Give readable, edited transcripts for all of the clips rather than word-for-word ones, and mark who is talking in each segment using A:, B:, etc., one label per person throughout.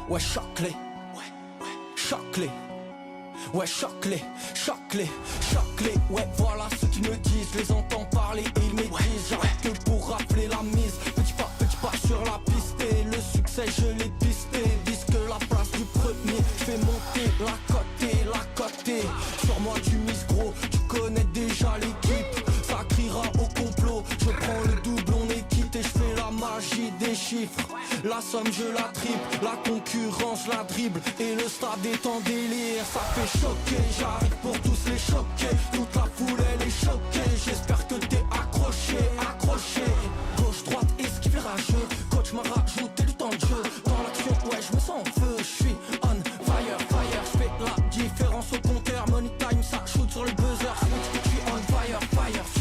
A: Ouais, choque-les. Choque-les. Ouais, choque-les, choque-les, choque-les. Ouais, voilà ce qu'ils me disent. Je les entends parler et ils m'étrisent. J'arrête que pour rappeler la mise. Petit pas sur la piste. Et le succès, je l'ai pisté. Vise que la place du premier. Fais monter la côté. Sur moi, tu mises gros. Tu connais déjà l'équipe. Ça criera au complot. Je prends le double, on est quitté. Je fais la magie des chiffres. La somme, je la triple. La concurrence, la dribble. Et le stade est en délire. Ça fait choquer, j'arrive pour tous les choquer. Toute la foule elle est choquée. J'espère que t'es accroché. Gauche, droite, esquive rageux. Coach m'a rajouté du temps de jeu. Dans l'action, ouais, je me sens en feu. Je suis on fire. Je fais la différence au compteur. Money time, ça shoot sur le buzzer. Switch, je suis on fire.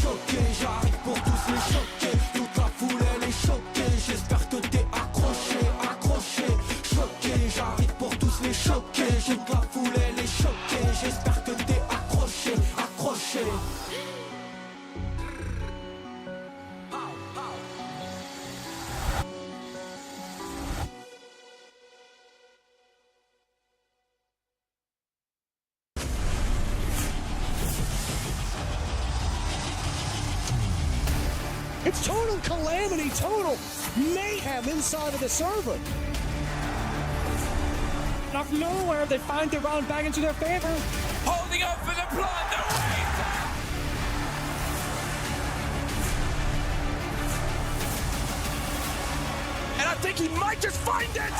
A: Choqué, j'arrive pour tous les choquer. Toute la foule elle est choquée. J'espère que t'es accroché. Choqué, j'arrive pour tous les choquer. Toute la foule elle est choquée. J'espère que t'es accroché.
B: It's total calamity, total mayhem inside of the server. Out of nowhere, they find their round back into their favor.
C: Holding up for the blood, the wave! And I think he might just find it!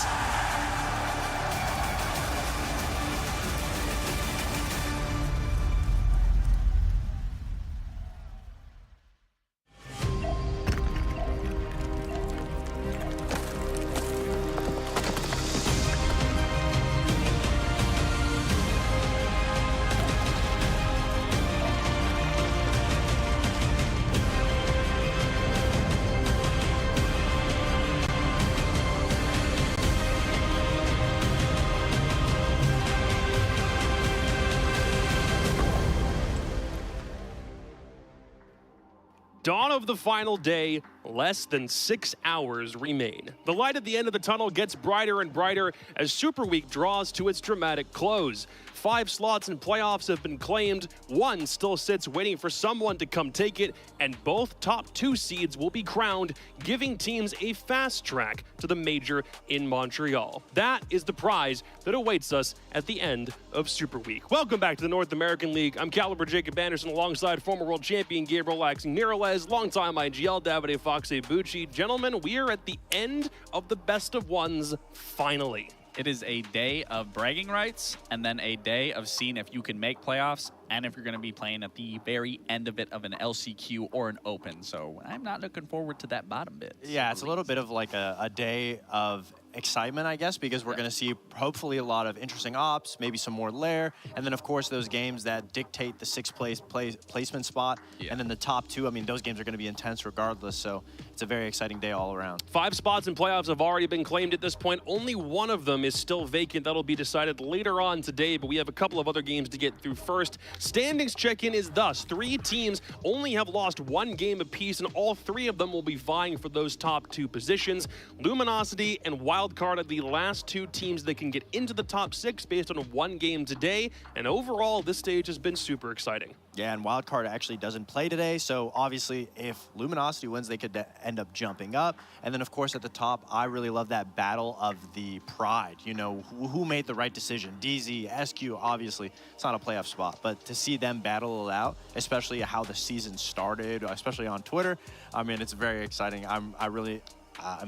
D: Dawn of the final day, less than 6 hours remain. The light at the end of the tunnel gets brighter and brighter as Super Week draws to its dramatic close. 5 slots in playoffs have been claimed, 1 still sits waiting for someone to come take it, and both top 2 seeds will be crowned, giving teams a fast track to the major in Montreal. That is the prize that awaits us at the end of Super Week. Welcome back to the North American League. I'm Caliber Jacob Anderson alongside former world champion Gabriel Laxing Miralez, longtime IGL Davide Foxe Bucci. Gentlemen, we are at the end of the best of ones finally.
E: It is a day of bragging rights and then a day of seeing if you can make playoffs and if you're going to be playing at the very end of it of an LCQ or an open. So I'm not looking forward to that bottom bit.
F: Yeah, it's a little bit of like a day of excitement, I guess, because we're going to see hopefully a lot of interesting ops, maybe some more lair, and then of course those games that dictate the 6th place placement spot, and then the top 2. I mean, those games are going to be intense regardless, so it's a very exciting day all around.
D: 5 spots in playoffs have already been claimed at this point. Only one of them is still vacant. That'll be decided later on today, but we have a couple of other games to get through first. Standings check-in is thus: 3 teams only have lost 1 game apiece, and all 3 of them will be vying for those top 2 positions. Luminosity and Wildcard are the last 2 teams that can get into the top 6 based on 1 game today, and overall, this stage has been super exciting.
F: Yeah, and Wildcard actually doesn't play today, so obviously if Luminosity wins, they could end up jumping up. And then, of course, at the top, I really love that battle of the pride. You know, who made the right decision? DZ, SQ, obviously, it's not a playoff spot, but to see them battle it out, especially how the season started, especially on Twitter, I mean, it's very exciting. I'm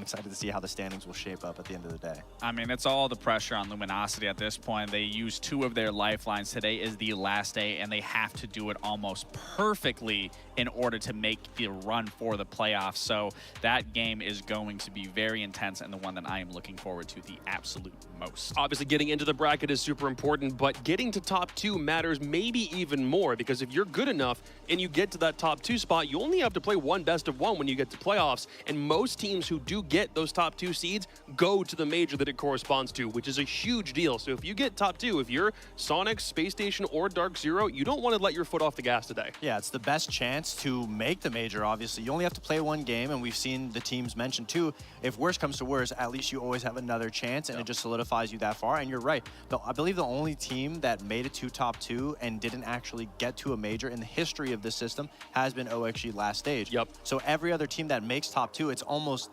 F: excited to see how the standings will shape up at the end of the day.
E: I mean, it's all the pressure on Luminosity at this point. They used 2 of their lifelines. Today is the last day, and they have to do it almost perfectly in order to make the run for the playoffs. So that game is going to be very intense and the one that I am looking forward to the absolute most.
D: Obviously, getting into the bracket is super important, but getting to top 2 matters maybe even more, because if you're good enough and you get to that top 2 spot, you only have to play 1 best of 1 when you get to playoffs, and most teams who who do get those top 2 seeds go to the major that it corresponds to, which is a huge deal. So if you get top 2, if you're Sonic, Space Station, or Dark Zero, you don't want to let your foot off the gas today.
F: Yeah, it's the best chance to make the major, obviously. You only have to play one game, and we've seen the teams mention too, if worse comes to worse, at least you always have another chance, and it just solidifies you that far. And you're right. I believe the only team that made it to top 2 and didn't actually get to a major in the history of this system has been OXG last stage.
D: Yep.
F: So every other team that makes top 2, it's almost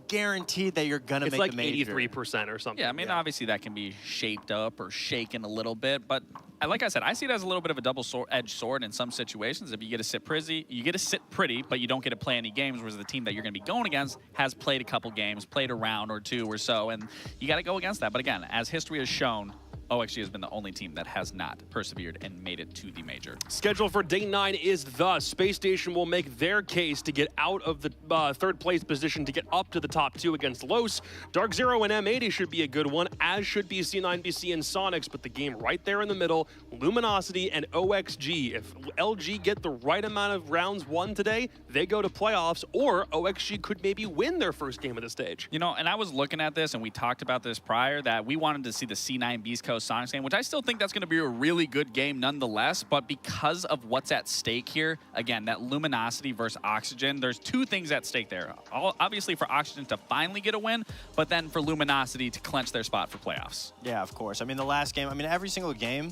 F: guaranteed that you're going to make
D: like
F: the major.
D: 83% or something.
E: Yeah, I mean, obviously that can be shaped up or shaken a little bit, but like I said, I see it as a little bit of a double-edged sword in some situations. If you get to sit pretty, but you don't get to play any games, whereas the team that you're going to be going against has played a couple games, played a round or 2 or so, and you got to go against that. But again, as history has shown, OXG has been the only team that has not persevered and made it to the major.
D: Schedule for day 9 is thus. Space Station will make their case to get out of the 3rd place position to get up to the top 2 against Los. Dark Zero and M80 should be a good one, as should be C9BC and Sonics, but the game right there in the middle, Luminosity and OXG. If LG get the right amount of rounds won today, they go to playoffs, or OXG could maybe win their first game of the stage.
E: You know, and I was looking at this, and we talked about this prior, that we wanted to see the C9 Beast Coast Sonics game, which I still think that's going to be a really good game nonetheless, but because of what's at stake here, again, that Luminosity versus Oxygen, there's 2 things at stake there. Obviously for Oxygen to finally get a win, but then for Luminosity to clinch their spot for playoffs.
F: Yeah, of course. I mean, the last game, every single game,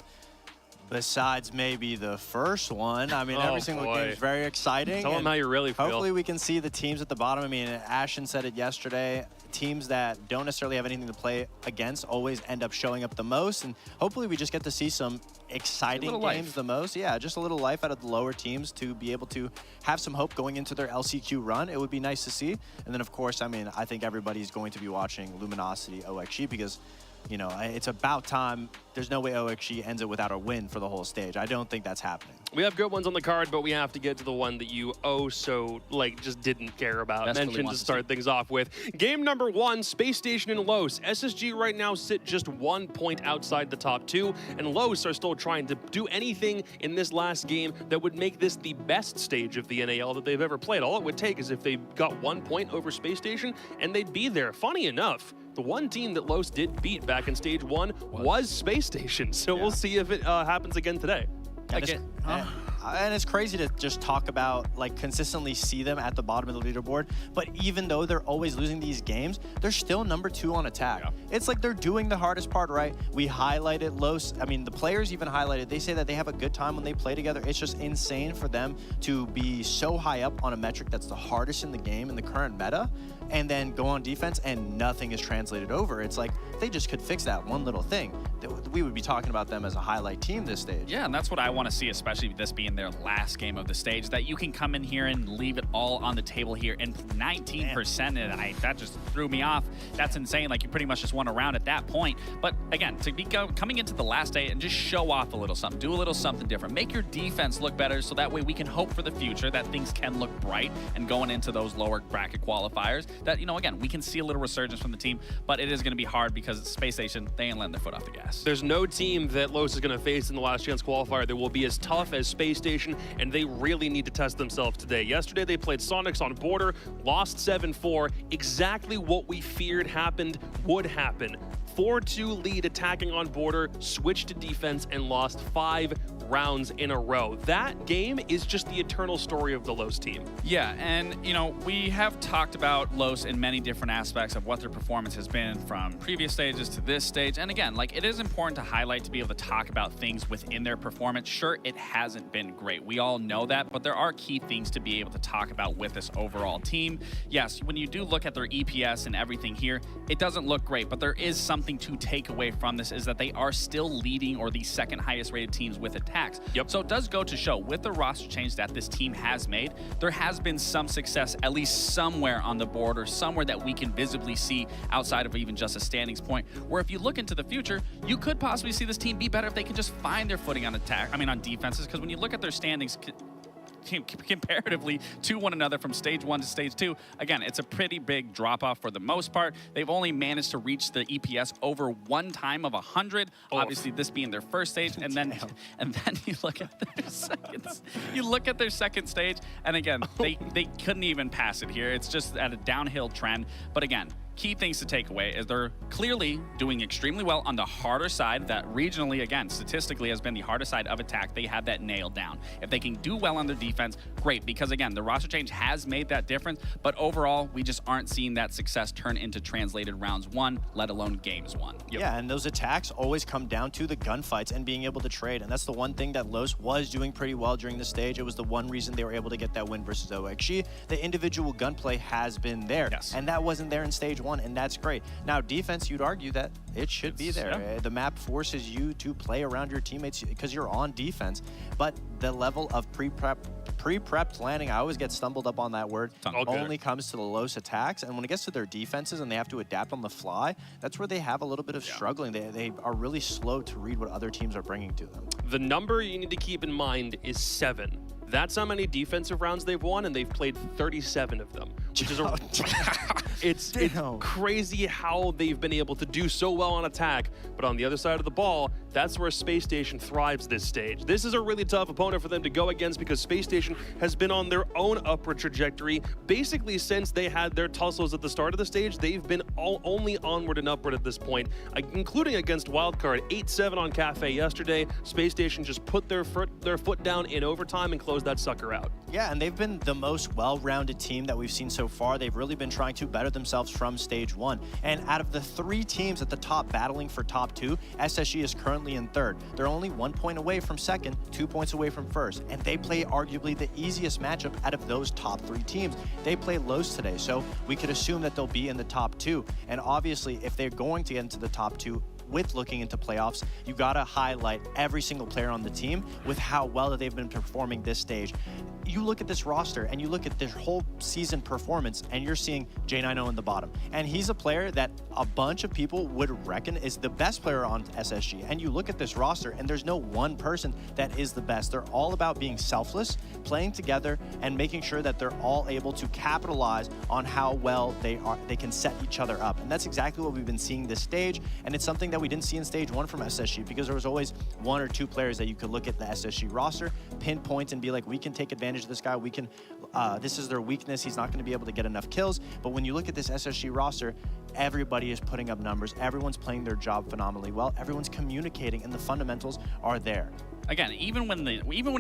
F: besides maybe the first one, every single game is very exciting.
D: Tell them how you really feel.
F: Hopefully we can see the teams at the bottom. I mean, Ashen said it yesterday. Teams that don't necessarily have anything to play against always end up showing up the most, and hopefully we just get to see some exciting games the most. Yeah, just a little life out of the lower teams to be able to have some hope going into their LCQ run. It would be nice to see. And then, of course, I think everybody's going to be watching Luminosity OXG because, you know, it's about time. There's no way OXG ends it without a win for the whole stage. I don't think that's happening.
D: We have good ones on the card, but we have to get to the one that you just didn't care about. Mentioned to start things off with. Game number 1, Space Station and Los. SSG right now sit just 1 point outside the top 2, and Los are still trying to do anything in this last game that would make this the best stage of the NAL that they've ever played. All it would take is if they got 1 point over Space Station, and they'd be there. Funny enough, the one team that Los did beat back in stage 1 was Space Station, so we'll see if it happens again today.
F: And it's crazy to just talk about, like, consistently see them at the bottom of the leaderboard, but even though they're always losing these games, they're still number 2 on attack. Yeah. It's like they're doing the hardest part right. We highlighted Los. The players even highlighted, they say that they have a good time when they play together. It's just insane for them to be so high up on a metric that's the hardest in the game in the current meta, and then go on defense and nothing is translated over. It's like they just could fix that one little thing. We would be talking about them as a highlight team this stage.
E: Yeah, and that's what I want to see, especially this being their last game of the stage, that you can come in here and leave it all on the table here, and 19%, and that just threw me off. That's insane. Like, you pretty much just won a round at that point. But again, to be coming into the last day and just show off a little something, do a little something different, make your defense look better, so that way we can hope for the future that things can look bright, and going into those lower bracket qualifiers, that, you know, again, we can see a little resurgence from the team, but it is going to be hard because it's Space Station. They ain't letting their foot off the gas.
D: There's no team that Los is going to face in the last chance qualifier that will be as tough as Space Station, and they really need to test themselves today. Yesterday they played Sonics on Border, lost 7-4. Exactly what we feared would happen. 4-2 lead attacking on Border, switched to defense, and lost 5 rounds in a row. That game is just the eternal story of the Los team.
E: Yeah, and, you know, we have talked about Los in many different aspects of what their performance has been from previous stages to this stage. And again, like, it is important to highlight, to be able to talk about things within their performance. Sure, it hasn't been great. We all know that, but there are key things to be able to talk about with this overall team. Yes, when you do look at their EPS and everything here, it doesn't look great, but there is something to take away from this, is that they are still leading, or the second highest rated teams with attacks.
D: Yep.
E: So it does go to show, with the roster change that this team has made, there has been some success, at least somewhere on the board, or somewhere that we can visibly see outside of even just a standings point, where if you look into the future, you could possibly see this team be better if they can just find their footing on defenses, because when you look at their standings comparatively to one another from stage 1 to stage 2. Again, it's a pretty big drop-off for the most part. They've only managed to reach the EPS over one time of 100. Obviously, this being their first stage, and then you look at their second stage, and again, they couldn't even pass it here. It's just at a downhill trend. But again, key things to take away is they're clearly doing extremely well on the harder side that regionally, again, statistically has been the harder side of attack. They have that nailed down. If they can do well on their defense, great, because again, the roster change has made that difference, but overall, we just aren't seeing that success turn into translated rounds won, let alone games won.
F: Yeah, and those attacks always come down to the gunfights and being able to trade, and that's the one thing that Los was doing pretty well during the stage. It was the one reason they were able to get that win versus OXG. The individual gunplay has been there, and that wasn't there in stage 1, and that's great. Now, defense, you'd argue that it should be there. Yeah. The map forces you to play around your teammates because you're on defense, but the level of pre-prepped landing, I always get stumbled up on that word, only comes to the Los attacks, and when it gets to their defenses and they have to adapt on the fly, that's where they have a little bit of struggling. They are really slow to read what other teams are bringing to them.
D: The number you need to keep in mind is 7. That's how many defensive rounds they've won, and they've played 37 of them, which is it's crazy how they've been able to do so well on attack. But on the other side of the ball, that's where Space Station thrives this stage. This is a really tough opponent for them to go against because Space Station has been on their own upward trajectory. Basically, since they had their tussles at the start of the stage, they've been only onward and upward at this point, including against Wildcard. 8-7 on Cafe yesterday. Space Station just put their foot down in overtime and closed that sucker out.
F: Yeah, and they've been the most well-rounded team that we've seen so far. They've really been trying to better themselves from stage 1. And out of the 3 teams at the top battling for top 2, SSG is currently in 3rd. They're only 1 point away from 2nd, 2 points away from 1st. And they play arguably the easiest matchup out of those top 3 teams. They play Los today, so we could assume that they'll be in the top 2. And obviously, if they're going to get into the top 2, with looking into playoffs, you gotta highlight every single player on the team with how well that they've been performing this stage. You look at this roster and you look at their whole season performance and you're seeing J90 in the bottom. And he's a player that a bunch of people would reckon is the best player on SSG. And you look at this roster and there's no one person that is the best. They're all about being selfless, playing together, and making sure that they're all able to capitalize on how well they can set each other up. And that's exactly what we've been seeing this stage. And it's something that we didn't see in stage 1 from SSG because there was always 1 or 2 players that you could look at the SSG roster, pinpoint and be like, we can take advantage of this guy. We can, this is their weakness. He's not going to be able to get enough kills. But when you look at this SSG roster, everybody is putting up numbers. Everyone's playing their job phenomenally well. Everyone's communicating and the fundamentals are there.
E: Again, even when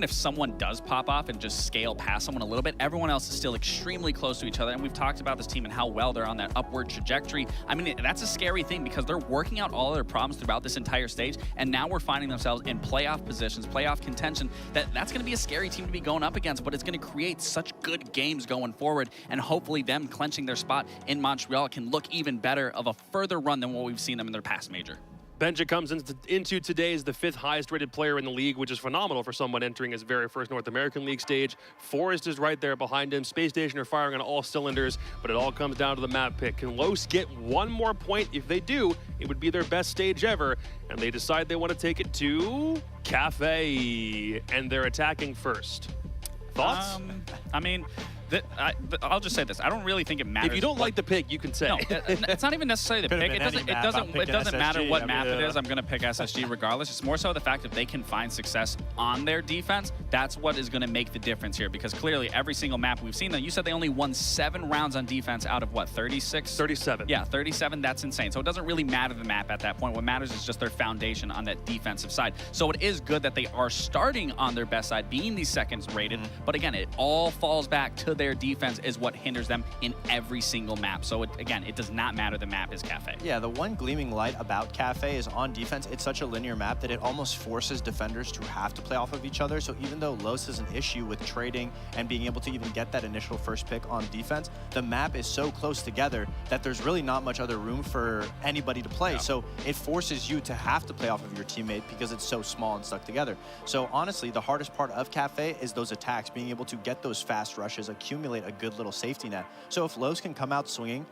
E: if someone does pop off and just scale past someone a little bit, everyone else is still extremely close to each other. And we've talked about this team and how well they're on that upward trajectory. I mean, that's a scary thing because they're working out all of their problems throughout this entire stage. And now we're finding themselves in playoff positions, playoff contention. That's going to be a scary team to be going up against, but it's going to create such good games going forward. And hopefully them clenching their spot in Montreal can look even better of a further run than what we've seen them in their past major.
D: Benja comes into today as the 5th highest rated player in the league, which is phenomenal for someone entering his very first North American League stage. Forrest is right there behind him. Space Station are firing on all cylinders, but it all comes down to the map pick. Can Los get 1 more point? If they do, it would be their best stage ever, and they decide they want to take it to Cafe, and they're attacking first. Thoughts?
E: I mean, I'll just say this. I don't really think it matters.
D: If you don't like the pick, you can say.
E: No, it's not even necessarily the pick. It doesn't matter what map it is. I'm going to pick SSG regardless. It's more so the fact if they can find success on their defense, that's what is going to make the difference here. Because clearly, every single map we've seen, you said they only won 7 rounds on defense out of what, 36?
D: 37.
E: Yeah, 37. That's insane. So it doesn't really matter the map at that point. What matters is just their foundation on that defensive side. So it is good that they are starting on their best side, being the 2nd rated. But again, it all falls back to their defense is what hinders them in every single map. So it does not matter the map is Cafe.
F: Yeah, the one gleaming light about Cafe is on defense, it's such a linear map that it almost forces defenders to have to play off of each other. So even though Los is an issue with trading and being able to even get that initial first pick on defense, the map is so close together that there's really not much other room for anybody to play. Yeah. So it forces you to have to play off of your teammate because it's so small and stuck together. So honestly, the hardest part of Cafe is those attacks, being able to get those fast rushes, accumulate a good little safety net. So if Los can come out swinging,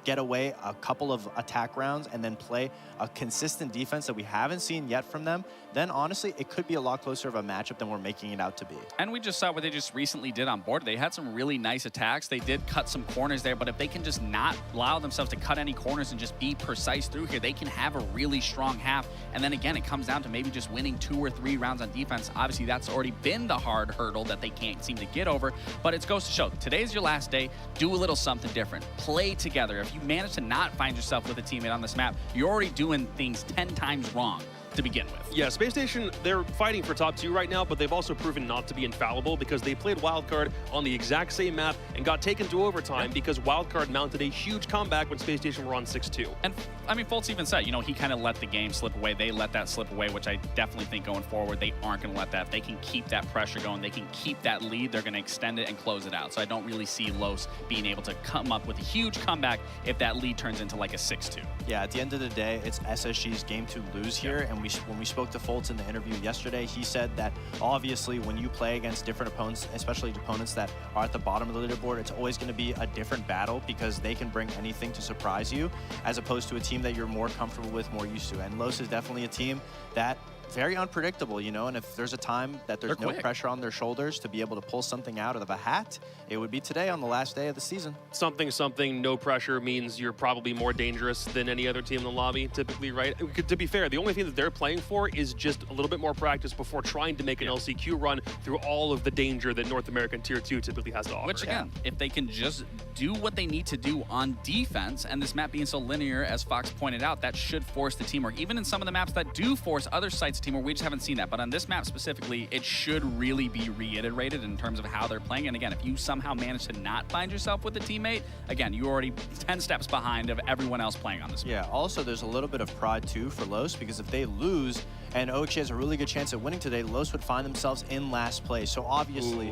F: get away a couple of attack rounds and then play a consistent defense that we haven't seen yet from them, then honestly, it could be a lot closer of a matchup than we're making it out to be.
E: And we just saw what they just recently did on board. They had some really nice attacks. They did cut some corners there, but if they can just not allow themselves to cut any corners and just be precise through here, they can have a really strong half. And then again, it comes down to maybe just winning 2 or 3 rounds on defense. Obviously, that's already been the hard hurdle that they can't seem to get over, but it goes to show, today's your last day. Do a little something different. Play together. If you manage to not find yourself with a teammate on this map, you're already doing things 10 times wrong to begin with.
D: Yeah, Space Station, they're fighting for top 2 right now, but they've also proven not to be infallible because they played Wildcard on the exact same map and got taken to overtime because Wildcard mounted a huge comeback when Space Station were on 6-2.
E: And I mean, Fultz even said, you know, he kind of let the game slip away. They let that slip away, which I definitely think going forward, they aren't going to let that. If they can keep that pressure going, they can keep that lead, they're going to extend it and close it out. So I don't really see Los being able to come up with a huge comeback if that lead turns into like a 6-2.
F: Yeah, at the end of the day, it's SSG's game to lose here. And when we spoke to Fultz in the interview yesterday, he said that obviously when you play against different opponents, especially opponents that are at the bottom of the leaderboard, it's always going to be a different battle because they can bring anything to surprise you as opposed to a team that you're more comfortable with, more used to. And Los is definitely a team that very unpredictable, you know, and if there's a time that there's no pressure on their shoulders to be able to pull something out of a hat, it would be today on the last day of the season.
D: Something, no pressure means you're probably more dangerous than any other team in the lobby, typically, right? To be fair, the only thing that they're playing for is just a little bit more practice before trying to make an LCQ run through all of the danger that North American Tier 2 typically has to offer.
E: Which, again, if they can just do what they need to do on defense, and this map being so linear, as Fox pointed out, that should force the teamwork. Even in some of the maps that do force other sites teamwork, we just haven't seen that. But on this map specifically, it should really be reiterated in terms of how they're playing. And again, if you somehow manage to not find yourself with a teammate, again, you're already 10 steps behind of everyone else playing on this map.
F: Yeah, also there's a little bit of pride too for Los, because if they lose and OXG has a really good chance at winning today, Los would find themselves in last place. So obviously,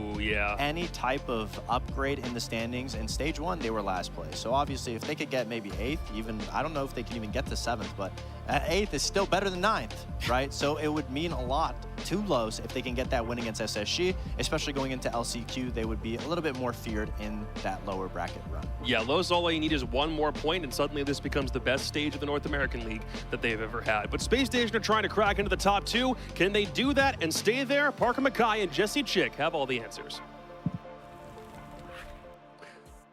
F: any type of upgrade in the standings, in stage 1, they were last place. So obviously, if they could get maybe 8th, even, I don't know if they can even get to 7th, but 8th is still better than 9th, right? So it would mean a lot to Los if they can get that win against SSG, especially going into LCQ, they would be a little bit more feared in that lower bracket run.
D: Yeah, Los, all you need is one more point, and suddenly this becomes the best stage of the North American League that they've ever had. But Space Station are trying to crack into the top 2. Can they do that and stay there? Parker Mackay and Jesse Chick have all the answers.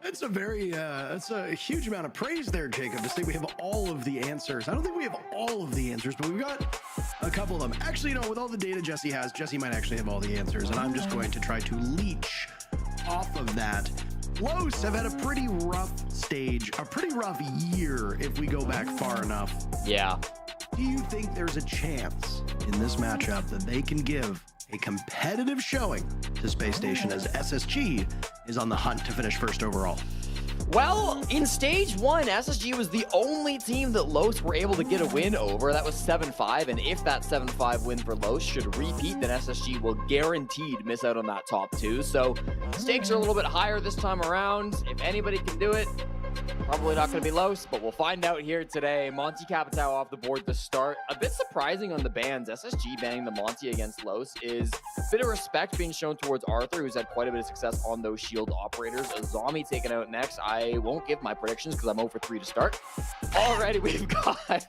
B: That's that's a huge amount of praise there, Jacob, to say we have all of the answers. I don't think we have all of the answers, but we've got a couple of them. Actually, you know, with all the data Jesse has, Jesse might actually have all the answers, and I'm just going to try to leech off of that. Los have had a pretty rough stage, a pretty rough year if we go back far enough.
G: Yeah.
B: Do you think there's a chance in this matchup that they can give a competitive showing to Space Station as SSG is on the hunt to finish first overall?
G: Well, in stage 1, SSG was the only team that Los were able to get a win over. That was 7-5, and if that 7-5 win for Los should repeat, then SSG will guaranteed miss out on that top 2. So stakes are a little bit higher this time around. If anybody can do it, probably not going to be Los, but we'll find out here today. Monty Capitao off the board to start. A bit surprising on the bans. SSG banning the Monty against Los is a bit of respect being shown towards Arthur, who's had quite a bit of success on those shield operators. Azami taken out next. I won't give my predictions because I'm 0-for-3 to start. Already we've got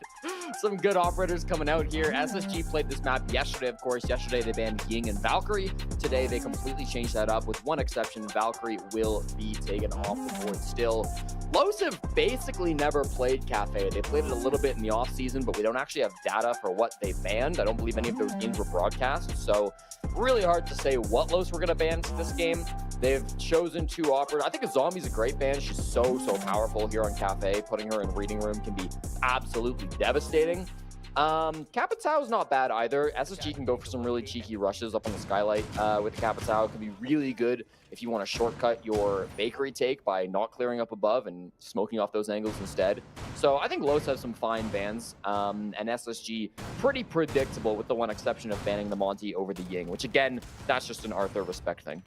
G: some good operators coming out here. SSG played this map yesterday, of course. Yesterday they banned Ying and Valkyrie. Today they completely changed that up with one exception. Valkyrie will be taken off the board still. Los have basically never played Cafe. They played it a little bit in the off season, but we don't actually have data for what they banned. I don't believe any of those games were broadcast, so really hard to say what Los were going to ban to this game. They've chosen 2 operators. I think Azami's a great ban. She's so powerful here on Cafe. Putting her in Reading Room can be absolutely devastating. Capitao's not bad either. SSG can go for some really cheeky rushes up on the skylight with Capitao. It can be really good if you want to shortcut your bakery take by not clearing up above and smoking off those angles instead. So I think Los have some fine bans, and SSG pretty predictable with the one exception of banning the Monty over the Ying, which again, that's just an Arthur respect thing.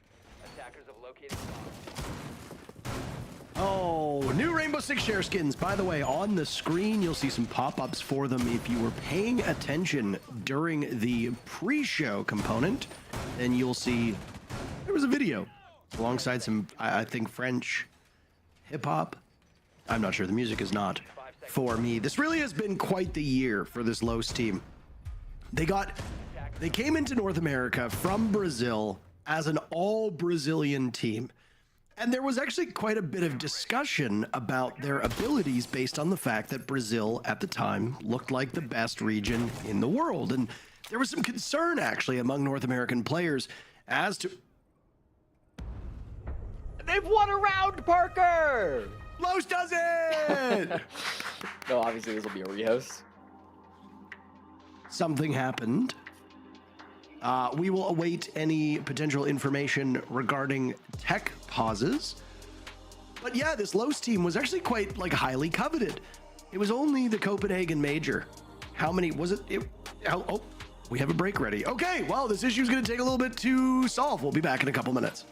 C: Attackers have located
B: Oh, new Rainbow Six Share skins. By the way, on the screen, you'll see some pop-ups for them. If you were paying attention during the pre-show component, then you'll see there was a video alongside some, I think, French hip-hop I'm not sure. The music is not for me. This really has been quite the year for this Los team. They came into North America from Brazil as an all Brazilian team. And there was actually quite a bit of discussion about their abilities based on the fact that Brazil at the time looked like the best region in the world. And there was some concern actually among North American players as to...
G: They've won a round, Parker!
B: Los does it!
G: No, obviously this will be a rehost.
B: Something happened. We will await any potential information regarding tech pauses. But yeah, this Los team was actually quite highly coveted. It was only the Copenhagen Major. How many was it? Oh, we have a break ready. Okay, well, this issue is going to take a little bit to solve. We'll be back in a couple minutes.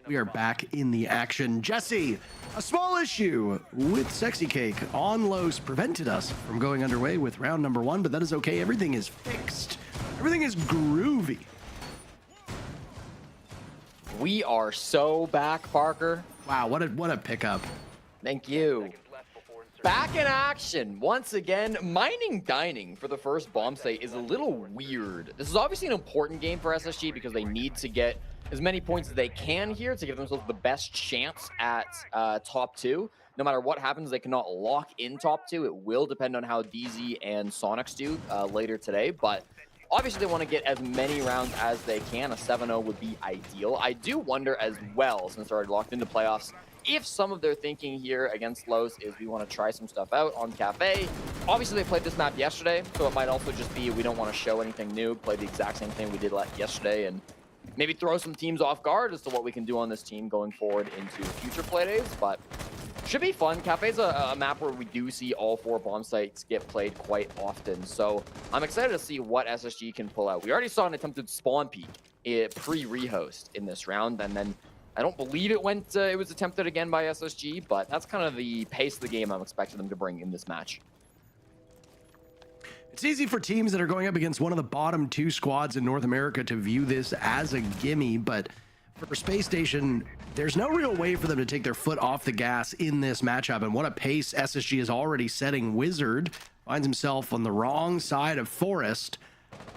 B: We are back in the action. Jesse, a small issue with Sexy Cake on Los prevented us from going underway with round number 1, but that is okay. Everything is fixed. Everything is groovy.
G: We are so back, Parker.
B: Wow, what a pickup.
G: Thank you. Back in action once again. Mining Dining for the first bomb site is a little weird. This is obviously an important game for SSG because they need to get as many points as they can here to give themselves the best chance at top 2. No matter what happens, they cannot lock in top 2. It will depend on how DZ and Sonics do later today, but obviously they want to get as many rounds as they can. A 7-0 would be ideal. I do wonder as well, since they're already locked into playoffs, if some of their thinking here against Los is we want to try some stuff out on Cafe. Obviously, they played this map yesterday, so it might also just be we don't want to show anything new, play the exact same thing we did yesterday, and maybe throw some teams off guard as to what we can do on this team going forward into future playdays, but should be fun. Cafe's a map where we do see all 4 bomb sites get played quite often, so I'm excited to see what SSG can pull out. We already saw an attempted spawn peek pre-rehost in this round, and then I don't believe it was attempted again by SSG, but that's kind of the pace of the game I'm expecting them to bring in this match.
B: It's easy for teams that are going up against one of the bottom 2 squads in North America to view this as a gimme, but for Space Station, there's no real way for them to take their foot off the gas in this matchup, and what a pace SSG is already setting. Wizard finds himself on the wrong side of Forest.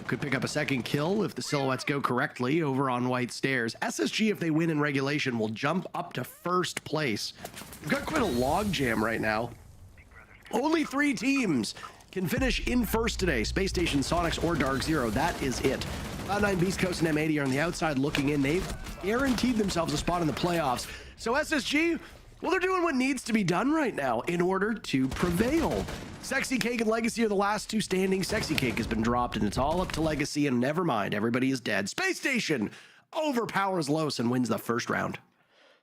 B: Could pick up a second kill if the silhouettes go correctly over on White Stairs. SSG, if they win in regulation, will jump up to first place. We've got quite a log jam right now. Only 3 teams can finish in first today. Space Station, Sonics, or Dark Zero. That is it. Cloud9, Beast Coast, and M80 are on the outside looking in. They've guaranteed themselves a spot in the playoffs. So SSG, well, they're doing what needs to be done right now in order to prevail. Sexy Cake and Legacy are the last 2 standing. Sexy Cake has been dropped, and it's all up to Legacy, and never mind, everybody is dead. Space Station overpowers Los and wins the first round.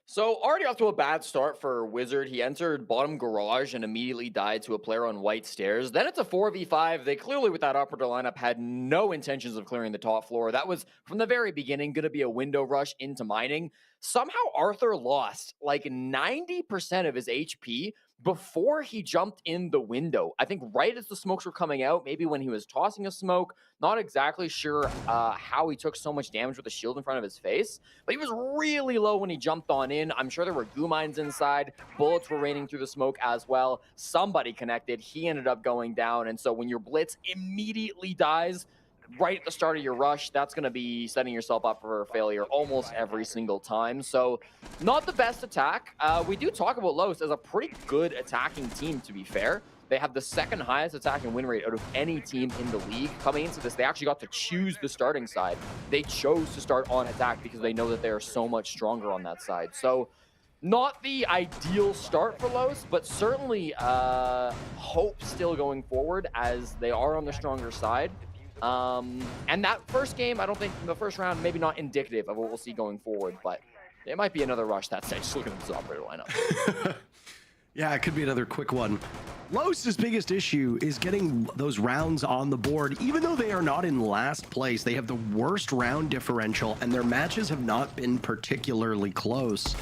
G: So already off to a bad start for Wizard. He entered bottom garage and immediately died to a player on White Stairs. Then it's a 4v5. They clearly, with that operator lineup, had no intentions of clearing the top floor. That was, from the very beginning, going to be a window rush into mining. Somehow Arthur lost like 90% of his HP before he jumped in the window. I think right as the smokes were coming out, maybe when he was tossing a smoke, not exactly sure how he took so much damage with the shield in front of his face, but he was really low when he jumped on in. I'm sure there were goo mines inside. Bullets were raining through the smoke as well. Somebody connected. He ended up going down, and so when your blitz immediately dies right at the start of your rush, that's going to be setting yourself up for failure almost every single time. So not the best attack. We do talk about Los as a pretty good attacking team, to be fair. They have the 2nd highest attack and win rate out of any team in the league. Coming into this, they actually got to choose the starting side. They chose to start on attack because they know that they are so much stronger on that side. So not the ideal start for Los, but certainly hope still going forward as they are on the stronger side. And that first game, I don't think the first round, maybe not indicative of what we'll see going forward, but it might be another rush that stage. Just looking at this operator lineup.
B: Yeah, it could be another quick one. Los's biggest issue is getting those rounds on the board. Even though they are not in last place, they have the worst round differential, and their matches have not been particularly close.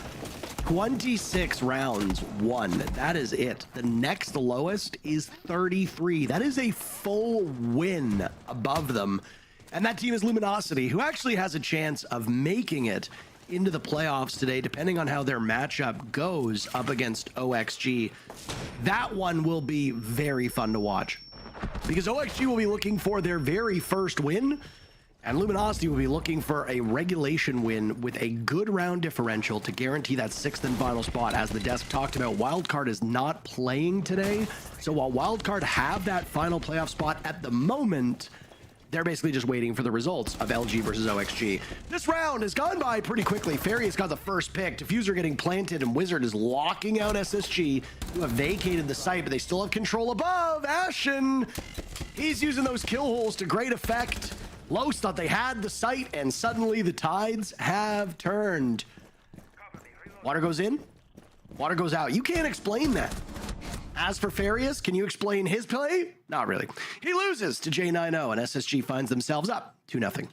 B: 26 rounds won. That is it. The next lowest is 33. That is a full win above them. And that team is Luminosity, who actually has a chance of making it into the playoffs today, depending on how their matchup goes up against OXG. That one will be very fun to watch because OXG will be looking for their very first win, and Luminosity will be looking for a regulation win with a good round differential to guarantee that 6th and final spot. As the desk talked about, Wildcard is not playing today, so while Wildcard have that final playoff spot at the moment, they're basically just waiting for the results of LG versus OXG. This round has gone by pretty quickly. Fairy has got the first pick. Diffuser getting planted, and Wizard is locking out SSG, who have vacated the site, but they still have control above. Ashen, he's using those kill holes to great effect. Los thought they had the site, and suddenly the tides have turned. Water goes in, water goes out. You can't explain that. As for Farius, can you explain his play? Not really. He loses to J90, and SSG finds themselves up 2-0.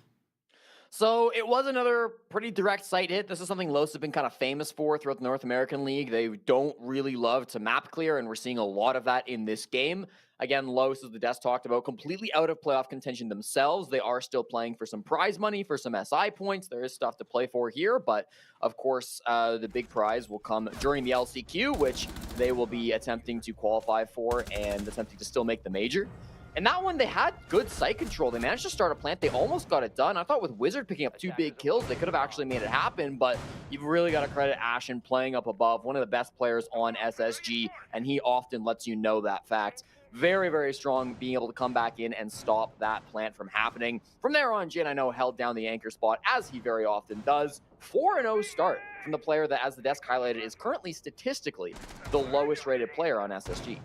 G: So it was another pretty direct site hit. This is something Los have been kind of famous for throughout the North American League. They don't really love to map clear, and we're seeing a lot of that in this game. Again, Los, as the desk talked about, completely out of playoff contention themselves. They are still playing for some prize money, for some SI points. There is stuff to play for here, but of course, the big prize will come during the LCQ, which they will be attempting to qualify for and attempting to still make the major. And that one, they had good site control. They managed to start a plant. They almost got it done. I thought with Wizard picking up 2 big kills, they could have actually made it happen, but you've really got to credit Ashen playing up above, one of the best players on SSG, and he often lets you know that fact. Very, very strong, being able to come back in and stop that plant from happening. From there on, Jin, I know, held down the anchor spot, as he very often does. 4-0 start from the player that, as the desk highlighted, is currently statistically the lowest rated player on SSG.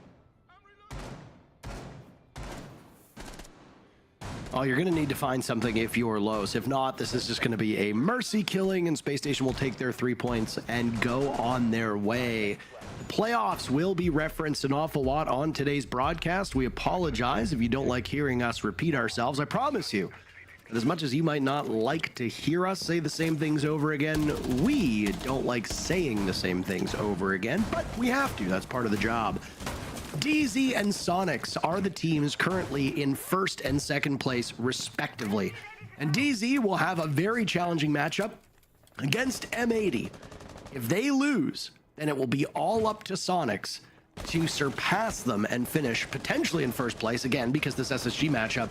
B: Oh, you're going to need to find something if you're Los. If not, this is just going to be a mercy killing, and Space Station will take their 3 points and go on their way. The playoffs will be referenced an awful lot on today's broadcast. We apologize if you don't like hearing us repeat ourselves. I promise you, as much as you might not like to hear us say the same things over again, we don't like saying the same things over again, but we have to. That's part of the job. DZ and Sonics are the teams currently in first and second place, respectively. And DZ will have a very challenging matchup against M80. If they lose, then it will be all up to Sonics to surpass them and finish potentially in first place, again, because this SSG matchup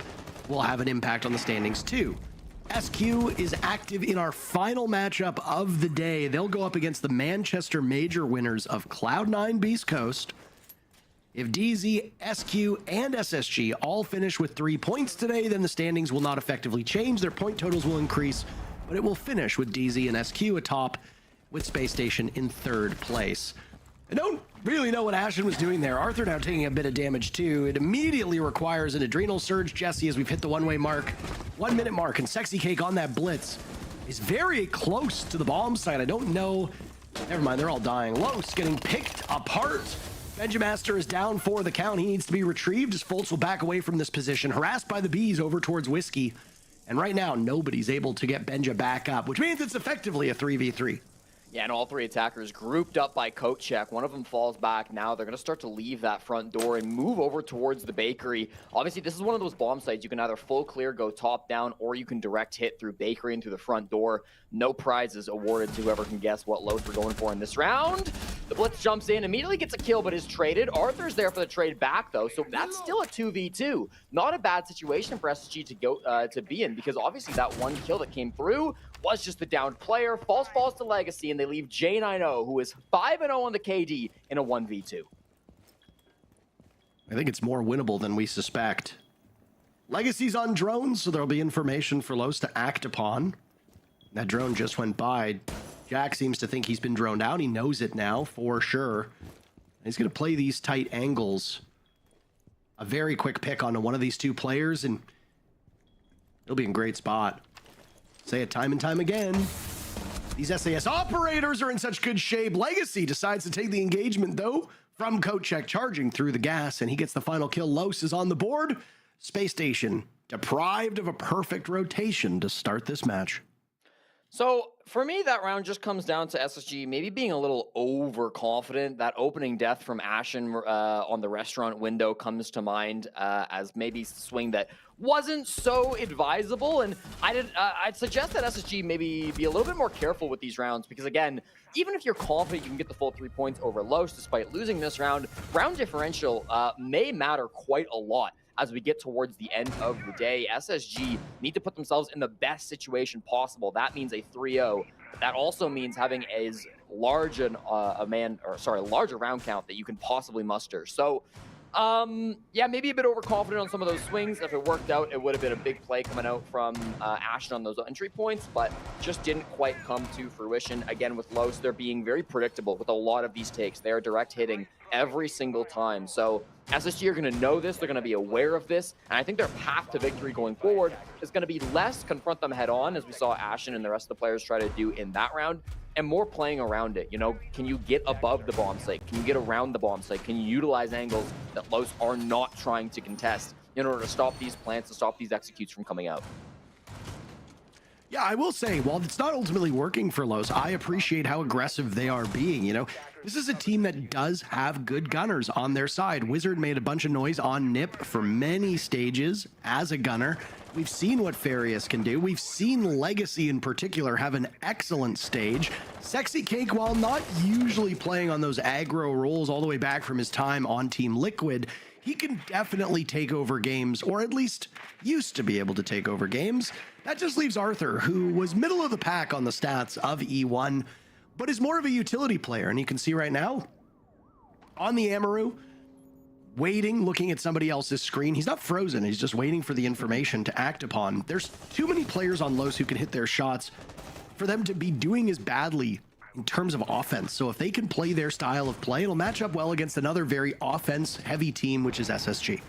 B: will have an impact on the standings too. SQ is active in our final matchup of the day. They'll go up against the Manchester Major winners of Cloud9 Beast Coast. If DZ, SQ, and SSG all finish with 3 points today, then the standings will not effectively change. Their point totals will increase, but it will finish with DZ and SQ atop, with Space Station in third place. I don't really know what Ashen was doing there. Arthur now taking a bit of damage too. It immediately requires an adrenal surge, Jesse, as we've hit the 1-way mark. 1 minute mark, and Sexy Cake on that blitz is very close to the bomb site. I don't know. Never mind, they're all dying. Los getting picked apart. Benjamaster is down for the count. He needs to be retrieved as Foltz will back away from this position. Harassed by the bees over towards Whiskey. And right now, nobody's able to get Benja back up, which means it's effectively a 3v3.
G: Yeah, and all 3 attackers grouped up by coat check. One of them falls back. Now they're going to start to leave that front door and move over towards the bakery. Obviously, this is one of those bomb sites. You can either full clear, go top down, or you can direct hit through bakery and through the front door. No prizes awarded to whoever can guess what loads we're going for in this round. The blitz jumps in, immediately gets a kill, but is traded. Arthur's there for the trade back, though, so that's still a 2v2. Not a bad situation for SSG to go to be in, because obviously that one kill that came through was just the downed player. False falls to Legacy, and they leave J90, who is 5-0 on the KD, in a 1v2.
B: I think it's more winnable than we suspect. Legacy's on drones, so there'll be information for Los to act upon. That drone just went by. Jack seems to think he's been droned out. He knows it now, for sure. He's going to play these tight angles. A very quick pick onto one of these 2 players, and it'll be in great spot. Say it time and time again. These SAS operators are in such good shape. Legacy decides to take the engagement, though, from Kochek, charging through the gas, and he gets the final kill. Los is on the board. Space Station deprived of a perfect rotation to start this match.
G: So, for me, that round just comes down to SSG maybe being a little overconfident. That opening death from Ashen on the restaurant window comes to mind as maybe a swing that wasn't so advisable. And I'd suggest that SSG maybe be a little bit more careful with these rounds, because, again, even if you're confident you can get the full 3 points over Los despite losing this round, round differential may matter quite a lot. As we get towards the end of the day, SSG need to put themselves in the best situation possible. That means a 3-0. But that also means having as large larger round count that you can possibly muster. So, yeah, maybe a bit overconfident on some of those swings. If it worked out, it would have been a big play coming out from Ashen on those entry points, but just didn't quite come to fruition. Again, with Los, they're being very predictable with a lot of these takes. They are direct hitting every single time. So SSG are going to know this. They're going to be aware of this. And I think their path to victory going forward is going to be less confront them head on, as we saw Ashen and the rest of the players try to do in that round, and more playing around it. You know, can you get above the bomb site? Can you get around the bomb site? Can you utilize angles that Los are not trying to contest in order to stop these plants and stop these executes from coming out?
B: Yeah, I will say, while it's not ultimately working for Los, I appreciate how aggressive they are being. You know, this is a team that does have good gunners on their side. Wizard made a bunch of noise on Nip for many stages as a gunner. We've seen what Farius can do. We've seen Legacy in particular have an excellent stage. Sexy Cake, while not usually playing on those aggro roles all the way back from his time on Team Liquid, he can definitely take over games, or at least used to be able to take over games. That just leaves Arthur, who was middle of the pack on the stats of E1, but is more of a utility player. And you can see right now, on the Amaru, waiting, looking at somebody else's screen. He's not frozen, he's just waiting for the information to act upon. There's too many players on Los who can hit their shots for them to be doing as badly in terms of offense. So if they can play their style of play, it'll match up well against another very offense-heavy team, which is SSG.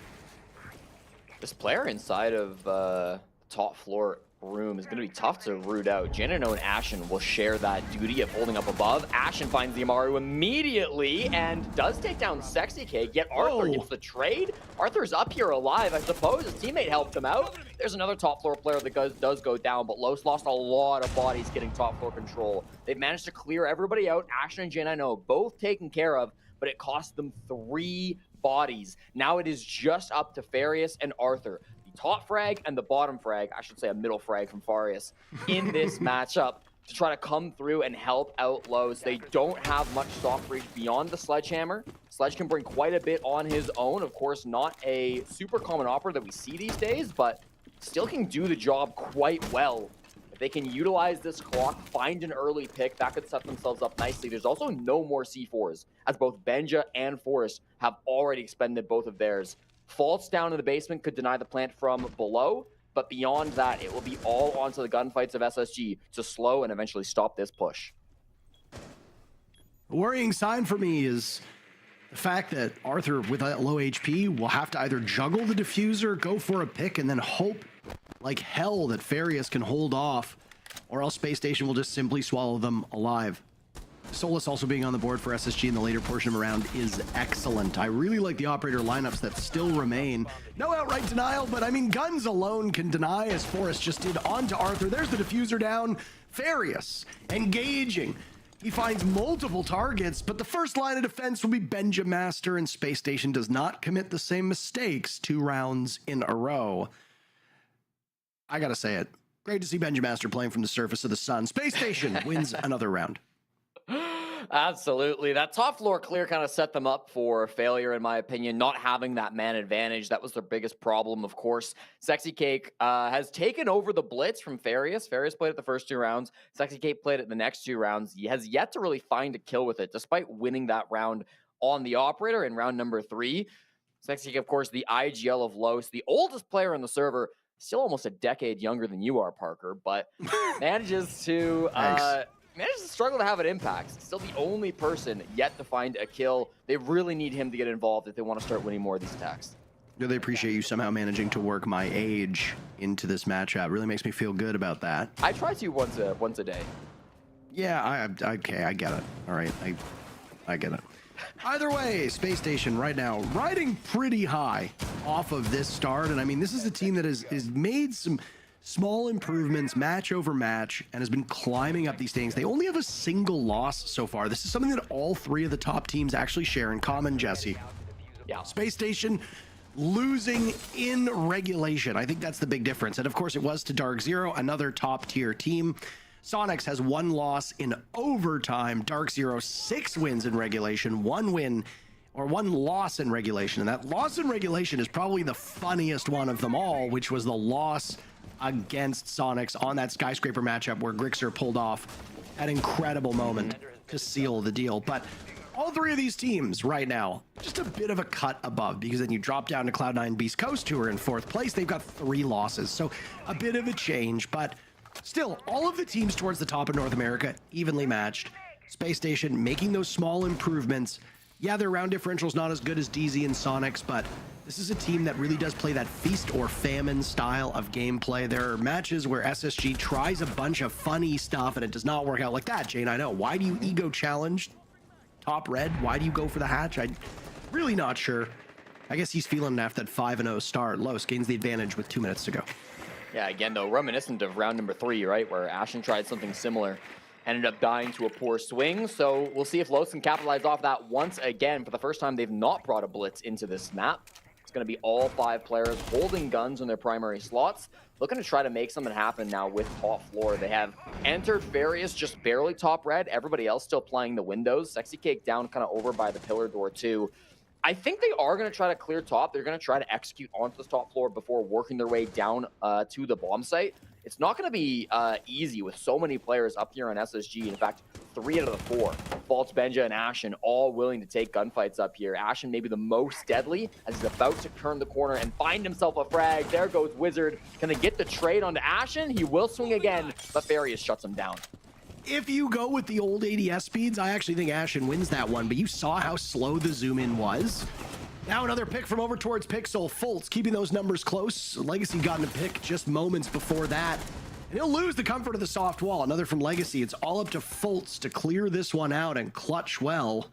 G: This player inside of top floor room is going to be tough to root out. Janino and Ashen will share that duty of holding up above. Ashen finds the Amaru immediately and does take down Sexy Cake, yet Arthur gets the trade. Arthur's up here alive. I suppose his teammate helped him out. There's another top floor player that does go down, but Los lost a lot of bodies getting top floor control. They've managed to clear everybody out. Ashen and Janino both taken care of, but it cost them 3 bodies. Now it is just up to Farius and Arthur. Top frag and the bottom frag, I should say a middle frag from Farius, in this matchup to try to come through and help out Los. They don't have much soft reach beyond the Sledgehammer. Sledge can bring quite a bit on his own. Of course, not a super common opera that we see these days, but still can do the job quite well. If they can utilize this clock, find an early pick, that could set themselves up nicely. There's also no more C4s, as both Benja and Forrest have already expended both of theirs. Faults down in the basement could deny the plant from below, but beyond that, it will be all onto the gunfights of SSG to slow and eventually stop this push.
B: A worrying sign for me is the fact that Arthur, with that low HP, will have to either juggle the diffuser, go for a pick, and then hope like hell that Farius can hold off, or else Space Station will just simply swallow them alive. Solus also being on the board for SSG in the later portion of a round is excellent. I really like the operator lineups that still remain. No outright denial, but I mean, guns alone can deny, as Forrest just did onto Arthur. There's the diffuser down. Farius engaging. He finds multiple targets, but the first line of defense will be Benja Master, and Space Station does not commit the same mistakes 2 rounds in a row. I gotta say it. Great to see Benja Master playing from the surface of the sun. Space Station wins another round.
G: Absolutely. That top floor clear kind of set them up for failure, in my opinion, not having that man advantage. That was their biggest problem, of course. Sexy Cake has taken over the blitz from Farius. Farius played it the first 2 rounds. Sexy Cake played it the next 2 rounds. He has yet to really find a kill with it, despite winning that round on the operator in round number 3. Sexy Cake, of course, the IGL of Los, the oldest player on the server, still almost a decade younger than you are, Parker, but manages to struggle to have an impact. Still the only person yet to find a kill. They really need him to get involved if they want to start winning more of these attacks.
B: Really appreciate you somehow managing to work my age into this matchup. Really makes me feel good about that.
G: I try to once a day.
B: Yeah, okay, I get it. All right, I get it. Either way, Space Station right now riding pretty high off of this start. And I mean, this is a team that has made some small improvements match over match and has been climbing up these standings. They only have a single loss so far. This is something that all 3 of the top teams actually share in common, Jesse.
G: Yeah.
B: Space Station losing in regulation. I think that's the big difference. And of course, it was to Dark Zero, another top tier team. Sonics has 1 loss in overtime. Dark Zero 6 wins in regulation, 1 win or 1 loss in regulation. And that loss in regulation is probably the funniest one of them all, which was the loss against Sonics on that skyscraper matchup where Grixer pulled off an incredible moment to seal the deal. But all 3 of these teams right now, just a bit of a cut above, because then you drop down to Cloud9 Beast Coast, who are in 4th place. They've got 3 losses, so a bit of a change, but still, all of the teams towards the top of North America evenly matched. Space Station making those small improvements. Yeah, their round differential's not as good as DZ and Sonics, but this is a team that really does play that feast or famine style of gameplay. There are matches where SSG tries a bunch of funny stuff and it does not work out like that, Jane. I know. Why do you ego challenge top red? Why do you go for the hatch? I'm really not sure. I guess he's feeling after that 5-0 start. Los gains the advantage with 2 minutes to go.
G: Yeah, again, though, reminiscent of round number 3, right, where Ashen tried something similar, ended up dying to a poor swing. So we'll see if Los can capitalize off that once again. For the first time, they've not brought a blitz into this map. It's going to be all 5 players holding guns in their primary slots, looking to try to make something happen now with top floor. They have entered Farius just barely top red. Everybody else still playing the windows. Sexy Cake down kind of over by the pillar door too. I think they are going to try to clear top. They're going to try to execute onto the top floor before working their way down to the bomb site. It's not going to be easy with so many players up here on SSG. In fact, 3 out of the 4, Faults, Benja, and Ashen, all willing to take gunfights up here. Ashen maybe the most deadly as he's about to turn the corner and find himself a frag. There goes Wizard. Can they get the trade onto Ashen? He will swing again, but Farius shuts him down.
B: If you go with the old ADS speeds, I actually think Ashen wins that one, but you saw how slow the zoom in was. Now another pick from over towards Pixel. Fultz keeping those numbers close. Legacy gotten a pick just moments before that. And he'll lose the comfort of the soft wall. Another from Legacy. It's all up to Fultz to clear this one out and clutch well.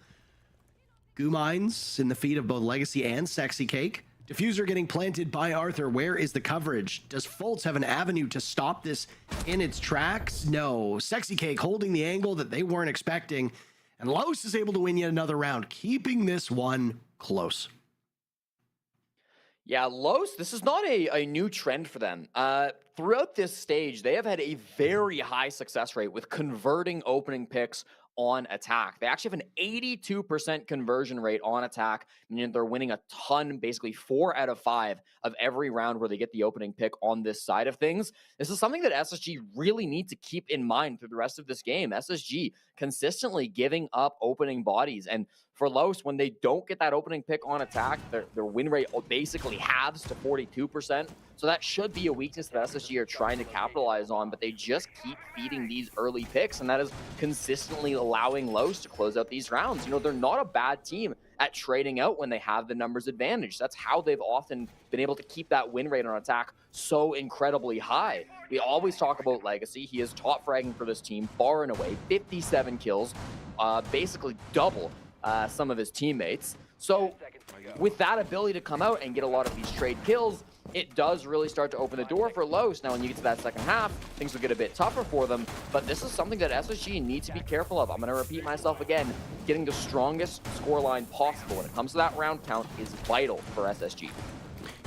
B: Goo Mines in the feet of both Legacy and Sexy Cake. Diffuser getting planted by Arthur. Where is the coverage? Does Fultz have an avenue to stop this in its tracks? No. Sexy Cake holding the angle that they weren't expecting. And Los is able to win yet another round, keeping this one close.
G: Yeah, Los, this is not a new trend for them. Throughout this stage, they have had a very high success rate with converting opening picks on attack. They actually have an 82% conversion rate on attack, meaning they're winning a ton, basically 4 out of 5 of every round where they get the opening pick on this side of things. This is something that SSG really need to keep in mind through the rest of this game. SSG consistently giving up opening bodies, and for Los, when they don't get that opening pick on attack, their win rate basically halves to 42%. So that should be a weakness that SSG are trying to capitalize on, but they just keep feeding these early picks, and that is consistently allowing Los to close out these rounds. You know, they're not a bad team at trading out when they have the numbers advantage. That's how they've often been able to keep that win rate on attack so incredibly high. We always talk about Legacy. He is top fragging for this team far and away, 57 kills, basically double some of his teammates. So with that ability to come out and get a lot of these trade kills, it does really start to open the door for Los. Now, when you get to that second half, things will get a bit tougher for them, but this is something that SSG needs to be careful of. I'm going to repeat myself again. Getting the strongest scoreline possible when it comes to that round count is vital for SSG.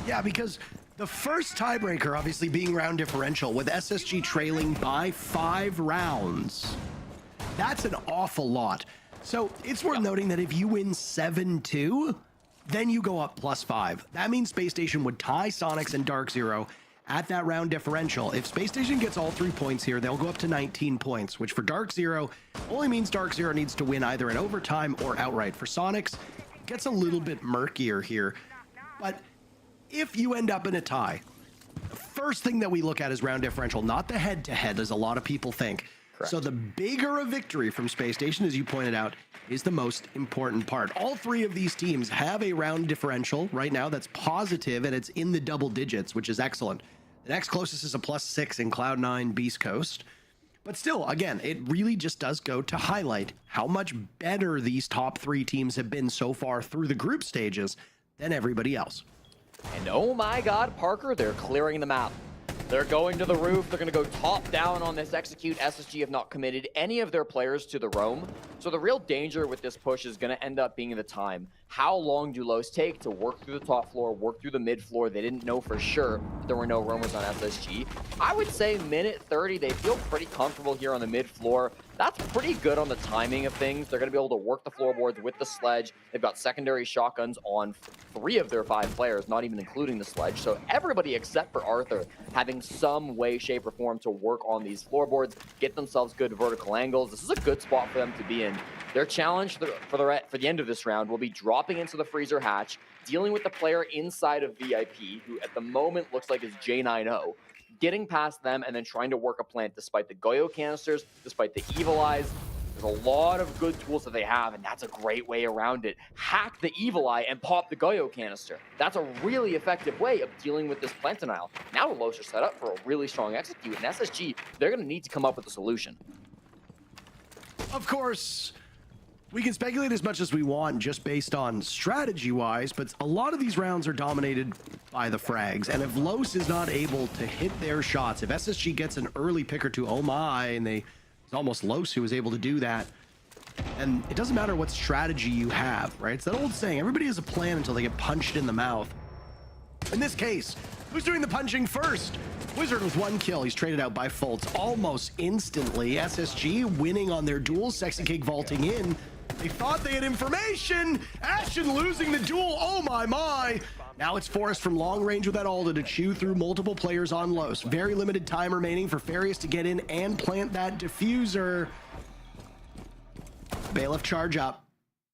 B: Yeah, because the first tiebreaker obviously being round differential, with SSG trailing by 5 rounds. That's an awful lot. So it's worth noting that if you win 7-2, then you go up +5. That means Space Station would tie Sonics and Dark Zero at that round differential. If Space Station gets all 3 points here, they'll go up to 19 points, which for Dark Zero only means Dark Zero needs to win either in overtime or outright. For Sonics, it gets a little bit murkier here. But if you end up in a tie, the first thing that we look at is round differential, not the head-to-head, as a lot of people think. Correct. So the bigger a victory from Space Station, as you pointed out, is the most important part. All 3 of these teams have a round differential right now that's positive, and it's in the double digits, which is excellent. The next closest is a +6 in Cloud9 Beast Coast. But still, again, it really just does go to highlight how much better these top 3 teams have been so far through the group stages than everybody else.
G: And oh my God, Parker, they're clearing the map. They're going to the roof. They're going to go top down on this execute. SSG have not committed any of their players to the roam. So the real danger with this push is going to end up being the time. How long do Los take to work through the top floor, work through the mid floor? They didn't know for sure that there were no roamers on SSG. I would say minute 30, they feel pretty comfortable here on the mid floor. That's pretty good on the timing of things. They're going to be able to work the floorboards with the sledge. They've got secondary shotguns on 3 of their 5 players, not even including the sledge. So everybody except for Arthur having some way, shape, or form to work on these floorboards, get themselves good vertical angles. This is a good spot for them to be in. Their challenge for the end of this round will be dropping into the freezer hatch, dealing with the player inside of VIP, who at the moment looks like is J90, getting past them and then trying to work a plant despite the Goyo canisters, despite the Evil Eyes. There's a lot of good tools that they have, and that's a great way around it. Hack the Evil Eye and pop the Goyo canister. That's a really effective way of dealing with this plant denial. Now the Los are set up for a really strong execute, and SSG, they're going to need to come up with a solution.
B: Of course, we can speculate as much as we want just based on strategy-wise, but a lot of these rounds are dominated by the frags. And if Los is not able to hit their shots, if SSG gets an early pick or two, oh my, and it's almost Los who was able to do that. And it doesn't matter what strategy you have, right? It's that old saying, everybody has a plan until they get punched in the mouth. In this case, who's doing the punching first? Wizard with 1 kill. He's traded out by Fultz almost instantly. SSG winning on their duel. Sexy Cake vaulting in. They thought they had information. Ashen losing the duel. Oh my. Now it's Forest from long range with that Alda to chew through multiple players on Los. Very limited time remaining for Farius to get in and plant that diffuser. Bailiff charge up.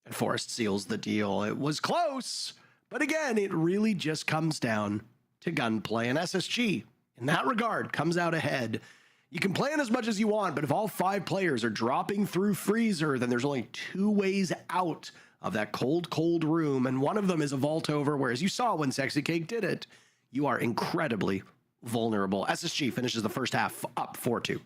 B: And Forest seals the deal. It was close. But again, it really just comes down to gunplay. And SSG, in that regard, comes out ahead. You can plan as much as you want, but if all 5 players are dropping through Freezer, then there's only 2 ways out of that cold room, and one of them is a vault over, whereas you saw when Sexy Cake did it, you are incredibly vulnerable. SSG finishes the first half up 4-2.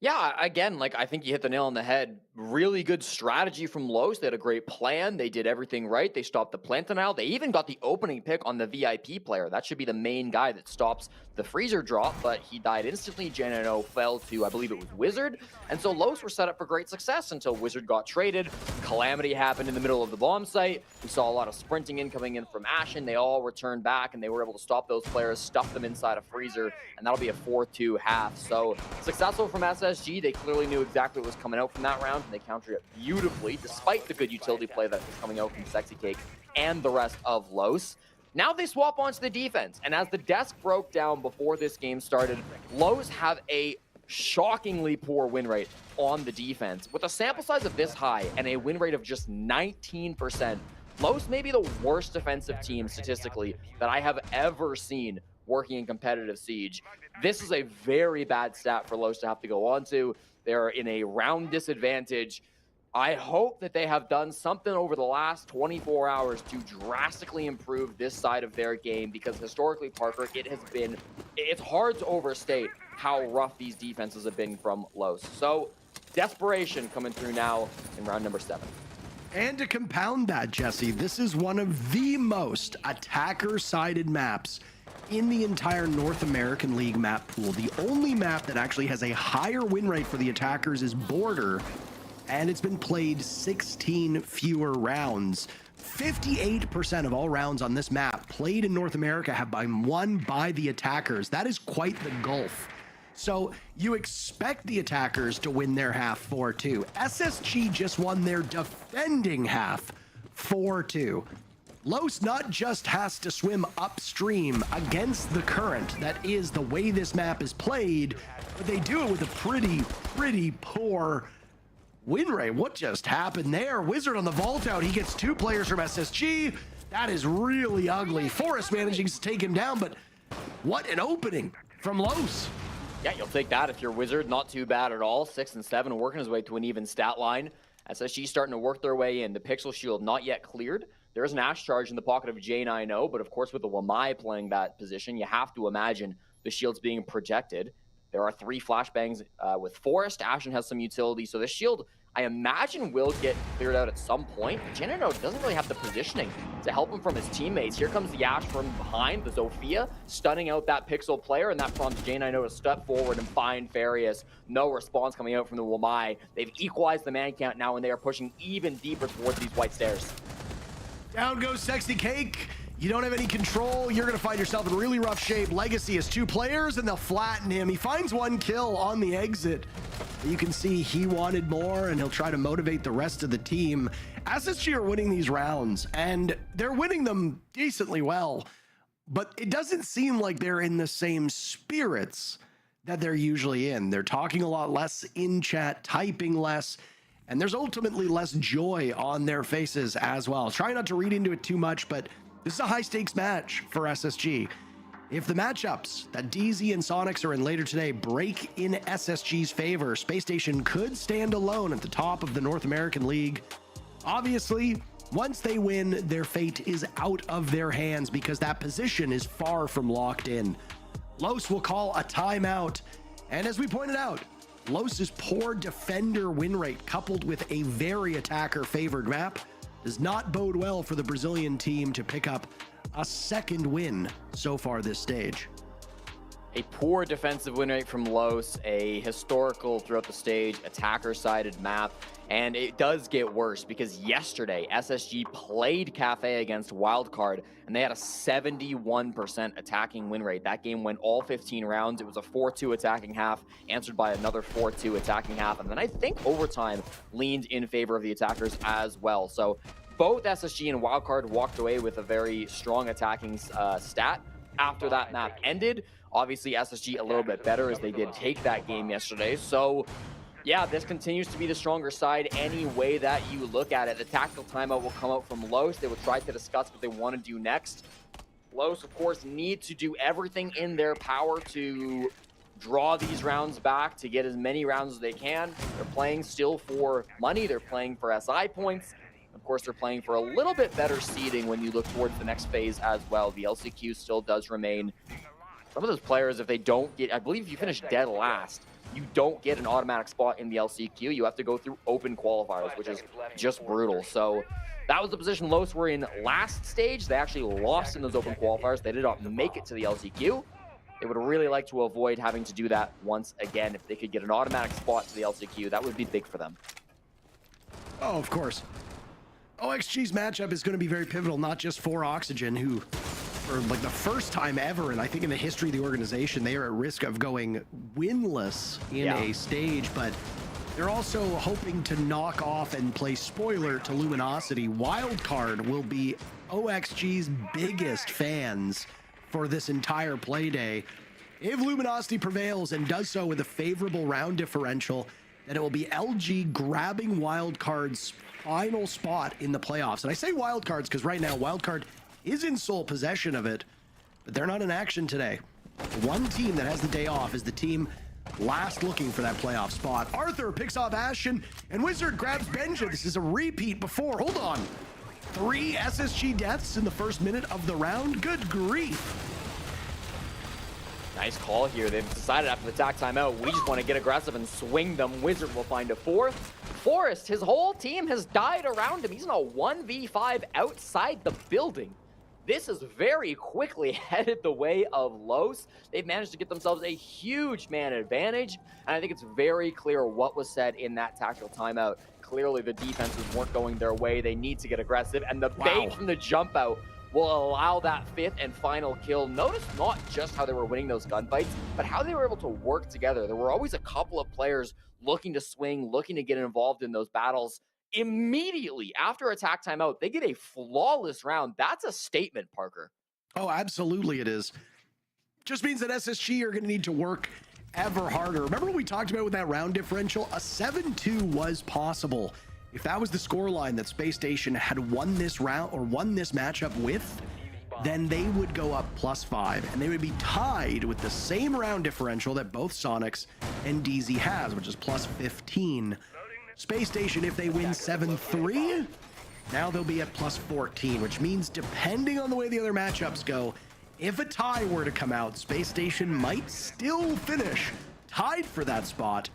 G: Yeah, again, like I think you hit the nail on the head. Really good strategy from Los. They had a great plan. They did everything right. They stopped the plant denial. They even got the opening pick on the VIP player. That should be the main guy that stops the freezer drop, but he died instantly. Janino fell to, I believe it was Wizard. And so Los were set up for great success until Wizard got traded. Calamity happened in the middle of the bomb site. We saw a lot of sprinting incoming in from Ashen. They all returned back and they were able to stop those players, stuff them inside a freezer, and that'll be a 4-2 half. So successful from SSG. They clearly knew exactly what was coming out from that round, and they countered it beautifully, despite the good utility play that was coming out from Sexy Cake and the rest of Los. Now they swap onto the defense, and as the desk broke down before this game started, Los have a shockingly poor win rate on the defense. With a sample size of this high and a win rate of just 19%, Los may be the worst defensive team statistically that I have ever seen working in competitive Siege. This is a very bad stat for Los to have to go on to. They're in a round disadvantage. I hope that they have done something over the last 24 hours to drastically improve this side of their game, because historically, Parker, it's hard to overstate how rough these defenses have been from Los. So desperation coming through now in round number 7.
B: And to compound that, Jesse, this is one of the most attacker-sided maps in the entire North American League map pool. The only map that actually has a higher win rate for the attackers is Border, and it's been played 16 fewer rounds. 58% of all rounds on this map played in North America have been won by the attackers. That is quite the gulf. So you expect the attackers to win their half 4-2. SSG just won their defending half 4-2. Los not just has to swim upstream against the current, that is the way this map is played, but they do it with a pretty poor win rate. What just happened there? Wizard on the vault out. He gets 2 players from SSG. That is really ugly. Forest managing to take him down, but what an opening from Los.
G: Yeah, you'll take that if you're Wizard. Not too bad at all. 6 and 7, working his way to an even stat line. SSG starting to work their way in. The Pixel Shield not yet cleared. There is an Ash charge in the pocket of J90, but of course with the Wamai playing that position, you have to imagine the shield's being projected. There are 3 flashbangs with Forest. Ashen has some utility, so the shield, I imagine, will get cleared out at some point. J90 doesn't really have the positioning to help him from his teammates. Here comes the Ash from behind, the Zofia, stunning out that Pixel player, and that prompts J90 to step forward and find Farius. No response coming out from the Wamai. They've equalized the man count now, and they are pushing even deeper towards these white stairs.
B: Down goes Sexy Cake. You don't have any control. You're going to find yourself in really rough shape. Legacy has 2 players, and they'll flatten him. He finds 1 kill on the exit. You can see he wanted more, and he'll try to motivate the rest of the team. SSG are winning these rounds, and they're winning them decently well, but it doesn't seem like they're in the same spirits that they're usually in. They're talking a lot less in chat, typing less, and there's ultimately less joy on their faces as well. Try not to read into it too much, but this is a high-stakes match for SSG. If the matchups that DZ and Sonics are in later today break in SSG's favor, Space Station could stand alone at the top of the North American League. Obviously, once they win, their fate is out of their hands because that position is far from locked in. Los will call a timeout, and as we pointed out, Los's poor defender win rate coupled with a very attacker-favored map does not bode well for the Brazilian team to pick up a second win so far this stage.
G: A poor defensive win rate from Los, a historical throughout the stage, attacker-sided map, and it does get worse because yesterday SSG played Cafe against Wildcard and they had a 71% attacking win rate. That game went all 15 rounds. It was a 4-2 attacking half, answered by another 4-2 attacking half, and then I think overtime leaned in favor of the attackers as well. So both SSG and Wildcard walked away with a very strong attacking stat after that map ended. Obviously, SSG a little bit better as they did take that game yesterday. So, yeah, this continues to be the stronger side any way that you look at it. The tactical timeout will come out from Los. They will try to discuss what they want to do next. Los, of course, need to do everything in their power to draw these rounds back, to get as many rounds as they can. They're playing still for money. They're playing for SI points. Of course, they're playing for a little bit better seeding when you look towards the next phase as well. The LCQ still does remain. Some of those players, if they don't get, I believe if you finish dead last, you don't get an automatic spot in the LCQ. You have to go through open qualifiers, which is just brutal. So that was the position Los were in last stage. They actually lost in those open qualifiers. They did not make it to the LCQ. They would really like to avoid having to do that once again. If they could get an automatic spot to the LCQ, that would be big for them.
B: Oh, of course. OXG's matchup is going to be very pivotal, not just for Oxygen, who, for like the first time ever, and I think in the history of the organization, they are at risk of going winless in a stage, but they're also hoping to knock off and play spoiler to Luminosity. Wildcard will be OXG's biggest fans for this entire play day. If Luminosity prevails and does so with a favorable round differential, then it will be LG grabbing Wildcard's final spot in the playoffs. And I say Wildcards because right now Wildcard is in sole possession of it, but they're not in action today. One team that has the day off is the team last looking for that playoff spot. Arthur picks off Ashen, and Wizard grabs Benja. This is a repeat before. Hold on. 3 SSG deaths in the first minute of the round. Good grief.
G: Nice call here. They've decided after the attack timeout, we just want to get aggressive and swing them. Wizard will find a 4th. Forrest, his whole team has died around him. He's in a 1v5 outside the building. This is very quickly headed the way of Los. They've managed to get themselves a huge man advantage, and I think it's very clear what was said in that tactical timeout. Clearly, the defenses weren't going their way. They need to get aggressive, and the bait from the jump out will allow that 5th and final kill. Notice not just how they were winning those gunfights, but how they were able to work together. There were always a couple of players looking to swing, looking to get involved in those battles. Immediately after attack timeout, they get a flawless round. That's a statement, Parker.
B: Oh, absolutely it is. Just means that SSG are going to need to work ever harder. Remember what we talked about with that round differential? A 7-2 was possible. If that was the scoreline that Space Station had won this round or won this matchup with, then they would go up +5 and they would be tied with the same round differential that both Sonics and DZ has, which is +15. Space Station, if they win 7-3, now they'll be at +14, which means depending on the way the other matchups go, if a tie were to come out, Space Station might still finish tied for that spot,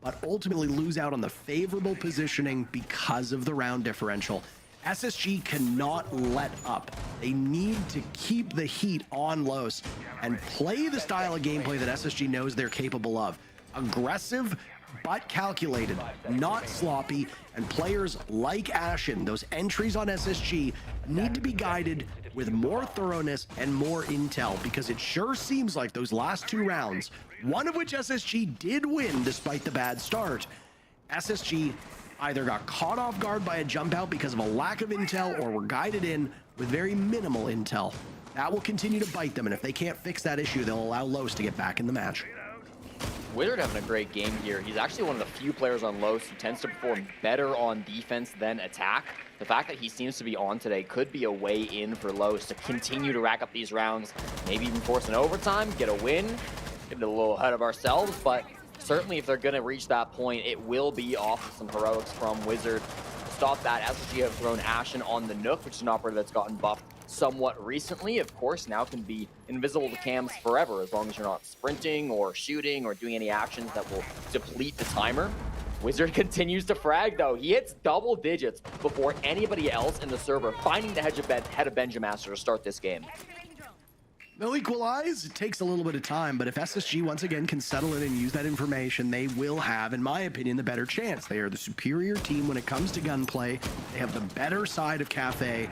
B: but ultimately lose out on the favorable positioning because of the round differential. SSG cannot let up. They need to keep the heat on Los and play the style of gameplay that SSG knows they're capable of. Aggressive, but calculated, not sloppy, and players like Ashen, those entries on SSG, need to be guided with more thoroughness and more intel, because it sure seems like those last 2 rounds, one of which SSG did win despite the bad start, SSG either got caught off guard by a jump out because of a lack of intel or were guided in with very minimal intel. That will continue to bite them, and if they can't fix that issue, they'll allow Los to get back in the match.
G: Wizard having a great game here. He's actually one of the few players on Los who tends to perform better on defense than attack. The fact that he seems to be on today could be a way in for Los to continue to rack up these rounds, maybe even force an overtime, get a win. Get a little ahead of ourselves, but certainly if they're going to reach that point, it will be off of some heroics from Wizard. To stop that, SSG have thrown Ashen on the Nook, which is an operator that's gotten buffed somewhat recently, of course, now can be invisible to cams forever as long as you're not sprinting or shooting or doing any actions that will deplete the timer. Wizard continues to frag, though. He hits double digits before anybody else in the server finding the head of Benjamaster to start this game.
B: They'll equalize. It takes a little bit of time, but if SSG once again can settle in and use that information, they will have, in my opinion, the better chance. They are the superior team when it comes to gunplay. They have the better side of Cafe,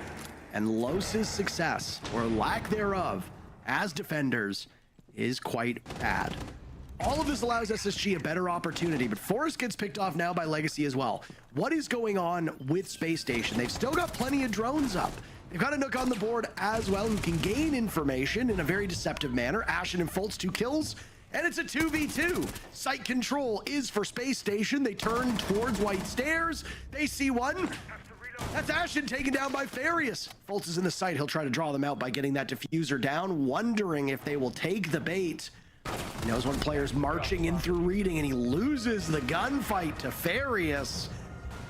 B: and Los's success, or lack thereof, as defenders, is quite bad. All of this allows SSG a better opportunity, but Forest gets picked off now by Legacy as well. What is going on with Space Station? They've still got plenty of drones up. They've got a Nook on the board as well who can gain information in a very deceptive manner. Ashen and Fultz 2 kills, and it's a 2v2. Site control is for Space Station. They turn towards White Stairs. They see one. That's Ashen taken down by Farius. Fultz is in the site. He'll try to draw them out by getting that diffuser down, wondering if they will take the bait. He knows when player's marching in through reading, and he loses the gunfight to Farius.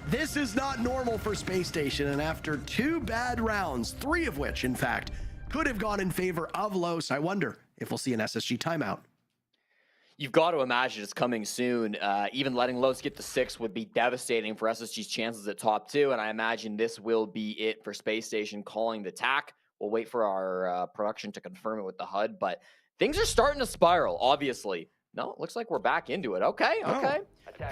B: This is not normal for Space Station, and after 2 bad rounds, 3 of which, in fact, could have gone in favor of Los, I wonder if we'll see an SSG timeout.
G: You've got to imagine it's coming soon. Even letting Los get to 6 would be devastating for SSG's chances at top 2, and I imagine this will be it for Space Station calling the tack. We'll wait for our production to confirm it with the HUD, but things are starting to spiral, obviously. No, it looks like we're back into it. Okay.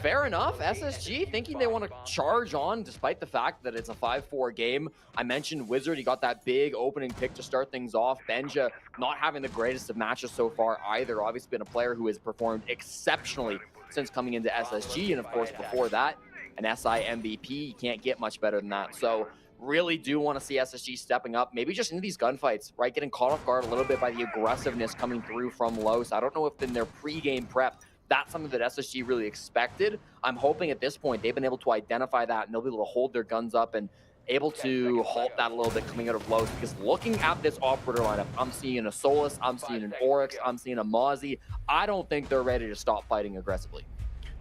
G: Fair enough. SSG thinking they want to charge on despite the fact that it's a 5-4 game. I mentioned Wizard. He got that big opening pick to start things off. Benja not having the greatest of matches so far either. Obviously been a player who has performed exceptionally since coming into SSG. And of course, before that, an SI MVP. You can't get much better than that. So really do want to see SSG stepping up, maybe just into these gunfights, right? Getting caught off guard a little bit by the aggressiveness coming through from Los. I don't know if in their pre-game prep, that's something that SSG really expected. I'm hoping at this point they've been able to identify that and they'll be able to hold their guns up and able to halt that a little bit coming out of Los. Because looking at this operator lineup, I'm seeing a Solus, I'm seeing an Oryx, I'm seeing a Mozzie. I don't think they're ready to stop fighting aggressively.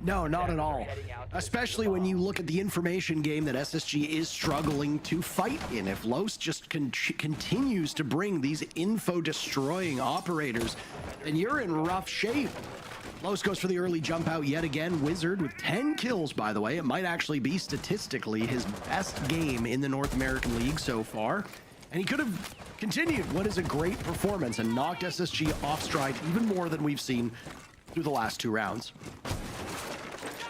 B: No, not at all. Especially when you look at the information game that SSG is struggling to fight in. If Los just continues to bring these info-destroying operators, then you're in rough shape. Los goes for the early jump out yet again. Wizard with 10 kills, by the way. It might actually be statistically his best game in the North American League so far. And he could have continued what is a great performance and knocked SSG off stride even more than we've seen through the last 2 rounds.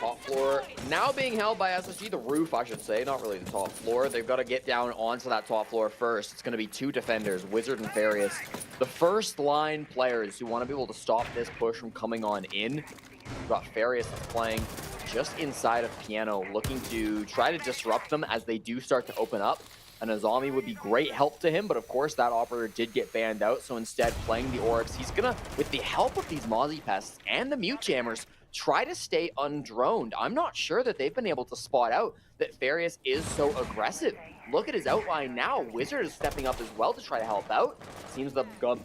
G: Top floor now being held by SSG, the roof, I should say, not really the top floor. They've got to get down onto that top floor first. It's going to be 2 defenders, Wizard and Farius. The first line players who want to be able to stop this push from coming on in. We've got Farius that's playing just inside of Piano, looking to try to disrupt them as they do start to open up. An Azami would be great help to him, but of course that operator did get banned out, so instead playing the Oryx, he's gonna, with the help of these Mozzie pests and the Mute Jammers, try to stay undroned. I'm not sure that they've been able to spot out that Farius is so aggressive. Look at his outline now. Wizard is stepping up as well to try to help out. Seems the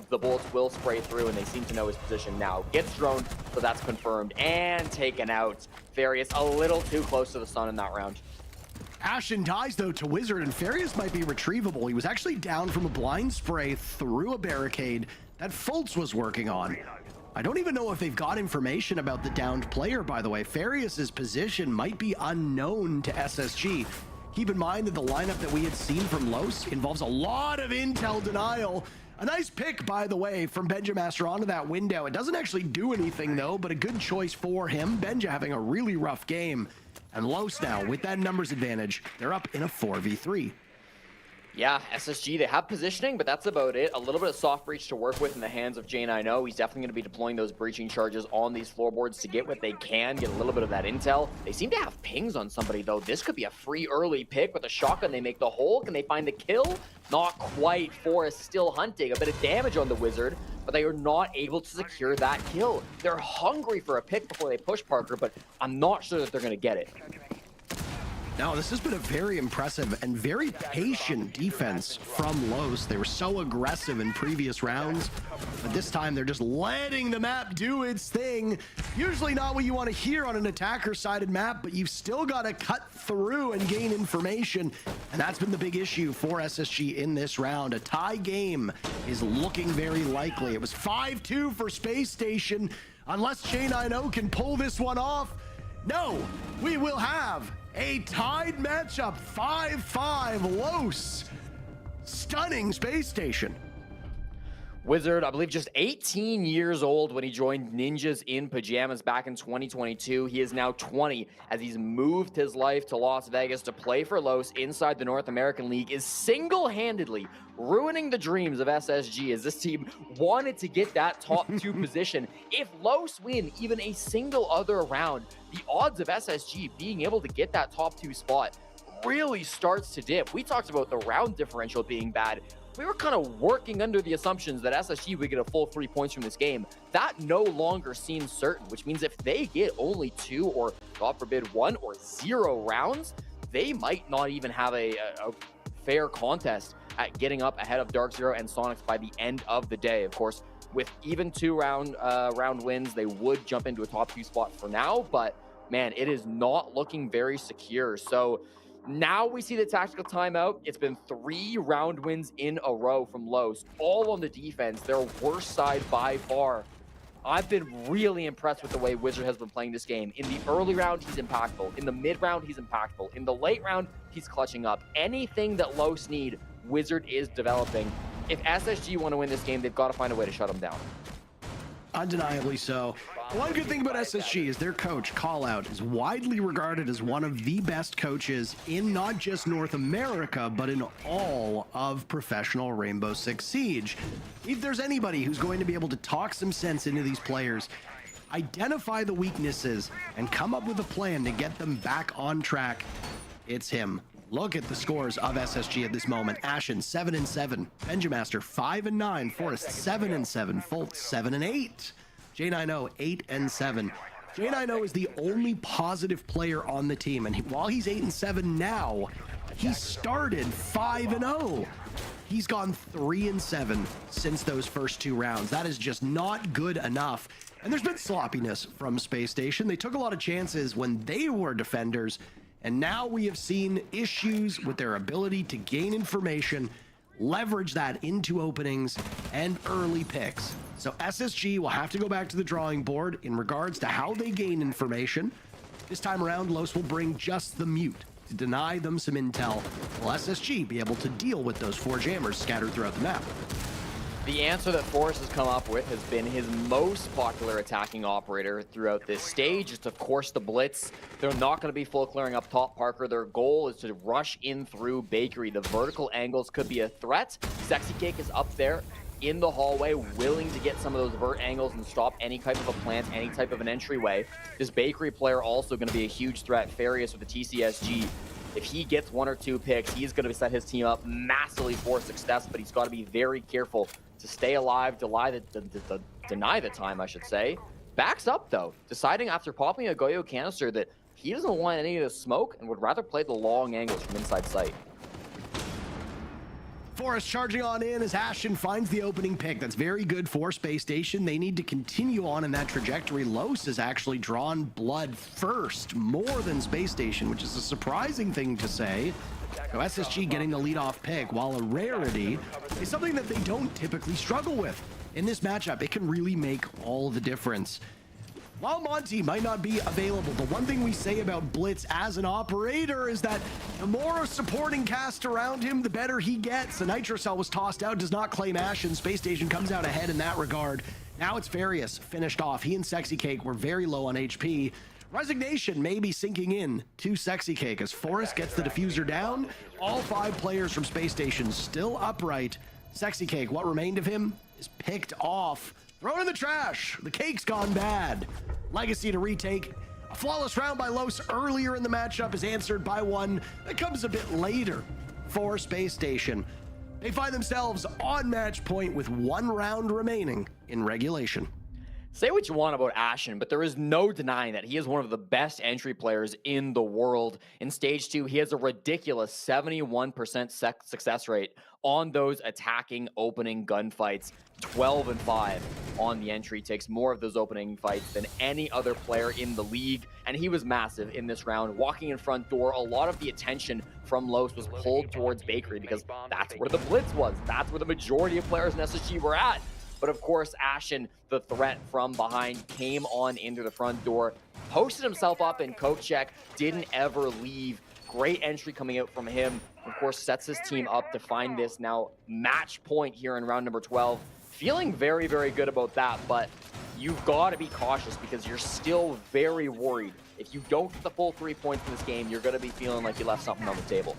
G: bullets will spray through, and they seem to know his position now. Gets droned, so that's confirmed, and taken out. Farius a little too close to the sun in that round.
B: Ashen dies, though, to Wizard, and Farius might be retrievable. He was actually down from a blind spray through a barricade that Fultz was working on. I don't even know if they've got information about the downed player, by the way. Farius's position might be unknown to SSG. Keep in mind that the lineup that we had seen from Los involves a lot of intel denial. A nice pick, by the way, from Benjamaster onto that window. It doesn't actually do anything, though, but a good choice for him. Benja having a really rough game. And Los now, with that numbers advantage, they're up in a 4v3.
G: Yeah, SSG, they have positioning, but that's about it. A little bit of soft breach to work with in the hands of J9O. He's definitely going to be deploying those breaching charges on these floorboards to get what they can, get a little bit of that intel. They seem to have pings on somebody, though. This could be a free early pick with a shotgun. They make the hole. Can they find the kill? Not quite. Forest still hunting. A bit of damage on the Wizard, but they are not able to secure that kill. They're hungry for a pick before they push Parker, but I'm not sure that they're going to get it.
B: No, this has been a very impressive and very patient defense from Los. They were so aggressive in previous rounds, but this time they're just letting the map do its thing. Usually not what you want to hear on an attacker-sided map, but you've still got to cut through and gain information, and that's been the big issue for SSG in this round. A tie game is looking very likely. It was 5-2 for Space Station. Unless J9O can pull this one off, no, we will have a tied matchup, 5-5, Los stunning Space Station.
G: Wizard, I believe just 18 years old when he joined Ninjas in Pajamas back in 2022. He is now 20 as he's moved his life to Las Vegas to play for Los inside the North American League, is single-handedly ruining the dreams of SSG as this team wanted to get that top 2 position. If Los win even a single other round, the odds of SSG being able to get that top 2 spot really starts to dip. We talked about the round differential being bad. We were kind of working under the assumptions that SSG would get a full 3 points from this game. That no longer seems certain, which means if they get only 2 or, God forbid, 1 or 0 rounds, they might not even have a fair contest at getting up ahead of Dark Zero and Sonics by the end of the day. Of course, with even 2 round wins, they would jump into a top 2 spot for now, but man, it is not looking very secure. So now we see the tactical timeout. It's been 3 round wins in a row from Los, all on the defense, their worst side by far. I've been really impressed with the way Wizard has been playing this game. In the early round, he's impactful. In the mid round, he's impactful. In the late round, he's clutching up. Anything that Los need, Wizard is developing. If SSG want to win this game, they've got to find a way to shut them down.
B: Undeniably so. One good thing about SSG is their coach, Callout, is widely regarded as one of the best coaches in not just North America, but in all of professional Rainbow Six Siege. If there's anybody who's going to be able to talk some sense into these players, identify the weaknesses, and come up with a plan to get them back on track, it's him. Look at the scores of SSG at this moment. Ashen 7-7, Benjamaster 5-9, Forest 7-7, Fultz 7-8, J9O 8-7. J9O is the only positive player on the team, and while he's 8-7 now, he started 5-0. He's gone 3-7 since those first 2 rounds. That is just not good enough. And there's been sloppiness from Space Station. They took a lot of chances when they were defenders, and now we have seen issues with their ability to gain information, leverage that into openings and early picks. So SSG will have to go back to the drawing board in regards to how they gain information. This time around, Los will bring just the mute to deny them some intel, will SSG be able to deal with those 4 jammers scattered throughout the map.
G: The answer that Forrest has come up with has been his most popular attacking operator throughout this stage. It's, of course, the Blitz. They're not going to be full clearing up top, Parker. Their goal is to rush in through Bakery. The vertical angles could be a threat. Sexy Cake is up there in the hallway, willing to get some of those vert angles and stop any type of a plant, any type of an entryway. This Bakery player also going to be a huge threat. Farius with the TCSG. If he gets 1 or 2 picks, he's going to set his team up massively for success, but he's got to be very careful to stay alive, deny the time, I should say. Backs up, though, deciding after popping a Goyo canister that he doesn't want any of the smoke and would rather play the long angles from inside sight.
B: Forrest charging on in as Ashen finds the opening pick. That's very good for Space Station. They need to continue on in that trajectory. Los has actually drawn blood first, more than Space Station, which is a surprising thing to say. So SSG getting the leadoff pick, while a rarity, is something that they don't typically struggle with. In this matchup, it can really make all the difference. While Monty might not be available, the one thing we say about Blitz as an operator is that the more supporting cast around him, the better he gets. The Nitro Cell was tossed out, does not claim Ashen. Space Station comes out ahead in that regard. Now it's Farius finished off. He and Sexy Cake were very low on HP. Resignation may be sinking in to Sexy Cake as Forrest gets the diffuser down. All 5 players from Space Station still upright. Sexy Cake, what remained of him, is picked off. Thrown in the trash. The cake's gone bad. Legacy to retake. A flawless round by Los earlier in the matchup is answered by one that comes a bit later for Space Station. They find themselves on match point with 1 round remaining in regulation.
G: Say what you want about Ashen, but there is no denying that he is one of the best entry players in the world. In Stage 2, he has a ridiculous 71% success rate on those attacking opening gunfights. 12-5 on the entry, takes more of those opening fights than any other player in the league, and he was massive in this round. Walking in front door, a lot of the attention from Los was pulled towards Bakery because that's where the blitz was. That's where the majority of players in SSG were at. But of course, Ashen, the threat from behind, came on into the front door, posted himself up in coat check, didn't ever leave. Great entry coming out from him. Of course, sets his team up to find this now match point here in round number 12. Feeling very, very good about that, but you've got to be cautious because you're still very worried. If you don't get the full 3 points in this game, you're going to be feeling like you left something on the table.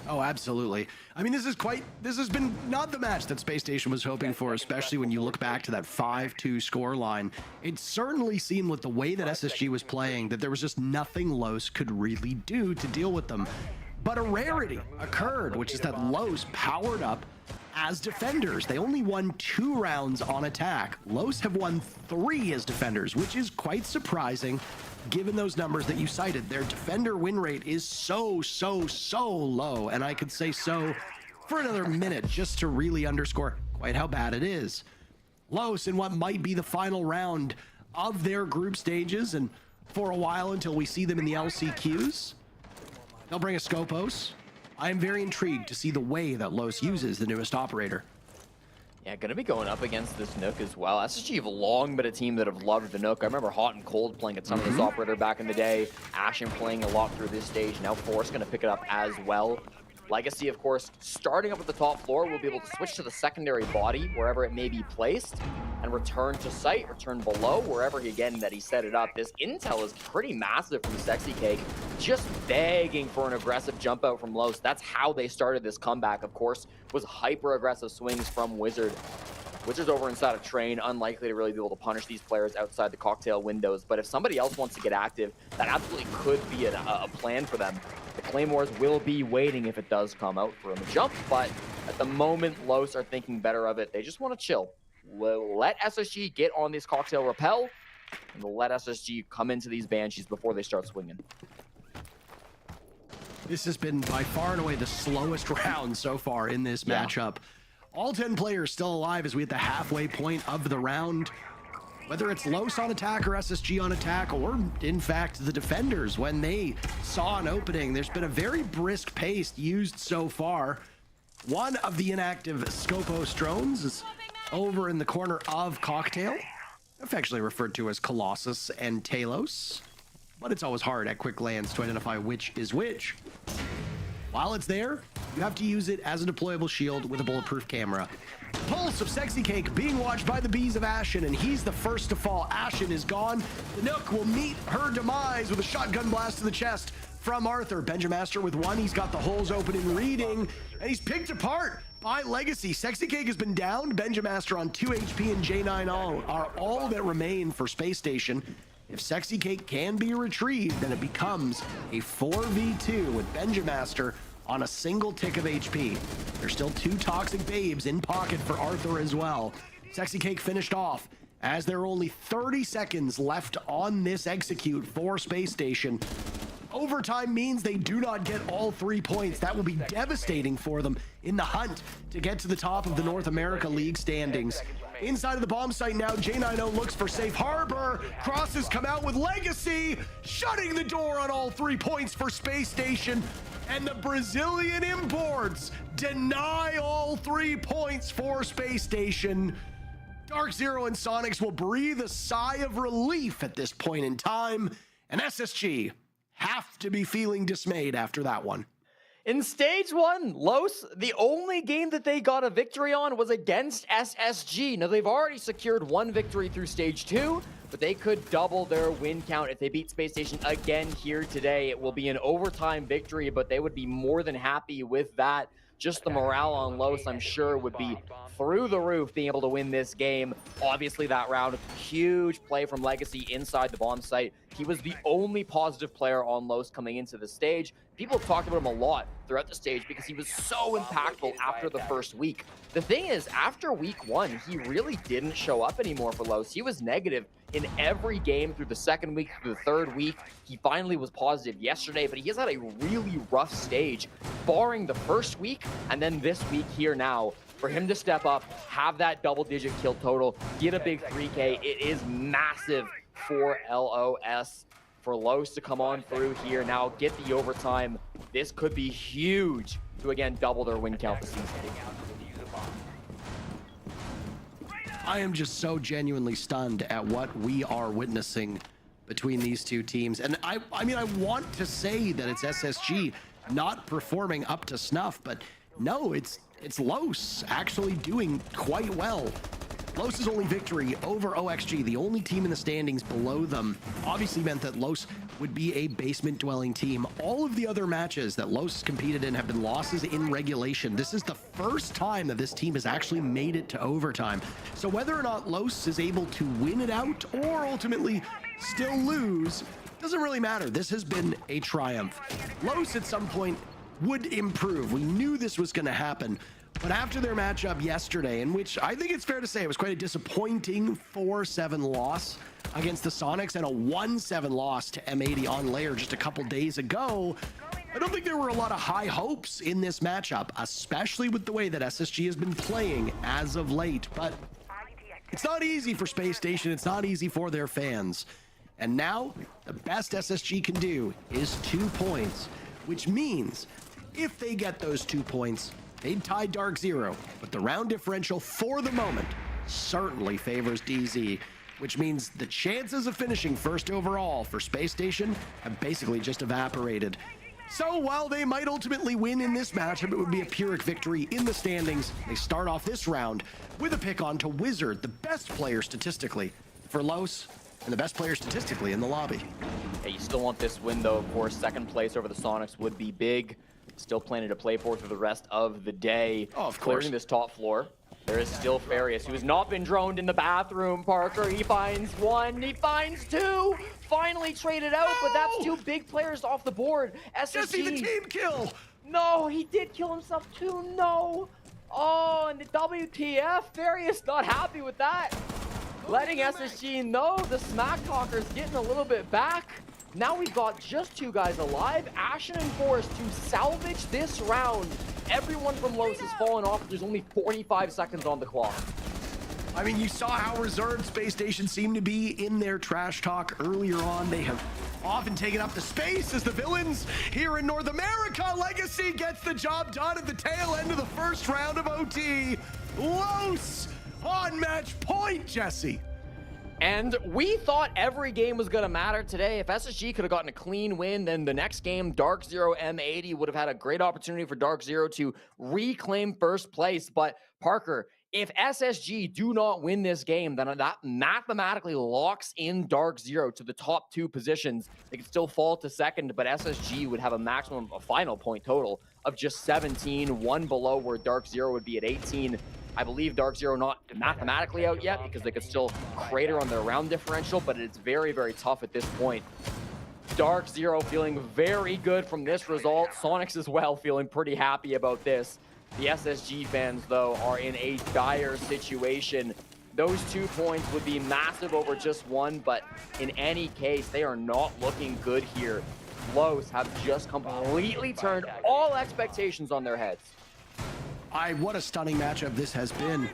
B: Oh, absolutely. I mean, this has been not the match that Space Station was hoping for, especially when you look back to that 5-2 score line. It certainly seemed with the way that SSG was playing that there was just nothing Los could really do to deal with them. But a rarity occurred, which is that Los powered up as defenders. They only won 2 rounds on attack. Los have won 3 as defenders, which is quite surprising given those numbers that you cited. Their defender win rate is so low, and I could say so for another minute just to really underscore quite how bad it is. Los in what might be the final round of their group stages, and for a while until we see them in the LCQs. They'll bring a Scopos. I am very intrigued to see the way that Los uses the newest operator.
G: Yeah, going to be going up against this Nook as well. SSG have long been a team that have loved the Nook. I remember Hot and Cold playing at some of this operator back in the day. Ashen playing a lot through this stage. Now Force going to pick it up as well. Legacy, of course, starting up at the top floor, will be able to switch to the secondary body wherever it may be placed and return to site, return below, wherever, again, that he set it up. This intel is pretty massive from Sexy Cake, just begging for an aggressive jump out from Los. That's how they started this comeback, of course, was hyper-aggressive swings from Wizard. Wizard's over inside a train, unlikely to really be able to punish these players outside the cocktail windows. But if somebody else wants to get active, that absolutely could be a plan for them. The Claymores will be waiting if it does come out for a jump, but at the moment, Los are thinking better of it. They just want to chill. We'll let SSG get on this cocktail rappel, and we'll let SSG come into these Banshees before they start swinging.
B: This has been by far and away the slowest round so far in this matchup. All 10 players still alive as we hit the halfway point of the round. Whether it's Los on attack or SSG on attack, or in fact the defenders when they saw an opening, there's been a very brisk pace used so far. One of the inactive Scopos drones is over in the corner of Cocktail, affectionately referred to as Colossus and Talos, but it's always hard at quick glance to identify which is which. While it's there, you have to use it as a deployable shield with a bulletproof camera. Pulse of Sexy Cake being watched by the bees of Ashen, and he's the first to fall. Ashen is gone. The Nook will meet her demise with a shotgun blast to the chest from Arthur. Benjamaster with one. He's got the holes open in reading, and he's picked apart by Legacy. Sexy Cake has been downed. Benjamaster on 2 HP and J9 are all that remain for Space Station. If Sexy Cake can be retrieved, then it becomes a 4v2 with Benjamaster on a single tick of HP. There's still 2 toxic babes in pocket for Arthur as well. Sexy Cake finished off as there are only 30 seconds left on this execute for Space Station. Overtime means they do not get all 3 points. That will be devastating for them in the hunt to get to the top of the North America League standings. Inside of the bomb site now, J90 looks for safe harbor. Crosses come out with Legacy, shutting the door on all 3 points for Space Station. And the Brazilian imports deny all 3 points for Space Station. Dark Zero and Sonics will breathe a sigh of relief at this point in time. And SSG have to be feeling dismayed after that one.
G: In Stage 1, Los, the only game that they got a victory on was against SSG. Now, they've already secured 1 victory through Stage 2, but they could double their win count if they beat Space Station again here today. It will be an overtime victory, but they would be more than happy with that. just the morale on Los, I'm sure, would be through the roof being able to win this game. Obviously, that round, huge play from Legacy inside the bomb site. He was the only positive player on Los coming into the stage. People have talked about him a lot throughout the stage because he was so impactful after the first week. The thing is, after week 1, he really didn't show up anymore for Los. He was negative in every game through the second week, through the third week. He finally was positive yesterday, but he has had a really rough stage, barring the first week and then this week here now. For him to step up, have that double-digit kill total, get a big 3K, it is massive for LOS. For Los to come on through here now, get the overtime. This could be huge to, again, double their win count this season.
B: I am just so genuinely stunned at what we are witnessing between these two teams. And I mean, I want to say that it's SSG not performing up to snuff, but no, it's Los actually doing quite well. Los's only victory over OXG, the only team in the standings below them, obviously meant that Los would be a basement-dwelling team. All of the other matches that Los competed in have been losses in regulation. This is the first time that this team has actually made it to overtime. So whether or not Los is able to win it out or ultimately still lose, doesn't really matter. This has been a triumph. Los at some point would improve. We knew this was going to happen. But after their matchup yesterday, in which I think it's fair to say it was quite a disappointing 4-7 loss against the Sonics and a 1-7 loss to M80 on Lair just a couple days ago, I don't think there were a lot of high hopes in this matchup, especially with the way that SSG has been playing as of late. But it's not easy for Space Station. It's not easy for their fans. And now the best SSG can do is 2 points, which means if they get those 2 points, they'd tie Dark Zero, but the round differential for the moment certainly favors DZ, which means the chances of finishing first overall for Space Station have basically just evaporated. So while they might ultimately win in this matchup, it would be a Pyrrhic victory in the standings. They start off this round with a pick on to Wizard, the best player statistically for Los and the best player statistically in the lobby.
G: Yeah, you still want this win though, of course. Second place over the Sonics would be big. Still planning to play for the rest of the day.
B: Oh, of course.
G: Clearing this top floor. There is still Farius, who has not been droned in the bathroom, Parker. He finds 1, he finds 2. Finally traded out, but that's 2 big players off the board. SSG.
B: Jesse, the team kill!
G: No, he did kill himself too, no. Oh, and the WTF, Farius not happy with that. Letting SSG know the Smack Talker's getting a little bit back. Now we've got just 2 guys alive, Ashen and Forrest, to salvage this round. Everyone from Los has fallen off. There's only 45 seconds on the clock.
B: I mean, you saw how reserved Space Station seemed to be in their trash talk earlier on. They have often taken up the space as the villains here in North America. Legacy gets the job done at the tail end of the first round of OT. Los on match point, Jesse.
G: And we thought every game was going to matter today. If SSG could have gotten a clean win, then the next game, Dark Zero M80 would have had a great opportunity for Dark Zero to reclaim first place. But Parker, if SSG do not win this game, then that mathematically locks in Dark Zero to the top 2 positions. They could still fall to second, but SSG would have a final point total of just 17, 1 below where Dark Zero would be at 18. I believe Dark Zero not mathematically out yet because they could still crater on their round differential, but it's very, very tough at this point. Dark Zero feeling very good from this result. Sonics as well feeling pretty happy about this. The SSG fans, though, are in a dire situation. Those 2 points would be massive over just 1, but in any case, they are not looking good here. Los have just completely turned all expectations on their heads.
B: What a stunning matchup this has been.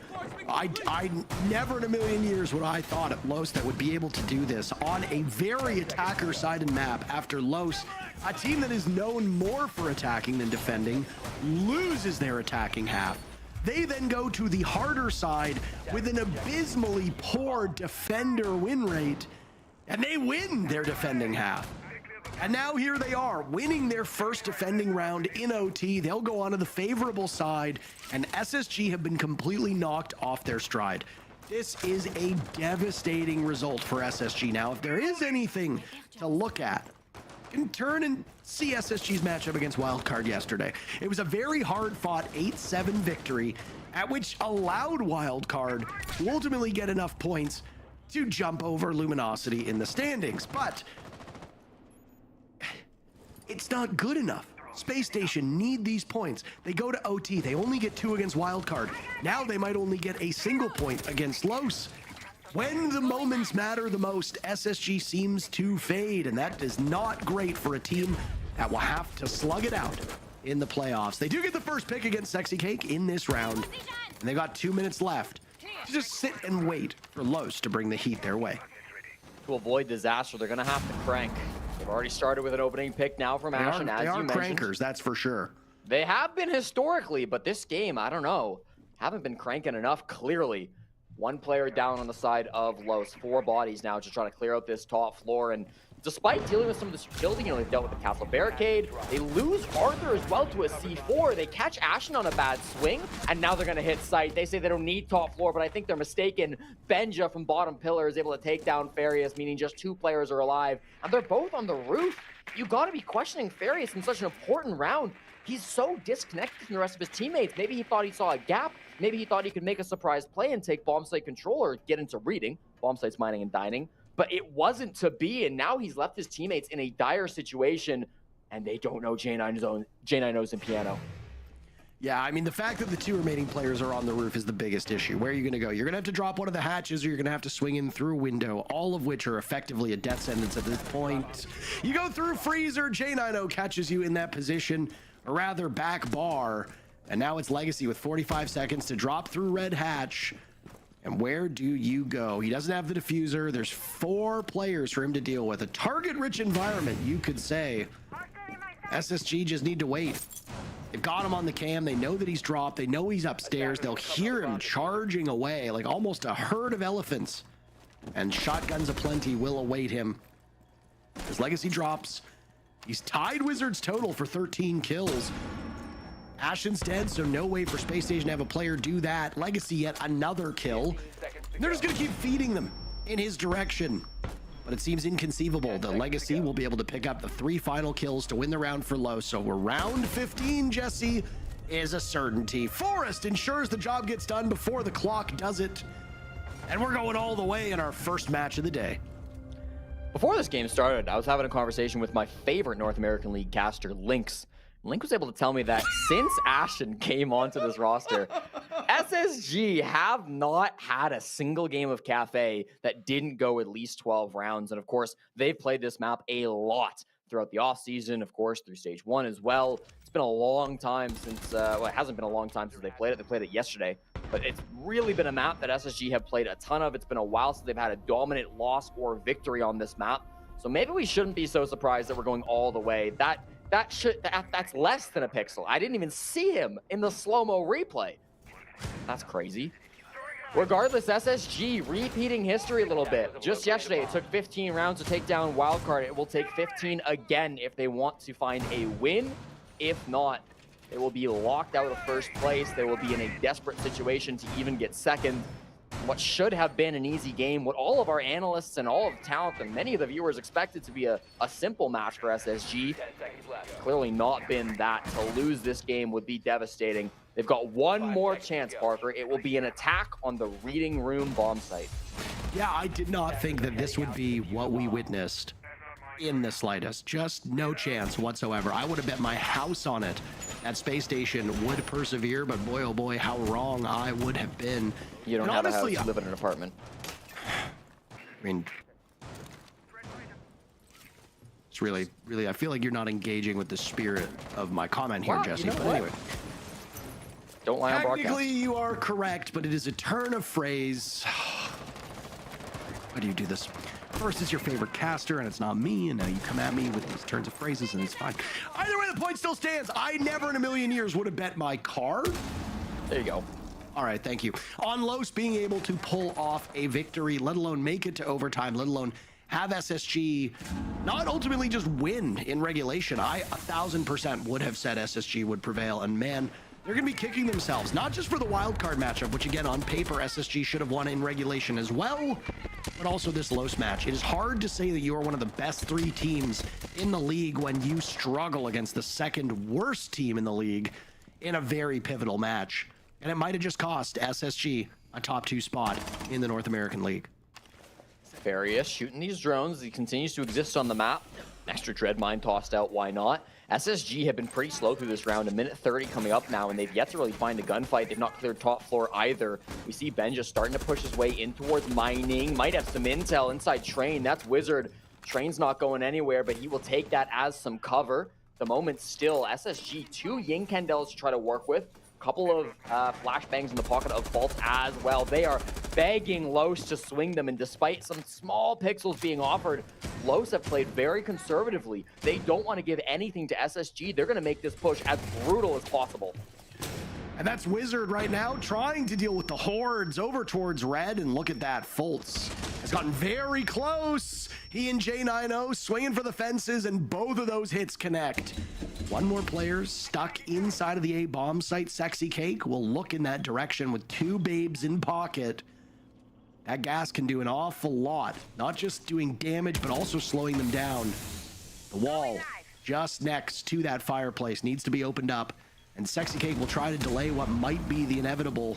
B: I never in a million years would I thought at Los that would be able to do this on a very attacker-sided map after Los, a team that is known more for attacking than defending, loses their attacking half. They then go to the harder side with an abysmally poor defender win rate, and they win their defending half. And now here they are, winning their first defending round in OT. They'll go on to the favorable side, and SSG have been completely knocked off their stride. This is a devastating result for SSG. Now, if there is anything to look at can turn and see SSG's matchup against Wildcard yesterday. It was a very hard-fought 8-7 victory at which allowed Wildcard to ultimately get enough points to jump over Luminosity in the standings. But it's not good enough. Space Station need these points. They go to OT. They only get 2 against Wildcard. Now they might only get a single point against Los. When the moments matter the most, SSG seems to fade, and that is not great for a team that will have to slug it out in the playoffs. They do get the first pick against Sexy Cake in this round, and they got 2 minutes left to just sit and wait for Los to bring the heat their way.
G: To avoid disaster, they're going to have to crank. They've already started with an opening pick now from Ashen, as you mentioned.
B: They are crankers, that's for sure.
G: They have been historically, but this game, I don't know, haven't been cranking enough, clearly. 1 player down on the side of Los. 4 bodies now just trying to clear out this top floor. And despite dealing with some of this utility, you know, they've dealt with the castle barricade. They lose Arthur as well to a C4. They catch Ashen on a bad swing, and now they're going to hit site. They say they don't need top floor, but I think they're mistaken. Benja from bottom pillar is able to take down Farius, meaning just 2 players are alive. And they're both on the roof. You got to be questioning Farius in such an important round. He's so disconnected from the rest of his teammates. Maybe he thought he saw a gap. Maybe he thought he could make a surprise play and take bomb site control or get into reading. Bomb site's mining and dining. But it wasn't to be, and now he's left his teammates in a dire situation, and they don't know J9O's in piano.
B: Yeah, I mean, the fact that the 2 remaining players are on the roof is the biggest issue. Where are you going to go? You're going to have to drop one of the hatches, or you're going to have to swing in through a window, all of which are effectively a death sentence at this point. You go through freezer, J9O catches you in that position, or rather back bar, and now it's Legacy with 45 seconds to drop through red hatch. And where do you go? He doesn't have the diffuser. There's 4 players for him to deal with. A target-rich environment, you could say. SSG just need to wait. They've got him on the cam. They know that he's dropped. They know he's upstairs. They'll hear him charging away like almost a herd of elephants. And shotguns aplenty will await him. As Legacy drops, he's tied Wizards total for 13 kills. Ashen's dead, so no way for Space Station to have a player do that. Legacy yet another kill. They're just going to keep feeding them in his direction. But it seems inconceivable that Legacy will be able to pick up the 3 final kills to win the round for Low. So we're round 15, Jesse, is a certainty. Forest ensures the job gets done before the clock does it. And we're going all the way in our first match of the day.
G: Before this game started, I was having a conversation with my favorite North American League caster, Lynx. Link was able to tell me that since Ashen came onto this roster, SSG have not had a single game of Cafe that didn't go at least 12 rounds. And of course, they've played this map a lot throughout the offseason, of course, through stage 1 as well. It's been a long time since, well, it hasn't been a long time since they played it. They played it yesterday. But it's really been a map that SSG have played a ton of. It's been a while since they've had a dominant loss or victory on this map. So maybe we shouldn't be so surprised that we're going all the way. That's less than a pixel. I didn't even see him in the slow-mo replay. That's crazy. Regardless, SSG repeating history a little bit. Just yesterday, it took 15 rounds to take down Wildcard. It will take 15 again if they want to find a win. If not, they will be locked out of first place. They will be in a desperate situation to even get second. What should have been an easy game, what all of our analysts and all of the talent and many of the viewers expected to be a simple match for SSG, clearly not been that. To lose this game would be devastating. They've got one more chance, Parker. It will be an attack on the reading room bomb site.
B: Yeah, I did not think that this would be what we witnessed in the slightest. Just no chance whatsoever. I would have bet my house on it that Space Station would persevere, but boy, oh boy, how wrong I would have been.
G: You don't have honestly, a house, you live in an apartment.
B: I mean, it's really, I feel like you're not engaging with the spirit of my comment here, Jesse,
G: you know
B: but
G: what?
B: anyway.
G: Don't lie on broadcast.
B: Technically, you are correct, but it is a turn of phrase. Why do you do this? First is your favorite caster, and it's not me, and now you come at me with these turns of phrases, and it's fine. Either way, the point still stands. I never in a million years would have bet my card.
G: There you go.
B: All right, thank you. On Los being able to pull off a victory, let alone make it to overtime, let alone have SSG not ultimately just win in regulation. I 1000% would have said SSG would prevail, and man, they're going to be kicking themselves, not just for the wild card matchup, which again, on paper, SSG should have won in regulation as well, but also this Los match. It is hard to say that you are one of the best 3 teams in the league when you struggle against the second worst team in the league in a very pivotal match. And it might have just cost SSG a top 2 spot in the North American League.
G: Farius shooting these drones. He continues to exist on the map. Extra dread mine tossed out, why not? SSG have been pretty slow through this round. A minute 30 coming up now, and they've yet to really find a gunfight. They've not cleared top floor either. We see Ben just starting to push his way in towards mining. Might have some intel inside Train. That's Wizard. Train's not going anywhere, but he will take that as some cover. The moment still, SSG, 2 Ying Candles to try to work with. Couple of flashbangs in the pocket of Fault as well. They are begging Los to swing them, and despite some small pixels being offered, Los have played very conservatively. They don't want to give anything to SSG. They're going to make this push as brutal as possible.
B: And that's Wizard right now trying to deal with the hordes over towards red. And look at that. Fultz has gotten very close. He and J90 swinging for the fences, and both of those hits connect. One more player stuck inside of the A bomb site. Sexy Cake will look in that direction with 2 babes in pocket. That gas can do an awful lot. Not just doing damage, but also slowing them down. The wall just next to that fireplace needs to be opened up. And Sexy Cake will try to delay what might be the inevitable.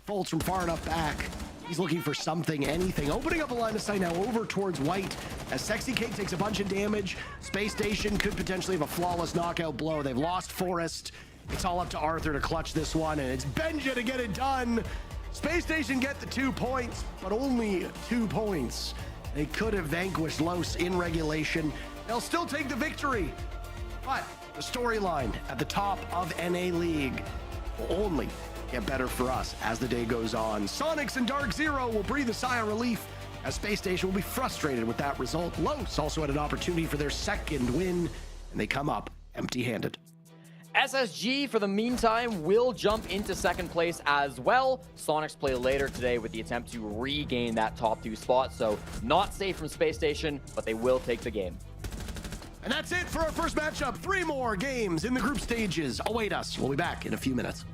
B: Folds from far enough back. He's looking for something, anything. Opening up a line of sight now over towards White. As Sexy Cake takes a bunch of damage, Space Station could potentially have a flawless knockout blow. They've lost Forest. It's all up to Arthur to clutch this one, and it's Benja to get it done. Space Station get the 2 points, but only 2 points. They could have vanquished Los in regulation. They'll still take the victory, but the storyline at the top of NA League will only get better for us as the day goes on. Sonics and Dark Zero will breathe a sigh of relief as Space Station will be frustrated with that result. Los also had an opportunity for their second win, and they come up empty-handed.
G: SSG, for the meantime, will jump into second place as well. Sonics play later today with the attempt to regain that top 2 spot, so not safe from Space Station, but they will take the game.
B: And that's it for our first matchup. 3 more games in the group stages await us. We'll be back in a few minutes.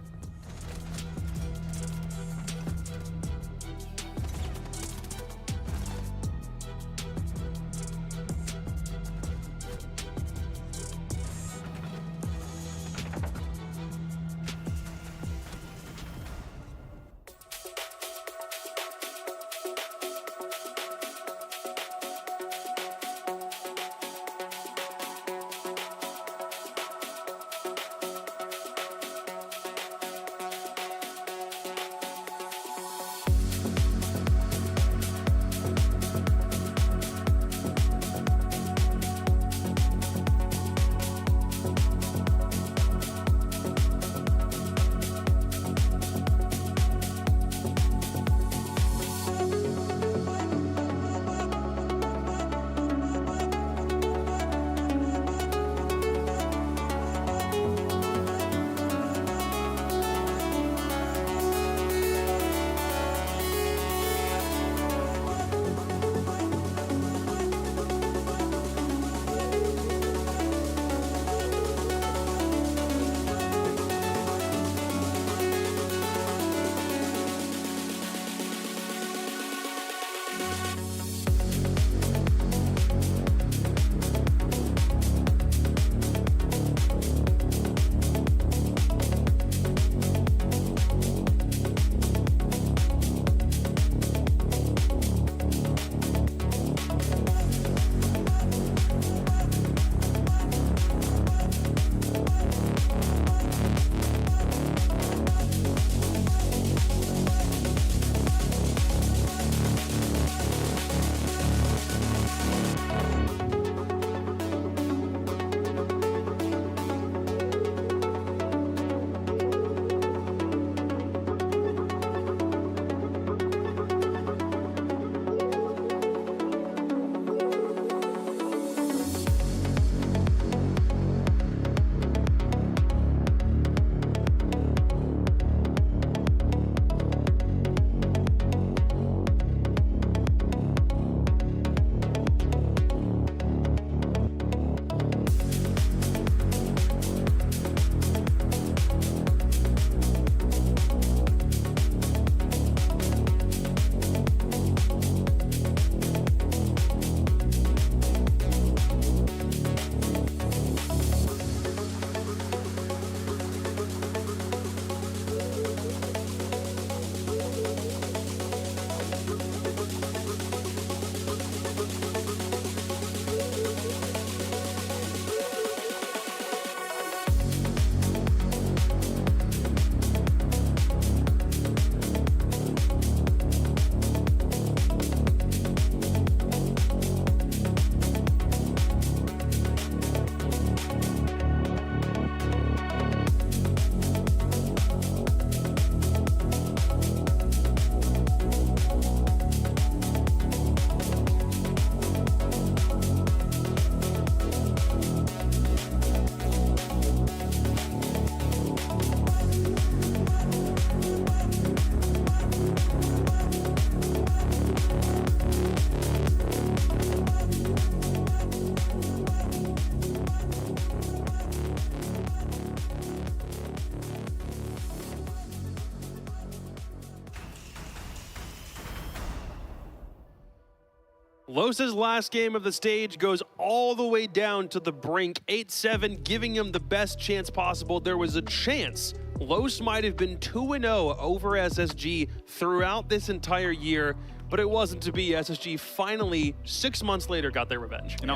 D: Los's last game of the stage goes all the way down to the brink, 8-7, giving him the best chance possible. There was a chance Los might have been 2-0 over SSG throughout this entire year, but it wasn't to be. SSG finally, 6 months later, got their revenge.
E: You know,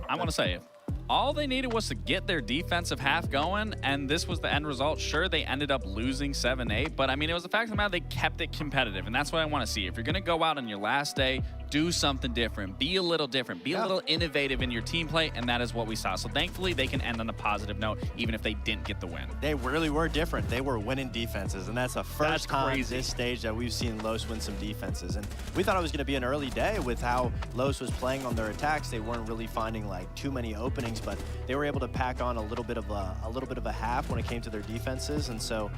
E: I want to say, all they needed was to get their defensive half going, and this was the end result. Sure, they ended up losing 7-8, but I mean, it was the fact of the matter they kept it competitive, and that's what I want to see. If you're going to go out on your last day, do something different, be a little different, be a little innovative in your team play, and that is what we saw. So thankfully, they can end on a positive note, even if they didn't get the win.
F: They really were different. They were winning defenses, and that's the first time this stage that we've seen Los win some defenses. And we thought it was going to be an early day with how Los was playing on their attacks. They weren't really finding like too many openings, but they were able to pack on a little bit of a half when it came to their defenses. And so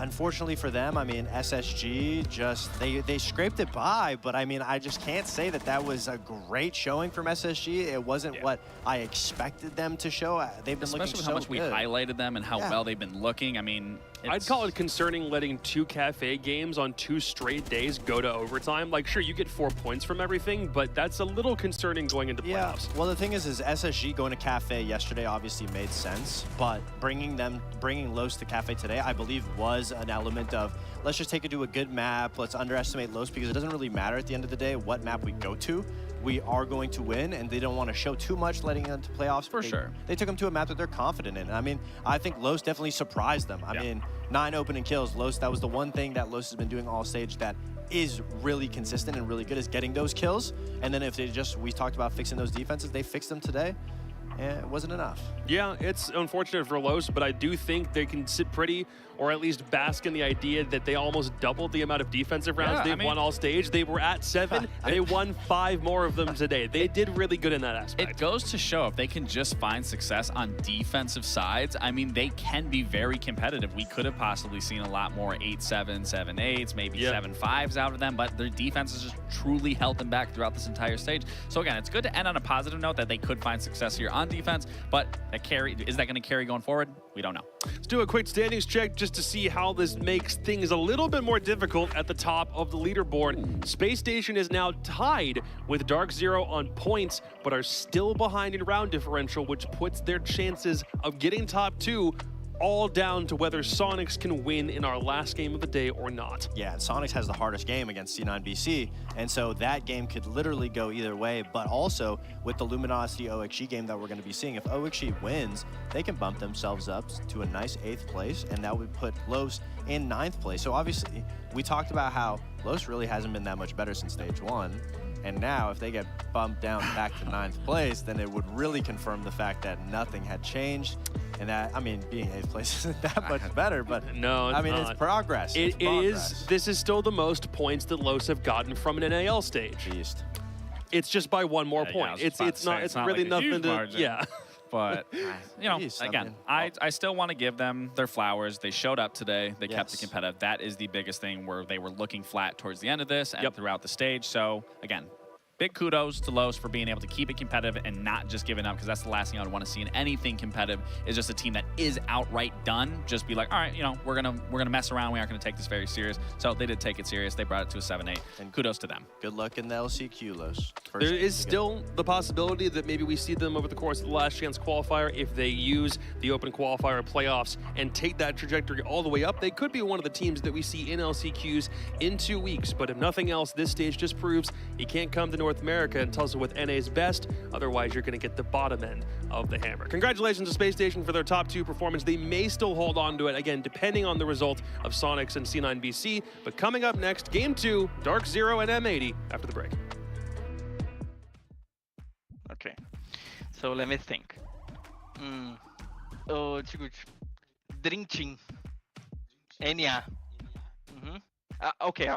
F: unfortunately for them, I mean, SSG just, they scraped it by, but I mean, I just can't say that that was a great showing from SSG. It wasn't what I expected them to show. They've been looking so good.
E: Especially how much we highlighted them and how well they've been looking. I mean,
D: I'd call it concerning letting 2 Cafe games on 2 straight days go to overtime. Like, sure, you get 4 points from everything, but that's a little concerning going into playoffs.
F: Well, the thing is SSG going to Cafe yesterday obviously made sense, but bringing Los to Cafe today, I believe, was an element of, let's just take it to a good map, let's underestimate Los, because it doesn't really matter at the end of the day what map we go to. We are going to win, and they don't want to show too much letting into playoffs.
E: For sure.
F: They took them to a map that they're confident in. I mean, I think Los definitely surprised them. I mean, 9 opening kills. Los, that was the one thing that Los has been doing all stage that is really consistent and really good, is getting those kills. And then if they we talked about fixing those defenses, they fixed them today. And it wasn't enough.
D: Yeah, it's unfortunate for Los, but I do think they can sit pretty, or at least bask in the idea that they almost doubled the amount of defensive rounds they've won all stage. They were at 7. They won 5 more of them today. They did really good in that aspect.
E: It goes to show if they can just find success on defensive sides, I mean, they can be very competitive. We could have possibly seen a lot more 8-7, 7-8s, maybe 7-5s out of them, but their defense has just truly held them back throughout this entire stage. So again, it's good to end on a positive note that they could find success here on defense, but is that going to carry going forward? We don't know.
D: Let's do a quick standings check just to see how this makes things a little bit more difficult at the top of the leaderboard. Space Station is now tied with Dark Zero on points, but are still behind in round differential, which puts their chances of getting top 2 all down to whether Sonics can win in our last game of the day or not.
F: Yeah, and Sonics has the hardest game against C9BC, and so that game could literally go either way, but also with the Luminosity OXG game that we're going to be seeing, if OXG wins, they can bump themselves up to a nice 8th place, and that would put Los in 9th place. So obviously, we talked about how Los really hasn't been that much better since stage 1. And now, if they get bumped down back to 9th place, then it would really confirm the fact that nothing had changed. And that, I mean, being 8th place isn't that much better, but
D: no,
F: I mean, it's progress.
D: It is. This is still the most points that Los have gotten from an NAL stage.
F: Beast.
D: It's just by 1 more point. It's not really
E: like
D: nothing to. Yeah.
E: But, you know, again, I still want to give them their flowers. They showed up today. They kept it competitive. That is the biggest thing, where they were looking flat towards the end of this and throughout the stage. So, again, big kudos to Los for being able to keep it competitive and not just giving up, because that's the last thing I would want to see in anything competitive, is just a team that is outright done. Just be like, all right, you know, we're gonna mess around. We aren't gonna take this very serious. So they did take it serious. They brought it to a 7-8, and kudos to them.
F: Good luck in the LCQ, Los.
D: There is still the possibility that maybe we see them over the course of the last chance qualifier. If they use the open qualifier playoffs and take that trajectory all the way up, they could be one of the teams that we see in LCQs in 2 weeks. But if nothing else, this stage just proves you can't come to North America and tussle with NA's best. Otherwise, you're going to get the bottom end of the hammer. Congratulations to Space Station for their top 2 performance. They may still hold on to it, again, depending on the result of Sonics and C9BC. But coming up next, Game 2, Dark Zero and M80 after the break.
H: Okay, so let me think. Oh, Dream Team. NA. Okay,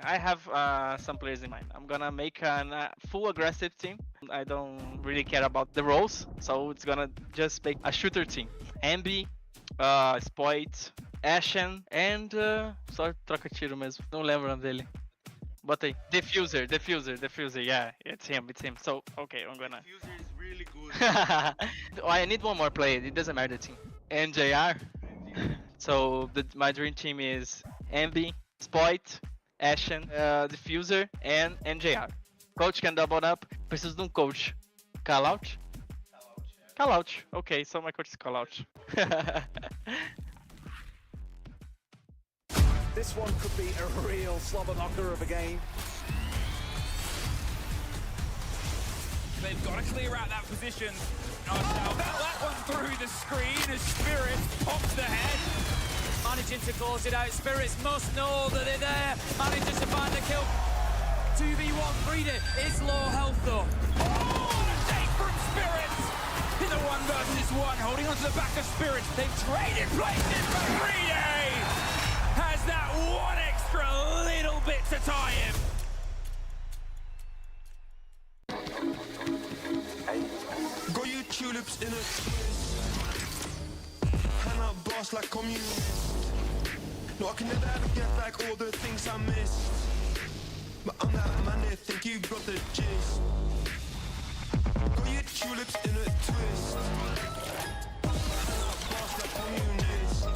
H: I have some players in mind. I'm gonna make a full aggressive team. I don't really care about the roles, so it's gonna just make a shooter team. Ambi, Spoit, Ashen, and só troca tiro mesmo. Não lembro o nome dele. Bota aí. Diffuser, yeah, it's him. So, okay, I'm gonna...
I: Diffuser is really good.
H: Oh, I need one more player, it doesn't matter the team. NJR. So, my dream team is Ambi, Spoit, Ashen, Diffuser, and NJR. Coach can double up. Preciso de coach. Call out? Call out. Okay, so my coach is call out.
C: This one could be a real slobber knocker of a game. They've got to clear out that position. Oh, no, that one through the screen as Spirit pops the head. Managing to close it out. Spirits must know that they're there. Manages to find the kill. 2v1 Frida is low health though. Oh, the take from Spirits in the 1v1, holding onto the back of Spirits. They've traded places, but Frida has that one extra little bit to tie him.
A: Got you tulips in a twist. Hand out boss like communist. No, I can never ever get back all the things I missed. But I'm that man that think you got the gist. Got you tulips in a twist. Hand out boss like communist.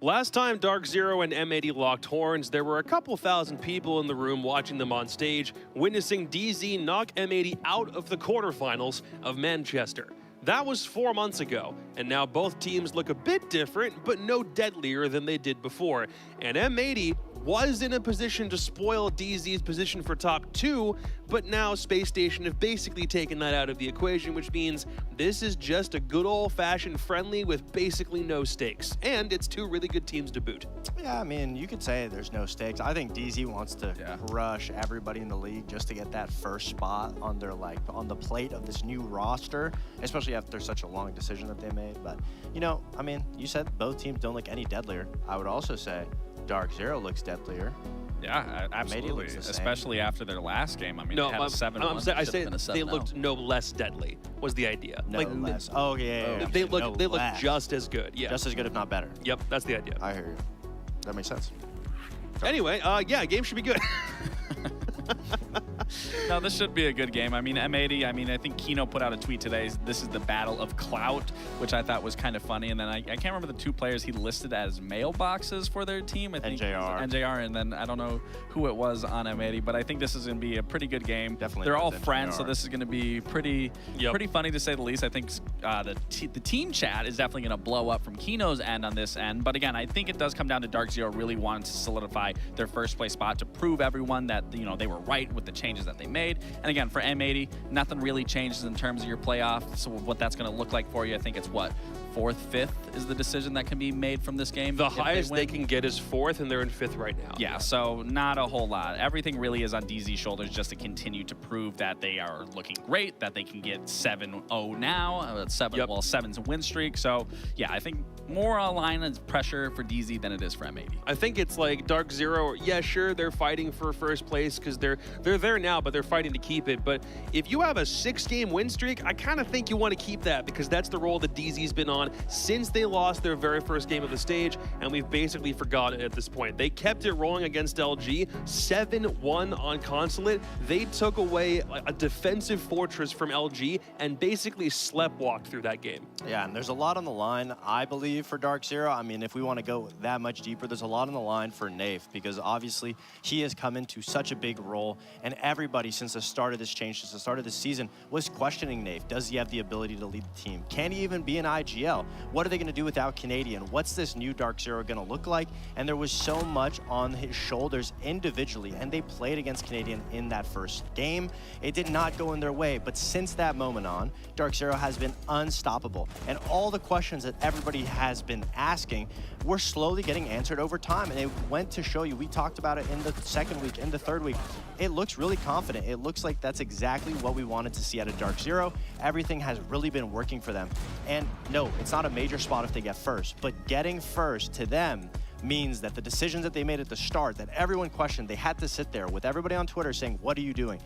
D: Last time Dark Zero and M80 locked horns, there were a couple thousand people in the room watching them on stage, witnessing DZ knock M80 out of the quarterfinals of Manchester. That was 4 months ago, and now both teams look a bit different, but no deadlier than they did before. And M80 was in a position to spoil DZ's position for top 2, but now Space Station have basically taken that out of the equation, which means this is just a good old-fashioned friendly with basically no stakes. And it's 2 really good teams to boot.
F: Yeah, I mean, you could say there's no stakes. I think DZ wants to crush everybody in the league just to get that first spot on their, on the plate of this new roster, especially after such a long decision that they made. But, you know, I mean, you said both teams don't look any deadlier. I would also say Dark Zero looks deadlier.
E: Yeah, absolutely. Especially after their last game. I mean,
D: no,
E: they had a 7-1.
D: I say they looked no less deadly, was the idea.
F: No less. Oh, yeah.
D: They look just as good. Yeah.
F: Just as good, if not better.
D: Yep, that's the idea.
F: I hear you. That makes sense.
D: Anyway, yeah, game should be good.
E: No, this should be a good game. I mean, M80, I think Kino put out a tweet today. This is the battle of clout, which I thought was kind of funny. And then I can't remember the 2 players he listed as mailboxes for their team. I think NJR, and then I don't know who it was on M80, but I think this is going to be a pretty good game.
F: Definitely.
E: They're all friends, so this is going to be pretty funny to say the least. I think the team chat is definitely going to blow up from Kino's end on this end. But again, I think it does come down to Dark Zero really wanting to solidify their first place spot to prove everyone that, you know, they were right with the changes that they made. And again, for M80, nothing really changes in terms of your playoff. So what that's going to look like for you, I think it's what, 4th, 5th is the decision that can be made from this game.
D: The highest they can get is 4th, and they're in 5th right now.
E: Yeah, so not a whole lot. Everything really is on DZ's shoulders just to continue to prove that they are looking great, that they can get 7-0 now, 7's a win streak. So yeah, I think more a line of pressure for DZ than it is for M80.
D: I think it's like Dark Zero, yeah, sure, they're fighting for first place because they're there now, but they're fighting to keep it. But if you have a 6-game win streak, I kind of think you want to keep that because that's the role that DZ's been on since they lost their very first game of the stage, and we've basically forgotten it at this point. They kept it rolling against LG, 7-1 on Consulate. They took away a defensive fortress from LG and basically sleptwalked through that game.
F: Yeah, and there's a lot on the line, I believe, for Dark Zero. I mean, if we want to go that much deeper, there's a lot on the line for Nafe because obviously he has come into such a big role, and everybody since the start of this change, since the start of this season, was questioning Nafe. Does he have the ability to lead the team? Can he even be an IGL? What are they going to do without Canadian? What's this new Dark Zero going to look like? And there was so much on his shoulders individually, and they played against Canadian in that first game. It did not go in their way, but since that moment on, Dark Zero has been unstoppable. And all the questions that everybody has been asking were slowly getting answered over time. And it went to show you, we talked about it in the 2nd week, in the 3rd week, it looks really confident. It looks like that's exactly what we wanted to see out of Dark Zero. Everything has really been working for them. And no, it's not a major spot if they get first, but getting first to them means that the decisions that they made at the start that everyone questioned, they had to sit there with everybody on Twitter saying, what are you doing?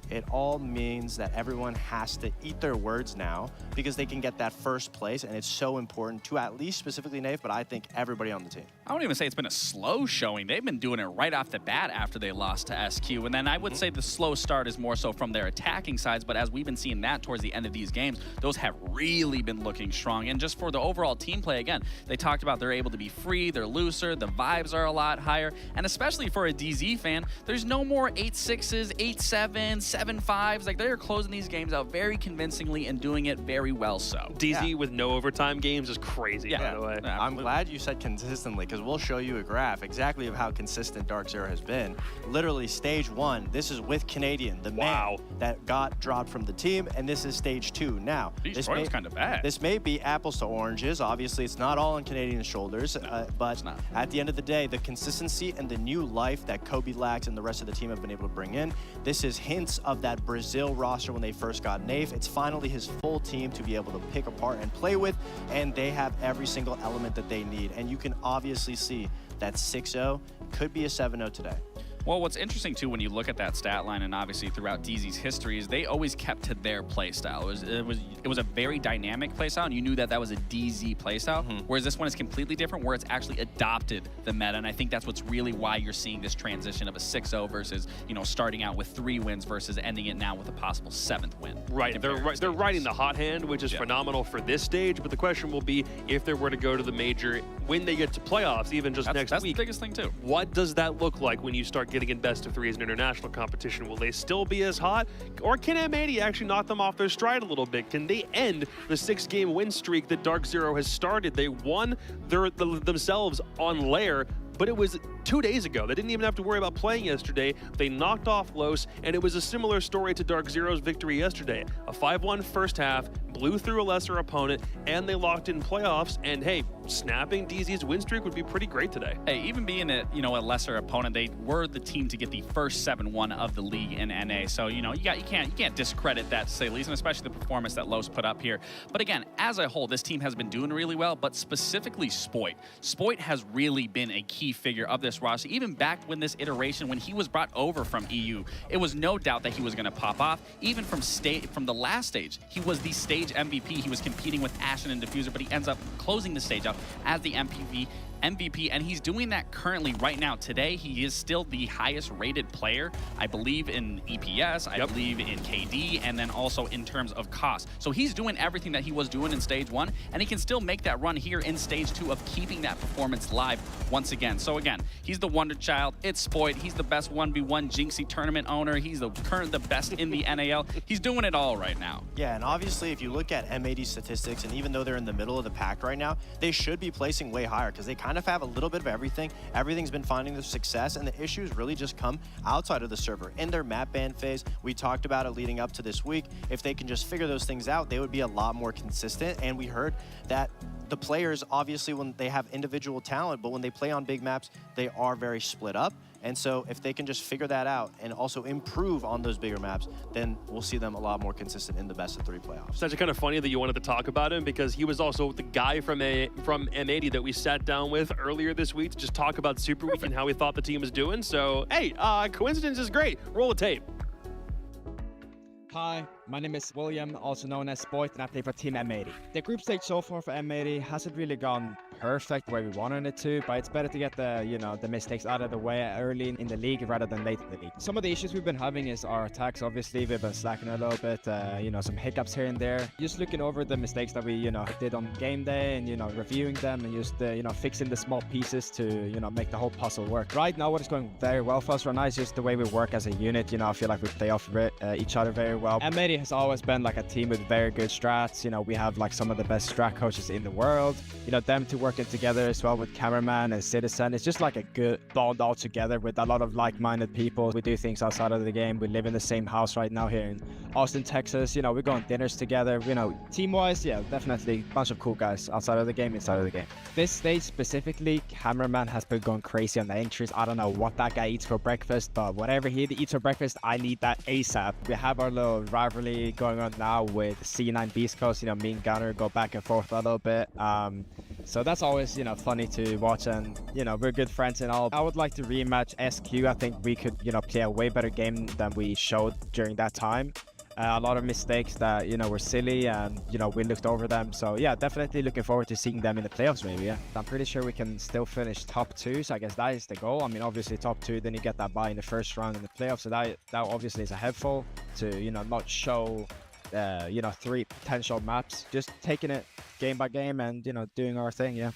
F: It all means that everyone has to eat their words now because they can get that first place, and it's so important to at least specifically Nafe, but I think everybody on the team.
E: I won't even say it's been a slow showing. They've been doing it right off the bat after they lost to SQ. And then I would say the slow start is more so from their attacking sides, but as we've been seeing that towards the end of these games, those have really been looking strong. And just for the overall team play, again, they talked about they're able to be free, they're looser, the vibes are a lot higher. And especially for a DZ fan, there's no more 8-6s, 8-7s, 7-5s. Like, they're closing these games out very convincingly and doing it very well so.
D: DZ with no overtime games is crazy, by the way.
F: Yeah, I'm glad you said consistently, because we'll show you a graph exactly of how consistent Dark Zero has been. Literally, stage 1, this is with Canadian, the man that got dropped from the team, and this is stage 2. Now,
E: this was kind of bad.
F: This may be apples to oranges. Obviously, it's not all on Canadian's shoulders, but at the end of the day, the consistency and the new life that Kobe Lax and the rest of the team have been able to bring in, this is hints of that Brazil roster when they first got Nafe. It's finally his full team to be able to pick apart and play with, and they have every single element that they need. And you can obviously see that 6-0 could be a 7-0 today.
E: Well, what's interesting too when you look at that stat line, and obviously throughout DZ's history, is they always kept to their play style. It was a very dynamic play style, and you knew that was a DZ play style. Whereas this one is completely different, where it's actually adopted the meta, and I think that's what's really why you're seeing this transition of a 6-0 versus starting out with 3 wins versus ending it now with a possible 7th win.
D: Right, they're riding the hot hand, which is phenomenal for this stage. But the question will be if they were to go to the major when they get to playoffs, even just next week.
E: That's the biggest thing too.
D: What does that look like when you start getting in best of 3s in international competition? Will they still be as hot? Or can M80 actually knock them off their stride a little bit? Can they end the 6-game win streak that Dark Zero has started? They won themselves on Lair, but it was 2 days ago. They didn't even have to worry about playing yesterday. They knocked off Los, and it was a similar story to Dark Zero's victory yesterday. A 5-1 first half, blew through a lesser opponent, and they locked in playoffs. And hey, snapping DZ's win streak would be pretty great today.
E: Hey, even being a lesser opponent, they were the team to get the first 7-1 of the league in NA. So you can't discredit that, to say the least, and especially the performance that Los put up here. But again, as a whole, this team has been doing really well. But specifically Spoit. Spoit has really been a key figure of this roster. Even back when this iteration, when he was brought over from EU, it was no doubt that he was going to pop off. Even from the last stage, he was the stage MVP. He was competing with Ashen and Diffuser, but he ends up closing the stage out as the MVP, and he's doing that currently right now. Today, he is still the highest rated player, I believe, in EPS, I believe in KD, and then also in terms of cost. So he's doing everything that he was doing in stage 1, and he can still make that run here in stage 2 of keeping that performance live once again. So again, he's the wonder child. It's Spoit. He's the best 1v1 Jinxie tournament owner. He's the best in the NAL. He's doing it all right now.
F: Yeah, and obviously, if you look at M80 statistics, and even though they're in the middle of the pack right now, they should be placing way higher because they kind of have a little bit of everything. Everything's been finding their success, and the issues really just come outside of the server. In their map ban phase, we talked about it leading up to this week. If they can just figure those things out, they would be a lot more consistent. And we heard that the players, obviously, when they have individual talent, but when they play on big maps, they are very split up. And so if they can just figure that out and also improve on those bigger maps, then we'll see them a lot more consistent in the best of 3 playoffs.
D: It's actually kind of funny that you wanted to talk about him because he was also the guy from M80 that we sat down with earlier this week to just talk about Super Week and how we thought the team was doing. So, hey, coincidence is great. Roll the tape.
J: Hi, my name is William, also known as Spoit, and I play for Team M80. The group stage so far for M80 hasn't really gone perfect the way we wanted it to, but it's better to get the mistakes out of the way early in the league rather than late in the league. Some of the issues we've been having is our attacks. Obviously, we've been slacking a little bit, some hiccups here and there. Just looking over the mistakes that we, did on game day and, reviewing them and just, fixing the small pieces to, make the whole puzzle work. Right now, what is going very well for us right now is just the way we work as a unit. I feel like we play off each other very well. M80 has always been like a team with very good strats. We have like some of the best strat coaches in the world. Them two working together as well with Cameraman and Citizen. It's just like a good bond all together with a lot of like-minded people. We do things outside of the game. We live in the same house right now here in Austin, Texas. We go on dinners together. Team-wise, yeah, definitely a bunch of cool guys outside of the game, inside of the game. This stage specifically, Cameraman has been going crazy on the entries. I don't know what that guy eats for breakfast, but whatever he eats for breakfast, I need that ASAP. We have our little rivalry going on now with C9 Beast Coast. Me and Gunner go back and forth a little bit. So that's always, funny to watch, and, we're good friends and all. I would like to rematch SQ. I think we could, play a way better game than we showed during that time. A lot of mistakes that, were silly, and, we looked over them. So, yeah, definitely looking forward to seeing them in the playoffs, maybe, yeah. I'm pretty sure we can still finish top 2, so I guess that is the goal. I mean, obviously top 2, then you get that bye in the first round in the playoffs, so that obviously is a helpful to, not show, 3 potential maps. Just taking it game by game and, doing our thing, yeah.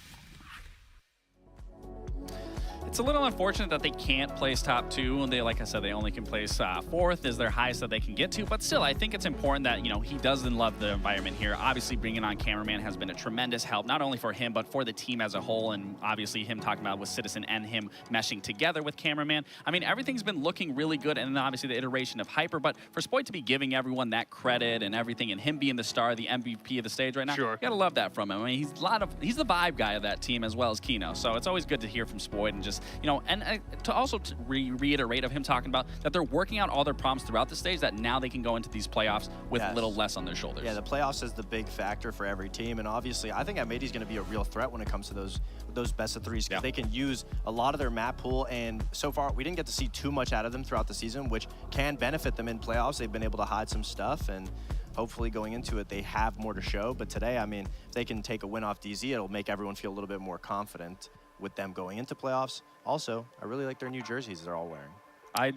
E: It's a little unfortunate that they can't place top 2. And like I said, they only can place 4th is their highest that they can get to. But still, I think it's important that, he doesn't love the environment here. Obviously, bringing on Cameraman has been a tremendous help, not only for him, but for the team as a whole. And obviously, him talking about with Citizen and him meshing together with Cameraman. I mean, everything's been looking really good. And then obviously the iteration of Hyper. But for Spoit to be giving everyone that credit and everything, and him being the star, the MVP of the stage right now,
D: sure,
E: you gotta love that from him. I mean, he's the vibe guy of that team as well as Kino. So it's always good to hear from Spoit and just you know, and to also reiterate of him talking about that they're working out all their problems throughout the stage, that now they can go into these playoffs with a little less on their shoulders.
F: Yeah, the playoffs is the big factor for every team, and obviously I think M80 is going to be a real threat when it comes to those best of threes. They can use a lot of their map pool, and so far we didn't get to see too much out of them throughout the season, which can benefit them in playoffs. They've been able to hide some stuff, and hopefully going into it they have more to show. But today, I mean, if they can take a win off DZ, it'll make everyone feel a little bit more confident with them going into playoffs. Also, I really like their new jerseys they're all wearing.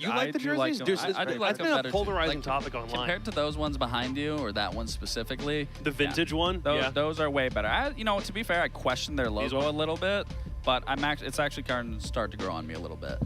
D: You like the jerseys?
E: I do like them
D: been
E: better
D: a polarizing
E: too.
D: topic online.
E: Compared to those ones behind you, or that one specifically.
D: The vintage one?
E: Those are way better. You know, to be fair, I question their logo a little bit, but it's actually starting to grow on me a little bit.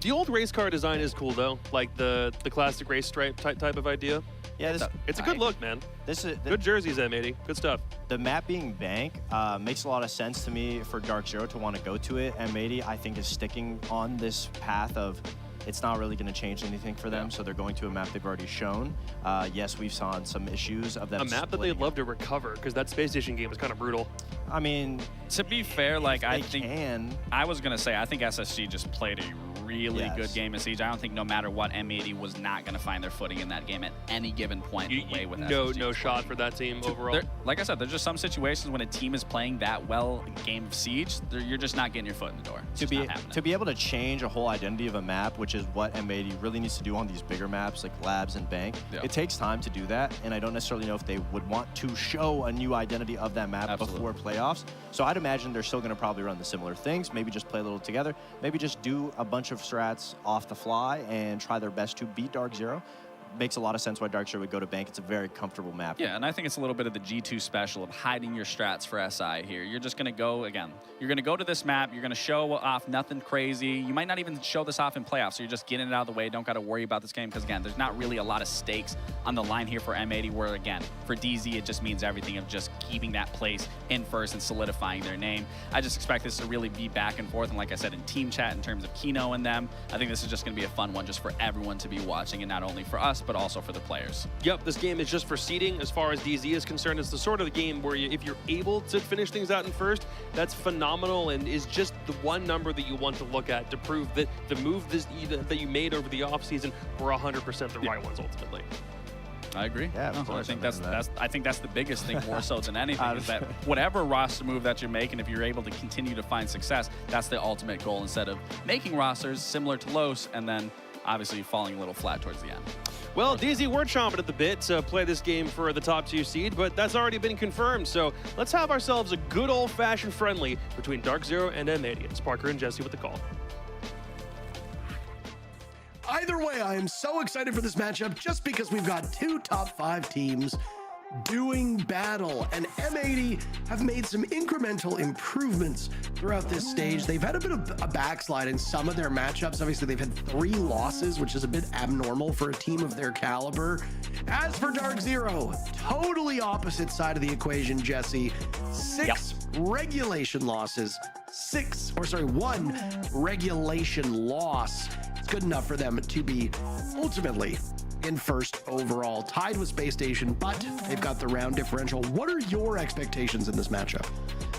D: The old race car design is cool though, like the classic race stripe type of idea.
F: Yeah,
D: it's a good look, man. Good jerseys, M80. Good stuff.
F: The map being bank makes a lot of sense to me for Dark Zero to want to go to it. M80, I think, is sticking on this path of it's not really going to change anything for them, so they're going to a map they've already shown. Yes, we've saw some issues of them.
D: A map that they'd love to recover, because that Space Station game was kind of brutal.
F: I mean,
E: to be fair, like I think I was going to say, I think SSG just played a really good game of Siege. I don't think no matter what, M80 was not going to find their footing in that game at any given point.
D: No shot for that team overall.
E: Like I said, there's just some situations when a team is playing that well a game of Siege, you're just not getting your foot in the door.
F: To be able to change a whole identity of a map, which is what M80 really needs to do on these bigger maps like Labs and Bank, it takes time to do that, and I don't necessarily know if they would want to show a new identity of that map before playoffs. So I'd imagine they're still going to probably run the similar things, maybe just play a little together, maybe just do a bunch of strats off the fly and try their best to beat Dark Zero. Makes a lot of sense why Dark Zero would go to Bank. It's a very comfortable map.
E: Yeah, and I think it's a little bit of the G2 special of hiding your strats for SI here. You're just going to go, again, you're going to go to this map, you're going to show off nothing crazy. You might not even show this off in playoffs, so you're just getting it out of the way. Don't got to worry about this game because, again, there's not really a lot of stakes on the line here for M80, where, again, for DZ, it just means everything of just keeping that place in first and solidifying their name. I just expect this to really be back and forth, and like I said, in team chat, in terms of Kino and them, I think this is just going to be a fun one just for everyone to be watching, and not only for us, but also for the players.
D: Yep, this game is just for seeding as far as DZ is concerned. It's the sort of game where if you're able to finish things out in first, that's phenomenal and is just the one number that you want to look at to prove that the move that you made over the offseason were 100% the right ones ultimately.
E: I agree.
F: Yeah, of course.
E: I think that's the biggest thing, more so than anything, is that whatever roster move that you're making, if you're able to continue to find success, that's the ultimate goal, instead of making rosters similar to Los and then obviously falling a little flat towards the end.
D: Well, DZ, we're chomping at the bit to play this game for the top 2 seed, but that's already been confirmed. So let's have ourselves a good old-fashioned friendly between Dark Zero and M80. It's Parker and Jesse with the call.
B: Either way, I am so excited for this matchup just because we've got 2 top 5 teams doing battle, and M80 have made some incremental improvements throughout this stage. They've had a bit of a backslide in some of their matchups. Obviously, they've had 3 losses, which is a bit abnormal for a team of their caliber. As for Dark Zero, totally opposite side of the equation, Jesse. 6 regulation losses, 1 regulation loss. It's good enough for them to be ultimately in first overall, tied with Space Station, but they've got the round differential. What are your expectations in this matchup?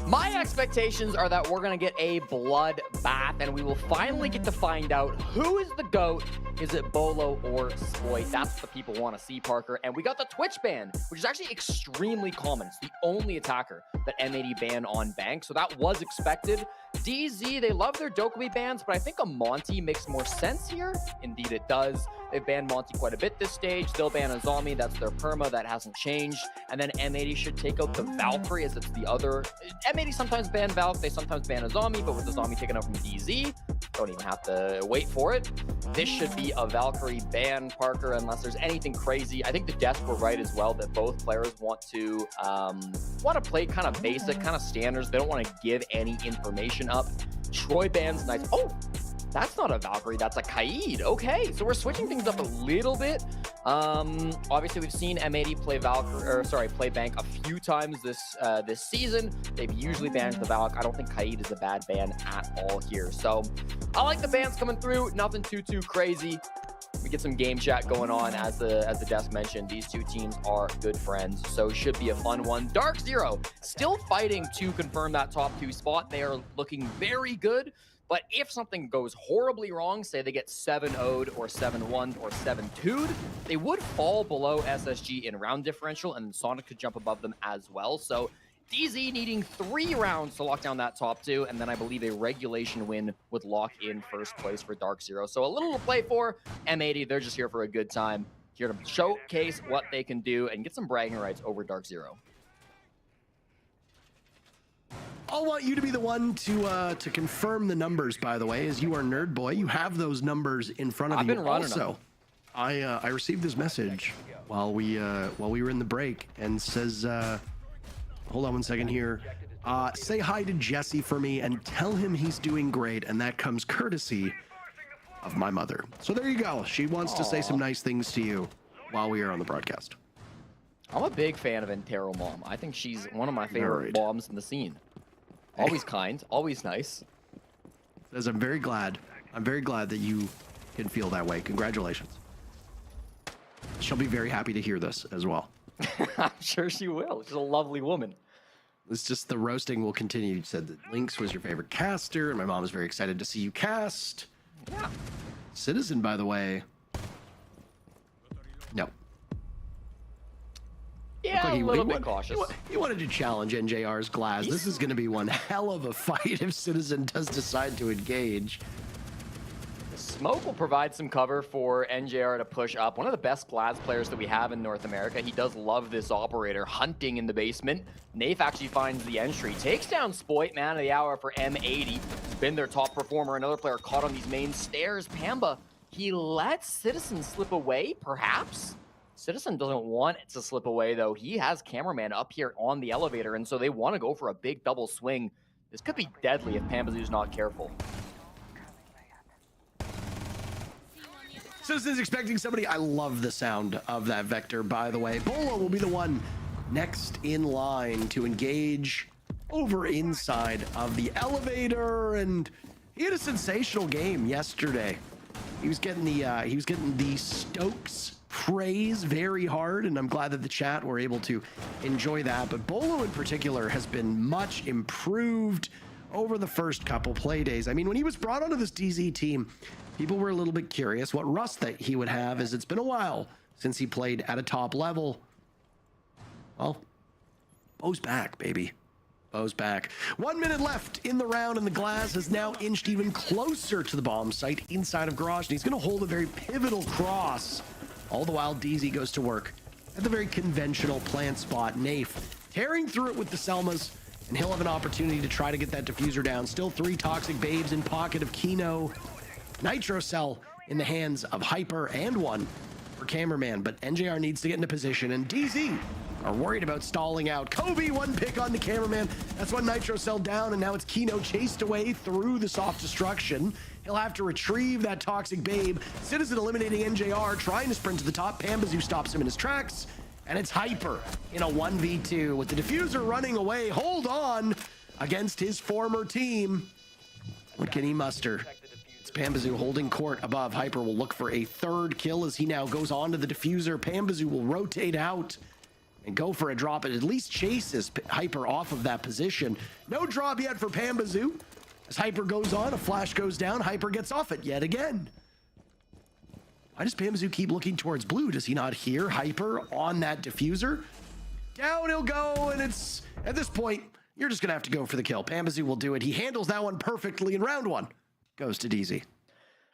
G: My expectations are that we're going to get a bloodbath, and we will finally get to find out who is the GOAT. Is it Bolo or Spoit? That's what the people want to see, Parker. And we got the Twitch ban, which is actually extremely common. It's the only attacker that M80 banned on Bank, so that was expected. DZ, they love their Dokkaebi bans, but I think a Monty makes more sense here. Indeed, it does. They've banned Monty quite a bit this stage. They'll ban Azami. That's their perma. That hasn't changed. And then M80 should take out the Valkyrie, as it's the other. M80 sometimes ban Valk. They sometimes ban Azami, but with Azami taken out from DZ, don't even have to wait for it. This should be a Valkyrie ban, Parker, unless there's anything crazy. I think the devs were right as well, that both players want to play kind of basic, kind of standards. They don't want to give any information up. Troy bans nice. Oh, that's not a Valkyrie, that's a Kaid. Okay, so we're switching things up a little bit. Obviously we've seen M80 play Bank a few times this season. They've usually banned the Valk. I don't think Kaid is a bad ban at all here. So I like the bans coming through. Nothing too crazy. We get some game chat going on. As the desk mentioned, these 2 teams are good friends, so should be a fun one. Dark Zero still fighting to confirm that top 2 spot. They are looking very good. But if something goes horribly wrong, say they get 7-0'd or 7-1'd or 7-2'd, they would fall below SSG in round differential, and Sonic could jump above them as well. So DZ needing 3 rounds to lock down that top 2, and then I believe a regulation win would lock in first place for Dark Zero. So a little to play for. M80, they're just here for a good time, here to showcase what they can do and get some bragging rights over Dark Zero.
B: I'll want you to be the one to confirm the numbers, by the way, as you are Nerd Boy. You have those numbers in front of you.
G: I've been running
B: also, I received this message while we were in the break, and says, hold on one second here. Say hi to Jesse for me and tell him he's doing great, and that comes courtesy of my mother. So there you go. She wants to say some nice things to you while we are on the broadcast.
G: I'm a big fan of Entero Mom. I think she's one of my favorite moms in the scene. Always kind, always nice.
B: Says, I'm very glad that you can feel that way. Congratulations. She'll be very happy to hear this as well.
G: I'm sure she will. She's a lovely woman.
B: It's just the roasting will continue. You said that Lynx was your favorite caster, and my mom is very excited to see you cast.
G: Yeah.
B: Citizen, by the way. No.
G: Yeah, a little bit cautious.
B: He wanted to challenge NJR's Glass. This is going to be one hell of a fight if Citizen does decide to engage.
G: Smoke will provide some cover for NJR to push up. One of the best Glass players that we have in North America. He does love this operator hunting in the basement. Nafe actually finds the entry. Takes down Spoit, man of the hour for M80. He's been their top performer. Another player caught on these main stairs. Pamba, he lets Citizen slip away, perhaps? Citizen doesn't want it to slip away, though. He has Cameraman up here on the elevator, and so they want to go for a big double swing. This could be deadly if Pambazoo's not careful.
B: Citizen's expecting somebody. I love the sound of that vector, by the way. Bolo will be the one next in line to engage over inside of the elevator, and he had a sensational game yesterday. He was getting the Stokes praise very hard, and I'm glad that the chat were able to enjoy that. But Bolo in particular has been much improved over the first couple play days. I mean, when he was brought onto this DZ team, people were a little bit curious what rust that he would have, as it's been a while since he played at a top level. Well, Bo's back, baby. Bo's back. 1 minute left in the round, and the Glass has now inched even closer to the bomb site inside of Garage, and he's going to hold a very pivotal cross. All the while, DZ goes to work at the very conventional plant spot. Nafe tearing through it with the Selmas, and he'll have an opportunity to try to get that diffuser down. Still 3 toxic babes in pocket of Kino. Nitro Cell in the hands of Hyper, and 1 for Cameraman, but NJR needs to get into position, and DZ are worried about stalling out. Kobe, 1 pick on the Cameraman. That's one Nitro Cell down, and now it's Kino chased away through the soft destruction. He'll have to retrieve that toxic babe. Citizen eliminating NJR, trying to sprint to the top. Pambazoo stops him in his tracks, and it's Hyper in a 1v2 with the diffuser running away. Hold on against his former team. What can he muster? It's Pambazoo holding court above. Hyper will look for a 3rd kill as he now goes on to the diffuser. Pambazoo will rotate out and go for a drop. It at least chases Hyper off of that position. No drop yet for Pambazoo. As Hyper goes on, a flash goes down. Hyper gets off it yet again. Why does Pambazoo keep looking towards blue? Does he not hear Hyper on that diffuser? Down he'll go, and it's, at this point, you're just gonna have to go for the kill. Pambazoo will do it. He handles that one perfectly, in round 1 goes to DZ.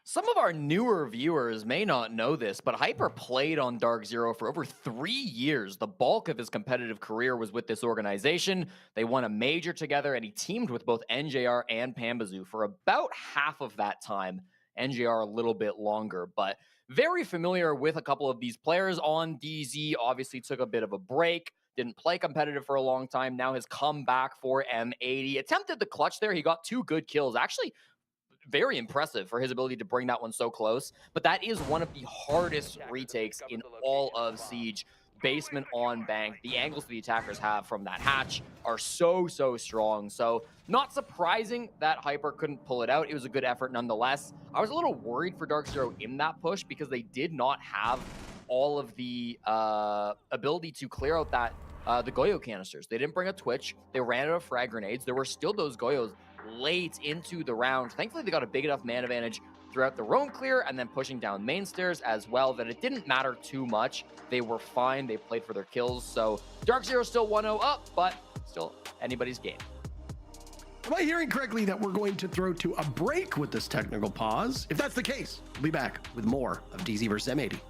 G: Some of our newer viewers may not know this, but Hyper played on Dark Zero for over 3 years. The bulk of his competitive career was with this organization. They won a major together, and he teamed with both NJR and Pambazoo for about half of that time. NJR a little bit longer, but very familiar with a couple of these players on DZ. Obviously took a bit of a break, didn't play competitive for a long time, now has come back for M80. Attempted the clutch there. He got 2 good kills. Actually, very impressive for his ability to bring that one so close, but that is one of the hardest retakes in all of Siege. Basement on bank, the angles the attackers have from that hatch are so strong. So not surprising that Hyper couldn't pull it out. It was a good effort nonetheless. I was a little worried for Dark Zero in that push because they did not have all of the ability to clear out that the Goyo canisters. They didn't bring a Twitch. They ran out of frag grenades. There were still those Goyos late into the round. Thankfully, they got a big enough man advantage throughout the roam clear and then pushing down main stairs as well that it didn't matter too much. They were fine. They played for their kills. So Dark Zero still 1-0 up, but still anybody's game.
B: Am I hearing correctly that we're going to throw to a break with this technical pause? If that's the case, we'll be back with more of DZ vs M80.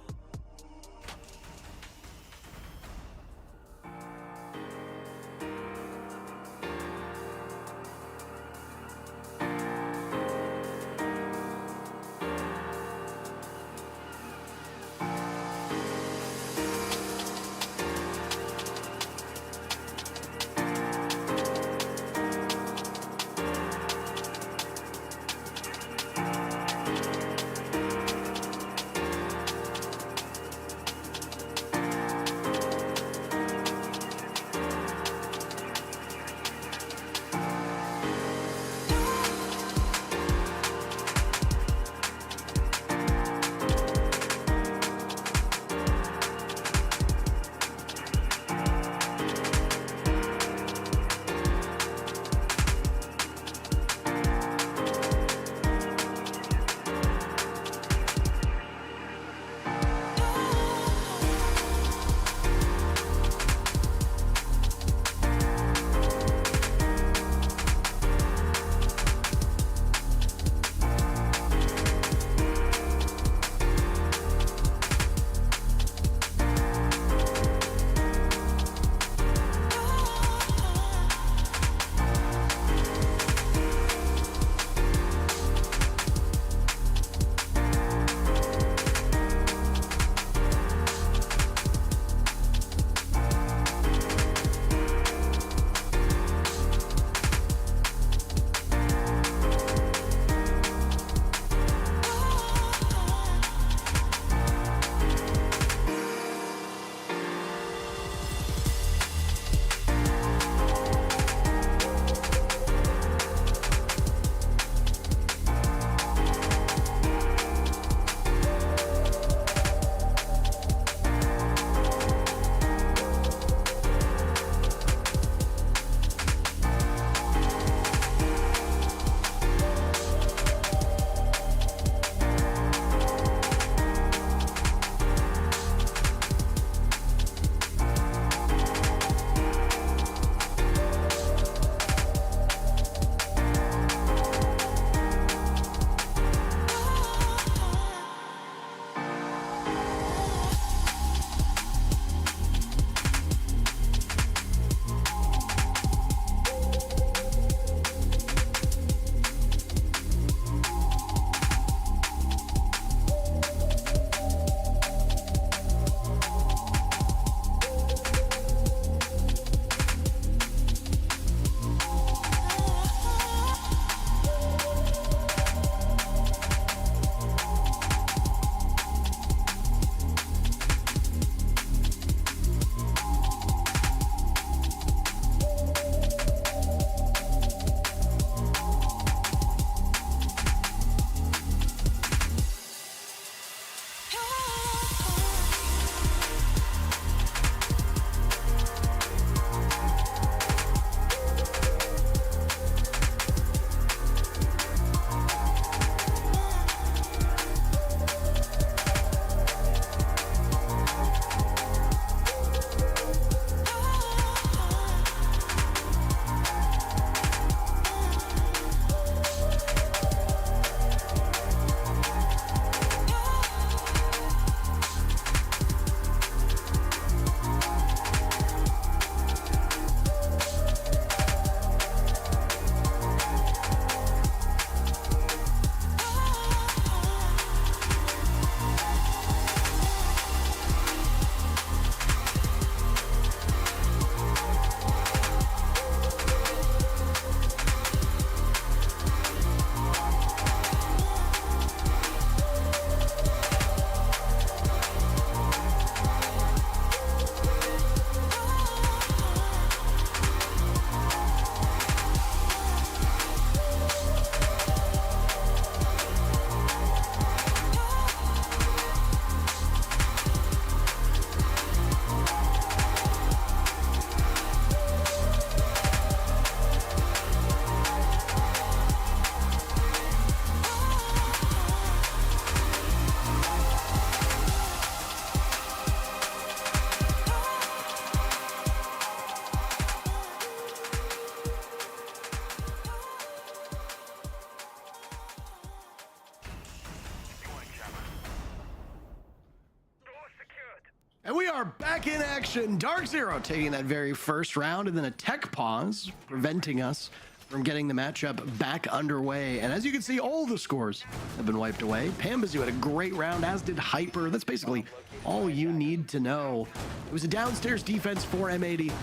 B: And we are back in action. Dark Zero taking that very first round, and then a tech pause preventing us from getting the matchup back underway. And as you can see, all the scores have been wiped away. Pambazu had a great round, as did Hyper. That's basically all you need to know. It was a downstairs defense for M80.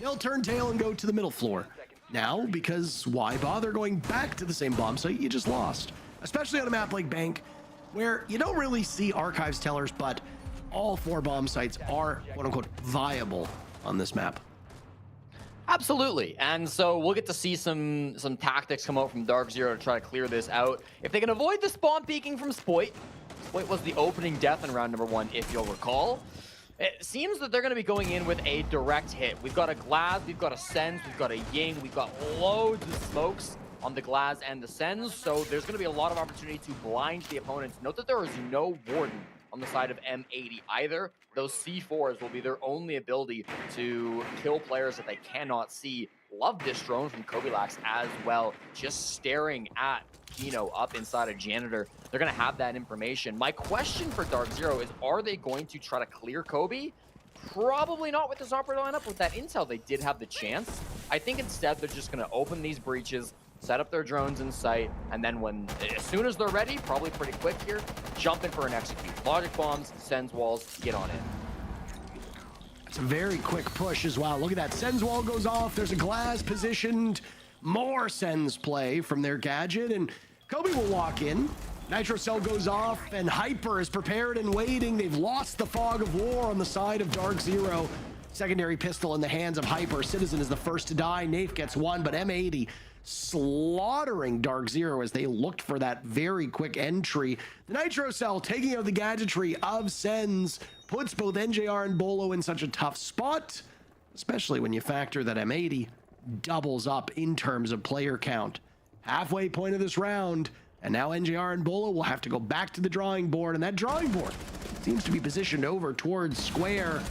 B: They'll turn tail and go to the middle floor. Now, because why bother going back to the same bomb site you just lost? Especially on a map like Bank, where you don't really see archives tellers, but all 4 bomb sites are quote-unquote viable on this map.
G: Absolutely, and so we'll get to see some tactics come out from Dark Zero to try to clear this out. If they can avoid the spawn peeking from Spoit was the opening death in round number 1, if you'll recall. It seems that they're going to be going in with a direct hit. We've got a Glaz, we've got a Sens, we've got a Ying, we've got loads of smokes on the Glaz and the Sens, so there's going to be a lot of opportunity to blind the opponents. Note that there is no Warden on the side of M80 either. Those C4s will be their only ability to kill players that they cannot see. Love this drone from Kobilax as well, just staring at Kino up inside a janitor. They're going to have that information. My question for Dark Zero is, are they going to try to clear Kobe? Probably not with this operator lineup. With that intel, they did have the chance. I think instead they're just going to open these breaches, set up their drones in sight, and then as soon as they're ready, probably pretty quick here, jump in for an execute. Logic bombs, sends walls, get on in.
B: It's a very quick push as well. Look at that. Sens wall goes off. There's a Glaz positioned. More Sens play from their gadget, and Kobe will walk in. Nitro Cell goes off, and Hyper is prepared and waiting. They've lost the fog of war on the side of Dark Zero. Secondary pistol in the hands of Hyper. Citizen is the first to die. Nafe gets one, but M80 slaughtering Dark Zero as they looked for that very quick entry. The Nitro Cell taking out the gadgetry of Sens puts both NJR and Bolo in such a tough spot, especially when you factor that M80 doubles up in terms of player count. Halfway point of this round, and now NJR and Bolo will have to go back to the drawing board, and that drawing board seems to be positioned over towards Square.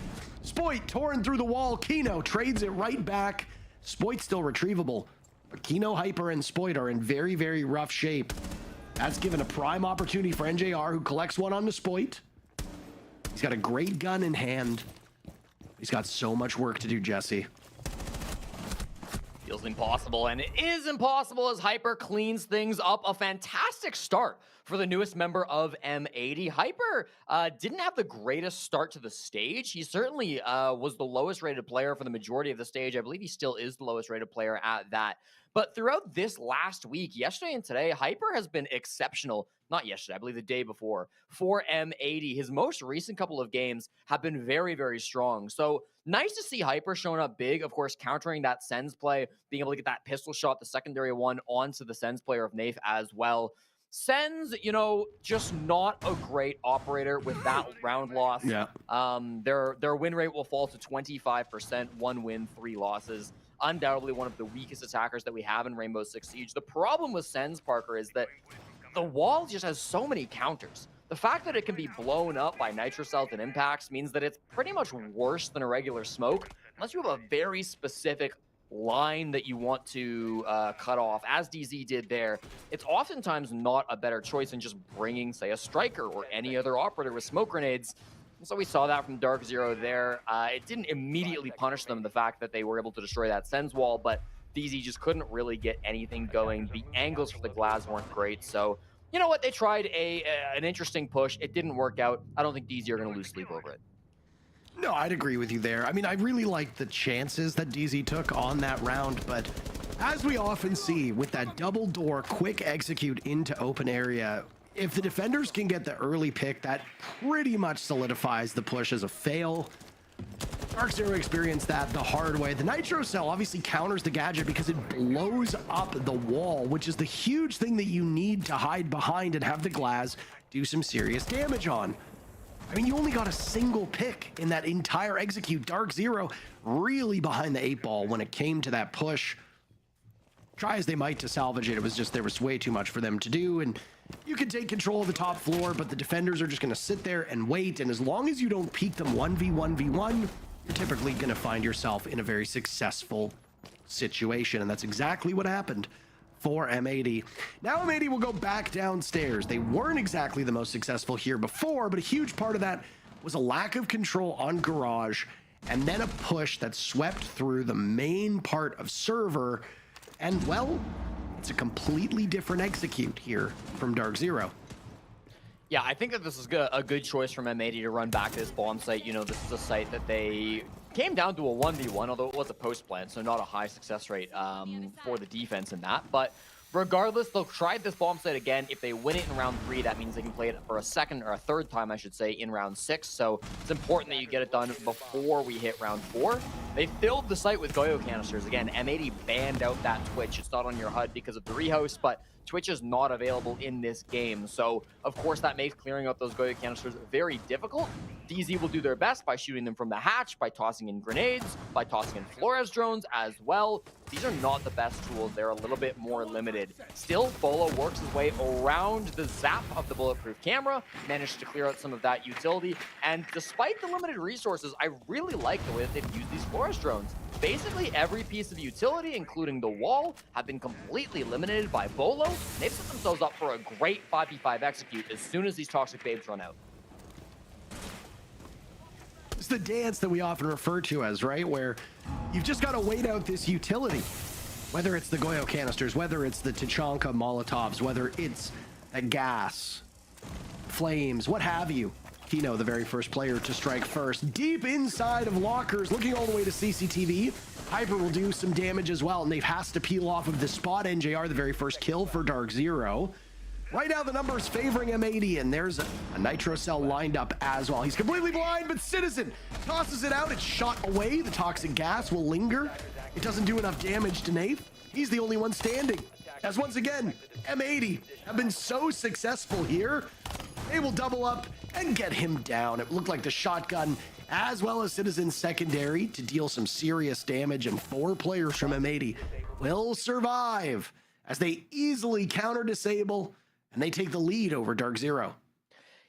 B: Spoit torn through the wall. Kino trades it right back. Spoit's still retrievable, but Kino, Hyper, and Spoit are in very, very rough shape. That's given a prime opportunity for NJR, who collects one on the Spoit. He's got a great gun in hand. He's got so much work to do, Jesse.
G: Feels impossible, and it is impossible as Hyper cleans things up. A fantastic start for the newest member of M80. Hyper didn't have the greatest start to the stage. He certainly was the lowest rated player for the majority of the stage. I believe he still is the lowest rated player at that. But throughout this last week, yesterday and today, Hyper has been exceptional. Not yesterday, I believe the day before, for M80. His most recent couple of games have been very, very strong. So nice to see Hyper showing up big, of course, countering that Sens play, being able to get that pistol shot, the secondary one, onto the Sens player of Nafe as well. Sens, just not a great operator with that round loss.
B: Yeah.
G: Their win rate will fall to 25%, 1 win, 3 losses. Undoubtedly one of the weakest attackers that we have in Rainbow Six Siege. The problem with Sens, Parker, is that the wall just has so many counters. The fact that it can be blown up by Nitro Cells and impacts means that it's pretty much worse than a regular smoke, unless you have a very specific line that you want to cut off, as DZ did there. It's oftentimes not a better choice than just bringing, say, a striker or any other operator with smoke grenades. And so we saw that from Dark Zero there. It didn't immediately punish them, the fact that they were able to destroy that Sens wall, but DZ just couldn't really get anything going. The angles for the Glaz weren't great, so you know what? They tried an interesting push. It didn't work out. I don't think DZ are going to lose sleep over it.
B: No, I'd agree with you there. I mean, I really liked the chances that DZ took on that round, but as we often see with that double door quick execute into open area, if the defenders can get the early pick, that pretty much solidifies the push as a fail. Dark Zero experienced that the hard way. The Nitro Cell obviously counters the gadget because it blows up the wall, which is the huge thing that you need to hide behind and have the Glaz do some serious damage on. I mean, you only got a single pick in that entire execute. Dark Zero really behind the 8 ball when it came to that push. Try as they might to salvage it, it was just, there was way too much for them to do, and you can take control of the top floor, but the defenders are just going to sit there and wait, and as long as you don't peek them 1v1v1, you're typically going to find yourself in a very successful situation, and that's exactly what happened for M80. Now M80 will go back downstairs. They weren't exactly the most successful here before, but a huge part of that was a lack of control on Garage, and then a push that swept through the main part of server, and well, it's a completely different execute here from Dark Zero.
G: Yeah, I think that this is a good choice from M80 to run back to this bomb site. You know, this is a site that they came down to a 1v1, although it was a post plant, so not a high success rate for the defense in that. But regardless, they'll try this bomb site again. If they win it in round 3, that means they can play it for a second or a third time, I should say, in round 6. So it's important that you get it done before we hit round 4. They filled the site with Goyo canisters. Again, M80 banned out that Twitch. It's not on your HUD because of the rehost, but Twitch is not available in this game. So, of course, that makes clearing out those Goyo canisters very difficult. DZ will do their best by shooting them from the hatch, by tossing in grenades, by tossing in Flores drones as well. These are not the best tools. They're a little bit more limited. Still, Bolo works his way around the zap of the bulletproof camera, managed to clear out some of that utility. And despite the limited resources, I really like the way that they've used these Flores drones. Basically, every piece of utility, including the wall, have been completely eliminated by Bolo. They've set themselves up for a great 5v5 execute as soon as these toxic babes run out.
B: It's the dance that we often refer to as, right? Where you've just got to wait out this utility. Whether it's the Goyo canisters, whether it's the Tachanka Molotovs, whether it's a gas, flames, what have you. Kino, the very first player to strike first. Deep inside of lockers, looking all the way to CCTV. Hyper will do some damage as well, and they've has to peel off of the spot. NJR, the very first kill for Dark Zero. Right now, the numbers favoring M80, and there's a Nitro Cell lined up as well. He's completely blind, but Citizen tosses it out. It's shot away. The toxic gas will linger. It doesn't do enough damage to Nate. He's the only one standing. As once again, M80 have been so successful here. They will double up and get him down. It looked like the shotgun as well as Citizen's secondary to deal some serious damage, and 4 players from M80 will survive as they easily counter disable, and they take the lead over Dark Zero.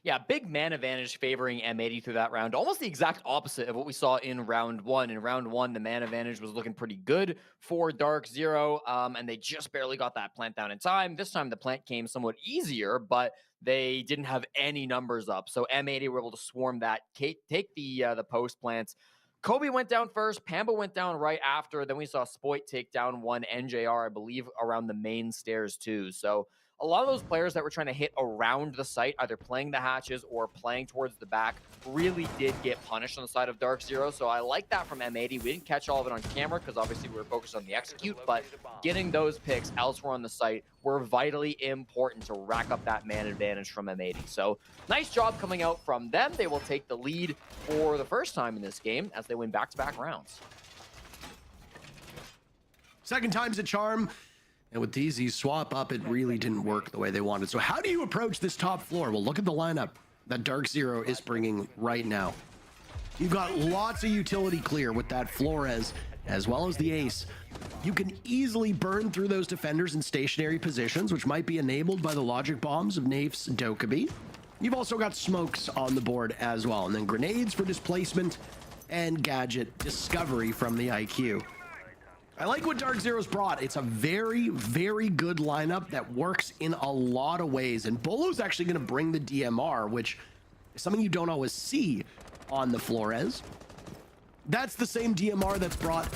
G: Yeah, big man advantage favoring M80 through that round. Almost the exact opposite of what we saw in round 1. In round 1, the man advantage was looking pretty good for Dark Zero, and they just barely got that plant down in time. This time, the plant came somewhat easier, but they didn't have any numbers up. So M80 were able to swarm that, take the post plants. Kobe went down first. Pamba went down right after. Then we saw Spoit take down one NJR, I believe, around the main stairs too. So a lot of those players that were trying to hit around the site, either playing the hatches or playing towards the back, really did get punished on the side of Dark Zero. So I like that from M80. We didn't catch all of it on camera because obviously we were focused on the execute, but getting those picks elsewhere on the site were vitally important to rack up that man advantage from M80. So nice job coming out from them. They will take the lead for the first time in this game as they win back-to-back rounds.
B: Second time's a charm. And with DZ's swap up, it really didn't work the way they wanted. So how do you approach this top floor? Well, look at the lineup that Dark Zero is bringing right now. You've got lots of utility clear with that Flores, as well as the Ace. You can easily burn through those defenders in stationary positions, which might be enabled by the logic bombs of Nafe's Dokkaebi. You've also got smokes on the board as well, and then grenades for displacement and gadget discovery from the IQ. I like what Dark Zero's brought. It's a very, very good lineup that works in a lot of ways. And Bolo's actually going to bring the DMR, which is something you don't always see on the Flores. That's the same DMR that's brought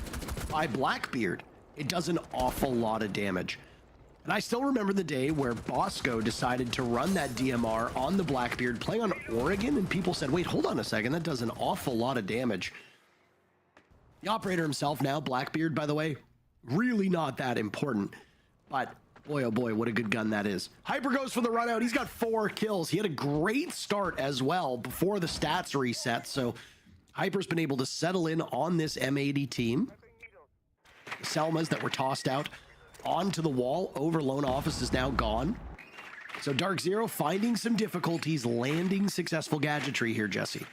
B: by Blackbeard. It does an awful lot of damage. And I still remember the day where Bosco decided to run that DMR on the Blackbeard, playing on Oregon, and people said, wait, hold on a second, that does an awful lot of damage. The operator himself now, Blackbeard, by the way, really not that important. But boy, oh boy, what a good gun that is. Hyper goes for the run out. He's got 4 kills. He had a great start as well before the stats reset. So Hyper's been able to settle in on this M80 team. The Selmas that were tossed out onto the wall over Lone Office is now gone. So Dark Zero finding some difficulties landing successful gadgetry here, Jesse.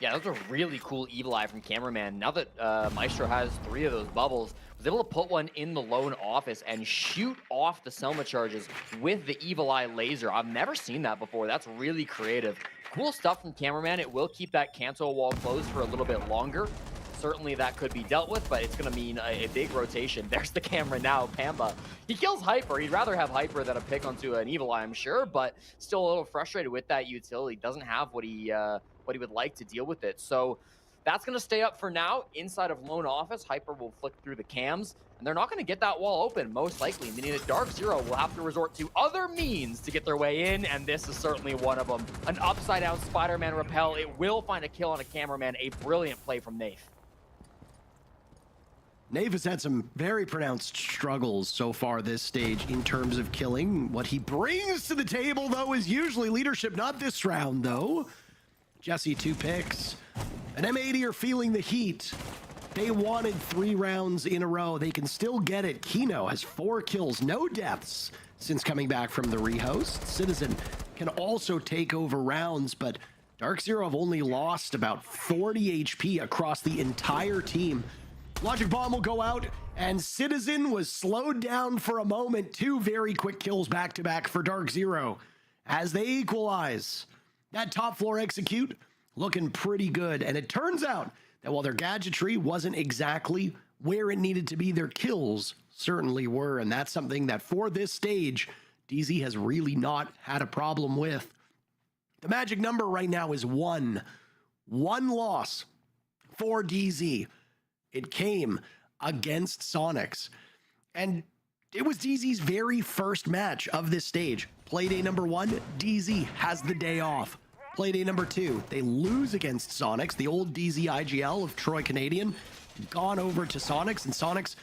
G: Yeah, that was a really cool Evil Eye from Cameraman. Now that Maestro has 3 of those bubbles, was able to put one in the Lone Office and shoot off the Selma charges with the Evil Eye laser. I've never seen that before. That's really creative. Cool stuff from Cameraman. It will keep that cancel wall closed for a little bit longer. Certainly that could be dealt with, but it's going to mean a big rotation. There's the camera now, Pamba. He kills Hyper. He'd rather have Hyper than a pick onto an Evil Eye, I'm sure, but still a little frustrated with that utility. Doesn't have what he but he would like to deal with it. So that's going to stay up for now. Inside of Lone Office, Hyper will flick through the cams, and they're not going to get that wall open, most likely, meaning that Dark Zero will have to resort to other means to get their way in, and this is certainly one of them. An upside-down Spider-Man repel. It will find a kill on a cameraman. A brilliant play from Nafe.
B: Nafe has had some very pronounced struggles so far this stage in terms of killing. What he brings to the table, though, is usually leadership. Not this round, though. Jesse, 2 picks. And M80 are feeling the heat. They wanted 3 rounds in a row. They can still get it. Kino has 4 kills, no deaths since coming back from the rehost. Citizen can also take over rounds, but Dark Zero have only lost about 40 HP across the entire team. Logic Bomb will go out, and Citizen was slowed down for a moment. 2 very quick kills back-to-back for Dark Zero as they equalize. That top floor execute looking pretty good, and it turns out that while their gadgetry wasn't exactly where it needed to be, their kills certainly were, and that's something that for this stage, DZ has really not had a problem with. The magic number right now is 1. 1 loss for DZ. It came against Sonics. And it was DZ's very first match of this stage. Playday number 1, DZ has the day off. Playday number 2, they lose against Sonics. The old DZ IGL of Troy Canadian gone over to Sonics, and Sonics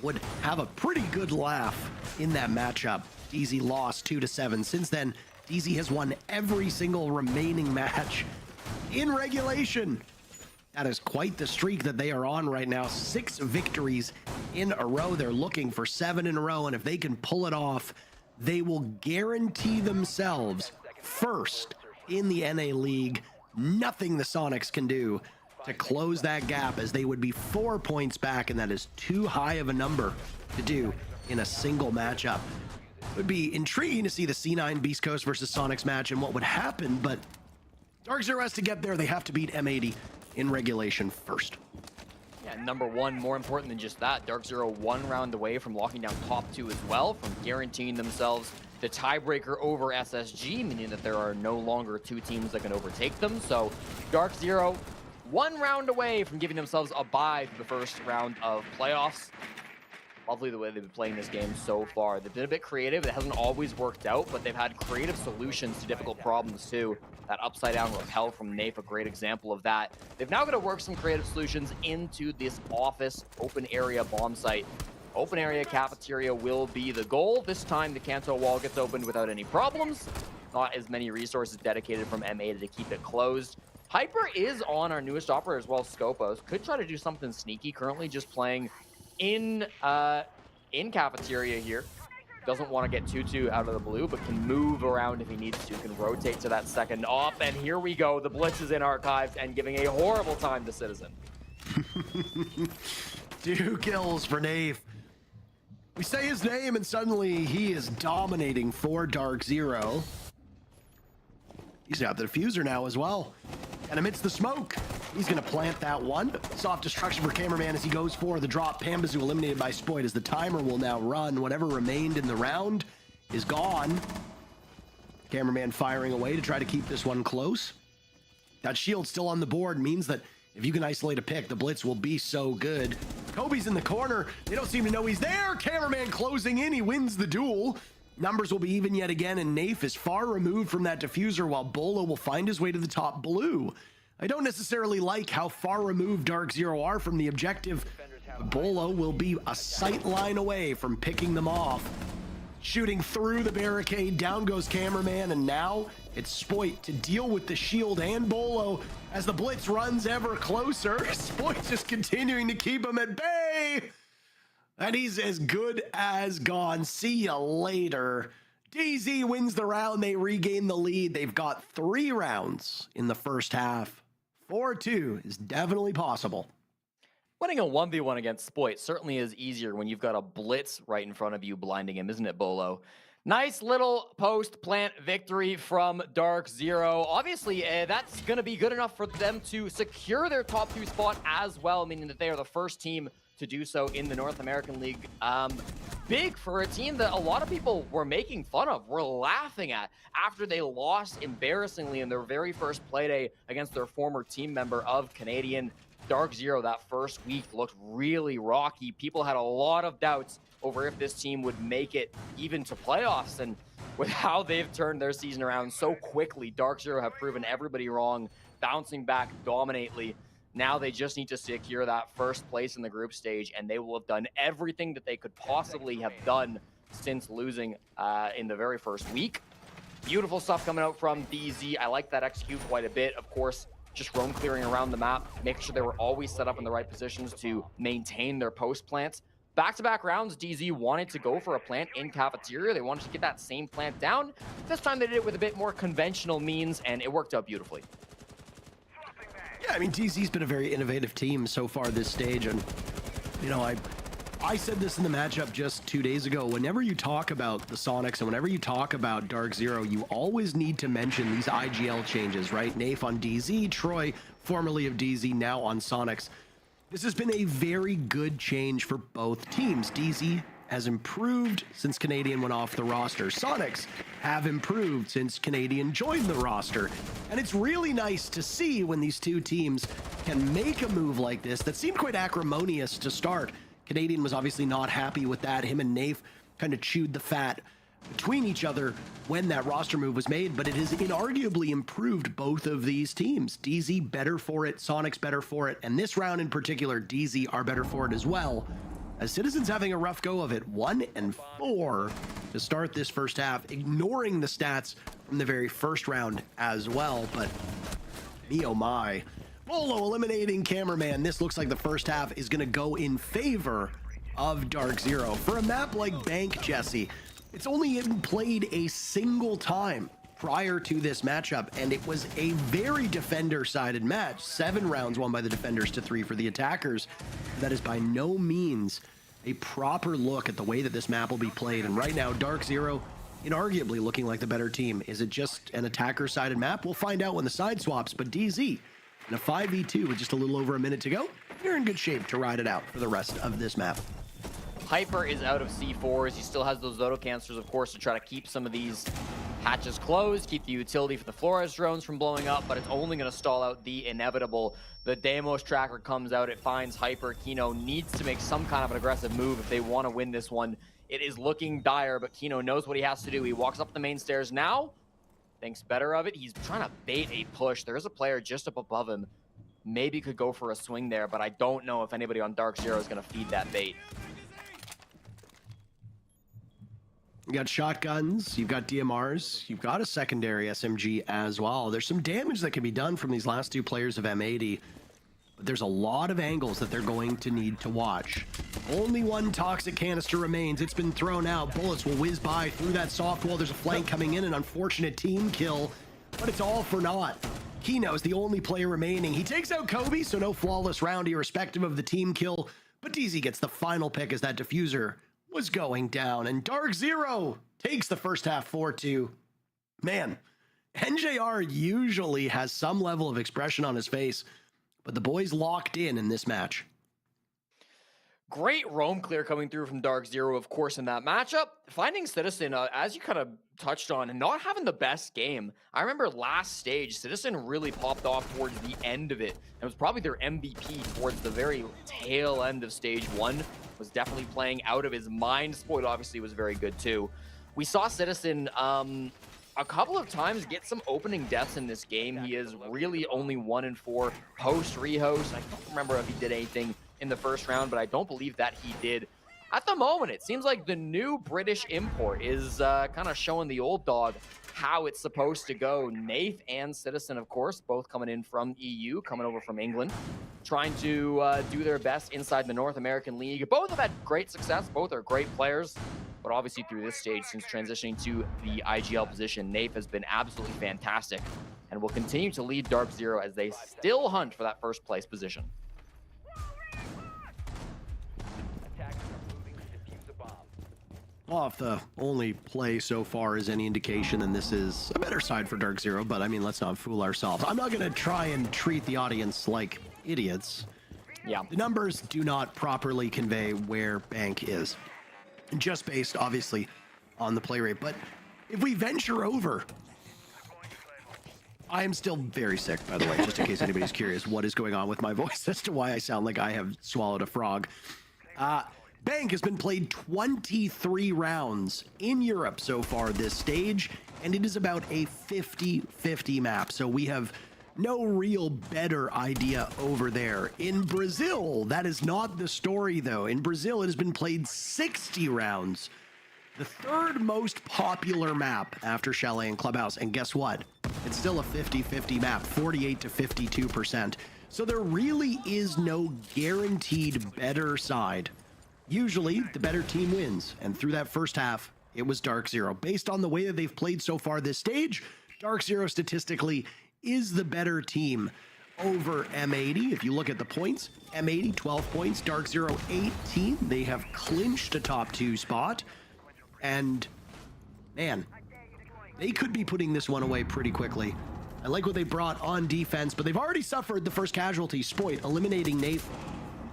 B: would have a pretty good laugh in that matchup. DZ lost 2-7. Since then, DZ has won every single remaining match in regulation. That is quite the streak that they are on right now. 6 victories in a row. They're looking for 7 in a row, and if they can pull it off, they will guarantee themselves first in the NA League. Nothing the Sonics can do to close that gap, as they would be 4 points back, and that is too high of a number to do in a single matchup. It would be intriguing to see the C9 Beast Coast versus Sonics match and what would happen, but Dark Zero has to get there. They have to beat M80 in regulation first.
G: Yeah, number 1, more important than just that, Dark Zero 1 round away from locking down top 2 as well, from guaranteeing themselves the tiebreaker over SSG, meaning that there are no longer 2 teams that can overtake them. So Dark Zero 1 round away from giving themselves a bye for the first round of playoffs. Lovely the way they've been playing this game so far. They've been a bit creative. It hasn't always worked out, but they've had creative solutions to difficult problems too. That upside down repel from Nafe, a great example of that. They've now got to work some creative solutions into this office open area bomb site. Open area cafeteria will be the goal. This time the Kanto wall gets opened without any problems. Not as many resources dedicated from M8 to keep it closed. Hyper is on our newest operator as well, Scopos. Could try to do something sneaky. Currently just playing in cafeteria here. Doesn't want to get Tutu out of the blue, but can move around if he needs to. Can rotate to that second off, and here we go. The Blitz is in archives and giving a horrible time to Citizen.
B: 2 kills for Nafe. We say his name, and suddenly he is dominating for Dark Zero. He's got the diffuser now as well. And amidst the smoke, he's going to plant that one. Soft destruction for Cameraman as he goes for the drop. Pambazu eliminated by Spoit as the timer will now run. Whatever remained in the round is gone. Cameraman firing away to try to keep this one close. That shield still on the board means that if you can isolate a pick, the Blitz will be so good. Kobe's in the corner. They don't seem to know he's there. Cameraman closing in. He wins the duel. Numbers will be even yet again, and Nafe is far removed from that diffuser while Bolo will find his way to the top blue. I don't necessarily like how far removed Dark Zero are from the objective. Bolo will be a sight line away from picking them off. Shooting through the barricade, down goes Cameraman, and now it's Spoit to deal with the shield and Bolo as the Blitz runs ever closer. Spoit just continuing to keep him at bay. And he's as good as gone. See ya later. DZ wins the round. They regain the lead. They've got 3 rounds in the first half. 4-2 is definitely possible.
G: Winning a 1v1 against Spoit certainly is easier when you've got a Blitz right in front of you blinding him, isn't it, Bolo? Nice little post-plant victory from Dark Zero. Obviously, that's going to be good enough for them to secure their top 2 spot as well, meaning that they are the first team to do so in the North American League. big for a team that a lot of people were making fun of, were laughing at after they lost embarrassingly in their very first play day against their former team member of Canadian. Dark Zero that first week looked really rocky. People had a lot of doubts over if this team would make it even to playoffs, and with how they've turned their season around so quickly, Dark Zero have proven everybody wrong, bouncing back dominantly. Now they just need to secure that first place in the group stage, and they will have done everything that they could possibly have done since losing in the very first week. Beautiful stuff coming out from DZ. I like that execute quite a bit. Of course, just roam clearing around the map, making sure they were always set up in the right positions to maintain their post plants. Back-to-back rounds, DZ wanted to go for a plant in cafeteria. They wanted to get that same plant down. This time they did it with a bit more conventional means, and it worked out beautifully.
B: Yeah, I mean, DZ's been a very innovative team so far this stage, and, you know, I said this in the matchup just 2 days ago. Whenever you talk about the Sonics and whenever you talk about Dark Zero, you always need to mention these IGL changes, right? Nafe on DZ, Troy, formerly of DZ, now on Sonics. This has been a very good change for both teams. DZ has improved since Canadian went off the roster. Sonics have improved since Canadian joined the roster. And it's really nice to see when these two teams can make a move like this that seemed quite acrimonious to start. Canadian was obviously not happy with that. Him and Nafe kind of chewed the fat between each other when that roster move was made, but it has inarguably improved both of these teams. DZ better for it, Sonics better for it, and this round in particular, DZ are better for it as well. As Citizens having a rough go of it, 1-4 to start this first half, ignoring the stats from the very first round as well, but me oh my. Bolo eliminating Cameraman. This looks like the first half is going to go in favor of Dark Zero. For a map like Bank, Jesse, it's only been played a single time prior to this matchup, and it was a very defender-sided match. 7 rounds won by the defenders to 3 for the attackers. That is by no means a proper look at the way that this map will be played, and right now, Dark Zero inarguably looking like the better team. Is it just an attacker-sided map? We'll find out when the side swaps, but DZ in a 5v2 with just a little over a minute to go, you're in good shape to ride it out for the rest of this map.
G: Hyper is out of C4s. He still has those Zoto cancers, of course, to try to keep some of these hatches closed, keep the utility for the Flores drones from blowing up, but it's only going to stall out the inevitable. The Deimos tracker comes out, it finds Hyper. Kino needs to make some kind of an aggressive move if they want to win this one. It is looking dire, but Kino knows what he has to do. He walks up the main stairs now, thinks better of it. He's trying to bait a push. There is a player just up above him. Maybe could go for a swing there, but I don't know if anybody on Dark Zero is going to feed that bait.
B: You got shotguns, you've got DMRs, you've got a secondary SMG as well. There's some damage that can be done from these last 2 players of M80, but there's a lot of angles that they're going to need to watch. Only 1 toxic canister remains. It's been thrown out. Bullets will whiz by through that soft wall. There's a flank coming in, an unfortunate team kill, but it's all for naught. Kino is the only player remaining. He takes out Kobe, so no flawless round irrespective of the team kill, but DZ gets the final pick as that diffuser was going down, and Dark Zero takes the first half 4-2. Man, NJR usually has some level of expression on his face, but the boys locked in this match.
G: Great roam clear coming through from Dark Zero, of course, in that matchup. Finding Citizen, as you kind of touched on, and not having the best game. I remember last stage, Citizen really popped off towards the end of it. It was probably their MVP towards the very tail end of stage 1. Was definitely playing out of his mind. Spoiled obviously was very good too. We saw Citizen a couple of times get some opening deaths in this game. He is really only 1-4 post-rehost. I don't remember if he did anything in the first round, but I don't believe that he did. At the moment, it seems like the new British import is kind of showing the old dog how it's supposed to go. Nafe and Citizen, of course, both coming in from EU, coming over from England, trying to do their best inside the North American League. Both have had great success. Both are great players. But obviously through this stage, since transitioning to the IGL position, Nafe has been absolutely fantastic and will continue to lead Dark Zero as they still hunt for that first place position.
B: Well, if the only play so far is any indication, then this is a better side for Dark Zero, but I mean, let's not fool ourselves. I'm not going to try and treat the audience like idiots.
G: Yeah.
B: The numbers do not properly convey where Bank is. just based, obviously, on the play rate. But if we venture over, I am still very sick, by the way, just in case anybody's curious what is going on with my voice as to why I sound like I have swallowed a frog. Bank has been played 23 rounds in Europe so far this stage, and it is about a 50-50 map. So we have no real better idea over there. In Brazil, that is not the story, though. In Brazil, it has been played 60 rounds. The third most popular map after Chalet and Clubhouse. And guess what? It's still a 50-50 map, 48 to 52%. So there really is no guaranteed better side. Usually, the better team wins. And through that first half, it was Dark Zero. Based on the way that they've played so far this stage, Dark Zero statistically is the better team over M80. If you look at the points, M80, 12 points, Dark Zero, 18. They have clinched a top 2 spot. And, man, they could be putting this one away pretty quickly. I like what they brought on defense, but they've already suffered the first casualty. Spoit eliminating Nate.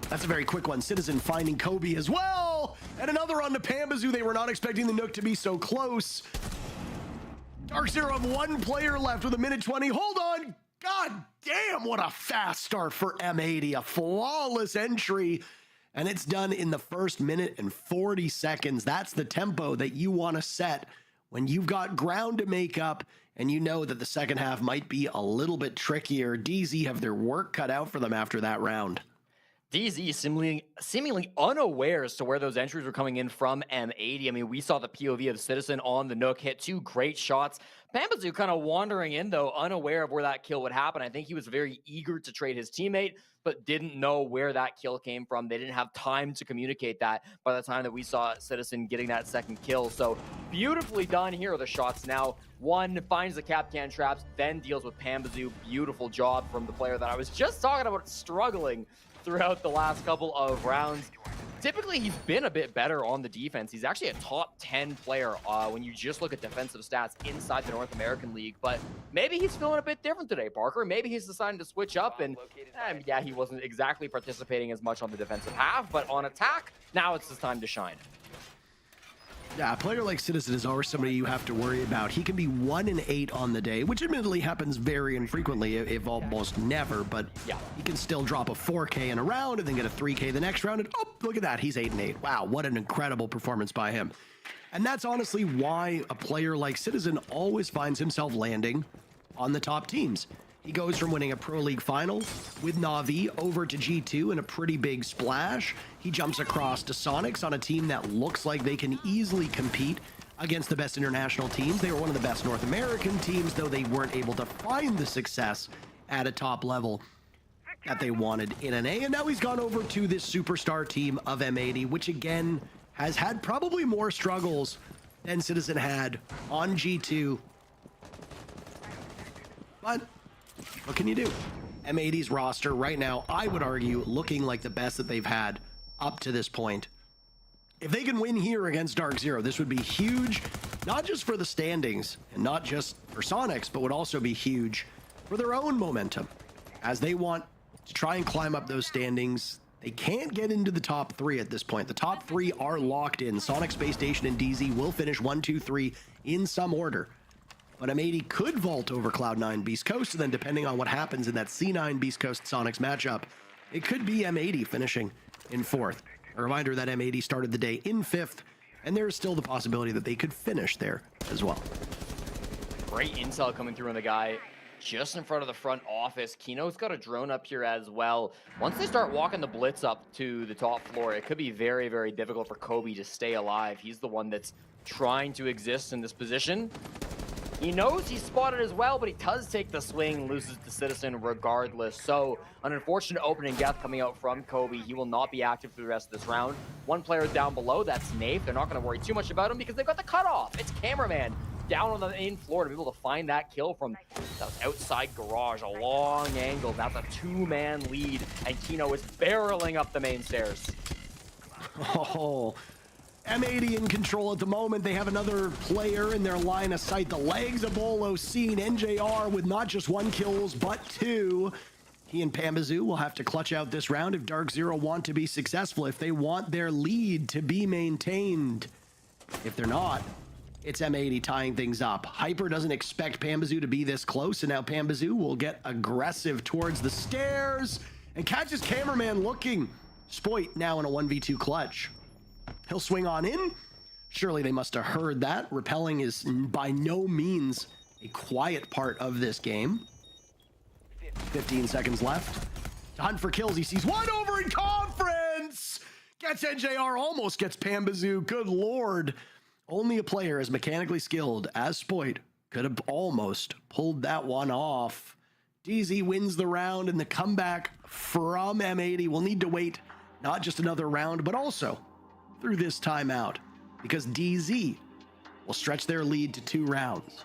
B: That's a very quick one. Citizen finding Kobe as well. And another on to Pambazoo. They were not expecting the Nook to be so close. Dark Zero have one player left with 1:20. Hold on. God damn, what a fast start for M80. A flawless entry. And it's done in the first minute and 40 seconds. That's the tempo that you want to set when you've got ground to make up and you know that the second half might be a little bit trickier. DZ have their work cut out for them after that round.
G: DZ seemingly unaware as to where those entries were coming in from M80. I mean, we saw the POV of Citizen on the Nook, hit 2 great shots. Pambazoo kind of wandering in, though, unaware of where that kill would happen. I think he was very eager to trade his teammate, but didn't know where that kill came from. They didn't have time to communicate that by the time that we saw Citizen getting that second kill. So beautifully done. Here are the shots now. One finds the Capcan traps, then deals with Pambazoo. Beautiful job from the player that I was just talking about struggling throughout the last couple of rounds. Typically, he's been a bit better on the defense. He's actually a top 10 player when you just look at defensive stats inside the North American League. But maybe he's feeling a bit different today, Parker. Maybe he's deciding to switch up. And yeah, he wasn't exactly participating as much on the defensive half, but on attack, now it's his time to shine.
B: Yeah, a player like Citizen is always somebody you have to worry about. He can be 1-8 on the day, which admittedly happens very infrequently, if almost never, but yeah, he can still drop a 4K in a round and then get a 3K the next round, and oh, look at that, he's 8-8. Wow, what an incredible performance by him. And that's honestly why a player like Citizen always finds himself landing on the top teams. He goes from winning a Pro League final with Na'Vi over to G2 in a pretty big splash. He jumps across to Sonics on a team that looks like they can easily compete against the best international teams. They were one of the best North American teams, though they weren't able to find the success at a top level that they wanted in NA. And now he's gone over to this superstar team of M80, which again has had probably more struggles than Citizen had on G2. But what can you do? M80's roster right now, I would argue, looking like the best that they've had up to this point. If they can win here against Dark Zero, this would be huge, not just for the standings and not just for Sonics, but would also be huge for their own momentum as they want to try and climb up those standings. They can't get into the top 3 at this point. The top 3 are locked in. Sonic, Space Station, and DZ will finish 1, 2, 3 in some order. But M80 could vault over Cloud9 Beast Coast, and then depending on what happens in that C9 Beast Coast Sonics matchup, it could be M80 finishing in 4th. A reminder that M80 started the day in 5th, and there's still the possibility that they could finish there as well.
G: Great intel coming through on the guy just in front of the front office. Kino's got a drone up here as well. Once they start walking the blitz up to the top floor, it could be very, very difficult for Kobe to stay alive. He's the one that's trying to exist in this position. He knows he's spotted as well, but he does take the swing, loses to Citizen regardless. So an unfortunate opening death coming out from Kobe. He will not be active for the rest of this round. One player down below, that's Nafe. They're not going to worry too much about him because they've got the cutoff. It's Cameraman down on the main floor to be able to find that kill from the outside garage. A long angle. That's a 2-man lead, and Kino is barreling up the main stairs.
B: Oh, M80 in control at the moment. They have another player in their line of sight. The legs of Bolo seen. NJR with not just 1 kills, but 2. He and Pambazoo will have to clutch out this round if Dark Zero want to be successful, if they want their lead to be maintained. If they're not, it's M80 tying things up. Hyper doesn't expect Pambazoo to be this close, and now Pambazoo will get aggressive towards the stairs and catches Cameraman looking. Spoit now in a 1v2 clutch. He'll swing on in. Surely they must have heard that. Repelling is by no means a quiet part of this game. 15 seconds left. To hunt for kills, he sees one over in conference. Gets NJR, almost gets Pambazoo. Good lord. Only a player as mechanically skilled as Spoit could have almost pulled that one off. DZ wins the round, and the comeback from M80 will need to wait not just another round, but also through this timeout, because DZ will stretch their lead to 2 rounds.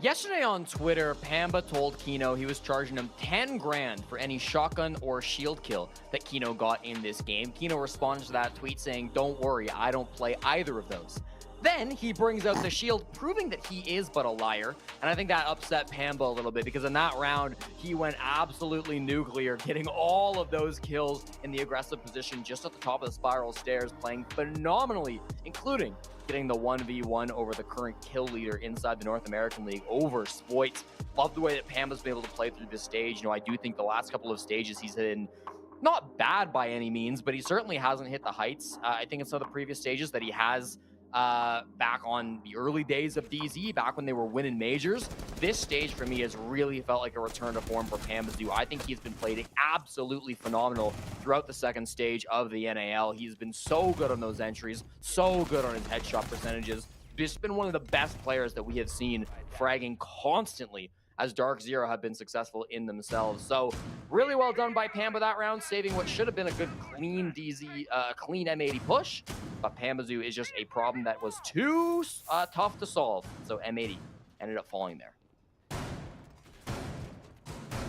G: Yesterday on Twitter, Pamba told Kino he was charging him 10 grand for any shotgun or shield kill that Kino got in this game. Kino responded to that tweet saying, "Don't worry, I don't play either of those." Then he brings out the shield, proving that he is but a liar. And I think that upset Pamba a little bit, because in that round, he went absolutely nuclear, getting all of those kills in the aggressive position just at the top of the spiral stairs, playing phenomenally, including getting the 1v1 over the current kill leader inside the North American League over Spoit. Love the way that Pamba's been able to play through this stage. You know, I do think the last couple of stages he's in, not bad by any means, but he certainly hasn't hit the heights. I think in some of the previous stages that he has back on the early days of DZ, back when they were winning majors. This stage for me has really felt like a return to form for Pambazoo. I think he's been playing absolutely phenomenal throughout the second stage of the NAL. He's been so good on those entries, so good on his headshot percentages. Just been one of the best players that we have seen fragging constantly as Dark Zero have been successful in themselves. So really well done by Pamba that round, saving what should have been a good clean DZ, clean M80 push. But Pambazoo is just a problem that was too tough to solve. So M80 ended up falling there.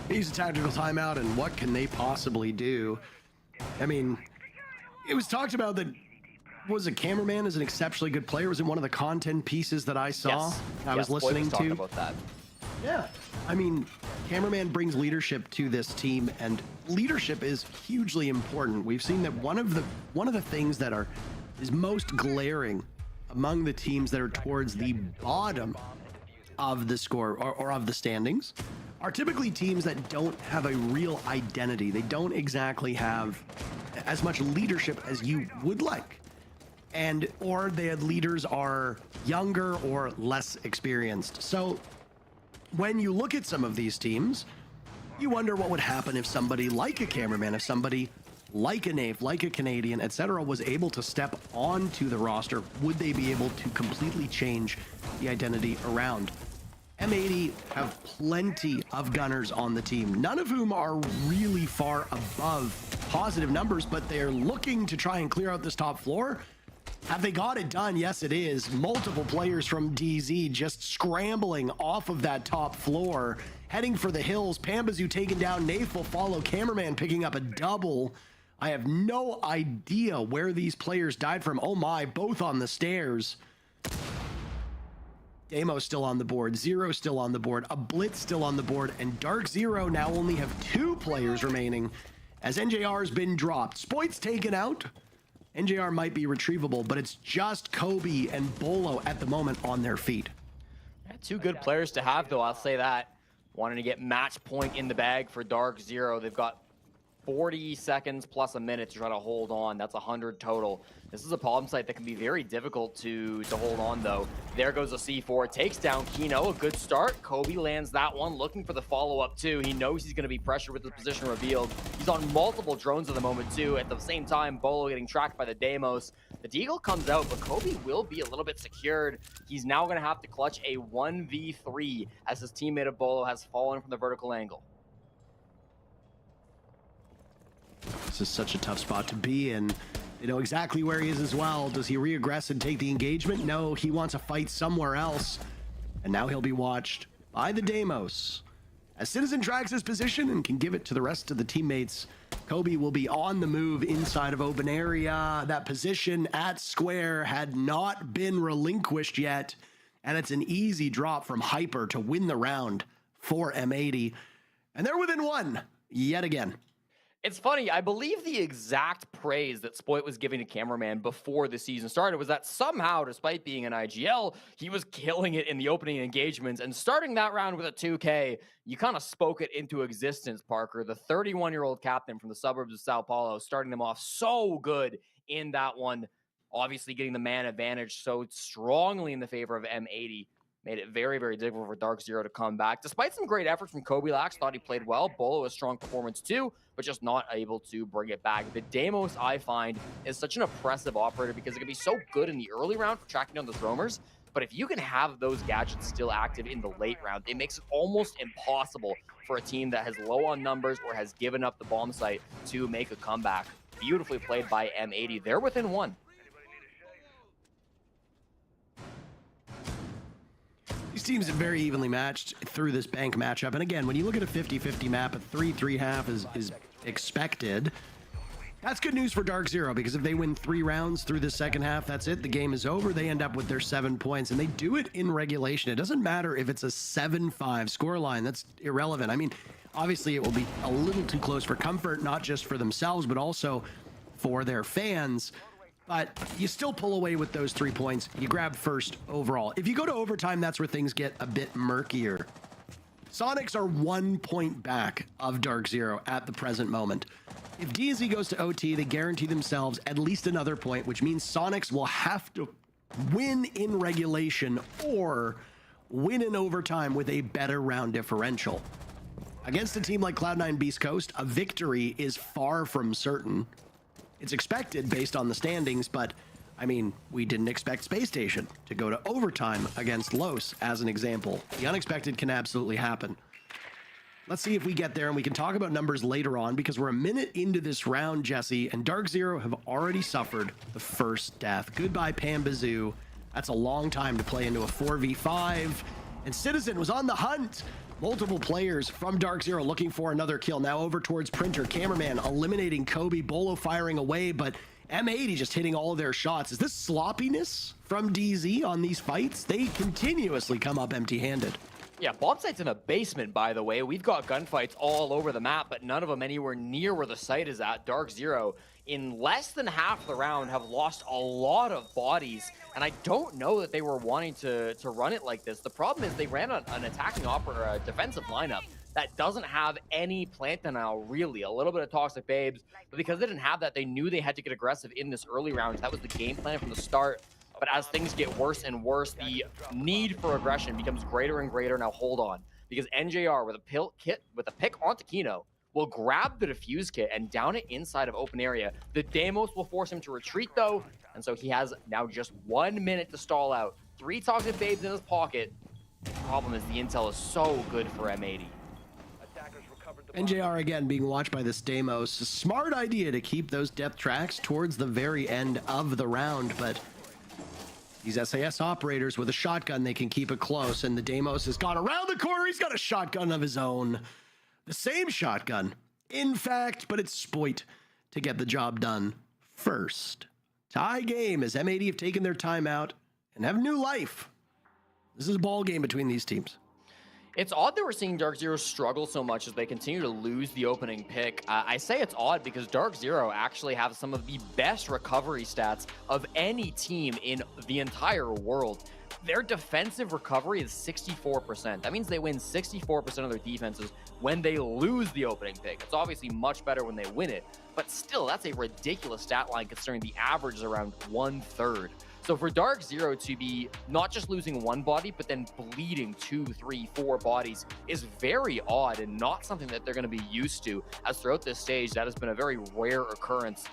B: He's a tactical timeout, and what can they possibly do? I mean, it was talked about that was a Cameraman is an exceptionally good player. Was in one of the content pieces that I saw.
G: Yes.
B: I was listening to.
G: About that.
B: Yeah, I mean, Cameraman brings leadership to this team, and leadership is hugely important. We've seen that one of the things that is most glaring among the teams that are towards the bottom of the score or of the standings are typically teams that don't have a real identity. They don't exactly have as much leadership as you would like. Or their leaders are younger or less experienced. So when you look at some of these teams, you wonder what would happen if somebody like a Cameraman, if somebody like a Knave, like a Canadian, etc., was able to step onto the roster. Would they be able to completely change the identity around? M80 have plenty of gunners on the team, none of whom are really far above positive numbers, but they're looking to try and clear out this top floor. Have they got it done? Yes, it is. Multiple players from DZ just scrambling off of that top floor, heading for the hills. Pambazoo taken down. Nafe will follow. Cameraman picking up a double. I have no idea where these players died from. Oh my, both on the stairs. Damo's still on the board. Zero still on the board. A Blitz still on the board. And Dark Zero now only have 2 players remaining as NJR has been dropped. Spoit's taken out. NJR might be retrievable, but it's just Kobe and Bolo at the moment on their feet.
G: Yeah, 2 good players to have, though, I'll say that. Wanting to get match point in the bag for Dark Zero. They've got 40 seconds plus a minute to try to hold on. That's 100 total. This is a problem site that can be very difficult to hold on, though. There goes a C4. Takes down Kino. A good start. Kobe lands that one, looking for the follow-up, too. He knows he's going to be pressured with his position revealed. He's on multiple drones at the moment, too. At the same time, Bolo getting tracked by the Deimos. The Deagle comes out, but Kobe will be a little bit secured. He's now going to have to clutch a 1v3 as his teammate of Bolo has fallen from the vertical angle.
B: This is such a tough spot to be in. They know exactly where he is as well. Does he re-aggress and take the engagement? No, he wants a fight somewhere else. And now he'll be watched by the Deimos. As Citizen tracks his position and can give it to the rest of the teammates, Kobe will be on the move inside of open area. That position at square had not been relinquished yet. And it's an easy drop from Hyper to win the round for M80. And they're within one yet again.
G: It's funny, I believe the exact praise that Spoit was giving to Cameraman before the season started was that somehow, despite being an IGL, he was killing it in the opening engagements. And starting that round with a 2K, you kind of spoke it into existence, Parker. The 31-year-old captain from the suburbs of Sao Paulo, starting them off so good in that one, obviously getting the man advantage so strongly in the favor of M80. Made it very, very difficult for Dark Zero to come back. Despite some great efforts from Kobe Lax, thought he played well. Bolo, a strong performance too, but just not able to bring it back. The Deimos, I find, is such an oppressive operator because it can be so good in the early round for tracking down those roamers, but if you can have those gadgets still active in the late round, it makes it almost impossible for a team that has low on numbers or has given up the bomb site to make a comeback. Beautifully played by M80. They're within one.
B: These teams are very evenly matched through this bank matchup. And again, when you look at a 50-50 map, a 3-3-1/2 is expected. That's good news for Dark Zero, because if they win 3 rounds through the second half, that's it. The game is over. They end up with their 7 points, and they do it in regulation. It doesn't matter if it's a 7-5 scoreline. That's irrelevant. I mean, obviously it will be a little too close for comfort, not just for themselves, but also for their fans. But you still pull away with those 3 points. You grab first overall. If you go to overtime, that's where things get a bit murkier. Sonics are 1 point back of Dark Zero at the present moment. If DZ goes to OT, they guarantee themselves at least another point, which means Sonics will have to win in regulation or win in overtime with a better round differential. Against a team like Cloud9 Beast Coast, a victory is far from certain. It's expected based on the standings, but I mean, we didn't expect Space Station to go to overtime against Los, as an example. The unexpected can absolutely happen. Let's see if we get there, and we can talk about numbers later on, because we're a minute into this round, Jesse, and Dark Zero have already suffered the first death. Goodbye, Pambazoo. That's a long time to play into a 4v5, and Citizen was on the hunt. Multiple players from Dark Zero looking for another kill. Now over towards Printer. Cameraman eliminating Kobe. Bolo firing away, but M80 just hitting all of their shots. Is this sloppiness from DZ on these fights? They continuously come up empty-handed.
G: Yeah, bomb site's in a basement, by the way. We've got gunfights all over the map, but none of them anywhere near where the site is at. Dark Zero, in less than half the round, have lost a lot of bodies, and I don't know that they were wanting to run it like this. The problem is they ran an attacking defensive lineup that doesn't have any plant denial, really. A little bit of Toxic Babes, but because they didn't have that, they knew they had to get aggressive in this early round. That was the game plan from the start. But as things get worse and worse, the need for aggression becomes greater and greater. Now hold on, because NJR with a pick onto Kino will grab the defuse kit and down it inside of open area. The Deimos will force him to retreat though, and so he has now just 1 minute to stall out. 3 Toxic Babes in his pocket. The problem is the intel is so good for M80.
B: NJR again being watched by this Deimos. A smart idea to keep those depth tracks towards the very end of the round, but these SAS operators with a shotgun, they can keep it close, and the Deimos has gone around the corner. He's got a shotgun of his own. The same shotgun, in fact, but it's Spoit to get the job done first. Tie game as M80 have taken their time out and have new life. This is a ball game between these teams.
G: It's odd that we're seeing Dark Zero struggle so much as they continue to lose the opening pick. I say it's odd because Dark Zero actually have some of the best recovery stats of any team in the entire world. Their defensive recovery is 64%. That means they win 64% of their defenses when they lose the opening pick. It's obviously much better when they win it, but still, that's a ridiculous stat line considering the average is around 1/3. So for Dark Zero to be not just losing 1 body, but then bleeding 2, 3, 4 bodies is very odd and not something that they're going to be used to, as throughout this stage, that has been a very rare occurrence.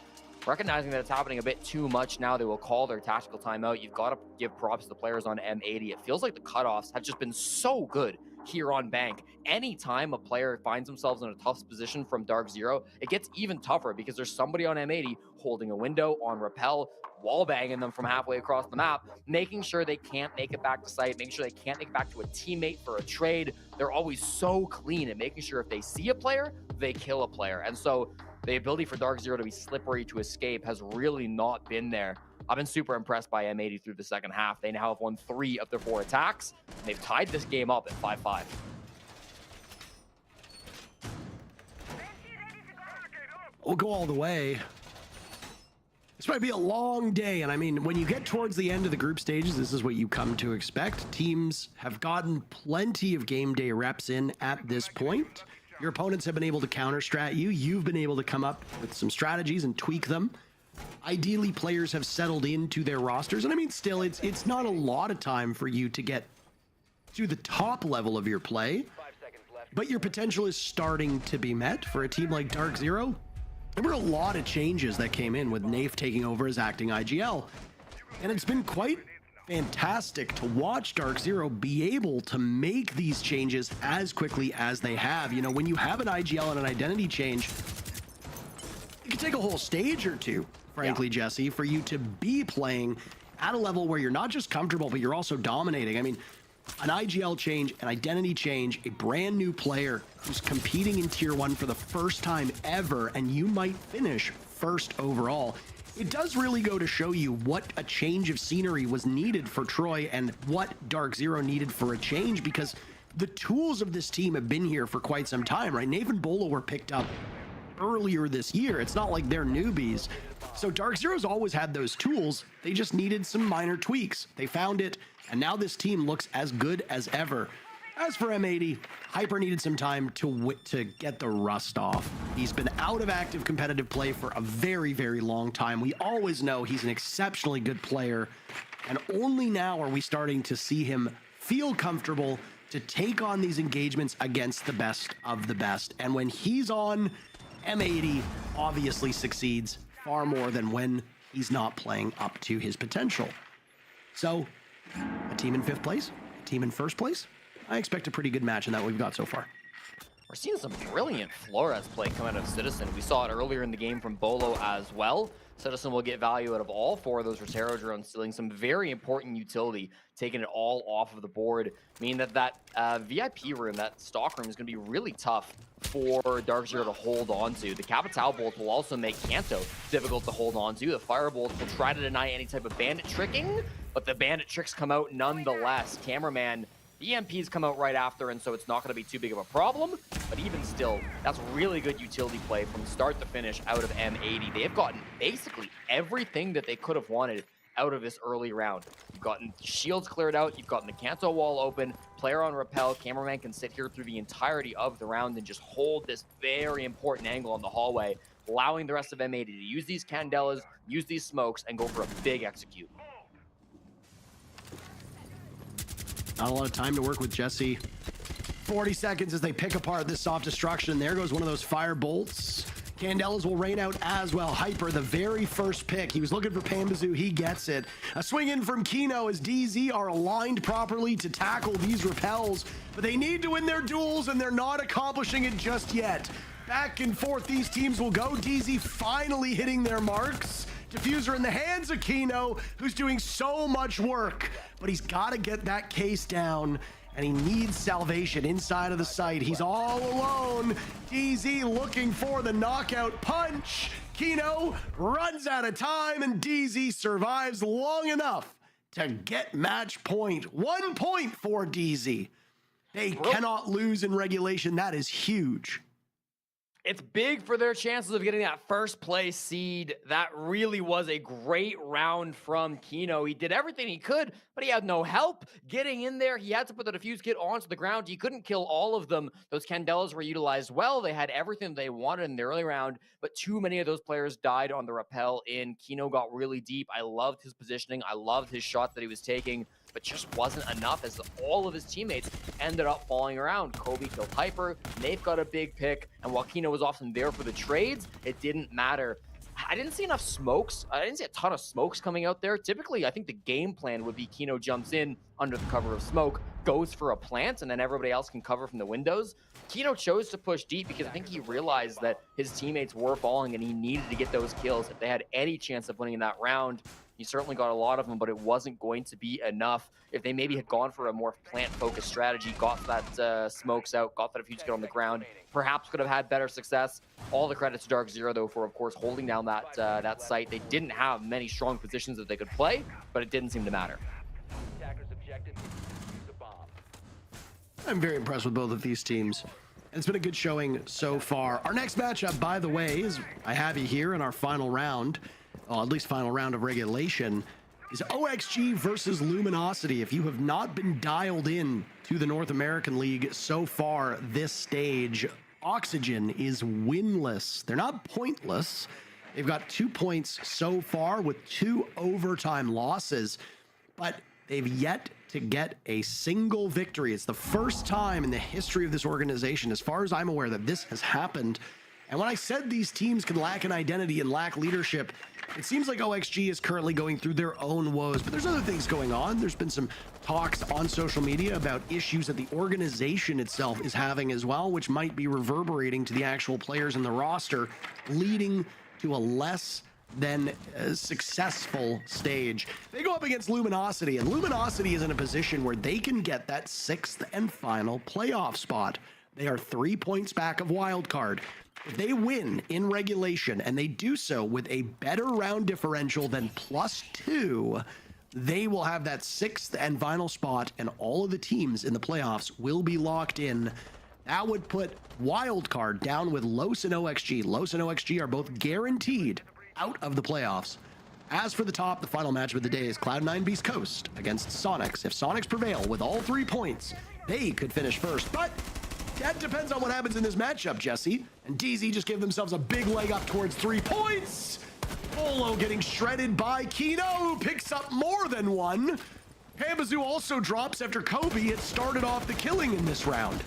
G: Recognizing that it's happening a bit too much now, they will call their tactical timeout. You've got to give props to the players on M80. It feels like the cutoffs have just been so good here on Bank. Anytime a player finds themselves in a tough position from Dark Zero, it gets even tougher because there's somebody on M80 holding a window on rappel, wall banging them from halfway across the map, making sure they can't make it back to site, making sure they can't make it back to a teammate for a trade. They're always so clean and making sure if they see a player, they kill a player. And so the ability for Dark Zero to be slippery to escape has really not been there. I've been super impressed by M80 through the second half. They now have won 3 of their 4 attacks. They've tied this game up at 5-5.
B: we'll go all the way. This might be a long day, and I mean, when you get towards the end of the group stages, this is what you come to expect. Teams have gotten plenty of game day reps in at this point. Your opponents have been able to counter-strat you. You've been able to come up with some strategies and tweak them. Ideally, players have settled into their rosters, and I mean, still, it's not a lot of time for you to get to the top level of your play, but your potential is starting to be met for a team like Dark Zero. There were a lot of changes that came in with Nafe taking over as acting IGL, and it's been quite fantastic to watch Dark Zero be able to make these changes as quickly as they have. You know, when you have an IGL and an identity change, it can take a whole stage or two, frankly, Jesse, for you to be playing at a level where you're not just comfortable, but you're also dominating. I mean, an IGL change, an identity change, a brand new player who's competing in Tier 1 for the first time ever, and you might finish first overall. It does really go to show you what a change of scenery was needed for Troy and what Dark Zero needed for a change, because the tools of this team have been here for quite some time, right? Nafe and Bolo were picked up earlier this year. It's not like they're newbies. So Dark Zero's always had those tools. They just needed some minor tweaks. They found it, and now this team looks as good as ever. As for M80, Hyper needed some time to get the rust off. He's been out of active competitive play for a very, very long time. We always know he's an exceptionally good player, and only now are we starting to see him feel comfortable to take on these engagements against the best of the best. And when he's on, M80 obviously succeeds far more than when he's not playing up to his potential. So, a team in 5th place, a team in 1st place. I expect a pretty good match in that we've got so far.
G: We're seeing some brilliant Flores play come out of Citizen. We saw it earlier in the game from Bolo as well. Citizen will get value out of all 4 of those Rotero drones, stealing some very important utility, taking it all off of the board, meaning that VIP room, that stock room, is going to be really tough for Dark Zero to hold on to. The Capital Bolt will also make Kanto difficult to hold on to. The Firebolt will try to deny any type of bandit tricking, but the bandit tricks come out nonetheless. Cameraman, the EMPs come out right after, and so it's not going to be too big of a problem. But even still, that's really good utility play from start to finish out of M80. They have gotten basically everything that they could have wanted out of this early round. You've gotten shields cleared out, you've gotten the Kanto wall open, player on rappel, cameraman can sit here through the entirety of the round and just hold this very important angle on the hallway, allowing the rest of M80 to use these Candelas, use these smokes, and go for a big execute.
B: Not a lot of time to work with Jesse. 40 seconds as they pick apart this soft destruction. There goes one of those fire bolts. Candelas will rain out as well. Hyper, the very first pick. He was looking for Pambazoo. He gets it. A swing in from Kino as DZ are aligned properly to tackle these repels, but they need to win their duels, and they're not accomplishing it just yet. Back and forth these teams will go. DZ finally hitting their marks. Diffuser in the hands of Kino, who's doing so much work, but he's got to get that case down, and he needs salvation inside of the site. He's all alone. DZ looking for the knockout punch. Kino runs out of time, and DZ survives long enough to get match point. 1 point for DZ. They cannot lose in regulation. That is huge.
G: It's big for their chances of getting that 1st place seed. That really was a great round from Kino. He did everything he could, but he had no help getting in there. He had to put the defuse kit onto the ground. He couldn't kill all of them. Those Candelas were utilized well. They had everything they wanted in the early round, but too many of those players died on the rappel in. Kino got really deep. I loved his positioning. I loved his shot that he was taking, but just wasn't enough as all of his teammates ended up falling around. Kobe killed Hyper, Nafe got a big pick, and while Kino was often there for the trades, it didn't matter. I didn't see enough smokes. I didn't see a ton of smokes coming out there. Typically, I think the game plan would be Kino jumps in under the cover of smoke, goes for a plant, and then everybody else can cover from the windows. Kino chose to push deep because I think he realized that his teammates were falling and he needed to get those kills if they had any chance of winning that round. He certainly got a lot of them, but it wasn't going to be enough. If they maybe had gone for a more plant-focused strategy, got that smokes out, got that defuse kit on the ground, perhaps could have had better success. All the credit to Dark Zero, though, for, of course, holding down that site. They didn't have many strong positions that they could play, but it didn't seem to matter.
B: I'm very impressed with both of these teams. And it's been a good showing so far. Our next matchup, by the way, is I have you here in our final round, well, at least final round of regulation, is OXG versus Luminosity. If you have not been dialed in to the North American League so far this stage, Oxygen is winless. They're not pointless. They've got 2 points so far with 2 overtime losses, but they've yet to get a single victory. It's the first time in the history of this organization, as far as I'm aware, that this has happened. And when I said these teams can lack an identity and lack leadership, it seems like OXG is currently going through their own woes, but there's other things going on. There's been some talks on social media about issues that the organization itself is having as well, which might be reverberating to the actual players in the roster, leading to a less than a successful stage. They go up against Luminosity, and Luminosity is in a position where they can get that 6th and final playoff spot. They are 3 points back of wildcard. If they win in regulation, and they do so with a better round differential than +2, they will have that 6th and final spot, and all of the teams in the playoffs will be locked in. That would put wildcard down with Los and OXG. Los and OXG are both guaranteed out of the playoffs. As for the top, the final matchup of the day is Cloud9 Beast Coast against Sonics. If Sonics prevail with all 3 points, they could finish first, but that depends on what happens in this matchup, Jesse. And DZ just gave themselves a big leg up towards 3 points. Bolo getting shredded by Kino, who picks up more than 1. Pambazoo also drops after Kobe had started off the killing in this round.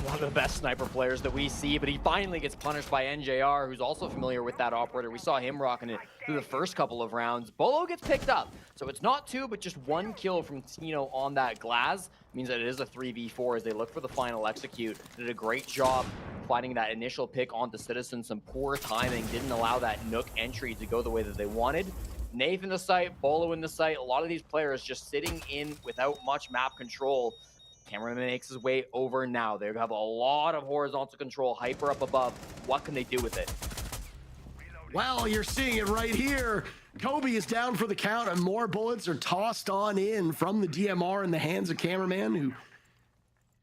G: One of the best sniper players that we see, but he finally gets punished by NJR, who's also familiar with that operator. We saw him rocking it through the first couple of rounds. Bolo gets picked up, so it's not 2, but just 1 kill from Tino on that Glaz. Means that it is a 3v4 as they look for the final execute. Did a great job finding that initial pick onto Citizen. Some poor timing, didn't allow that Nook entry to go the way that they wanted. Nath in the site, Bolo in the site. A lot of these players just sitting in without much map control. Cameraman makes his way over now. They have a lot of horizontal control. Hyper up above. What can they do with it?
B: Well, you're seeing it right here. Kobe is down for the count, and more bullets are tossed on in from the DMR in the hands of Cameraman, who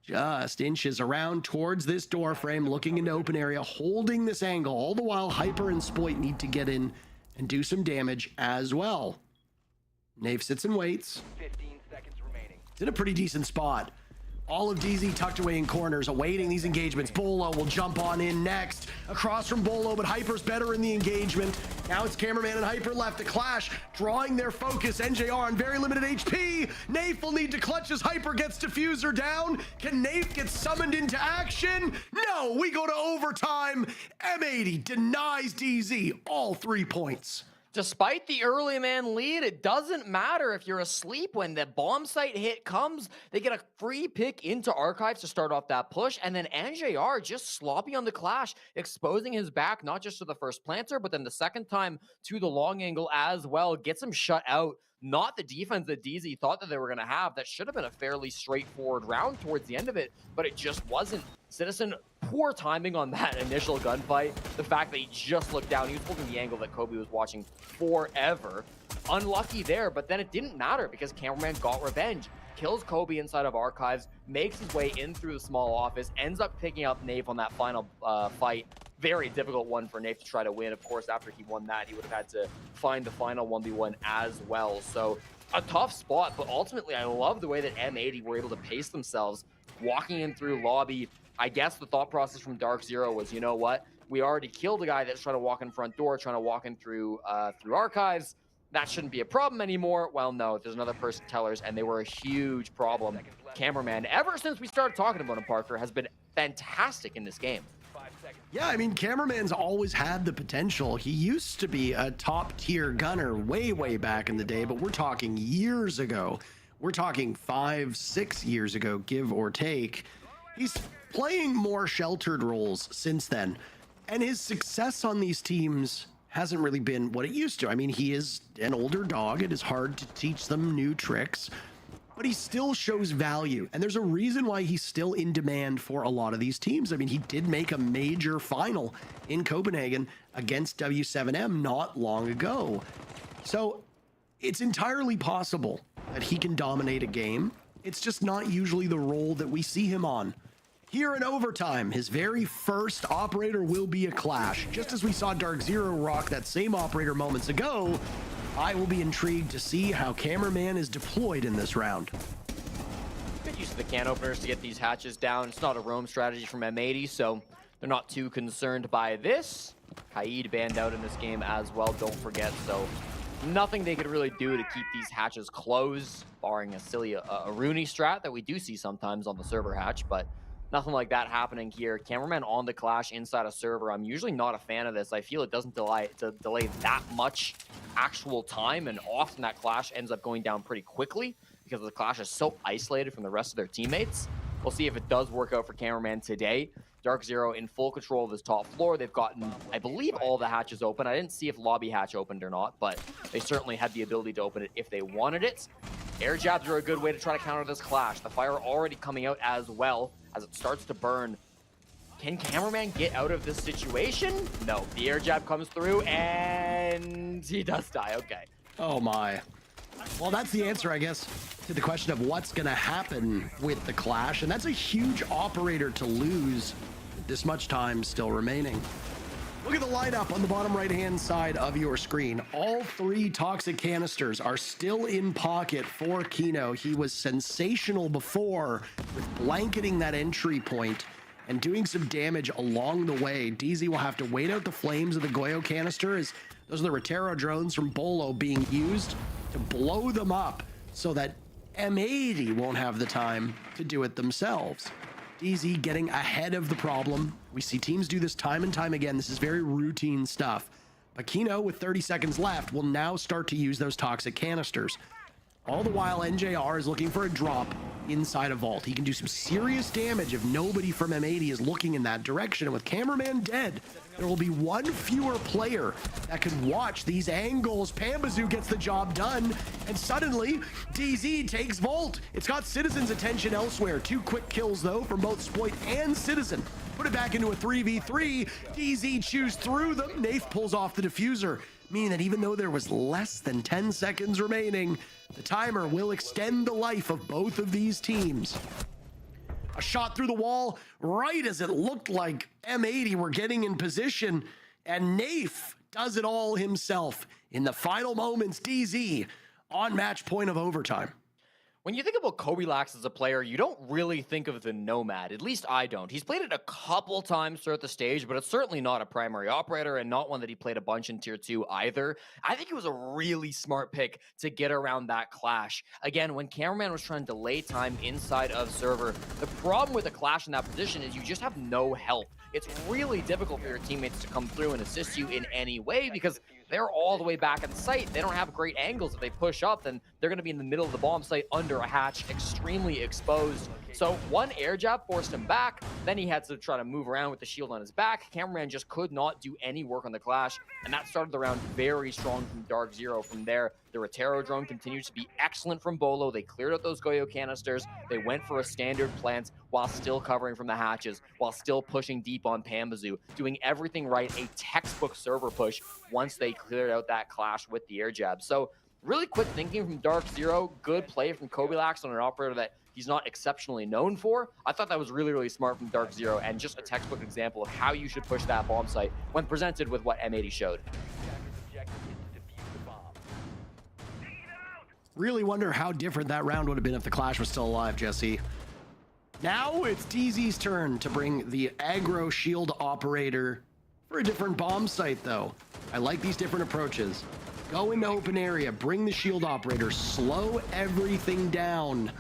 B: just inches around towards this door frame, looking into open area, holding this angle. All the while, Hyper and Spoit need to get in and do some damage as well. Nave sits and waits.
K: 15 seconds remaining.
B: It's in a pretty decent spot. All of DZ tucked away in corners, awaiting these engagements. Bolo will jump on in next. Across from Bolo, but Hyper's better in the engagement. Now it's Cameraman and Hyper left to clash, drawing their focus. NJR on very limited HP. Nafe will need to clutch as Hyper gets Diffuser down. Can Nafe get summoned into action? No, we go to overtime. M80 denies DZ all 3 points.
G: Despite the early man lead, it doesn't matter if you're asleep. When the bomb site hit comes, they get a free pick into Archives to start off that push, and then NJR just sloppy on the clash, exposing his back not just to the first planter, but then the second time to the long angle as well. Gets him shut out. Not the defense that DZ thought that they were going to have. That should have been a fairly straightforward round towards the end of it, but it just wasn't. Citizen, poor timing on that initial gunfight. The fact that he just looked down, he was holding the angle that Kobe was watching forever. Unlucky there, but then it didn't matter because Cameraman got revenge. Kills Kobe inside of Archives, makes his way in through the small office, ends up picking up Nave on that final fight. Very difficult one for Nave to try to win. Of course, after he won that, he would have had to find the final 1v1 as well. So a tough spot, but ultimately I love the way that M80 were able to pace themselves, walking in through lobby. I guess the thought process from Dark Zero was, you know what? We already killed a guy that's trying to walk in front door, trying to walk in through Archives. That shouldn't be a problem anymore. Well, no, there's another person tellers, and they were a huge problem. Cameraman, ever since we started talking about him, Parker, has been fantastic in this game.
B: Yeah, I mean, Cameraman's always had the potential. He used to be a top-tier gunner way back in the day, but we're talking years ago. We're talking 5-6 years ago, give or take. He's playing more sheltered roles since then, and his success on these teams hasn't really been what it used to. I mean, he is an older dog. It is hard to teach them new tricks, but he still shows value. And there's a reason why he's still in demand for a lot of these teams. I mean, he did make a major final in Copenhagen against W7M not long ago. So it's entirely possible that he can dominate a game. It's just not usually the role that we see him on. Here in overtime, his very first operator will be a Clash. Just as we saw Dark Zero rock that same operator moments ago, I will be intrigued to see how Cameraman is deployed in this round.
G: Good use of the can openers to get these hatches down. It's not a roam strategy from M80, so they're not too concerned by this. Kaid banned out in this game as well, don't forget, so nothing they could really do to keep these hatches closed, barring a silly Rooney strat that we do see sometimes on the server hatch, but nothing like that happening here. Cameraman on the Clash inside a server. I'm usually not a fan of this. I feel it doesn't delay that much actual time, and often that Clash ends up going down pretty quickly because the Clash is so isolated from the rest of their teammates. We'll see if it does work out for Cameraman today. Dark Zero in full control of this top floor. They've gotten, I believe, all the hatches open. I didn't see if lobby hatch opened or not, but they certainly had the ability to open it if they wanted it. Air jabs are a good way to try to counter this Clash. The fire already coming out as well as it starts to burn. Can Cameraman get out of this situation? No, the air jab comes through and he does die. Okay.
B: Oh my. Well, that's the answer, I guess, to the question of what's going to happen with the Clash, and that's a huge operator to lose with this much time still remaining. Look at the lineup on the bottom right-hand side of your screen. All three toxic canisters are still in pocket for Kino. He was sensational before with blanketing that entry point and doing some damage along the way. DZ will have to wait out the flames of the Goyo canister, as those are the Rotero drones from Bolo being used to blow them up so that M80 won't have the time to do it themselves. DZ getting ahead of the problem. We see teams do this time and time again. This is very routine stuff. But Kino, with 30 seconds left, will now start to use those toxic canisters. All the while, NJR is looking for a drop inside a vault. He can do some serious damage if nobody from M80 is looking in that direction. And with Cameraman dead, there will be one fewer player that can watch these angles. Pambazoo gets the job done, and suddenly DZ takes Vault. It's got Citizen's attention elsewhere. 2 quick kills, though, from both Spoit and Citizen. Put it back into a 3v3. DZ chews through them. Nath pulls off the diffuser, meaning that even though there was less than 10 seconds remaining, the timer will extend the life of both of these teams. A shot through the wall right as it looked like M80 were getting in position, and Nath does it all himself in the final moments. DZ on match point of overtime.
G: When you think about Kobilax as a player, you don't really think of the Nomad. At least I don't. He's played it a couple times throughout the stage, but it's certainly not a primary operator and not one that he played a bunch in Tier 2 either. I think it was a really smart pick to get around that Clash. Again, when Cameraman was trying to delay time inside of server, the problem with a Clash in that position is you just have no help. It's really difficult for your teammates to come through and assist you in any way because they're all the way back at the site. They don't have great angles. If they push up, then they're going to be in the middle of the bomb site under a hatch, extremely exposed. So one air jab forced him back. Then he had to try to move around with the shield on his back. Cameraman just could not do any work on the Clash, and that started the round very strong from Dark Zero. From there, the Rotero drone continues to be excellent from Bolo. They cleared out those Goyo canisters. They went for a standard plant while still covering from the hatches, while still pushing deep on Pambazoo, doing everything right, a textbook server push once they cleared out that Clash with the air jab. So really quick thinking from Dark Zero, good play from Kobilax on an operator that he's not exceptionally known for. I thought that was really, really smart from Dark Zero and just a textbook example of how you should push that bomb site when presented with what M80 showed.
B: Really wonder how different that round would have been if the Clash was still alive, Jesse. Now it's DZ's turn to bring the aggro shield operator for a different bomb site, though. I like these different approaches. Go into open area, bring the shield operator, slow everything down.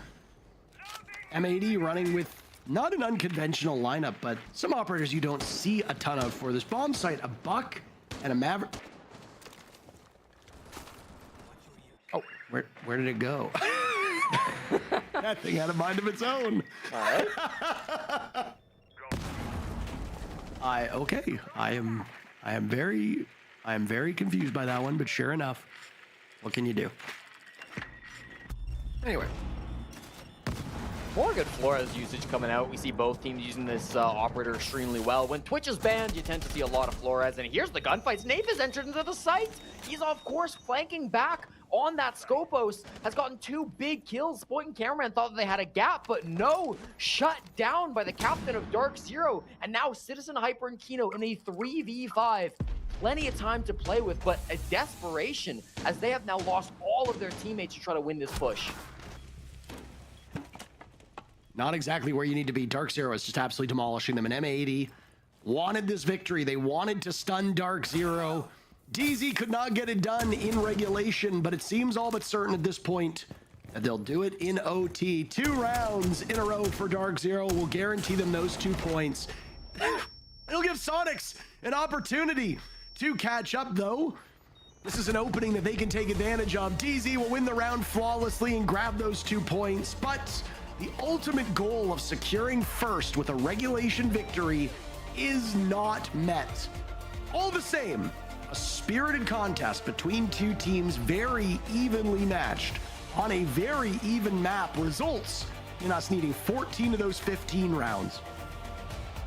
B: M80 running with not an unconventional lineup, but some operators you don't see a ton of for this bomb site. A Buck and a Maverick. Oh, where did it go? That thing had a mind of its own.
G: All right.
B: I am very confused by that one, but sure enough, what can you do? Anyway,
G: More good Flores usage coming out. We see both teams using this operator extremely well. When Twitch is banned, you tend to see a lot of Flores. And here's the gunfights. Nath has entered into the site. He's, of course, flanking back on that Scopos. Has gotten 2 big kills. Spoit and Cameraman thought that they had a gap, but no. Shut down by the captain of Dark Zero. And now Citizen Hyper and Kino in a 3v5. Plenty of time to play with, but a desperation as they have now lost all of their teammates to try to win this push.
B: Not exactly where you need to be. Dark Zero is just absolutely demolishing them. And M80 wanted this victory. They wanted to stun Dark Zero. DZ could not get it done in regulation, but it seems all but certain at this point that they'll do it in OT. 2 rounds in a row for Dark Zero will guarantee them those 2 points. It'll give Sonics an opportunity to catch up, though. This is an opening that they can take advantage of. DZ will win the round flawlessly and grab those 2 points, but the ultimate goal of securing first with a regulation victory is not met. All the same, a spirited contest between 2 teams very evenly matched on a very even map results in us needing 14 of those 15 rounds.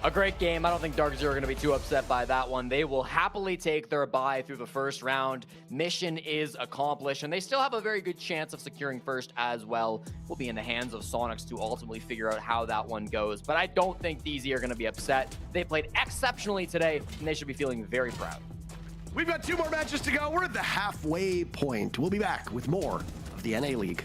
G: A great game. I don't think Dark Zero are going to be too upset by that one. They will happily take their bye through the first round. Mission is accomplished, and they still have a very good chance of securing first as well. Will be in the hands of Sonics to ultimately figure out how that one goes. But I don't think DZ are going to be upset. They played exceptionally today, and they should be feeling very proud.
B: We've got 2 more matches to go. We're at the halfway point. We'll be back with more of the NA League.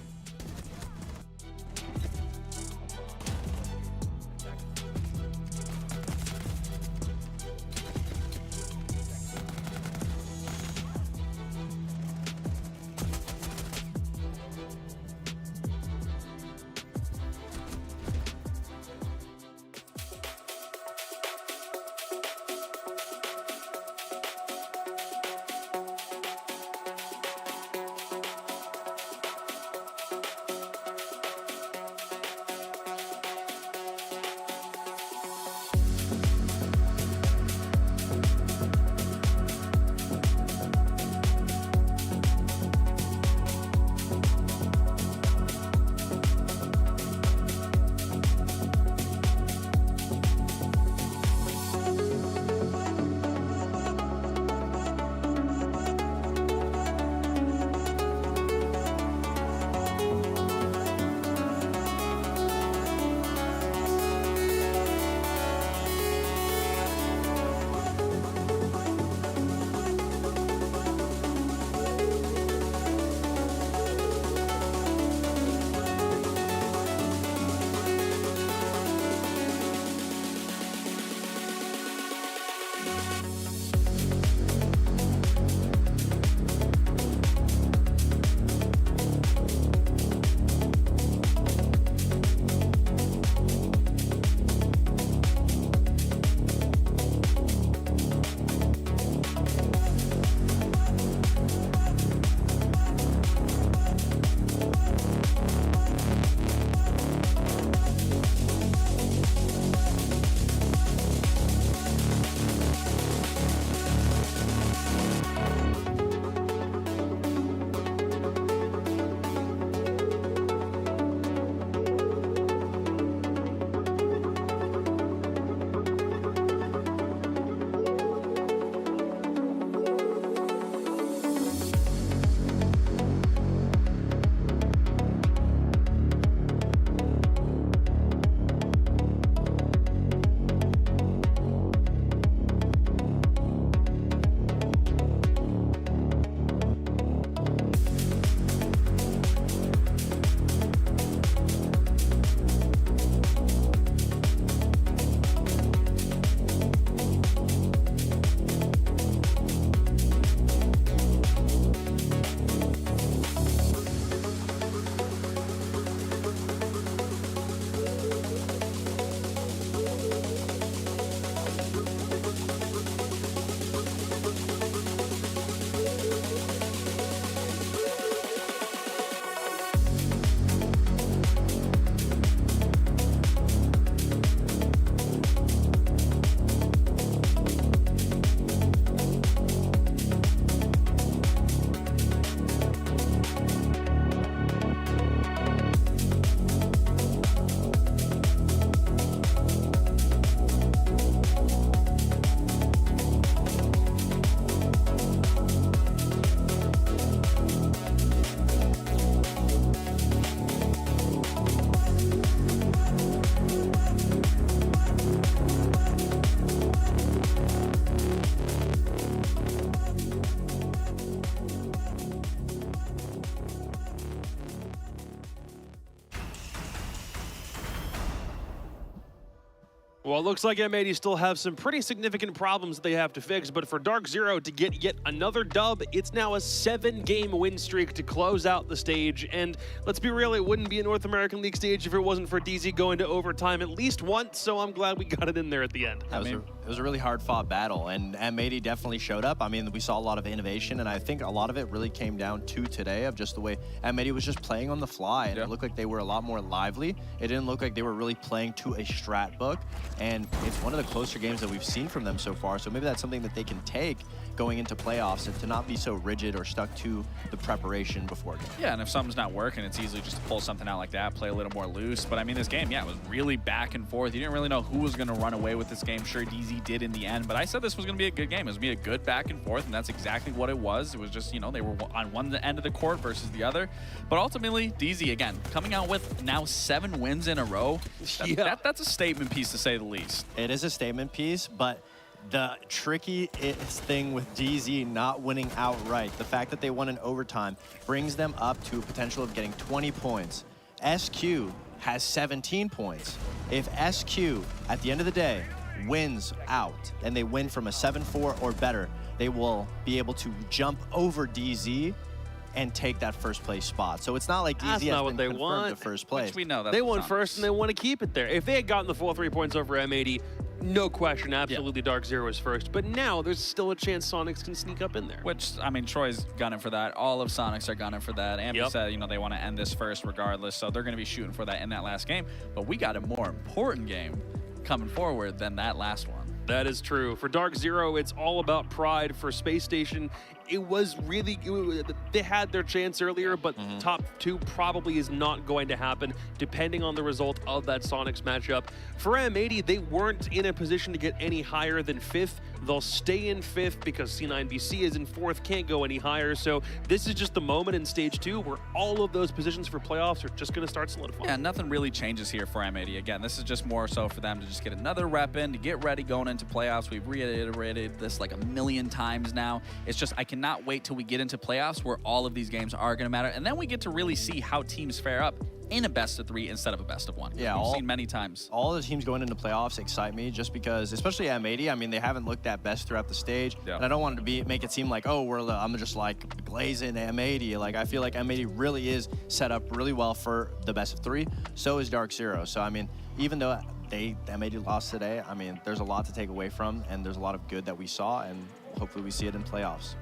D: Well, it looks like M80 still have some pretty significant problems they have to fix, but for Dark Zero to get yet another dub, it's now a 7-game win streak to close out the stage. And let's be real, it wouldn't be a North American League stage if it wasn't for DZ going to overtime at least once, so I'm glad we got it in there at the end.
F: It was a really hard-fought battle, and M80 definitely showed up. I mean, we saw a lot of innovation, and I think a lot of it really came down to today of just the way M80 was just playing on the fly, and it looked like they were a lot more lively. It didn't look like they were really playing to a strat book, and it's one of the closer games that we've seen from them so far, so maybe that's something that they can take going into playoffs and to not be so rigid or stuck to the preparation before game.
E: Yeah, and if something's not working, it's easily just to pull something out like that, play a little more loose. But I mean, this game, yeah, it was really back and forth. You didn't really know who was going to run away with this game. Sure, DZ did in the end, but I said this was going to be a good game. It was going to be a good back and forth, and that's exactly what it was. It was just, you know, they were on one end of the court versus the other. But ultimately, DZ, again, coming out with now 7 wins in a row, that's a statement piece to say the least.
F: It is a statement piece, but the tricky thing with DZ not winning outright, the fact that they won in overtime, brings them up to a potential of getting 20 points. SQ has 17 points. If SQ, at the end of the day, wins out, and they win from a 7-4 or better, they will be able to jump over DZ and take that first place spot. So it's not like DZ has been confirmed to first place.
E: Which we know
D: they won first, and they want to keep it there. If they had gotten the full 3 points over M80, no question, absolutely Dark Zero is first. But now there's still a chance Sonics can sneak up in there.
E: Which, I mean, Troy's gunning for that. All of Sonics are gunning for that. Ambi said, you know, they want to end this first regardless, so they're going to be shooting for that in that last game. But we got a more important game coming forward than that last one.
D: That is true. For Dark Zero, it's all about pride. For Space Station, it was really, they had their chance earlier, but top 2 probably is not going to happen depending on the result of that Sonics matchup. For M80, they weren't in a position to get any higher than 5th. They'll stay in 5th because C9BC is in 4th, can't go any higher. So this is just the moment in stage 2 where all of those positions for playoffs are just going to start solidifying.
E: Yeah, nothing really changes here for M80. Again, this is just more so for them to just get another rep in, to get ready going into playoffs. We've reiterated this like a million times now. It's just, I cannot wait till we get into playoffs where all of these games are going to matter. And then we get to really see how teams fare up in a best-of-3 instead of a best-of-1.
F: Yeah,
E: we've seen many times.
F: All the teams going into playoffs excite me just because, especially M80, I mean, they haven't looked that best throughout the stage. And I don't want it to make it seem like, oh, I'm just like glazing M80. Like, I feel like M80 really is set up really well for the best-of-3. So is Dark Zero. So, I mean, even though M80 lost today, I mean, there's a lot to take away from, and there's a lot of good that we saw, and hopefully we see it in playoffs.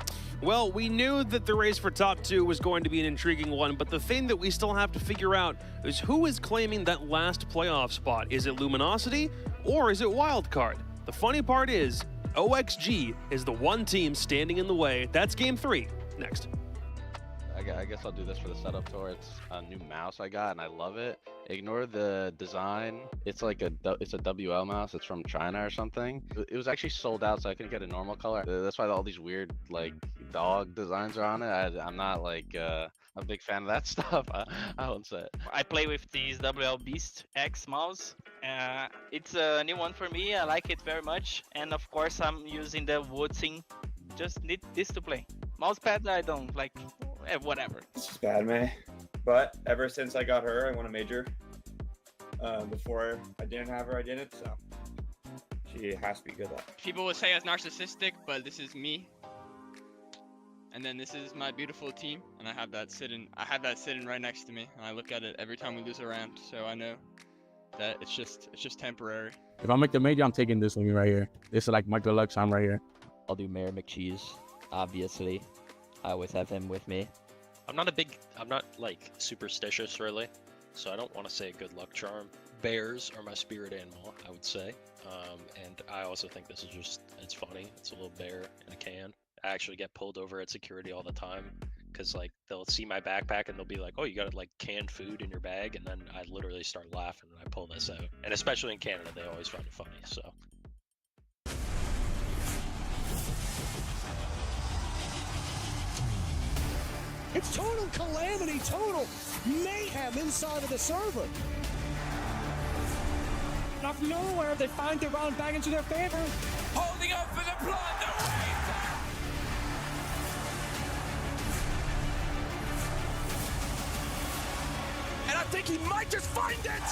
D: Well, we knew that the race for top 2 was going to be an intriguing one, but the thing that we still have to figure out is who is claiming that last playoff spot. Is it Luminosity or is it Wildcard? The funny part is OXG is the one team standing in the way. That's game 3. Next.
K: I guess I'll do this for the setup tour. It's a new mouse I got and I love it. Ignore the design. It's like it's a WL mouse. It's from China or something. It was actually sold out, so I couldn't get a normal color. That's why all these weird like dog designs are on it. I'm not like a big fan of that stuff. I won't say it.
H: I play with this WL Beast X mouse. It's a new one for me. I like it very much. And of course, I'm using the Woodson. Just need this to play. Mousepad, I don't like. Whatever.
L: It's just bad, man. But ever since I got her, I won a major. Before I didn't have her, I didn't. So she has to be good luck.
M: People would say I was narcissistic, but this is me. And then this is my beautiful team, and I have that sitting right next to me, and I look at it every time we lose a round, so I know that it's just temporary.
J: If I make the major, I'm taking this one right here. This is like my deluxe. I'm right here.
N: I'll do Mayor McCheese, obviously. I always have him with me.
O: I'm not like superstitious really, so I don't want to say good luck charm. Bears are my spirit animal, I would say. And I also think this is it's funny. It's a little bear in a can. I actually get pulled over at security all the time because like they'll see my backpack and they'll be like, oh, you got like canned food in your bag, and then I literally start laughing when I pull this out. And especially in Canada, they always find it funny. So.
P: It's total calamity, total mayhem inside of the server. Out of nowhere, they find their round back into their favor.
C: Holding up for the plunder wave! And I think he might just find it!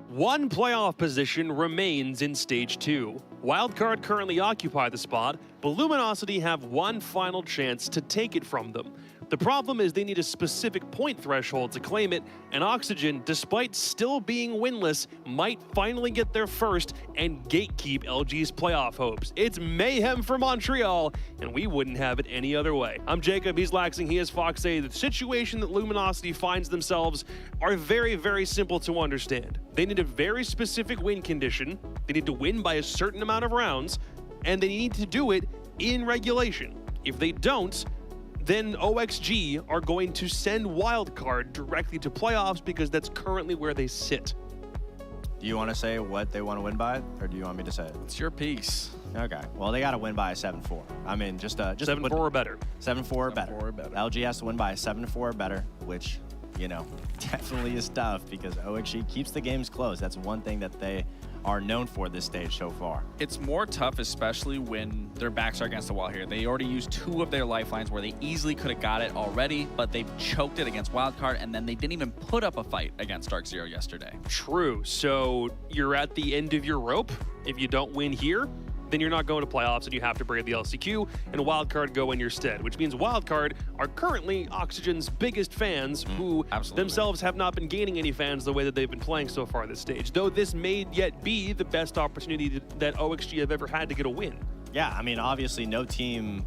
D: One playoff position remains in Stage 2. Wildcard currently occupy the spot, but Luminosity have one final chance to take it from them. The problem is they need a specific point threshold to claim it, and Oxygen, despite still being winless, might finally get there first and gatekeep LG's playoff hopes. It's mayhem for Montreal, and we wouldn't have it any other way. I'm Jacob, he's Laxing, he is Fox. The situation that Luminosity finds themselves are very, very simple to understand. They need a very specific win condition, they need to win by a certain amount of rounds, and they need to do it in regulation. If they don't, then OXG are going to send Wildcard directly to playoffs because that's currently where they sit.
F: Do you want to say what they want to win by, or do you want me to say it?
E: It's your piece.
F: Okay. Well, they got to win by a 7-4. I mean, just 7-4
D: or better.
F: 7-4 or better. LG has to win by a 7-4 or better, which, you know, definitely is tough because OXG keeps the games close. That's one thing that they are known for this stage so far.
E: It's more tough, especially when their backs are against the wall here. They already used 2 of their lifelines where they easily could have got it already, but they've choked it against Wildcard, and then they didn't even put up a fight against Dark Zero yesterday.
D: True. So you're at the end of your rope. If you don't win here, then you're not going to playoffs and you have to brave the LCQ and Wildcard go in your stead, which means Wildcard are currently Oxygen's biggest fans who themselves have not been gaining any fans the way that they've been playing so far this stage, though this may yet be the best opportunity that OXG have ever had to get a win.
F: Yeah, I mean, obviously no team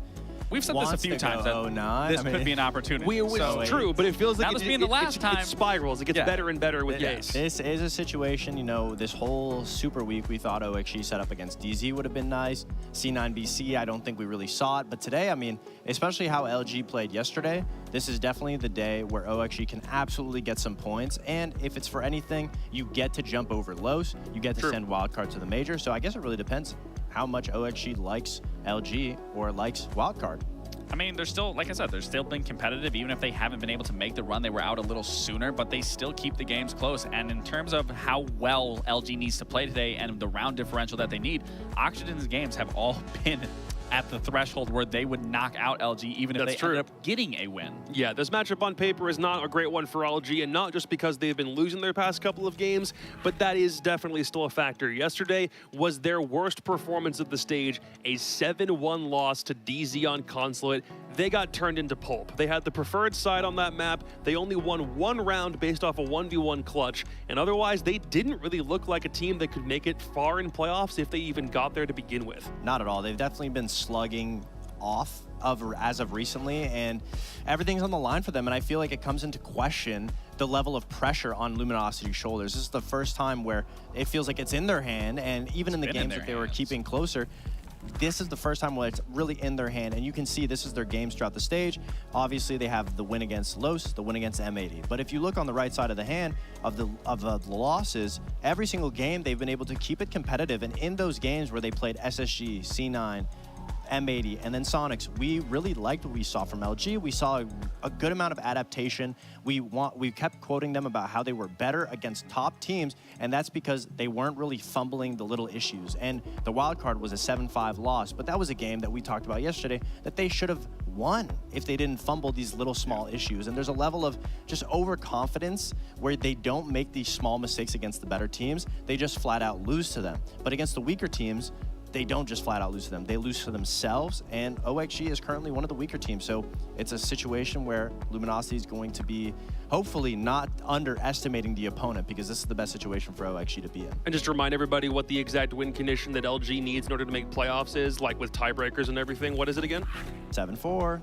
E: We've said this a few times that this could be an opportunity.
D: It's true, but it feels like it spirals. It gets better and better with Jace.
F: This is a situation, you know, this whole Super Week, we thought OXG set up against DZ would have been nice. C9BC, I don't think we really saw it. But today, I mean, especially how LG played yesterday, this is definitely the day where OXG can absolutely get some points. And if it's for anything, you get to jump over Los. You get to send Wildcard to the major. So I guess it really depends how much OXG likes LG or likes Wildcard.
E: I mean, they're still, like I said, they're still been competitive, even if they haven't been able to make the run. They were out a little sooner, but they still keep the games close. And in terms of how well LG needs to play today and the round differential that they need, Oxygen's games have all been at the threshold where they would knock out LG even if they ended up getting a win.
D: Yeah, this matchup on paper is not a great one for LG, and not just because they've been losing their past couple of games, but that is definitely still a factor. Yesterday was their worst performance of the stage, a 7-1 loss to DZ on Consulate. They got turned into pulp. They had the preferred side on that map. They only won 1 round based off a 1v1 clutch, and otherwise they didn't really look like a team that could make it far in playoffs if they even got there to begin with.
F: Not at all. They've definitely been slugging off as of recently, and everything's on the line for them, and I feel like it comes into question the level of pressure on Luminosity's shoulders. This is the first time where it feels like it's in their hand, and even in the games that they were keeping closer, this is the first time where it's really in their hand, and you can see this is their games throughout the stage. Obviously, they have the win against Los, the win against M80. But if you look on the right side of the hand of the losses, every single game they've been able to keep it competitive, and in those games where they played SSG, C9, M80, and then Sonics, we really liked what we saw from LG. We saw a good amount of adaptation. We kept quoting them about how they were better against top teams, and that's because they weren't really fumbling the little issues. And the wild card was a 7-5 loss, but that was a game that we talked about yesterday that they should have won if they didn't fumble these little small issues. And there's a level of just overconfidence where they don't make these small mistakes against the better teams. They just flat out lose to them. But against the weaker teams, they don't just flat out lose to them. They lose to themselves, and OXG is currently one of the weaker teams. So it's a situation where Luminosity is going to be hopefully not underestimating the opponent, because this is the best situation for OXG to be in.
D: And just to remind everybody what the exact win condition that LG needs in order to make playoffs is, like with tiebreakers and everything. What is it again?
F: 7-4.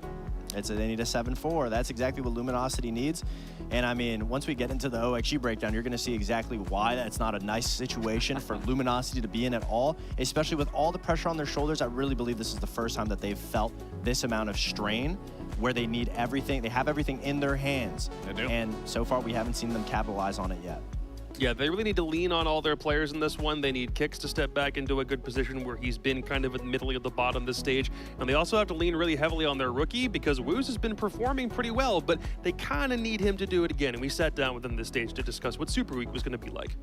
F: They need a 7-4. That's exactly what Luminosity needs. And I mean, once we get into the OXG breakdown, you're going to see exactly why that's not a nice situation for Luminosity to be in at all, especially with all the pressure on their shoulders. I really believe this is the first time that they've felt this amount of strain where they need everything. They have everything in their hands.
E: They do.
F: And so far, we haven't seen them capitalize on it yet.
D: Yeah, they really need to lean on all their players in this one. They need Kicks to step back into a good position where he's been kind of in the middle of the bottom of this stage. And they also have to lean really heavily on their rookie, because Woos has been performing pretty well, but they kind of need him to do it again. And we sat down with him this stage to discuss what Super Week was going to be like.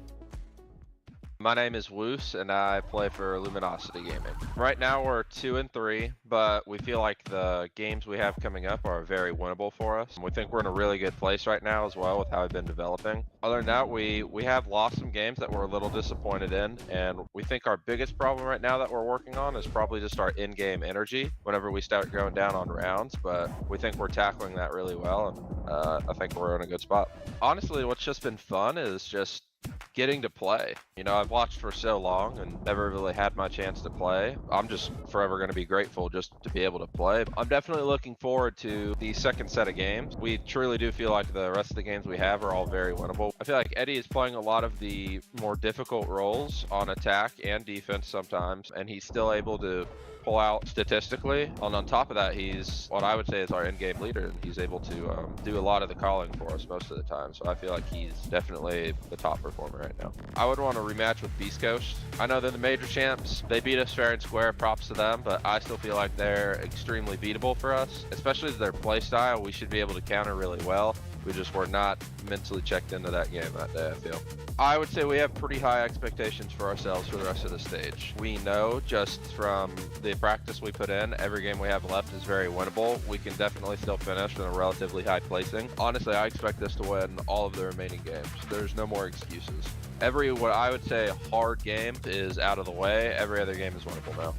Q: My name is Woos, and I play for Luminosity Gaming. Right now we're 2-3, but we feel like the games we have coming up are very winnable for us. We think we're in a really good place right now as well with how we've been developing. Other than that, we have lost some games that we're a little disappointed in, and we think our biggest problem right now that we're working on is probably just our in-game energy whenever we start going down on rounds, but we think we're tackling that really well, and I think we're in a good spot. Honestly, what's just been fun is just getting to play. You know, I've watched for so long and never really had my chance to play. I'm just forever going to be grateful just to be able to play. I'm definitely looking forward to the second set of games. We truly do feel like the rest of the games we have are all very winnable. I feel like Eddie is playing a lot of the more difficult roles on attack and defense sometimes, and he's still able to pull out statistically. And on top of that, he's what I would say is our in-game leader, and he's able to do a lot of the calling for us most of the time. So I feel like he's definitely the top performer right now. I would want to rematch with Beast Coast. I know they're the major champs. They beat us fair and square, props to them, but I still feel like they're extremely beatable for us, especially as their play style. We should be able to counter really well. We just were not mentally checked into that game that day, I feel. I would say we have pretty high expectations for ourselves for the rest of the stage. We know just from the practice we put in, every game we have left is very winnable. We can definitely still finish in a relatively high placing. Honestly, I expect us to win all of the remaining games. There's no more excuses. Every, what I would say, hard game is out of the way. Every other game is winnable now.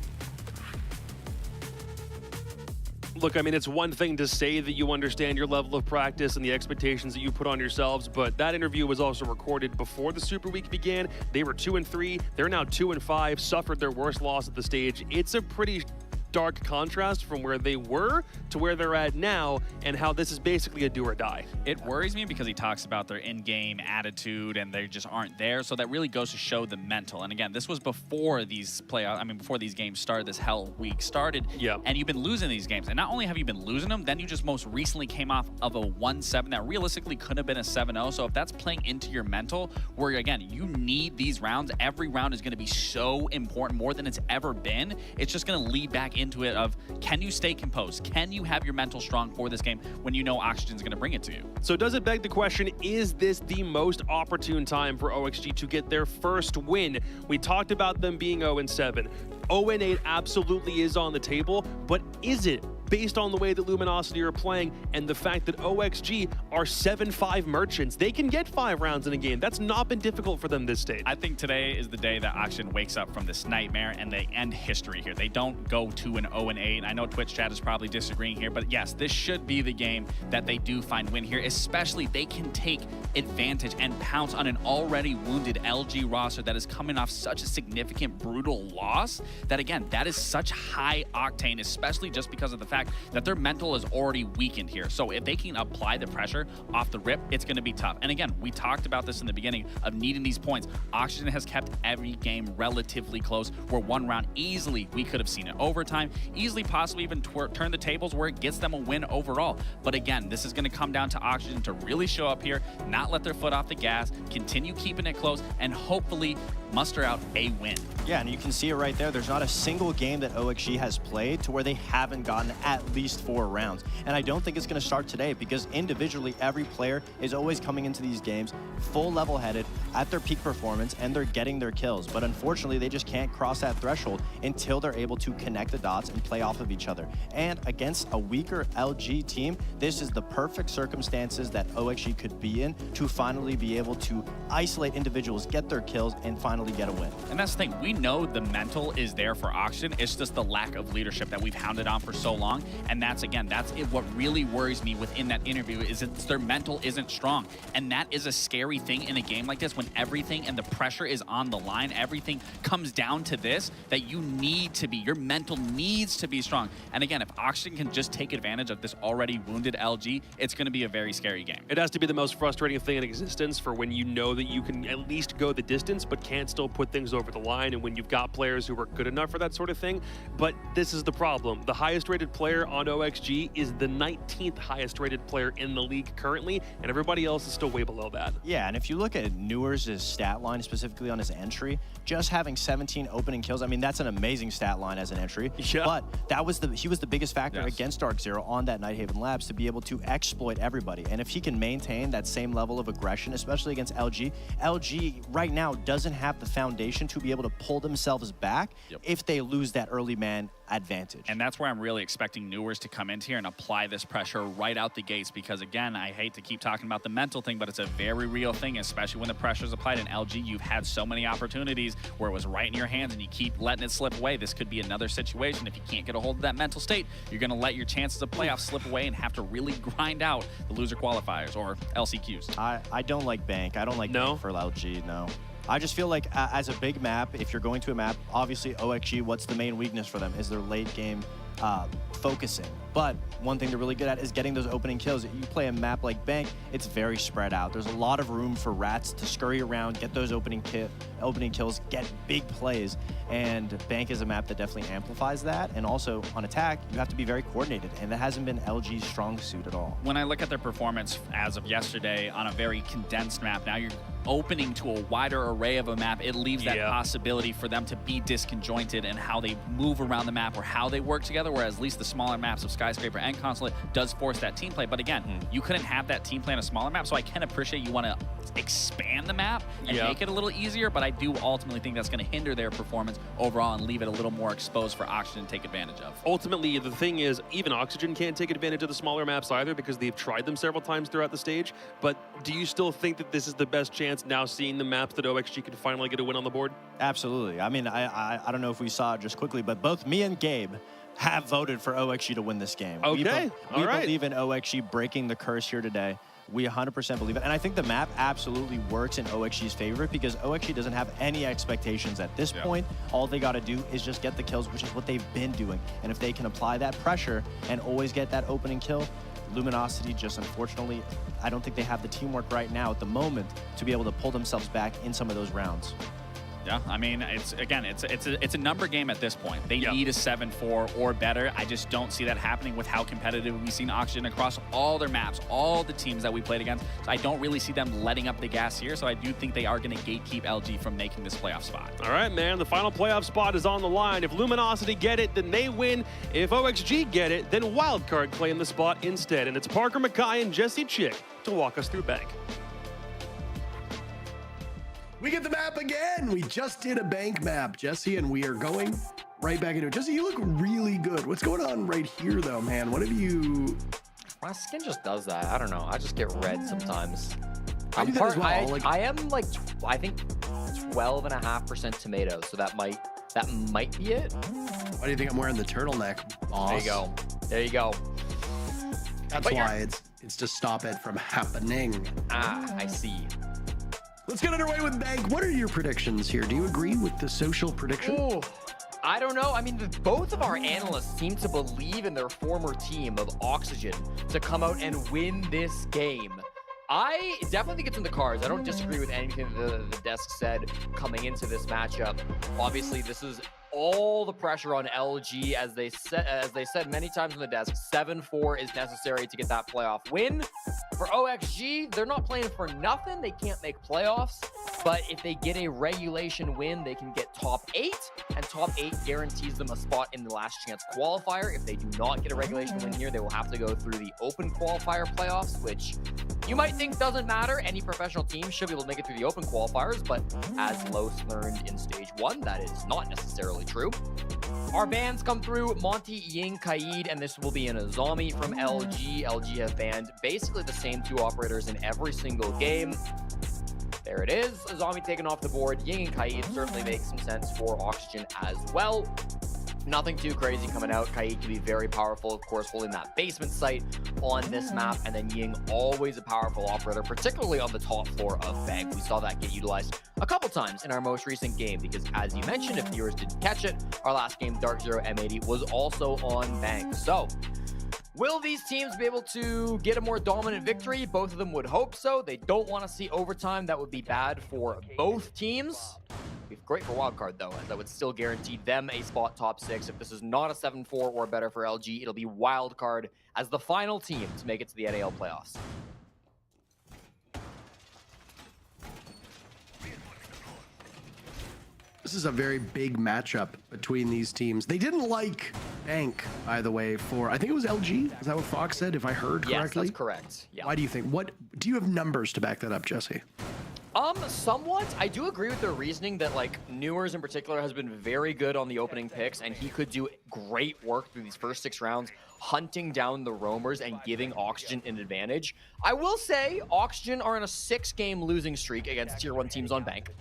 D: Look, I mean, it's one thing to say that you understand your level of practice and the expectations that you put on yourselves, but that interview was also recorded before the Super Week began. They were 2-3. They're now 2-5, suffered their worst loss at the stage. It's a pretty stark contrast from where they were to where they're at now, and how this is basically a do or die.
E: It worries me because he talks about their in-game attitude and they just aren't there, so that really goes to show the mental. And again, this was before these before these games started, this hell week started, and you've been losing these games. And not only have you been losing them, then you just most recently came off of a 1-7 that realistically could have been a 7-0. So if that's playing into your mental, where again, you need these rounds, every round is going to be so important, more than it's ever been. It's just going to lead back into it of, can you stay composed? Can you have your mental strong for this game when you know Oxygen's going to bring it to you?
D: So does it beg the question, is this the most opportune time for OXG to get their first win? We talked about them being 0-7. 0-8 absolutely is on the table, but is it? Based on the way that Luminosity are playing and the fact that OXG are 7-5 merchants. They can get 5 rounds in a game. That's not been difficult for them this stage.
E: I think today is the day that Oxygen wakes up from this nightmare and they end history here. They don't go 2-0-8. I know Twitch chat is probably disagreeing here, but yes, this should be the game that they do find win here, especially they can take advantage and pounce on an already wounded LG roster that is coming off such a significant, brutal loss that, again, that is such high octane, especially just because of the fact that their mental is already weakened here. So if they can apply the pressure off the rip, it's going to be tough. And again, we talked about this in the beginning of needing these points. Oxygen has kept every game relatively close, where one round easily we could have seen it overtime, easily possibly even turn the tables where it gets them a win overall. But again, this is going to come down to Oxygen to really show up here, not let their foot off the gas, continue keeping it close, and hopefully muster out a win.
F: Yeah, and you can see it right there. There's not a single game that OXG has played to where they haven't gotten at least 4 rounds. And I don't think it's going to start today, because individually, every player is always coming into these games full level-headed at their peak performance, and they're getting their kills. But unfortunately, they just can't cross that threshold until they're able to connect the dots and play off of each other. And against a weaker LG team, this is the perfect circumstances that OXG could be in to finally be able to isolate individuals, get their kills, and finally get a win.
E: And that's the thing. We know the mental is there for Oxygen. It's just the lack of leadership that we've hounded on for so long. And that's, again, that's it. What really worries me within that interview is that their mental isn't strong. And that is a scary thing in a game like this, when everything and the pressure is on the line, everything comes down to this, that you need to be, your mental needs to be strong. And again, if Oxygen can just take advantage of this already wounded LG, it's going to be a very scary game.
D: It has to be the most frustrating thing in existence, for when you know that you can at least go the distance, but can't still put things over the line, and when you've got players who are good enough for that sort of thing. But this is the problem. The highest rated player on OXG is the 19th highest rated player in the league currently, and everybody else is still way below that.
F: Yeah, and if you look at Newer's stat line, specifically on his entry, just having 17 opening kills, I mean, that's an amazing stat line as an entry.
D: Yeah.
F: But that was he was the biggest factor against Dark Zero on that Nighthaven Labs to be able to exploit everybody. And if he can maintain that same level of aggression, especially against LG right now doesn't have have the foundation to be able to pull themselves back if they lose that early man advantage.
E: And that's where I'm really expecting Newers to come in here and apply this pressure right out the gates, because again, I hate to keep talking about the mental thing, but it's a very real thing, especially when the pressure is applied. In LG, you've had so many opportunities where it was right in your hands and you keep letting it slip away. This could be another situation. If you can't get a hold of that mental state, you're going to let your chances of playoffs slip away and have to really grind out the loser qualifiers or LCQs.
F: I don't like Bank. I don't like Bank for LG, no. I just feel like as a big map, if you're going to a map, obviously OXG, what's the main weakness for them is their late game focusing. But one thing they're really good at is getting those opening kills. If you play a map like Bank, it's very spread out. There's a lot of room for rats to scurry around, get those opening kills, get big plays. And Bank is a map that definitely amplifies that. And also on attack, you have to be very coordinated. And that hasn't been LG's strong suit at all.
E: When I look at their performance as of yesterday on a very condensed map, now you're opening to a wider array of a map. It leaves that possibility for them to be disconjointed in how they move around the map or how they work together, whereas at least the smaller maps of Skyscraper and Consulate does force that team play. But again, you couldn't have that team play on a smaller map, so I can appreciate you want to expand the map and make it a little easier, but I do ultimately think that's going to hinder their performance overall and leave it a little more exposed for Oxygen to take advantage of.
D: Ultimately, the thing is, even Oxygen can't take advantage of the smaller maps either because they've tried them several times throughout the stage. But do you still think that this is the best chance now seeing the maps that OXG can finally get a win on the board?
F: Absolutely. I mean, I don't know if we saw it just quickly, but both me and Gabe have voted for OXG to win this game.
D: Okay,
F: we believe in OXG breaking the curse here today. We 100% believe it. And I think the map absolutely works in OXG's favor because OXG doesn't have any expectations at this point. All they got to do is just get the kills, which is what they've been doing. And if they can apply that pressure and always get that opening kill, Luminosity just unfortunately, I don't think they have the teamwork right now at the moment to be able to pull themselves back in some of those rounds.
E: Yeah, I mean, it's a number game at this point. They need a 7-4 or better. I just don't see that happening with how competitive we've seen Oxygen across all their maps, all the teams that we played against. So I don't really see them letting up the gas here, so I do think they are going to gatekeep LG from making this playoff spot.
D: All right, man, the final playoff spot is on the line. If Luminosity get it, then they win. If OXG get it, then Wildcard claim the spot instead. And it's Parker Mackay and Jesse Chick to walk us through Bank.
B: We get the map again. We just did a Bank map, Jesse, and we are going right back into it. Jesse, you look really good. What's going on right here, though, man? What have you...
G: My skin just does that. I don't know. I just get red sometimes.
B: I do that as well.
G: I am like, I think 12.5% tomato, so that might be it.
B: Why do you think I'm wearing the turtleneck, boss?
G: There you go. There you go.
B: That's why it's to stop it from happening.
G: Ah, I see.
B: Let's get underway with Bank. What are your predictions here? Do you agree with the social prediction?
G: Ooh, I don't know. I mean, both of our analysts seem to believe in their former team of Oxygen to come out and win this game. I definitely think it's in the cards. I don't disagree with anything the desk said coming into this matchup. Obviously, this is all the pressure on LG, as they said many times on the desk. 7-4 is necessary to get that playoff win. For OXG, they're not playing for nothing. They can't make playoffs, but if they get a regulation win, they can get top 8, and top 8 guarantees them a spot in the last chance qualifier. If they do not get a regulation win here, they will have to go through the open qualifier playoffs, which you might think doesn't matter. Any professional team should be able to make it through the open qualifiers, but as Los learned in stage 1, that is not necessarily true. Our bans come through: Monty, Ying, Kaid, and this will be an Azami from LG. LG have banned basically the same 2 operators in every single game. There it is. Azami taken off the board. Ying and Kaid certainly make some sense for Oxygen as well. Nothing too crazy coming out. Kaid can be very powerful, of course, holding that basement site on this map. And then Ying, always a powerful operator, particularly on the top floor of Bank. We saw that get utilized a couple times in our most recent game because, as you mentioned, if viewers didn't catch it, our last game, Dark Zero M80, was also on Bank. So, will these teams be able to get a more dominant victory? Both of them would hope so. They don't want to see overtime. That would be bad for both teams. Be great for wildcard, though, as that would still guarantee them a spot top 6. If this is not a 7-4 or better for LG, it'll be wildcard as the final team to make it to the NAL playoffs.
B: This is a very big matchup between these teams. They didn't like Bank, by the way, for, I think it was LG. Is that what Fox said, if I heard correctly?
G: Yes, that's correct. Yeah.
B: Why do you think? What do you have numbers to back that up, Jesse?
G: Somewhat. I do agree with their reasoning that, like, Newers in particular has been very good on the opening picks, and he could do great work through these first 6 rounds, hunting down the roamers and giving Oxygen an advantage. I will say, Oxygen are in a 6-game losing streak against Tier 1 teams on Bank.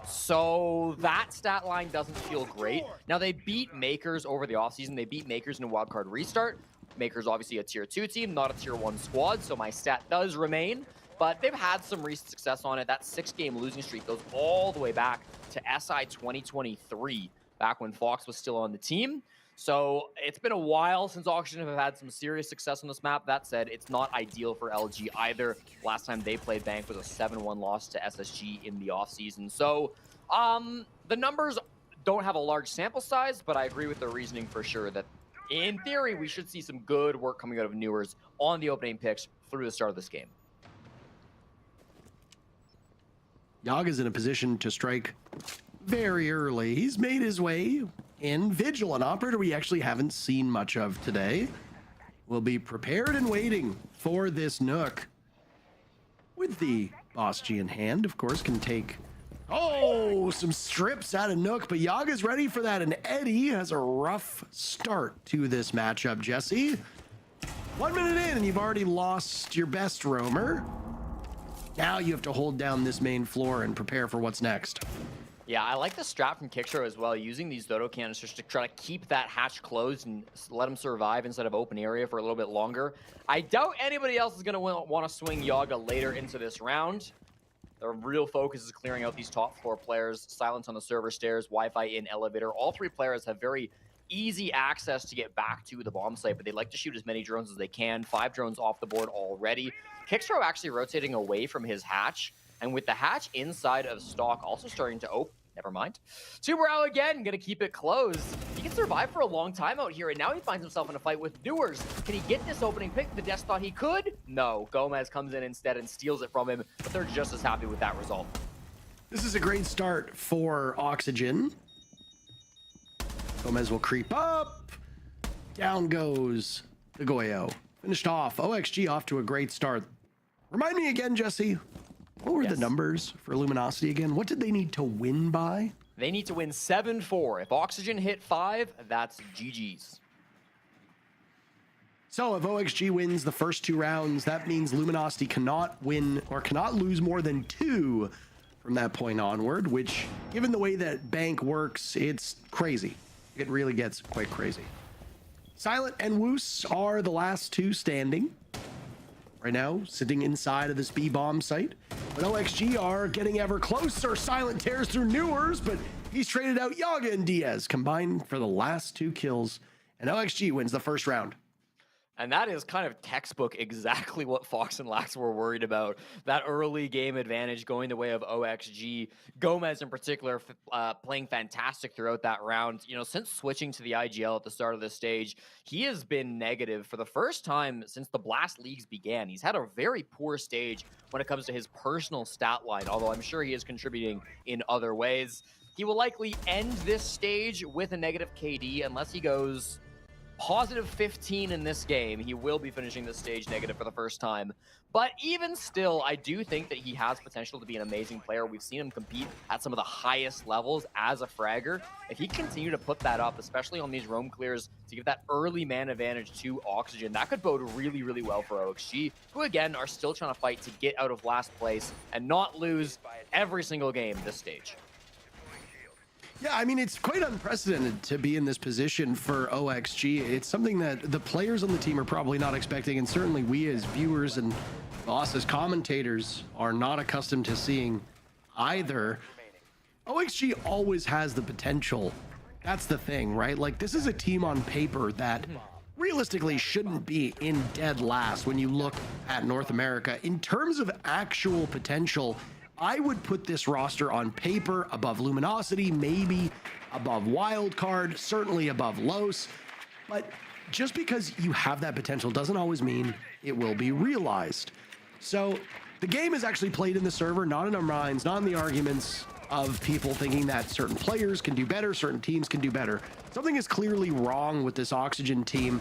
G: So that stat line doesn't feel great. Now, they beat Makers over the offseason. They beat Makers in a wildcard restart. Makers obviously a Tier 2 team, not a Tier 1 squad, so my stat does remain. But they've had some recent success on it. That 6-game losing streak goes all the way back to SI 2023, back when Fox was still on the team. So it's been a while since Oxygen have had some serious success on this map. That said, it's not ideal for LG either. Last time they played Bank was a 7-1 loss to SSG in the offseason. So the numbers don't have a large sample size, but I agree with the reasoning for sure that in theory, we should see some good work coming out of Newers on the opening picks through the start of this game.
B: Yaga's in a position to strike very early. He's made his way in. Vigil, an operator we actually haven't seen much of today, will be prepared and waiting for this Nook. With the Boss G in hand, of course, can take, some strips out of Nook, but Yaga's ready for that, and Eddie has a rough start to this matchup, Jesse. 1 minute in, and you've already lost your best roamer. Now you have to hold down this main floor and prepare for what's next.
G: Yeah, I like the strat from Kickstro as well, using these Dodo canisters to try to keep that hatch closed and let him survive instead of open area for a little bit longer. I doubt anybody else is going to want to swing Yaga later into this round. The real focus is clearing out these top floor players. Silence on the server stairs, Wi-Fi in elevator. All 3 players have very easy access to get back to the bomb site, but they like to shoot as many drones as they can. 5 drones off the board already. Kickstro actually rotating away from his hatch, and with the hatch inside of stock also starting to open. Never mind. Tuberao again, gonna keep it closed. He can survive for a long time out here, and now he finds himself in a fight with Newers. Can he get this opening pick? The Death thought he could. No, Gomez comes in instead and steals it from him, but they're just as happy with that result.
B: This is a great start for Oxygen. Gomez will creep up. Down goes the Goyo. Finished off. OXG off to a great start. Remind me again, Jesse, what were the numbers for Luminosity again? What did they need to win by?
G: They need to win 7-4. If Oxygen hit 5, that's GG's.
B: So if OXG wins the first 2 rounds, that means Luminosity cannot win or cannot lose more than 2 from that point onward, which, given the way that Bank works, it's crazy. It really gets quite crazy. Silent and Woos are the last 2 standing. Right now, sitting inside of this B-bomb site. But OXG are getting ever closer. Silent tears through Newers, but he's traded out Yaga and Diaz, combined for the last 2 kills. And OXG wins the first round.
G: And that is kind of textbook exactly what Fox and Lax were worried about. That early game advantage going the way of OXG. Gomez in particular playing fantastic throughout that round. You know, since switching to the IGL at the start of this stage, he has been negative for the first time since the Blast Leagues began. He's had a very poor stage when it comes to his personal stat line, although I'm sure he is contributing in other ways. He will likely end this stage with a negative KD unless he goes positive 15 in this game. He will be finishing this stage negative for the first time. But even still, I do think that he has potential to be an amazing player. We've seen him compete at some of the highest levels as a fragger. If he can continue to put that up, especially on these roam clears, to give that early man advantage to Oxygen, that could bode really, really well for OXG, who again are still trying to fight to get out of last place and not lose every single game this stage.
B: Yeah, I mean, it's quite unprecedented to be in this position for OXG. It's something that the players on the team are probably not expecting, and certainly we as viewers and us as commentators are not accustomed to seeing either. OXG always has the potential. That's the thing, right? Like, this is a team on paper that realistically shouldn't be in dead last when you look at North America. In terms of actual potential, I would put this roster on paper above Luminosity, maybe above Wildcard, certainly above Los. But just because you have that potential doesn't always mean it will be realized. So the game is actually played in the server, not in our minds, not in the arguments of people thinking that certain players can do better, certain teams can do better. Something is clearly wrong with this Oxygen team.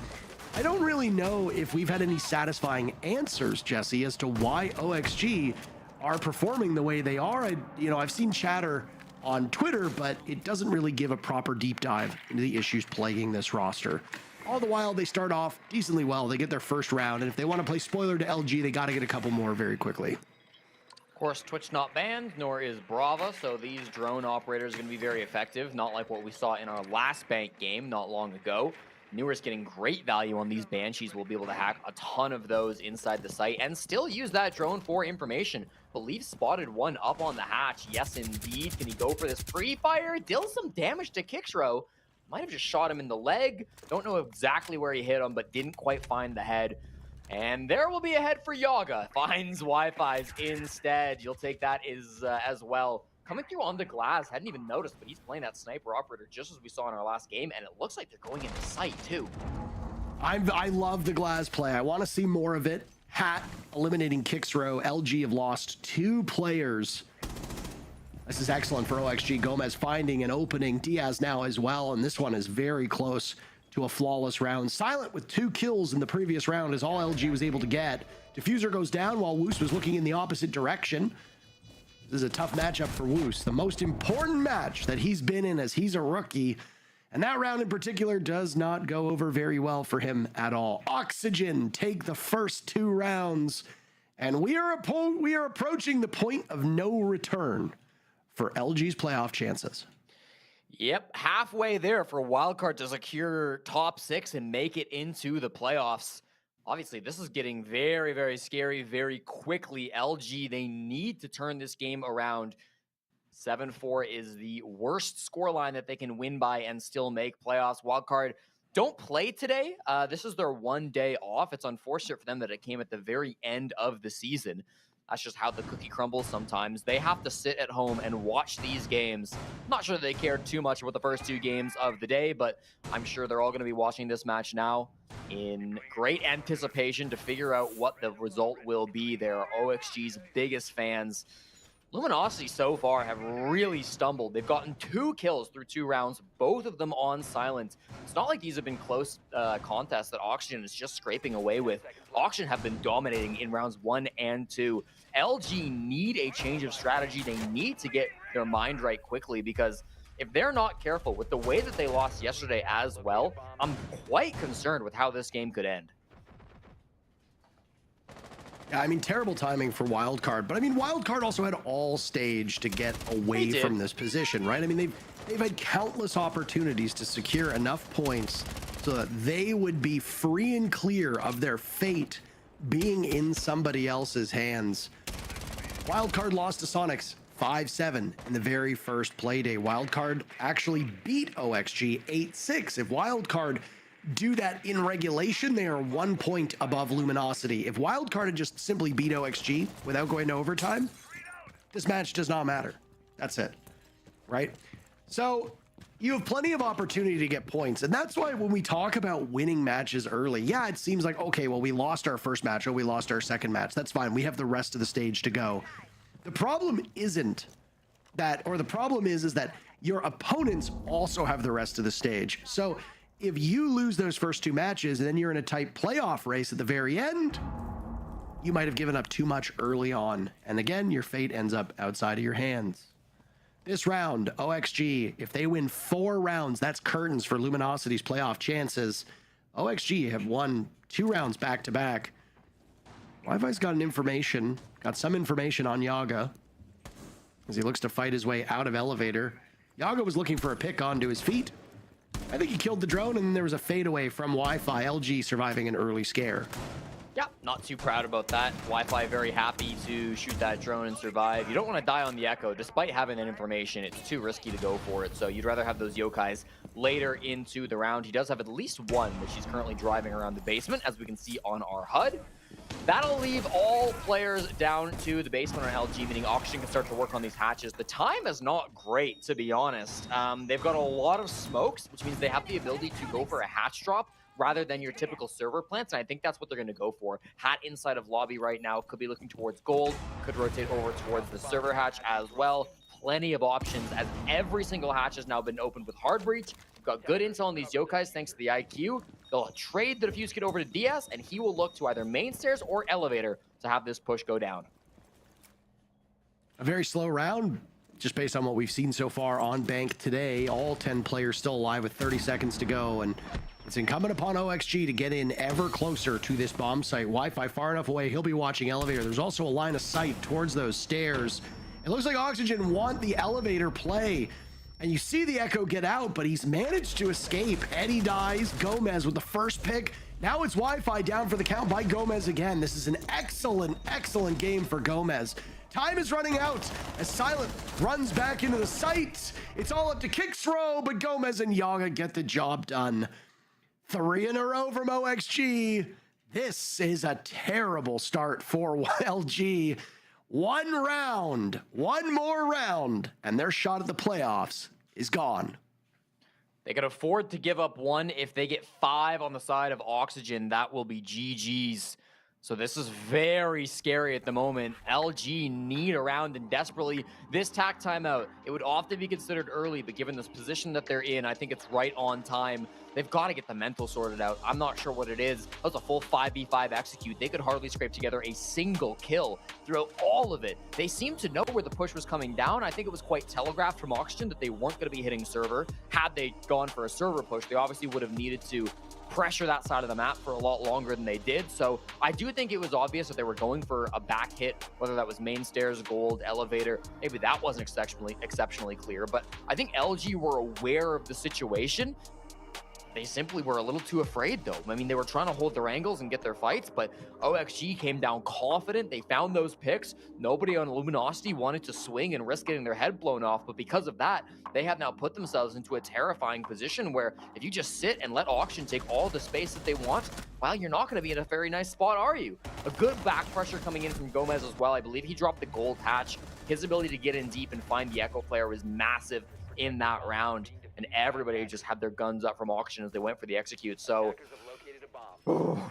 B: I don't really know if we've had any satisfying answers, Jesse, as to why OXG are performing the way they are. I've seen chatter on Twitter, but it doesn't really give a proper deep dive into the issues plaguing this roster. All the while, they start off decently well. They get their first round, and if they want to play spoiler to LG, they got to get a couple more very quickly.
G: Of course, Twitch not banned, nor is Brava, so these drone operators are going to be very effective, not like what we saw in our last bank game not long ago. Newer's getting great value on these Banshees. We'll be able to hack a ton of those inside the site and still use that drone for information. Believe spotted one up on the hatch. Yes, indeed. Can he go for this pre-fire? Deals some damage to Kixro. Might have just shot him in the leg. Don't know exactly where he hit him, but didn't quite find the head. And there will be a head for Yaga. Finds Wi-Fi's instead. You'll take that as well. Coming through on the glass, hadn't even noticed, but he's playing that sniper operator just as we saw in our last game, and it looks like they're going into sight too.
B: I love the glass play. I want to see more of it. Hat eliminating Kixro. LG have lost 2 players. This is excellent for OXG. Gomez finding an opening. Diaz now as well, and this one is very close to a flawless round. Silent with 2 kills in the previous round is all LG was able to get. Diffuser goes down while Woos was looking in the opposite direction. This is a tough matchup for Woos. The most important match that he's been in as he's a rookie. And that round in particular does not go over very well for him at all. Oxygen take the first 2 rounds. And we are approaching the point of no return for LG's playoff chances.
G: Yep, halfway there for Wildcard to secure top 6 and make it into the playoffs. Obviously, this is getting very, very scary very quickly. LG, they need to turn this game around. 7-4 is the worst scoreline that they can win by and still make playoffs. Wildcard don't play today. This is their 1 day off. It's unfortunate for them that it came at the very end of the season. That's just how the cookie crumbles sometimes. They have to sit at home and watch these games. I'm not sure that they cared too much about the first 2 games of the day, but I'm sure they're all going to be watching this match now in great anticipation to figure out what the result will be. They're OXG's biggest fans. Luminosity so far have really stumbled. They've gotten 2 kills through 2 rounds, both of them on silent. It's not like these have been close contests that Oxygen is just scraping away with. Oxygen have been dominating in rounds 1 and 2. LG need a change of strategy. They need to get their mind right quickly, because if they're not careful with the way that they lost yesterday as well, I'm quite concerned with how this game could end.
B: Yeah, I mean, terrible timing for Wildcard, but I mean, Wildcard also had all stage to get away from this position, right? I mean, they've had countless opportunities to secure enough points so that they would be free and clear of their fate being in somebody else's hands. Wildcard lost to Sonics 5-7 in the very first playday. Wildcard actually beat OXG 8-6. If Wildcard do that in regulation, they are 1 point above Luminosity. If Wildcard had just simply beat OXG without going to overtime, this match does not matter. That's it, right? So you have plenty of opportunity to get points, and that's why when we talk about winning matches early, yeah, it seems like, okay, well, we lost our first match, or we lost our second match. That's fine. We have the rest of the stage to go. The problem isn't that, or the problem is that your opponents also have the rest of the stage. So if you lose those first 2 matches and then you're in a tight playoff race at the very end, you might have given up too much early on. And again, your fate ends up outside of your hands. This round, OXG, if they win 4 rounds, that's curtains for Luminosity's playoff chances. OXG have won 2 rounds back to back. Wi-Fi's got some information on Yaga as he looks to fight his way out of elevator. Yaga was looking for a pick onto his feet. I think he killed the drone, and then there was a fadeaway from Wi-Fi. LG surviving an early scare.
G: Yeah, not too proud about that. Wi-Fi very happy to shoot that drone and survive. You don't want to die on the Echo. Despite having that information, it's too risky to go for it. So you'd rather have those yokais later into the round. He does have at least one, which he's currently driving around the basement, as we can see on our HUD. That'll leave all players down to the basement on LG, meaning Oxygen can start to work on these hatches. The time is not great, to be honest. They've got a lot of smokes, which means they have the ability to go for a hatch drop rather than your typical server plants, and I think that's what they're going to go for. Hat inside of lobby right now, could be looking towards gold, could rotate over towards the server hatch as well. Plenty of options, as every single hatch has now been opened with hard breach. We've got good intel on these yokais thanks to the IQ. They'll trade the defuse kit over to Diaz, and he will look to either main stairs or elevator to have this push go down.
B: A very slow round, just based on what we've seen so far on Bank today. All 10 players still alive with 30 seconds to go, and it's incumbent upon OXG to get in ever closer to this bomb site. Wi-Fi far enough away, he'll be watching elevator. There's also a line of sight towards those stairs. It looks like Oxygen want the elevator play, and you see the Echo get out, but he's managed to escape. Eddie dies, Gomez with the first pick. Now it's Wi-Fi down for the count by Gomez again. This is an excellent, excellent game for Gomez. Time is running out as Silent runs back into the site. It's all up to Kixrow, but Gomez and Yaga get the job done. 3 in a row from OXG. This is a terrible start for LG. One more round, and their shot at the playoffs is gone.
G: They can afford to give up 1. If they get 5 on the side of Oxygen, that will be GG's. So this is very scary at the moment. LG need a round, and desperately this tack timeout. It would often be considered early, but given this position that they're in, I think it's right on time. They've got to get the mental sorted out. I'm not sure what it is. That was a full 5v5 execute. They could hardly scrape together a single kill throughout all of it. They seemed to know where the push was coming down. I think it was quite telegraphed from Oxygen that they weren't going to be hitting server. Had they gone for a server push, they obviously would have needed to pressure that side of the map for a lot longer than they did. So I do think it was obvious that they were going for a back hit, whether that was main stairs, gold, elevator. Maybe that wasn't exceptionally clear, but I think LG were aware of the situation. They simply were a little too afraid, though. I mean, they were trying to hold their angles and get their fights, but OXG came down confident. They found those picks. Nobody on Luminosity wanted to swing and risk getting their head blown off, but because of that, they have now put themselves into a terrifying position where if you just sit and let Auction take all the space that they want, well, you're not going to be in a very nice spot, are you? A good back pressure coming in from Gomez as well. I believe he dropped the gold hatch. His ability to get in deep and find the Echo player was massive in that round. And everybody just had their guns up from Auction as they went for the execute. So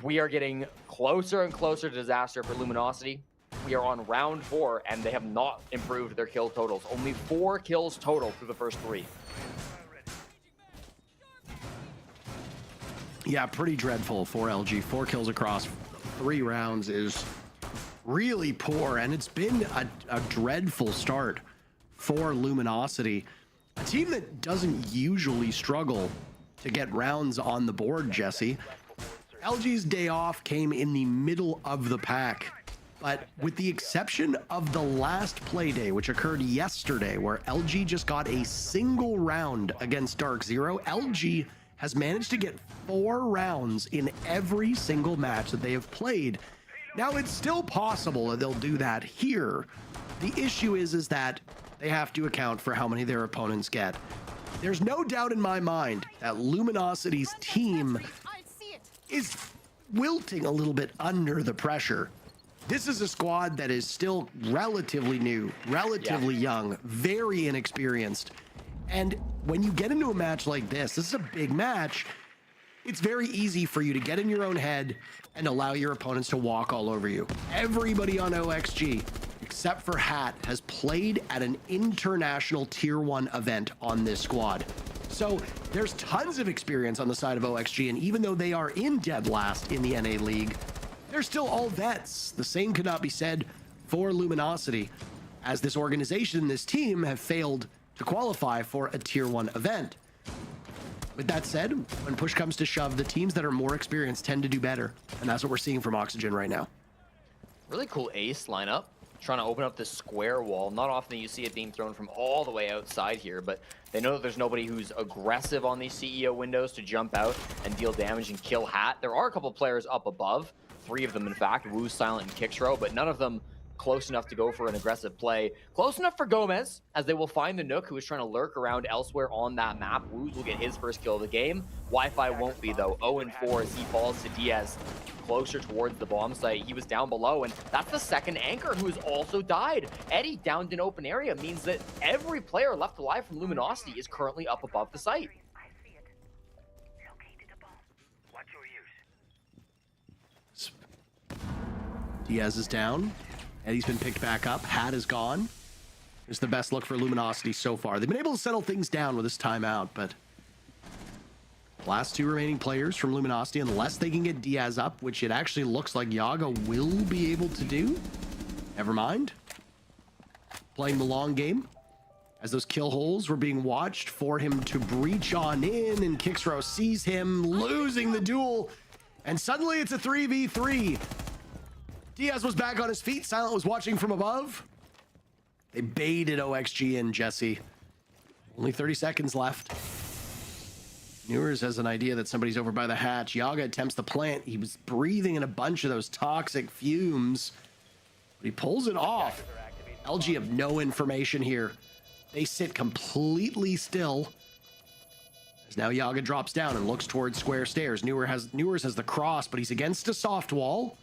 G: we are getting closer and closer to disaster for Luminosity. We are on round 4, and they have not improved their kill totals. Only 4 kills total through the first 3.
B: Yeah, pretty dreadful for LG. 4 kills across 3 rounds is really poor, and it's been a dreadful start for Luminosity. A team that doesn't usually struggle to get rounds on the board, Jesse. LG's day off came in the middle of the pack, but with the exception of the last play day, which occurred yesterday, where LG just got a single round against Dark Zero, LG has managed to get 4 rounds in every single match that they have played. Now, it's still possible that they'll do that here. The issue is that they have to account for how many their opponents get. There's no doubt in my mind that Luminosity's team is wilting a little bit under the pressure. This is a squad that is still relatively new, relatively young, very inexperienced. And when you get into a match like this is a big match, it's very easy for you to get in your own head and allow your opponents to walk all over you. Everybody on OXG, except for Hat, has played at an international tier 1 event on this squad. So there's tons of experience on the side of OXG, and even though they are in dead last in the NA League, they're still all vets. The same could not be said for Luminosity, as this organization and this team have failed to qualify for a tier 1 event. With that said, when push comes to shove, the teams that are more experienced tend to do better, and that's what we're seeing from Oxygen right now.
G: Really cool ace lineup, trying to open up this square wall. Not often you see it being thrown from all the way outside here, but they know that there's nobody who's aggressive on these CEO windows to jump out and deal damage and kill Hat. There are a couple players up above, 3 of them in fact, Woo, Silent, and Kixrow, but none of them close enough to go for an aggressive play. Close enough for Gomez, as they will find the Nook, who is trying to lurk around elsewhere on that map. Woos will get his first kill of the game. Wi-Fi won't be, though. 0-4 as he falls to Diaz closer towards the bomb site. He was down below, and that's the second anchor who has also died. Eddie downed in open area means that every player left alive from Luminosity is currently up above the site.
B: Diaz is down. Eddie's been picked back up. Hat is gone. It's the best look for Luminosity so far. They've been able to settle things down with this timeout, but last 2 remaining players from Luminosity, unless they can get Diaz up, which it actually looks like Yaga will be able to do. Never mind. playing the long game as those kill holes were being watched for him to breach on in, and Kixrow sees him losing the duel, and suddenly it's a 3v3. Diaz was back on his feet. Silent was watching from above. They baited OXG in, Jesse. Only 30 seconds left. Newers has an idea that somebody's over by the hatch. Yaga attempts to plant. He was breathing in a bunch of those toxic fumes, but he pulls it off. LG have no information here. They sit completely still. As now Yaga drops down and looks towards square stairs. Newers has the cross, but he's against a soft wall.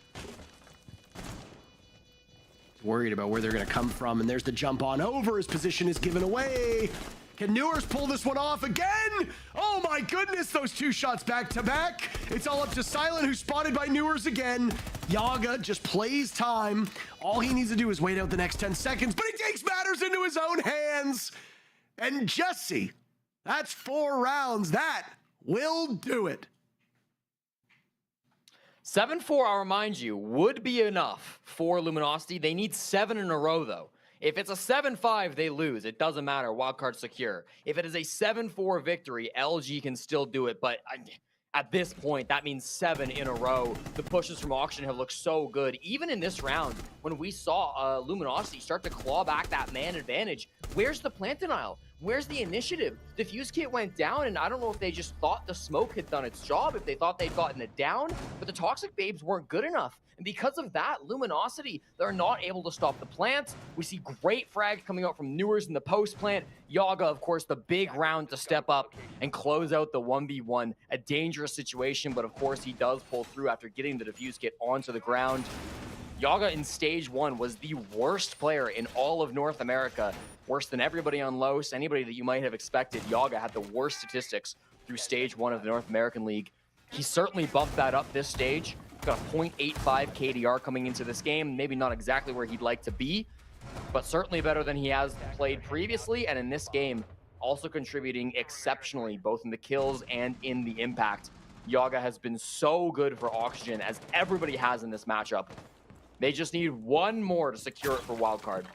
B: He's worried about where they're going to come from, and there's the jump on over. His position is given away. Can Newers pull this one off again? Oh my goodness, those two shots back to back. It's all up to Silent, who's spotted by Newers again. Yaga just plays time. All he needs to do is wait out the next 10 seconds, but he takes matters into his own hands. And Jesse, that's 4 rounds. That will do it.
G: 7-4, I'll remind you, would be enough for Luminosity. They need 7 in a row, though. If it's a 7-5, they lose. It doesn't matter. Wildcard secure. If it is a 7-4 victory, LG can still do it. But at this point, that means 7 in a row. The pushes from Auction have looked so good. Even in this round, when we saw Luminosity start to claw back that man advantage, where's the plant denial? Where's the initiative? The fuse kit went down, and I don't know if they just thought the smoke had done its job, if they thought they'd gotten it down, but the Toxic Babes weren't good enough. And because of that, Luminosity, they're not able to stop the plants. We see great frags coming out from Newers in the post plant. Yaga, of course, the big round to step up and close out the 1v1. A dangerous situation, but of course he does pull through after getting the defuse kit onto the ground. Yaga in stage 1 was the worst player in all of North America. Worse than everybody on Los, anybody that you might have expected. Yaga had the worst statistics through stage 1 of the North American League. He certainly bumped that up this stage. Got a 0.85 KDR coming into this game. Maybe not exactly where he'd like to be, but certainly better than he has played previously. And in this game, also contributing exceptionally, both in the kills and in the impact. Yaga has been so good for Oxygen, as everybody has in this matchup. They just need one more to secure it for wildcard.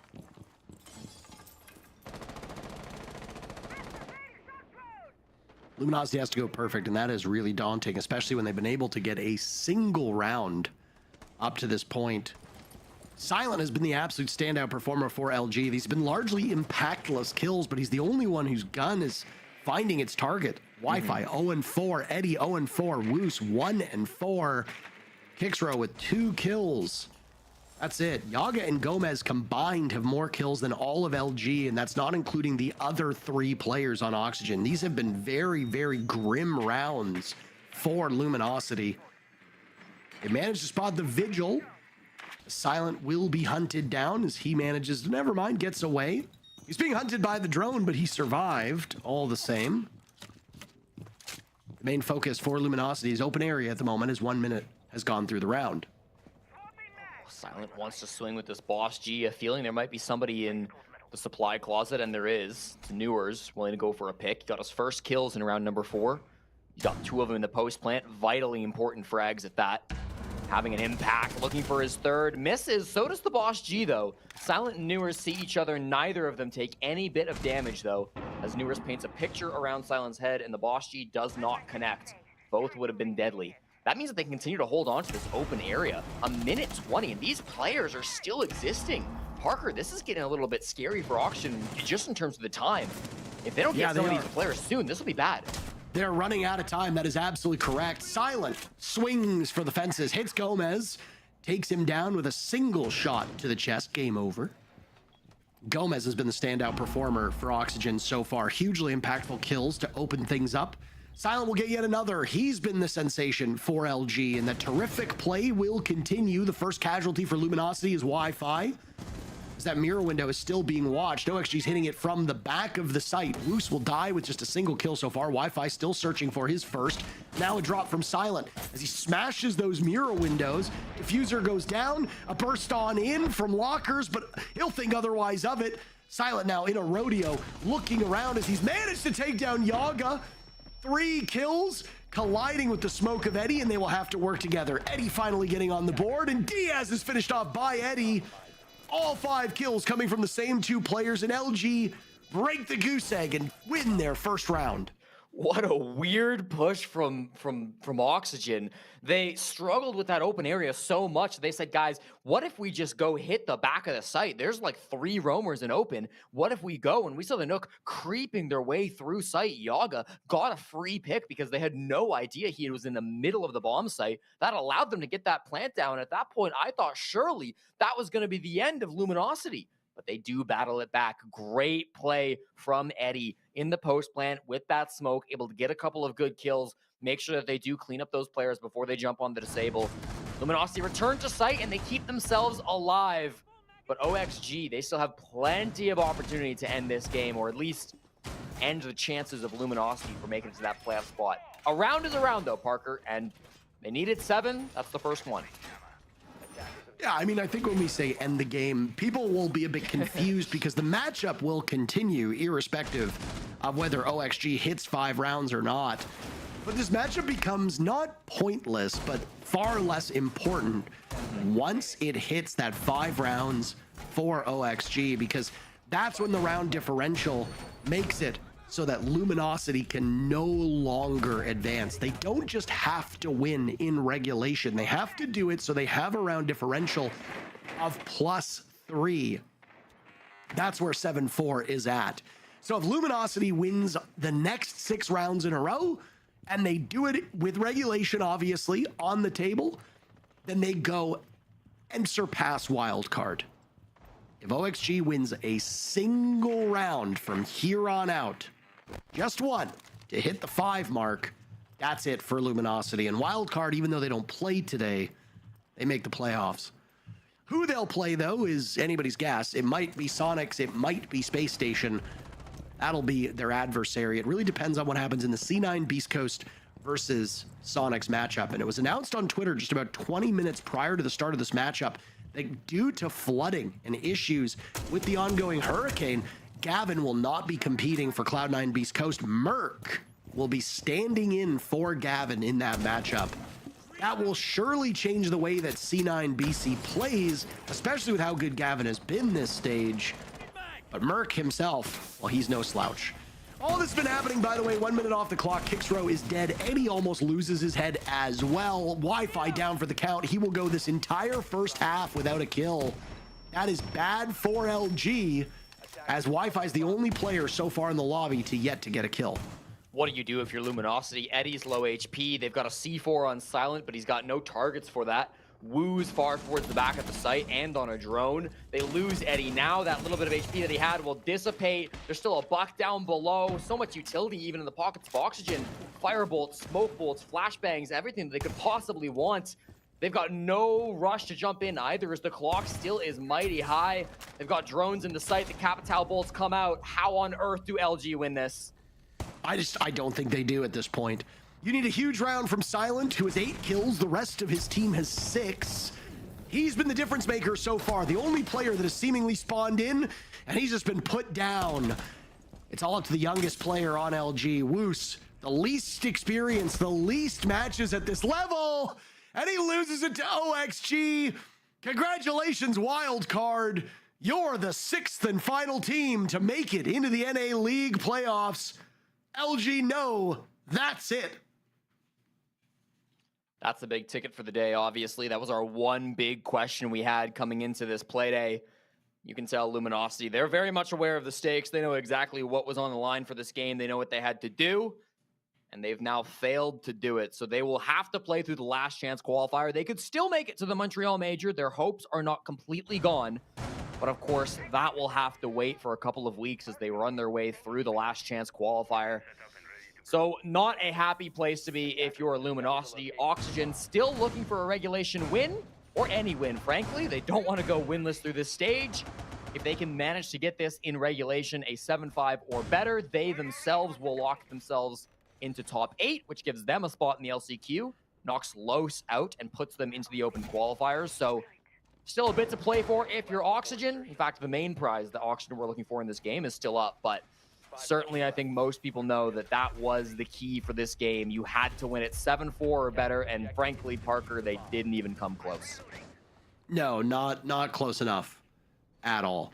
B: Luminosity has to go perfect, and that is really daunting, especially when they've been able to get a single round up to this point. Silent has been the absolute standout performer for LG. These have been largely impactless kills, but he's the only one whose gun is finding its target. Wi-Fi 0-4, Eddie 0-4, Woos 1-4, Kixrow with 2 kills. That's it. Yaga and Gomez combined have more kills than all of LG, and that's not including the other 3 players on Oxygen. These have been very, very grim rounds for Luminosity. They managed to spot the Vigil. Silent will be hunted down as he manages to, never mind, gets away. He's being hunted by the drone, but he survived all the same. The main focus for Luminosity is open area at the moment, as 1 minute has gone through the round.
G: Silent wants to swing with this Boss G, a feeling there might be somebody in the supply closet, and there is. It's Newers willing to go for a pick. He got his first kills in round number 4. He got 2 of them in the post plant. Vitally important frags at that. Having an impact, looking for his 3rd. Misses, so does the Boss G though. Silent and Newers see each other. Neither of them take any bit of damage though, as Newers paints a picture around Silent's head and the Boss G does not connect. Both would have been deadly. That means that they can continue to hold on to this open area. A minute 20, and these players are still existing. Parker, this is getting a little bit scary for Auction, just in terms of the time. If they don't get some of these players soon, this will be bad.
B: They're running out of time. That is absolutely correct. Silent swings for the fences, hits Gomez, takes him down with a single shot to the chest. Game over. Gomez has been the standout performer for Oxygen so far. Hugely impactful kills to open things up. Silent will get yet another. He's been the sensation for LG, and that terrific play will continue. The first casualty for Luminosity is Wi-Fi, as that mirror window is still being watched. OXG's hitting it from the back of the site. Woos will die with just a single kill so far. Wi-Fi still searching for his first. Now a drop from Silent as he smashes those mirror windows. Diffuser goes down. A burst on in from lockers, but he'll think otherwise of it. Silent now in a rodeo, looking around as he's managed to take down Yaga. 3 kills, colliding with the smoke of Eddie, and they will have to work together. Eddie finally getting on the board, and Diaz is finished off by Eddie. all 5 kills coming from the same 2 players, and LG break the goose egg and win their first round.
G: What a weird push from Oxygen. They struggled with that open area so much. They said, guys, what if we just go hit the back of the site? There's like 3 roamers in open. What if we go? And we saw the Nook creeping their way through site. Yaga got a free pick because they had no idea he was in the middle of the bomb site. That allowed them to get that plant down. At that point, I thought surely that was going to be the end of Luminosity. But they do battle it back. Great play from Eddie in the post plant with that smoke, able to get a couple of good kills, make sure that they do clean up those players before they jump on the disable. Luminosity return to site and they keep themselves alive. But OXG, they still have plenty of opportunity to end this game, or at least end the chances of Luminosity for making it to that playoff spot. A round is a round though, Parker, and they needed 7. That's the first one.
B: Yeah, I mean, I think when we say end the game, people will be a bit confused because the matchup will continue irrespective of whether OXG hits 5 rounds or not. But this matchup becomes not pointless, but far less important once it hits that 5 rounds for OXG, because that's when the round differential makes it so that Luminosity can no longer advance. They don't just have to win in regulation. They have to do it so they have a round differential of +3. That's where 7-4 is at. So if Luminosity wins the next 6 rounds in a row, and they do it with regulation, obviously, on the table, then they go and surpass Wildcard. If OXG wins a single round from here on out, just one, to hit the 5 mark, that's it for Luminosity. And Wildcard, even though they don't play today, they make the playoffs. Who they'll play, though, is anybody's guess. It might be Sonics, it might be Space Station. That'll be their adversary. It really depends on what happens in the C9 Beast Coast versus Sonics matchup. And it was announced on Twitter just about 20 minutes prior to the start of this matchup that due to flooding and issues with the ongoing hurricane, Gavin will not be competing for Cloud9 Beast Coast. Merc will be standing in for Gavin in that matchup. That will surely change the way that C9 BC plays, especially with how good Gavin has been this stage. But Merc himself, well, he's no slouch. All this has been happening, by the way, 1 minute off the clock. Kixrow is dead, and he almost loses his head as well. Wi-Fi down for the count. He will go this entire first half without a kill. That is bad for LG, as Wi-Fi is the only player so far in the lobby to yet to get a kill.
G: What do you do if you're Luminosity? Eddie's low HP. They've got a C4 on silent, but he's got no targets for that. Woo's far towards the back of the site and on a drone. They lose Eddie. Now that little bit of HP that he had will dissipate. There's still a buck down below. So much utility even in the pockets of Oxygen. Firebolts, smoke bolts, flashbangs, everything that they could possibly want. They've got no rush to jump in either, as the clock still is mighty high. They've got drones in the site. The Capital bolts come out. How on earth do LG win this?
B: I don't think they do at this point. You need a huge round from Silent, who has 8 kills. The rest of his team has 6. He's been the difference maker so far. The only player that has seemingly spawned in, and he's just been put down. It's all up to the youngest player on LG, Woos. The least experience, the least matches at this level. And he loses it to OXG. Congratulations, Wildcard. You're the 6th and final team to make it into the NA League playoffs. LG, no, that's it.
G: That's the big ticket for the day, obviously. That was our one big question we had coming into this play day. You can tell Luminosity, they're very much aware of the stakes. They know exactly what was on the line for this game. They know what they had to do, and they've now failed to do it. So they will have to play through the last chance qualifier. They could still make it to the Montreal Major. Their hopes are not completely gone. But of course, that will have to wait for a couple of weeks as they run their way through the last chance qualifier. So not a happy place to be if you're Luminosity. Oxygen still looking for a regulation win, or any win, frankly. They don't want to go winless through this stage. If they can manage to get this in regulation, a 7-5 or better, they themselves will lock themselves into top 8, which gives them a spot in the LCQ, knocks Los out, and puts them into the open qualifiers. So still a bit to play for if you're Oxygen. In fact, the main prize that Oxygen were looking for in this game is still up, but certainly I think most people know that that was the key for this game. You had to win it 7-4 or better, and frankly, Parker, they didn't even come close.
B: No, not close enough. at all.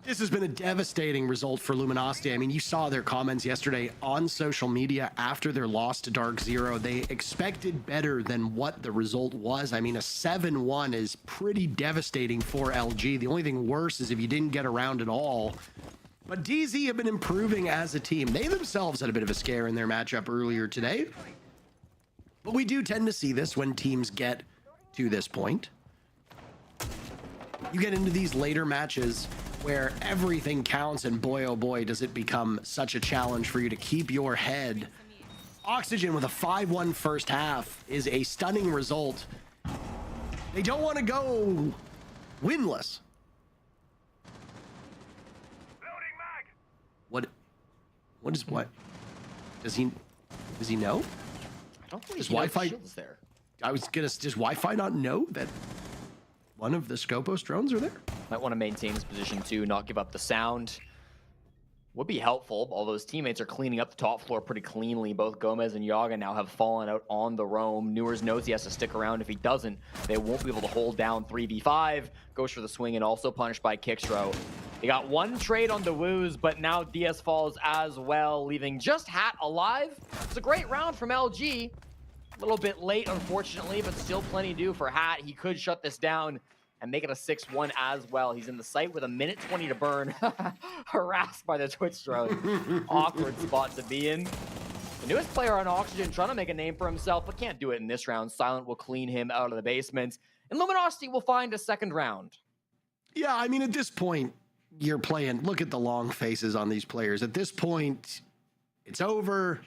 B: This has been a devastating result for Luminosity. I mean, you saw their comments yesterday on social media after their loss to Dark Zero. They expected better than what the result was. I mean, a 7-1 is pretty devastating for LG. The only thing worse is if you didn't get around at all. But DZ have been improving as a team. They themselves had a bit of a scare in their matchup earlier today. But we do tend to see this when teams get to this point. You get into these later matches where everything counts, and boy, oh boy, does it become such a challenge for you to keep your head. Oxygen with a 5-1 first half is a stunning result. They don't want to go winless. What is what? Does he know?
G: I don't think
B: does
G: he knows
B: Wi-Fi
G: shields there.
B: I was gonna, does Wi-Fi not know that one of the Scopos drones are there?
G: Might want to maintain his position too, not give up the sound. Would be helpful. All those teammates are cleaning up the top floor pretty cleanly. Both Gomez and Yaga now have fallen out on the roam. Newers knows he has to stick around. If he doesn't, they won't be able to hold down 3v5. Goes for the swing and also punished by Kixro. They got one trade on the Woos, but now DS falls as well, leaving just Hat alive. It's a great round from LG. A little bit late, unfortunately, but still plenty to do for Hat. He could shut this down and make it a 6-1 as well. He's in the site with a minute 20 to burn. Harassed by the Twitch drone. Awkward spot to be in. The newest player on Oxygen trying to make a name for himself, but can't do it in this round. Silent will clean him out of the basement. And Luminosity will find a second round.
B: Yeah, I mean, at this point, you're playing. Look at the long faces on these players. At this point, it's over.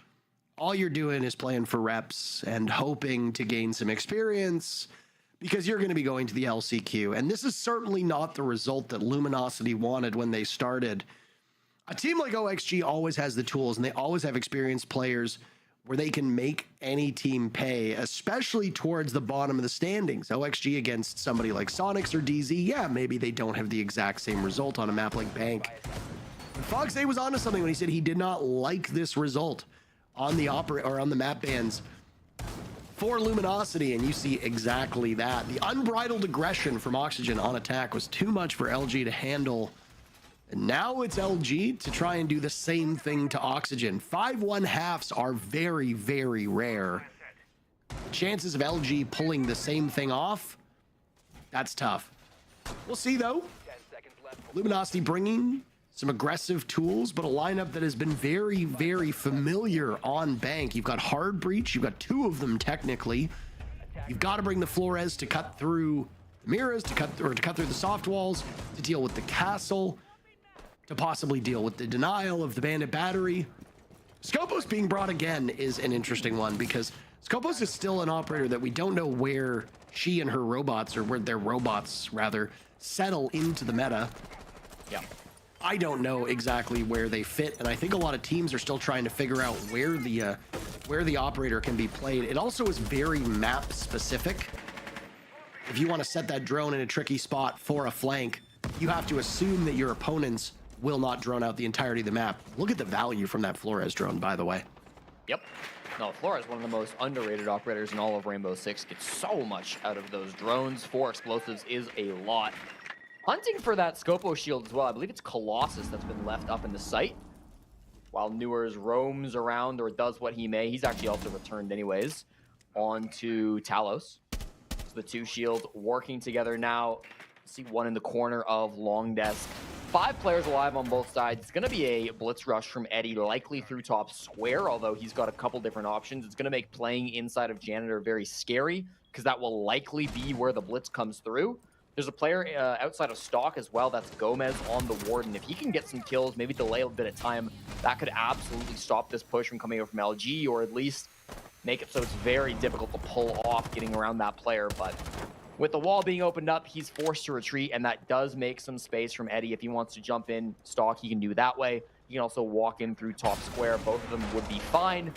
B: All you're doing is playing for reps and hoping to gain some experience, because you're going to be going to the LCQ. And this is certainly not the result that Luminosity wanted when they started. A team like OXG always has the tools, and they always have experienced players where they can make any team pay, especially towards the bottom of the standings. OXG against somebody like Sonics or DZ, yeah, maybe they don't have the exact same result on a map like Bank. But Fox8 was onto something when he said he did not like this result on the on the map bans for Luminosity, and you see exactly that. The unbridled aggression from Oxygen on attack was too much for LG to handle. And now it's LG to try and do the same thing to Oxygen. 5-1 halves are very, very rare. Chances of LG pulling the same thing off, that's tough. We'll see, though. Luminosity bringing some aggressive tools, but a lineup that has been very, very familiar on Bank. You've got Hard Breach. You've got two of them, technically. You've got to bring the Flores to cut through the mirrors, to cut through the soft walls, to deal with the castle, to possibly deal with the denial of the Bandit Battery. Scopos being brought again is an interesting one, because Scopos is still an operator that we don't know where she and her robots, or where their robots, rather, settle into the meta.
G: Yeah.
B: I don't know exactly where they fit, and I think a lot of teams are still trying to figure out where the operator can be played. It also is very map specific. If you want to set that drone in a tricky spot for a flank, you have to assume that your opponents will not drone out the entirety of the map. Look at the value from that Flores drone, by the way.
G: Yep. No, Flores, one of the most underrated operators in all of Rainbow Six, gets so much out of those drones. 4 explosives is a lot. Hunting for that Scopo shield as well. I believe it's Colossus that's been left up in the site, while Newers roams around or does what he may. He's actually also returned anyways. On to Talos. So the two shields working together now. See one in the corner of Long Desk. 5 players alive on both sides. It's going to be a blitz rush from Eddie, likely through top square, although he's got a couple different options. It's going to make playing inside of Janitor very scary, because that will likely be where the blitz comes through. There's a player outside of stock as well. That's Gomez on the Warden. If he can get some kills, maybe delay a bit of time, that could absolutely stop this push from coming over from LG, or at least make it so it's very difficult to pull off getting around that player. But with the wall being opened up, he's forced to retreat, and that does make some space from Eddie. If he wants to jump in stock, he can do that way. He can also walk in through top square. Both of them would be fine.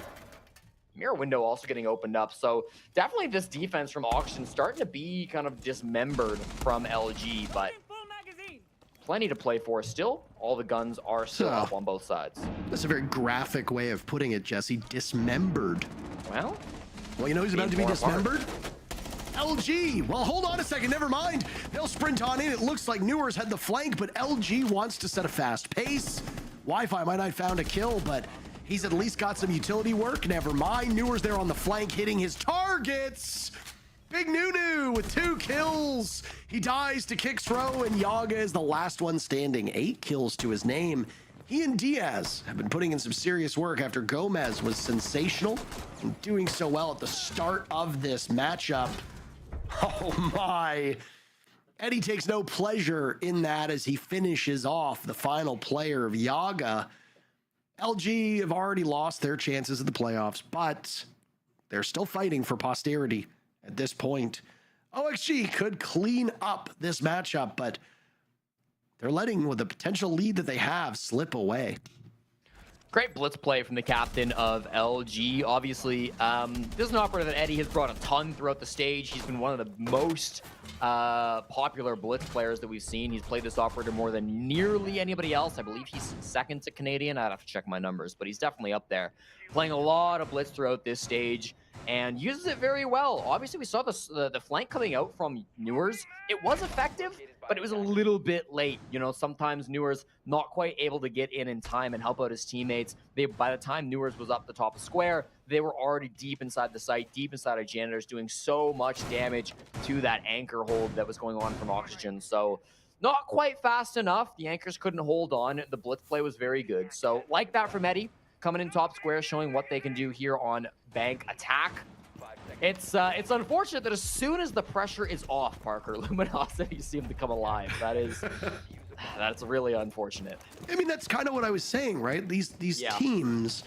G: Mirror window also getting opened up. So definitely this defense from Oxygen starting to be kind of dismembered from LG, but plenty to play for still. All the guns are still up on both sides.
B: That's a very graphic way of putting it, Jesse. Dismembered.
G: Well,
B: you know who's about to be dismembered? LG, well, hold on a second, never mind. They'll sprint on in. It looks like Newers had the flank, but LG wants to set a fast pace. Wi-Fi might not have found a kill, but he's at least got some utility work. Never mind. Newers there on the flank, hitting his targets. Big Nunu with 2 kills. He dies to Kixro, and Yaga is the last one standing. 8 kills to his name. He and Diaz have been putting in some serious work after Gomez was sensational and doing so well at the start of this matchup. Oh my. Eddie takes no pleasure in that as he finishes off the final player of Yaga. LG have already lost their chances at the playoffs, but they're still fighting for posterity at this point. OXG could clean up this matchup, but they're letting with the potential lead that they have slip away.
G: Great blitz play from the captain of LG. Obviously, this is an operator that Eddie has brought a ton throughout the stage. He's been one of the most popular blitz players that we've seen. He's played this operator more than nearly anybody else. I believe he's second to Canadian. I'd have to check my numbers, but he's definitely up there. Playing a lot of blitz throughout this stage and uses it very well. Obviously, we saw the flank coming out from Newers. It was effective, but it was a little bit late. You know, sometimes Newers not quite able to get in time and help out his teammates. By the time Newers was up the top of square, they were already deep inside the site, deep inside of Janitors, doing so much damage to that anchor hold that was going on from Oxygen. So not quite fast enough. The anchors couldn't hold on. The blitz play was very good. So like that from Eddie, coming in top square, showing what they can do here on Bank Attack. It's unfortunate that as soon as the pressure is off, Parker, Luminosity seem to come alive. That's really unfortunate.
B: I mean, that's kind of what I was saying, right? These teams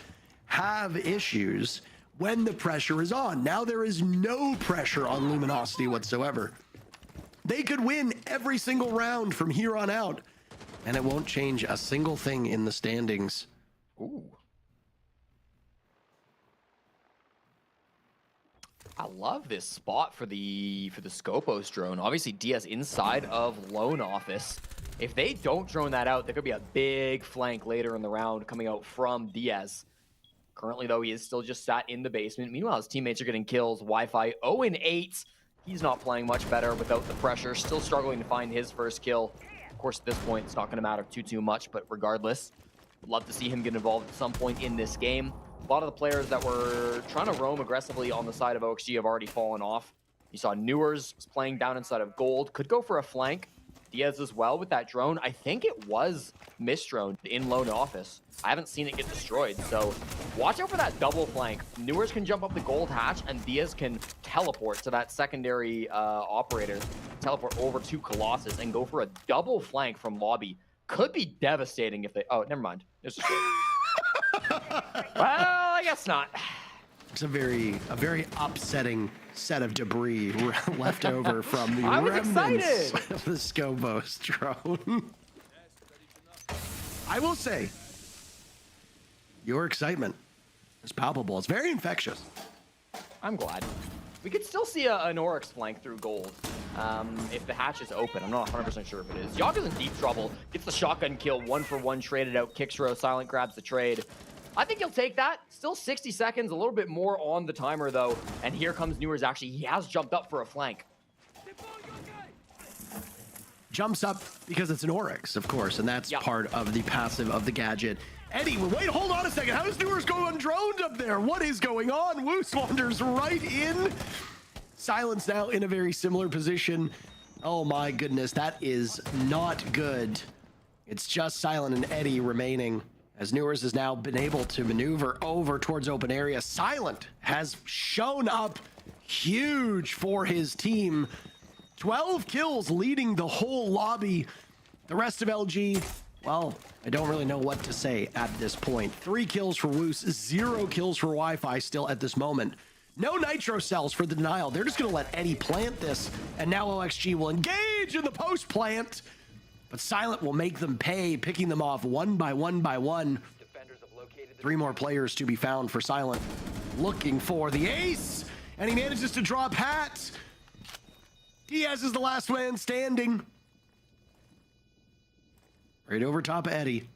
B: have issues when the pressure is on. Now there is no pressure on Luminosity whatsoever. They could win every single round from here on out, and it won't change a single thing in the standings.
G: Ooh. I love this spot for the Scopos drone. Obviously, Diaz inside of Lone Office. If they don't drone that out, there could be a big flank later in the round coming out from Diaz. Currently, though, he is still just sat in the basement. Meanwhile, his teammates are getting kills. Wi-Fi 0-8. He's not playing much better without the pressure. Still struggling to find his first kill. Of course, at this point, it's not going to matter too much, but regardless, would love to see him get involved at some point in this game. A lot of the players that were trying to roam aggressively on the side of OXG have already fallen off. You saw Newers was playing down inside of Gold. Could go for a flank. Diaz as well with that drone. I think it was misdroned in Lone Office. I haven't seen it get destroyed, so watch out for that double flank. Newers can jump up the Gold hatch, and Diaz can teleport to that secondary operator, teleport over to Colossus, and go for a double flank from lobby. Could be devastating if they... Oh, never mind. It's just... Well, I guess not.
B: It's a very upsetting set of debris left over from the remnants of the Scopos drone. I will say, your excitement is palpable. It's very infectious.
G: I'm glad. We could still see an Oryx flank through Gold if the hatch is open. I'm not 100% sure if it is. Yaga's in deep trouble. Gets the shotgun kill, 1-for-1 traded out. Kixro, Silent grabs the trade. I think he'll take that. Still 60 seconds, a little bit more on the timer, though. And here comes Newers. Actually, he has jumped up for a flank.
B: Jumps up because it's an Oryx, of course, and that's part of the passive of the gadget. Eddie, wait, hold on a second. How does Newers go undroned up there? What is going on? Woos wanders right in. Silence now in a very similar position. Oh my goodness, that is not good. It's just Silent and Eddie remaining, as Newers has now been able to maneuver over towards open area. Silent has shown up huge for his team. 12 kills leading the whole lobby. The rest of LG, well, I don't really know what to say at this point. 3 kills for Woos, 0 kills for Wi-Fi still at this moment. No nitro cells for the denial. They're just going to let Eddie plant this, and now OXG will engage in the post plant. But Silent will make them pay, picking them off one by one. 3 more players to be found for Silent. Looking for the ace, and he manages to drop Hat. Diaz is the last man standing. Right over top of Eddie.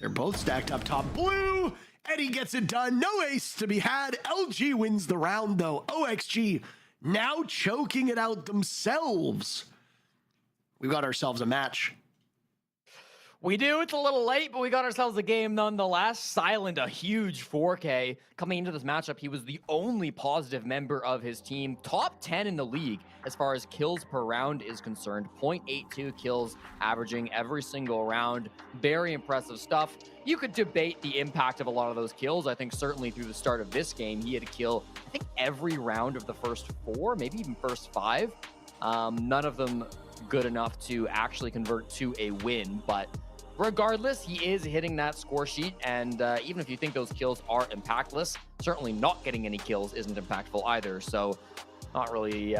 B: They're both stacked up top. Blue! Eddie gets it done. No ace to be had. LG wins the round, though. OXG now choking it out themselves. We've got ourselves a match.
G: We do. It's a little late, but we got ourselves a game nonetheless. Silent, a huge 4K. Coming into this matchup, he was the only positive member of his team. Top 10 in the league as far as kills per round is concerned. 0.82 kills averaging every single round. Very impressive stuff. You could debate the impact of a lot of those kills. I think certainly through the start of this game, he had a kill, I think, every round of the first 4, maybe even first 5. None of them good enough to actually convert to a win, but regardless, he is hitting that score sheet, and even if you think those kills are impactless, certainly not getting any kills isn't impactful either, so not really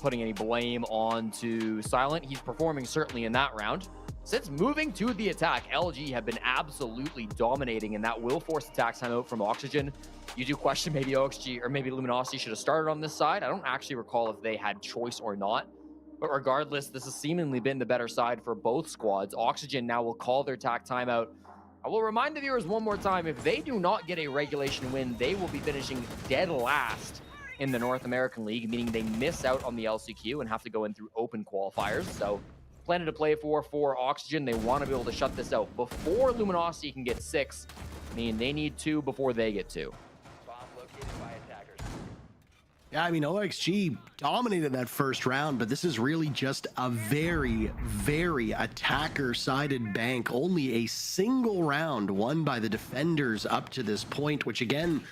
G: putting any blame on to Silent. He's performing certainly in that round. Since moving to the attack, LG have been absolutely dominating, and that will force attack timeout from Oxygen. You do question maybe OXG or maybe Luminosity should have started on this side. I don't actually recall if they had choice or not. But regardless, this has seemingly been the better side for both squads. Oxygen now will call their attack timeout. I will remind the viewers one more time, if they do not get a regulation win, they will be finishing dead last in the North American League, meaning they miss out on the LCQ and have to go in through open qualifiers. So plenty to play for Oxygen. They want to be able to shut this out before Luminosity can get 6. I mean, they need 2 before they get 2.
B: Yeah, I mean, OXG dominated that first round, but this is really just a very, very attacker-sided bank. Only a single round won by the defenders up to this point, which again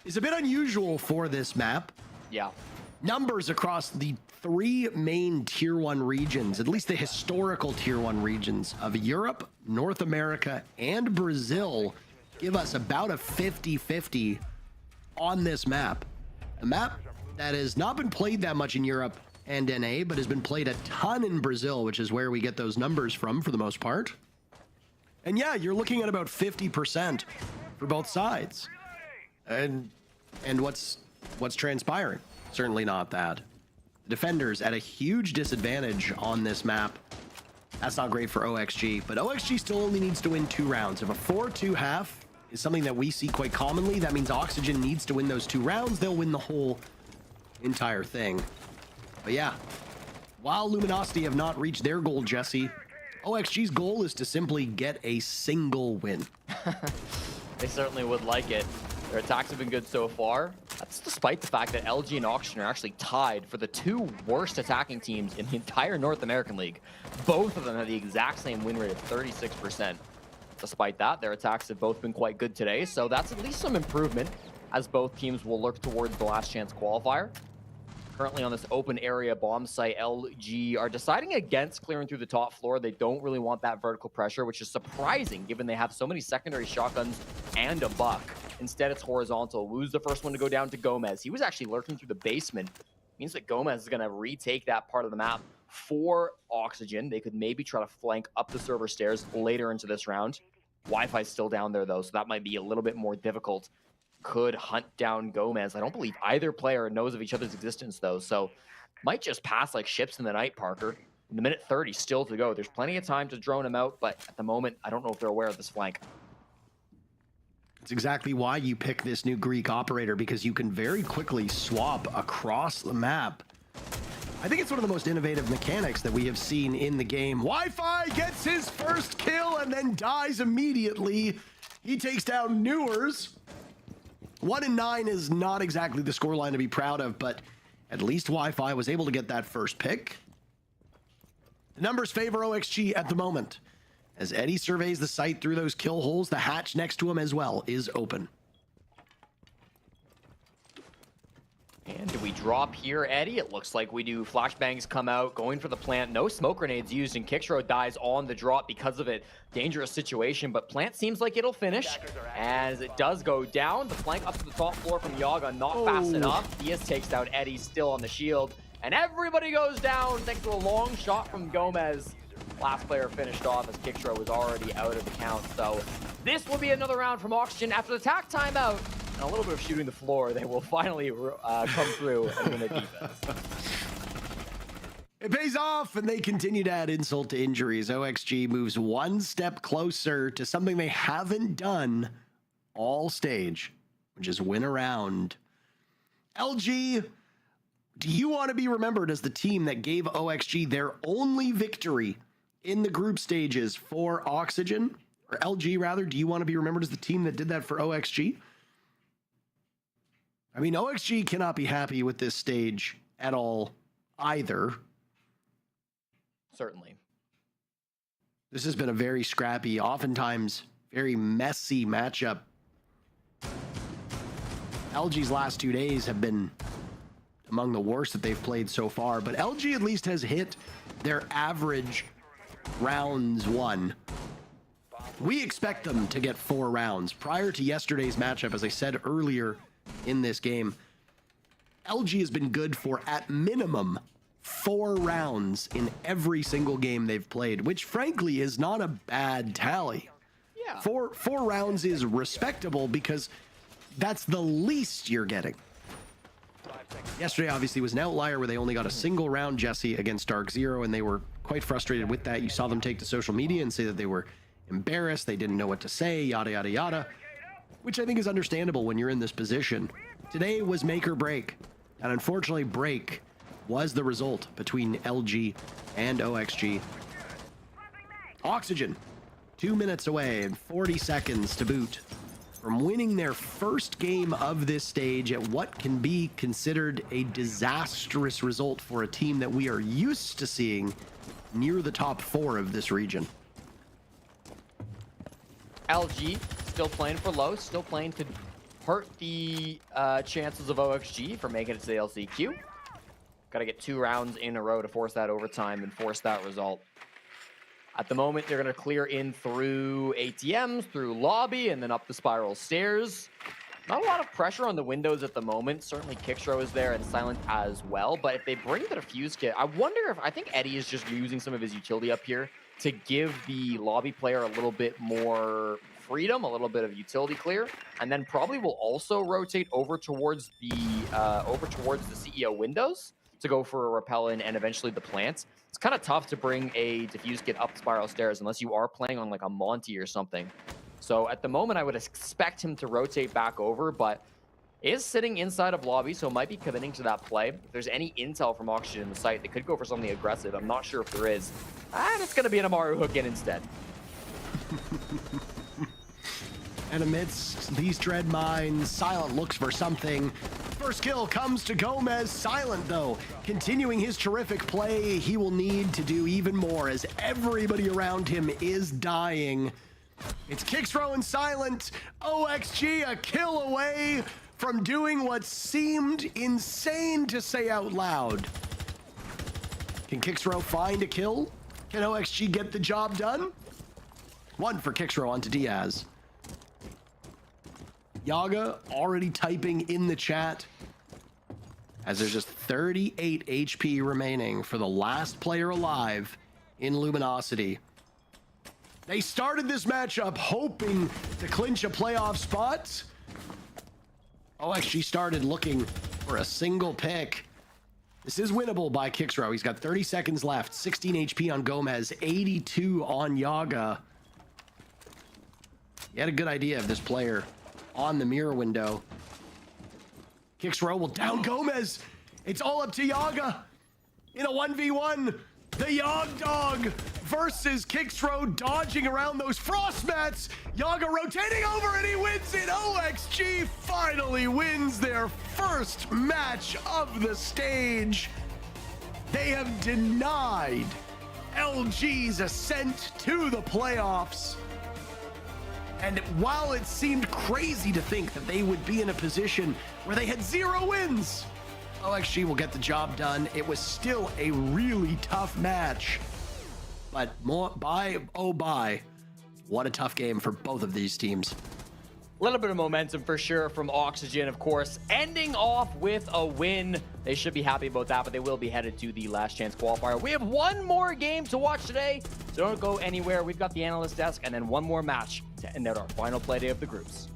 B: is a bit unusual for this map.
G: Yeah.
B: Numbers across the 3 main Tier 1 regions, at least the historical Tier 1 regions of Europe, North America, and Brazil, give us about a 50-50 on this map. A map that has not been played that much in Europe and NA, but has been played a ton in Brazil, which is where we get those numbers from for the most part. And yeah, you're looking at about 50% for both sides. And what's transpiring? Certainly not that. Defenders at a huge disadvantage on this map. That's not great for OXG, but OXG still only needs to win 2 rounds. If a 4-2 half is something that we see quite commonly, that means Oxygen needs to win those 2 rounds. They'll win the whole entire thing. But yeah, while Luminosity have not reached their goal, Jesse, OXG's goal is to simply get a single win.
G: They certainly would like it. Their attacks have been good so far. That's despite the fact that LG and Oxygen are actually tied for the 2 worst attacking teams in the entire North American League. Both of them have the exact same win rate of 36%. Despite that, their attacks have both been quite good today, so that's at least some improvement, as both teams will look towards the last chance qualifier. Currently on this open area bomb site, LG are deciding against clearing through the top floor. They don't really want that vertical pressure, which is surprising given they have so many secondary shotguns and a buck. Instead, it's horizontal. Wu's the first one to go down to Gomez. He was actually lurking through the basement. Means that Gomez is going to retake that part of the map for Oxygen. They could maybe try to flank up the server stairs later into this round. Wi-Fi's still down there, though, so that might be a little bit more difficult. Could hunt down Gomez. I don't believe either player knows of each other's existence, though, so might just pass like ships in the night, Parker. In the minute 30 still to go. There's plenty of time to drone him out, but at the moment, I don't know if they're aware of this flank.
B: It's exactly why you pick this new Greek operator, because you can very quickly swap across the map. I think it's one of the most innovative mechanics that we have seen in the game. Wi-Fi gets his first kill and then dies immediately. He takes down Newers. 1-9 is not exactly the scoreline to be proud of, but at least Wi-Fi was able to get that first pick. The numbers favor OXG at the moment. As Eddie surveys the site through those kill holes, the hatch next to him as well is open.
G: And do we drop here, Eddie? It looks like we do. Flashbangs come out, going for the plant. No smoke grenades used, and Kixro dies on the drop because of it. Dangerous situation, but plant seems like it'll finish. As it does go down, the flank up to the top floor from Yaga, not fast enough. Diaz takes down Eddie, still on the shield. And everybody goes down thanks to a long shot from Gomez. Last player finished off as Kixro was already out of the count. So this will be another round from Oxygen after the attack timeout. And a little bit of shooting the floor, they will finally come through and win a defense.
B: It pays off, and they continue to add insult to injuries. OXG moves one step closer to something they haven't done all stage, which is win a round. LG Do you want to be remembered as the team that gave OXG their only victory in the group stages for Oxygen, or LG rather? Do you want to be remembered as the team that did that for OXG? I mean, OXG cannot be happy with this stage at all either.
G: Certainly.
B: This has been a very scrappy, oftentimes very messy matchup. LG's last 2 days have been among the worst that they've played so far, but LG at least has hit their average rounds won. We expect them to get 4 rounds. Prior to yesterday's matchup, as I said earlier in this game, LG has been good for, at minimum, 4 rounds in every single game they've played, which frankly is not a bad tally.
G: Yeah.
B: Four rounds is respectable because that's the least you're getting. Yesterday obviously was an outlier where they only got a single round, Jesse, against Dark Zero, and they were quite frustrated with that. You saw them take to social media and say that they were embarrassed, they didn't know what to say, yada, yada, yada, which I think is understandable when you're in this position. Today was make or break, and unfortunately break was the result between LG and OXG. Oxygen, 2 minutes away and 40 seconds to boot from winning their first game of this stage at what can be considered a disastrous result for a team that we are used to seeing near the top 4 of this region.
G: LG still playing for low, still playing to hurt the chances of OXG for making it to the LCQ. Got to get 2 rounds in a row to force that overtime and force that result. At the moment, they're going to clear in through ATMs, through lobby, and then up the spiral stairs. Not a lot of pressure on the windows at the moment. Certainly Kixro is there and Silent as well. But if they bring the defuse kit, I wonder if, I think Eddie is just using some of his utility up here to give the lobby player a little bit more freedom, a little bit of utility clear, and then probably will also rotate over towards the CEO windows to go for a repellent and eventually the plants. It's kind of tough to bring a diffuse kit up spiral stairs unless you are playing on like a Monty or something. So at the moment, I would expect him to rotate back over, but is sitting inside of lobby, so might be committing to that play. If there's any intel from Oxygen in the site, they could go for something aggressive. I'm not sure if there is. And it's going to be an Amaru hook in instead.
B: And amidst these dread mines, Silent looks for something. First kill comes to Gomez. Silent, though, continuing his terrific play. He will need to do even more as everybody around him is dying. It's Kixro and Silent. OXG a kill away from doing what seemed insane to say out loud. Can Kixro find a kill? Can OXG get the job done? 1 for Kixro onto Diaz. Yaga already typing in the chat as there's just 38 HP remaining for the last player alive in Luminosity. They started this matchup hoping to clinch a playoff spot. OXG started looking for a single pick. This is winnable by Kixro. He's got 30 seconds left, 16 HP on Gomez, 82 on Yaga. He had a good idea of this player on the mirror window. Kixro will down Gomez. It's all up to Yaga in a 1v1. The Yog Dog versus Kixro, dodging around those frost mats. Yaga rotating over and he wins it. OXG finally wins their first match of the stage. They have denied LG's ascent to the playoffs. And while it seemed crazy to think that they would be in a position where they had 0 wins, OXG will get the job done. It was still a really tough match. But oh bye, what a tough game for both of these teams.
G: A little bit of momentum for sure from Oxygen, of course, ending off with a win. They should be happy about that, but they will be headed to the last chance qualifier. We have 1 more game to watch today, so don't go anywhere. We've got the analyst desk and then 1 more match to end out our final play day of the groups.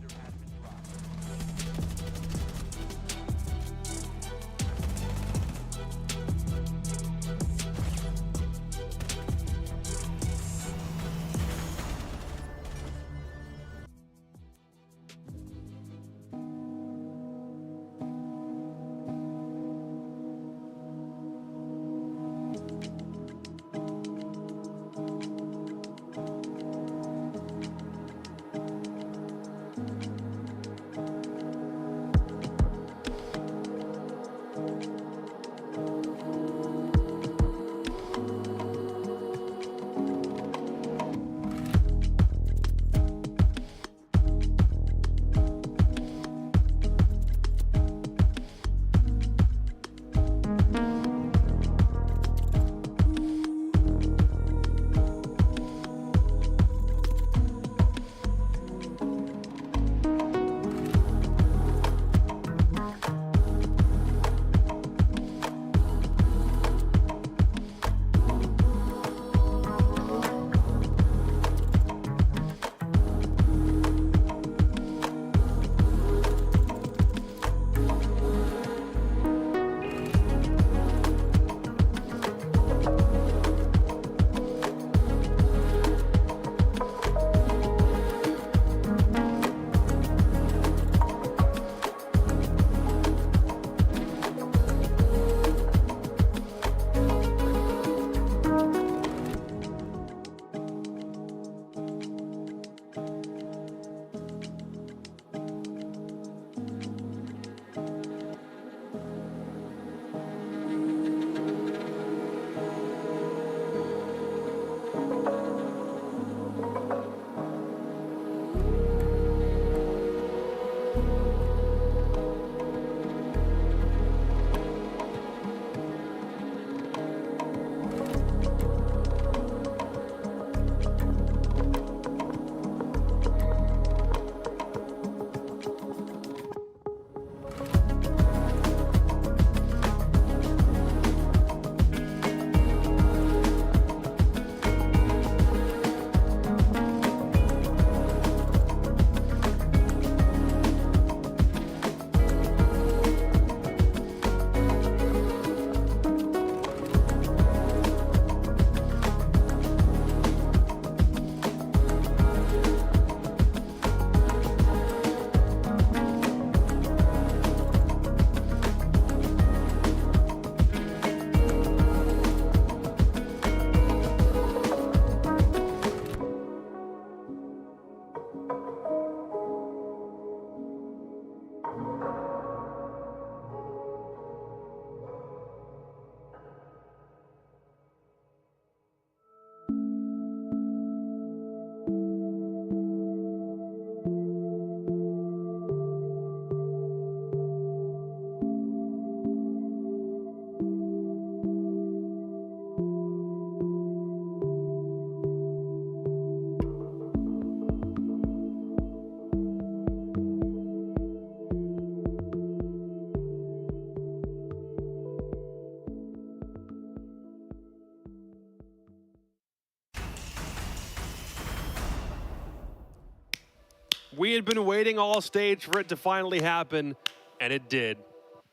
D: We had been waiting all stage for it to finally happen, and it did.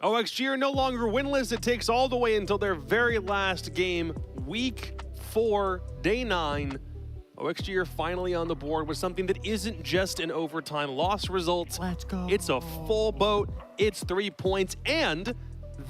D: OXG are no longer winless. It takes all the way until their very last game, week 4, day 9. OXG are finally on the board with something that isn't just an overtime loss result.
F: Let's go.
D: It's a full boat, it's 3 points, and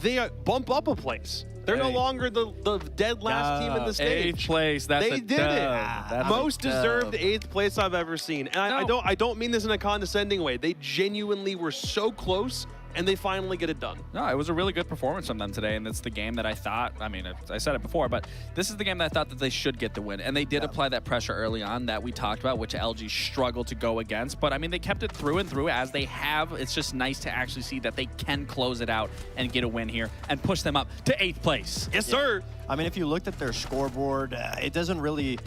D: they bump up a place. They're no longer the dead last team in the stage.
E: 8th place. That's
D: they
E: a
D: did
E: dub.
D: it. Most deserved 8th place I've ever seen. And I don't mean this in a condescending way. They genuinely were so close, and they finally get it done.
E: No, it was a really good performance from them today, and it's the game that I thought, I mean, I said it before, but this is the game that I thought that they should get the win. And they did apply that pressure early on that we talked about, which LG struggled to go against. But, I mean, they kept it through and through as they have. It's just nice to actually see that they can close it out and get a win here and push them up to 8th place.
D: Yes, sir.
F: I mean, if you looked at their scoreboard, it doesn't really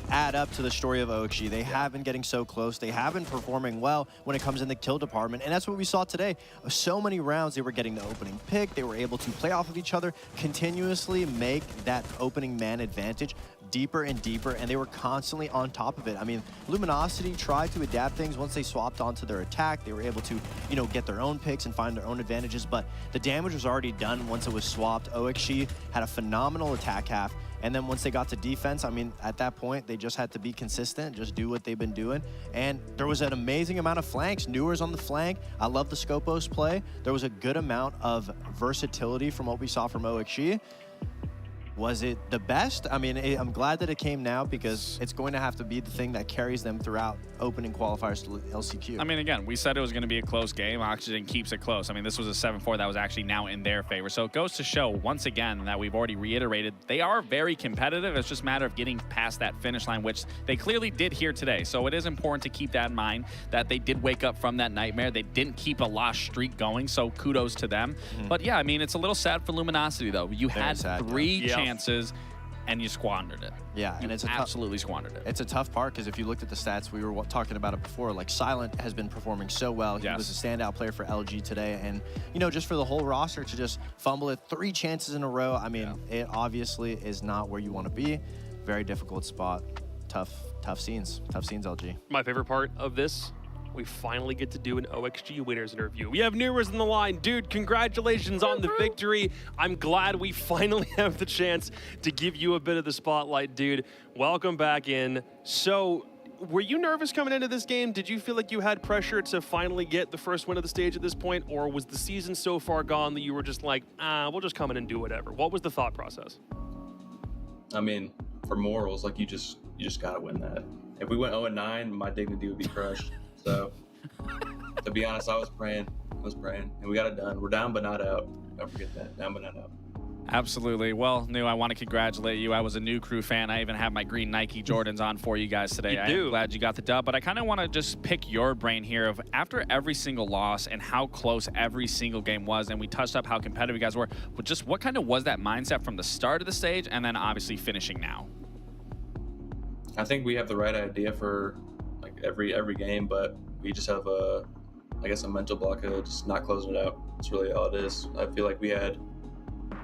F: add up to the story of OXG. They have been getting so close. They have been performing well when it comes in the kill department, and that's what we saw today. So many rounds, they were getting the opening pick. They were able to play off of each other, continuously make that opening man advantage deeper and deeper, and they were constantly on top of it. I mean, Luminosity tried to adapt things once they swapped onto their attack. They were able to, you know, get their own picks and find their own advantages, but the damage was already done once it was swapped. OXG had a phenomenal attack half, and then once they got to defense, I mean, at that point, they just had to be consistent, just do what they've been doing, and there was an amazing amount of flanks. Newer's on the flank. I love the Scopos play. There was a good amount of versatility from what we saw from OXG. Was it the best? I mean, I'm glad that it came now because it's going to have to be the thing that carries them throughout opening qualifiers to LCQ.
E: I mean, again, we said it was going to be a close game. Oxygen keeps it close. I mean, this was a 7-4 that was actually now in their favor. So it goes to show, once again, that we've already reiterated, they are very competitive. It's just a matter of getting past that finish line, which they clearly did here today. So it is important to keep that in mind, that they did wake up from that nightmare. They didn't keep a lost streak going, so kudos to them. But yeah, I mean, it's a little sad for Luminosity, though. You had 3 chances, and you squandered it.
F: Yeah, and it's
E: absolutely squandered it.
F: It's a tough part because if you looked at the stats, we were talking about it before, like Silent has been performing so well. He was a standout player for LG today, and you know, just for the whole roster to just fumble it 3 chances in a row, I mean, it obviously is not where you want to be. Very difficult spot. Tough scenes, LG.
D: My favorite part of this, we finally get to do an OXG winners interview. We have Newers in the line. Dude, congratulations on the victory. I'm glad we finally have the chance to give you a bit of the spotlight, dude. Welcome back in. So, were you nervous coming into this game? Did you feel like you had pressure to finally get the first win of the stage at this point? Or was the season so far gone that you were just like, we'll just come in and do whatever? What was the thought process?
L: I mean, for morals, like you just gotta win that. If we went 0-9, my dignity would be crushed. So, to be honest, I was praying, and we got it done. We're down but not out. Don't forget that, down but not out.
E: Absolutely. Well, New, I want to congratulate you. I was a New Crew fan. I even have my green Nike Jordans on for you guys today. I'm glad you got the dub, but I kind of want to just pick your brain here of after every single loss and how close every single game was, and we touched up how competitive you guys were, but just what kind of was that mindset from the start of the stage and then obviously finishing now?
L: I think we have the right idea for like every game, but we just have I guess a mental block of just not closing it out. That's really all it is. I feel like we had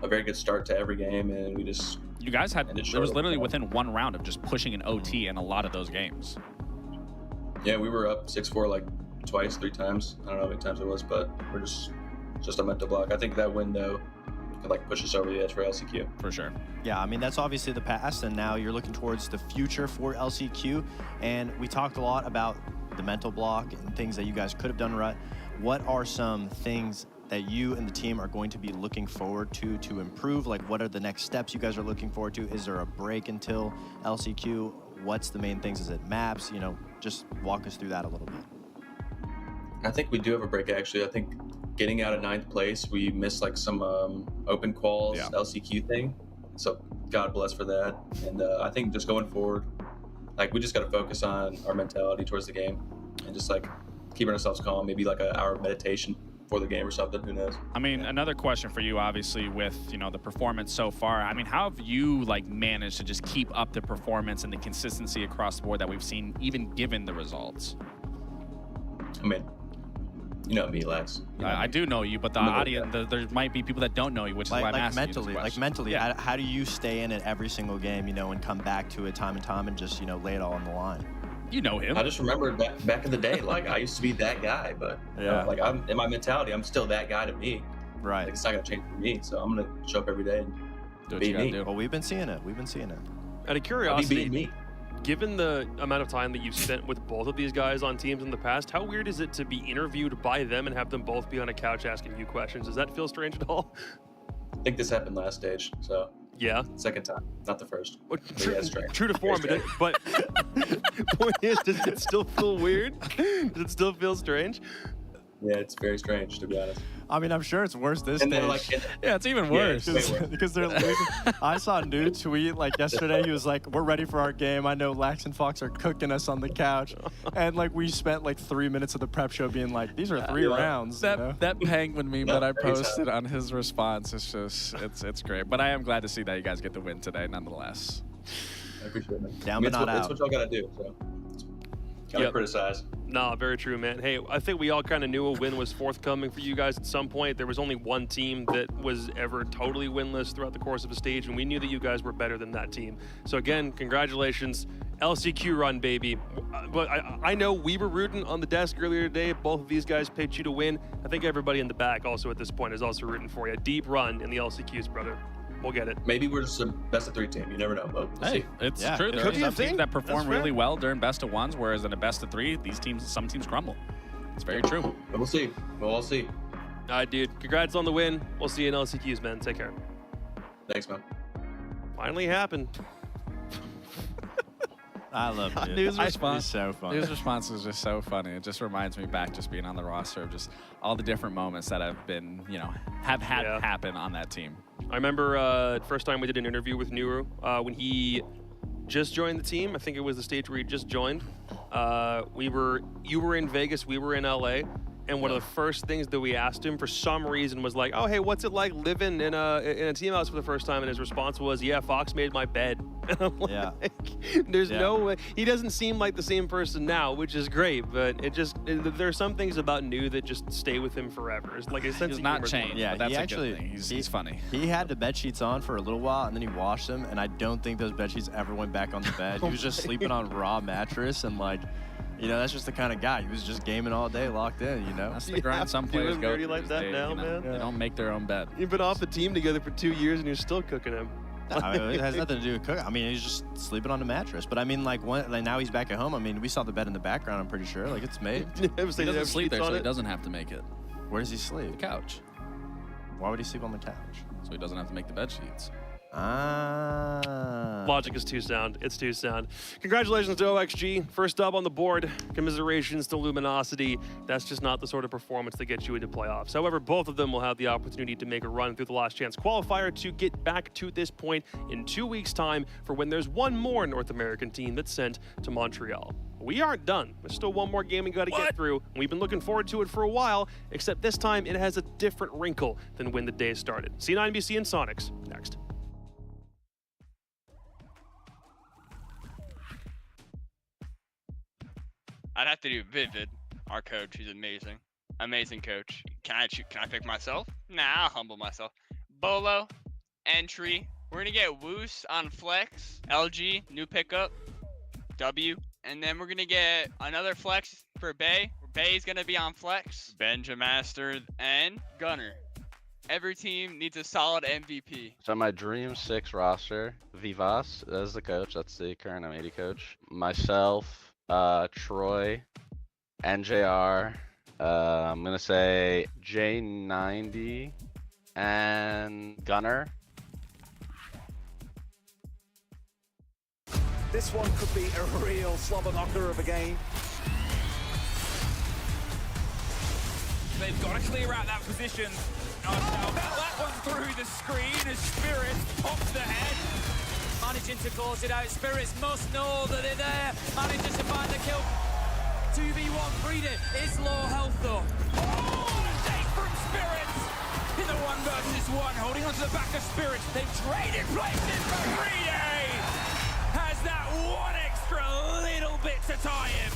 L: a very good start to every game, and we just
E: you guys had it was literally within 1 round of just pushing an OT in a lot of those games.
L: Yeah, we were up 6-4 like twice, 3 times. I don't know how many times it was, but we're just a mental block. I think that window could like push us over the edge for LCQ.
E: For sure.
F: Yeah, I mean, that's obviously the past, and now you're looking towards the future for LCQ. And we talked a lot about the mental block and things that you guys could have done right. What are some things that you and the team are going to be looking forward to improve? Like, what are the next steps you guys are looking forward to? Is there a break until LCQ? What's the main things? Is it maps? You know, just walk us through that a little bit.
L: I think we do have a break, actually. I think getting out of 9th place, we missed like some open quals LCQ thing. So God bless for that. And I think just going forward, like we just got to focus on our mentality towards the game and just like keeping ourselves calm, maybe like an hour of meditation for the game or something, who knows.
E: I mean, another question for you, obviously, with, you know, the performance so far. I mean, how have you like managed to just keep up the performance and the consistency across the board that we've seen, even given the results?
L: I mean, you know me, Lex.
E: I do know you, but the audience, there might be people that don't know you, which is why I'm asking
F: mentally,
E: you this question.
F: mentally, how do you stay in it every single game, you know, and come back to it time and time and just, you know, lay it all on the line?
E: You know him.
L: I just remember back in the day, like I used to be that guy, but like I'm in my mentality, I'm still that guy to me.
F: Right.
L: Like, it's not gonna change for me, so I'm gonna show up every day and be me.
F: Well, we've been seeing it. We've been seeing it.
D: Out of curiosity,
L: me.
D: Given the amount of time that you've spent with both of these guys on teams in the past, how weird is it to be interviewed by them and have them both be on a couch asking you questions? Does that feel strange at all?
L: I think this happened last stage, so
D: yeah,
L: second time, not the first.
D: Well,
L: yeah,
D: true to form, but point is, does it still feel weird? Does it still feel strange?
L: Yeah, it's very strange, to be honest.
F: I mean, I'm sure it's worse this
L: And
F: stage.
L: they're like,
E: Yeah, it's even worse.
F: Because they're losing. I saw a new tweet like yesterday. He was like, "We're ready for our game. I know Lax and Fox are cooking us on the couch," and like we spent like 3 minutes of the prep show being like, "These are 3 rounds."
E: That penguin meme that I posted on his response is just it's great. But I am glad to see that you guys get the win today, nonetheless.
L: I appreciate it, man.
F: Down but not out.
L: That's what y'all gotta do. So. Gotta criticize.
D: No, very true, man. Hey, I think we all kind of knew a win was forthcoming for you guys at some point. There was only one team that was ever totally winless throughout the course of a stage, and we knew that you guys were better than that team. So again, congratulations. LCQ run, baby. But I know we were rooting on the desk earlier today. Both of these guys picked you to win. I think everybody in the back also at this point is also rooting for you. Deep run in the LCQs, brother. We'll get it.
L: Maybe we're just a best of 3 team. You never know, but we'll see.
E: It's true. There are some teams that perform really well during best of 1s, whereas in a best of 3, some teams crumble. It's very true.
L: But we'll see. We'll all see.
D: All right, dude. Congrats on the win. We'll see you in LCQs, man. Take care.
L: Thanks, man.
D: Finally happened.
F: I love it.
E: News response.
F: It's so funny.
E: News response is just so funny. It just reminds me back just being on the roster of just all the different moments that have been, have had happen on that team.
D: I remember first time we did an interview with Nuru when he just joined the team. I think it was the stage where he just joined. You were in Vegas, we were in LA. And one of the first things that we asked him for some reason was like, "Oh, hey, what's it like living in a team house for the first time?" And his response was, "Yeah, Fox made my bed." And I'm like, there's no way. He doesn't seem like the same person now, which is great. But there are some things about New that just stay with him forever. It's like a sense
E: He's
D: of
E: not
D: humor.
E: changed.
F: Yeah,
E: but that's
F: he
E: a
F: actually
E: good thing. He's funny.
F: He had the bed sheets on for a little while, and then he washed them, and I don't think those bed sheets ever went back on the bed. He was just sleeping on raw mattress, and like, that's just the kind of guy. He was just gaming all day, locked in.
E: That's the grind some players go through
D: like
E: these
D: that
E: days,
D: now, man.
E: They don't make their own bed.
D: You've been off the team together for 2 years and you're still cooking him.
F: I mean, it has nothing to do with cooking. I mean, he's just sleeping on the mattress. But I mean, like now he's back at home. I mean, we saw the bed in the background. I'm pretty sure, like it's made.
E: He doesn't sleep there, so he doesn't have to make it.
F: Where does he sleep?
E: The couch.
F: Why would he sleep on the couch?
E: So he doesn't have to make the bed sheets.
D: Logic is too sound. It's too sound. Congratulations to OXG. First dub on the board. Commiserations to Luminosity. That's just not the sort of performance that gets you into playoffs. However, both of them will have the opportunity to make a run through the last chance qualifier to get back to this point in 2 weeks' time for when there's one more North American team that's sent to Montreal. We aren't done. There's still one more game we got to get through. We've been looking forward to it for a while, except this time it has a different wrinkle than when the day started. C9BC and Sonics next.
M: I'd have to do Vivid, our coach. He's amazing. Amazing coach. Can I pick myself? Nah, I'll humble myself. Bolo, entry. We're gonna get Woos on flex. LG, new pickup. W. And then we're gonna get another flex for Bay. Bay's gonna be on flex. Benjamaster and Gunner. Every team needs a solid MVP.
K: So my Dream 6 roster, Vivas, that's the coach. That's the current M80 coach. Myself, Troy, NJR, I'm gonna say J90, and Gunner.
P: This one could be a real slobber knocker of a game.
C: They've got to clear out that position. That one through the screen as Spirit pops the head. Managing to close it out. Spirits must know that they're there. Manages to find the kill. 2v1 Frida is low health though. Oh, the take from Spirits in the 1v1. Holding onto the back of Spirits. They've traded places for Frida. Has that one extra little bit to tie him.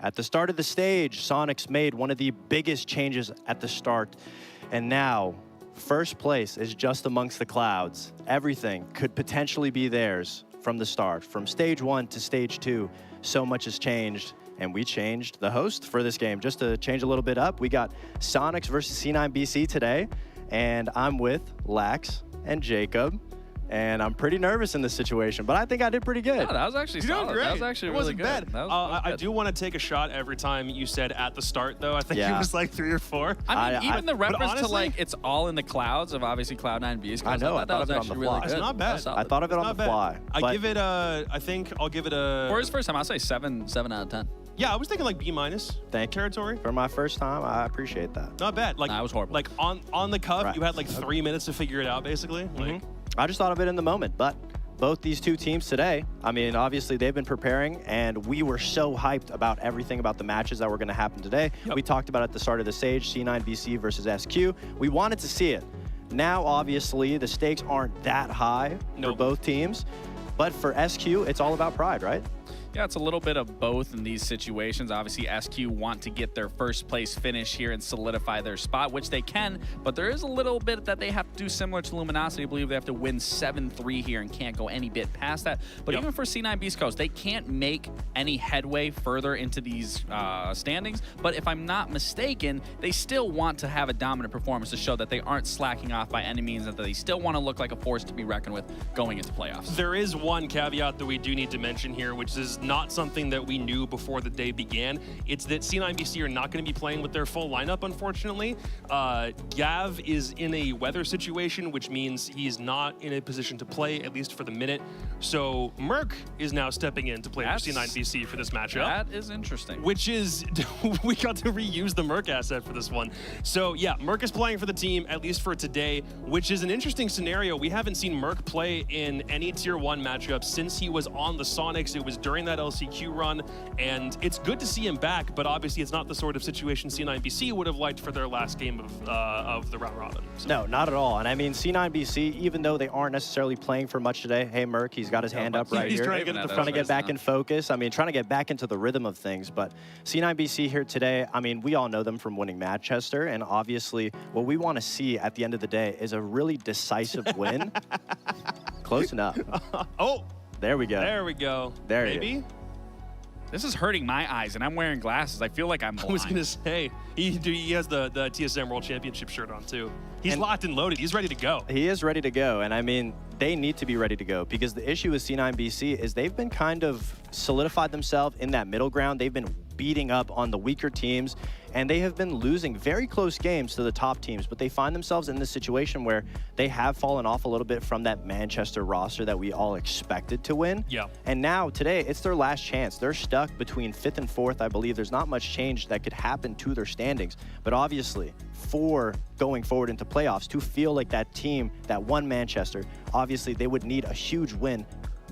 F: At the start of the stage, Sonics made one of the biggest changes at the start, and now first place is just amongst the clouds. Everything could potentially be theirs from the start. From stage 1 to stage 2, so much has changed, and we changed the host for this game. Just to change a little bit up, we got Sonics versus C9BC today, and I'm with Lax and Jacob. And I'm pretty nervous in this situation, but I think I did pretty good.
E: Yeah, that was actually solid. That was actually really good.
D: Bad.
E: That was
D: I do want to take a shot every time you said at the start, though. I think it was like 3 or 4.
E: I mean, even the reference
D: honestly,
E: to like it's all in the clouds of obviously Cloud9 Beast.
F: I know. I thought of it on the fly.
D: It's not bad.
F: I thought of it on the fly.
D: I give it a. I think I'll give it a.
E: For his first time, I'll say 7 out of 10.
D: Yeah, I was thinking like B- territory.
F: For my first time, I appreciate that.
D: Not bad. Like
E: I was horrible.
D: Like on the cuff, you had like 3 minutes to figure it out, basically. Like,
F: I just thought of it in the moment, but both these two teams today, I mean, obviously they've been preparing, and we were so hyped about everything about the matches that were going to happen today. Yep. We talked about at the start of the stage, C9BC versus SQ. We wanted to see it. Now, obviously, the stakes aren't that high for both teams, but for SQ, it's all about pride, right?
E: Yeah, it's a little bit of both in these situations. Obviously, SQ want to get their first place finish here and solidify their spot, which they can, but there is a little bit that they have to do similar to Luminosity. I believe they have to win 7-3 here and can't go any bit past that. But even for C9 Beast Coast, they can't make any headway further into these standings. But if I'm not mistaken, they still want to have a dominant performance to show that they aren't slacking off by any means, and that they still want to look like a force to be reckoned with going into playoffs.
D: There is one caveat that we do need to mention here, which is not something that we knew before the day began. It's that C9BC are not going to be playing with their full lineup, unfortunately. Gav is in a weather situation, which means he's not in a position to play, at least for the minute. So Merc is now stepping in to play for C9BC for this matchup.
E: That is interesting.
D: Which is, we got to reuse the Merc asset for this one. So yeah, Merc is playing for the team, at least for today, which is an interesting scenario. We haven't seen Merc play in any Tier 1 matchup since he was on the Sonics. It was during that LCQ run, and it's good to see him back, but obviously it's not the sort of situation C9BC would have liked for their last game of the round robin. So.
F: No, not at all. And I mean, C9BC, even though they aren't necessarily playing for much today, hey, Merc, he's got his hand up right here.
D: Trying
F: to get back in focus. I mean, trying to get back into the rhythm of things. But C9BC here today, I mean, we all know them from winning Manchester, and obviously what we want to see at the end of the day is a really decisive win. Close enough.
D: Oh!
F: There we go.
D: There we go.
F: There
D: Maybe?
E: This is hurting my eyes, and I'm wearing glasses. I feel like I'm blind.
D: I was going to say, he has the TSM World Championship shirt on, too. He's locked and loaded. He's ready to go.
F: He is ready to go, and I mean, they need to be ready to go, because the issue with C9BC is they've been kind of solidified themselves in that middle ground. They've been beating up on the weaker teams, and they have been losing very close games to the top teams, but they find themselves in this situation where they have fallen off a little bit from that Manchester roster that we all expected to win.
D: Yeah.
F: And now, today, it's their last chance. They're stuck between 5th and 4th, I believe. There's not much change that could happen to their standings, but obviously, for going forward into playoffs, to feel like that team that won Manchester, obviously, they would need a huge win.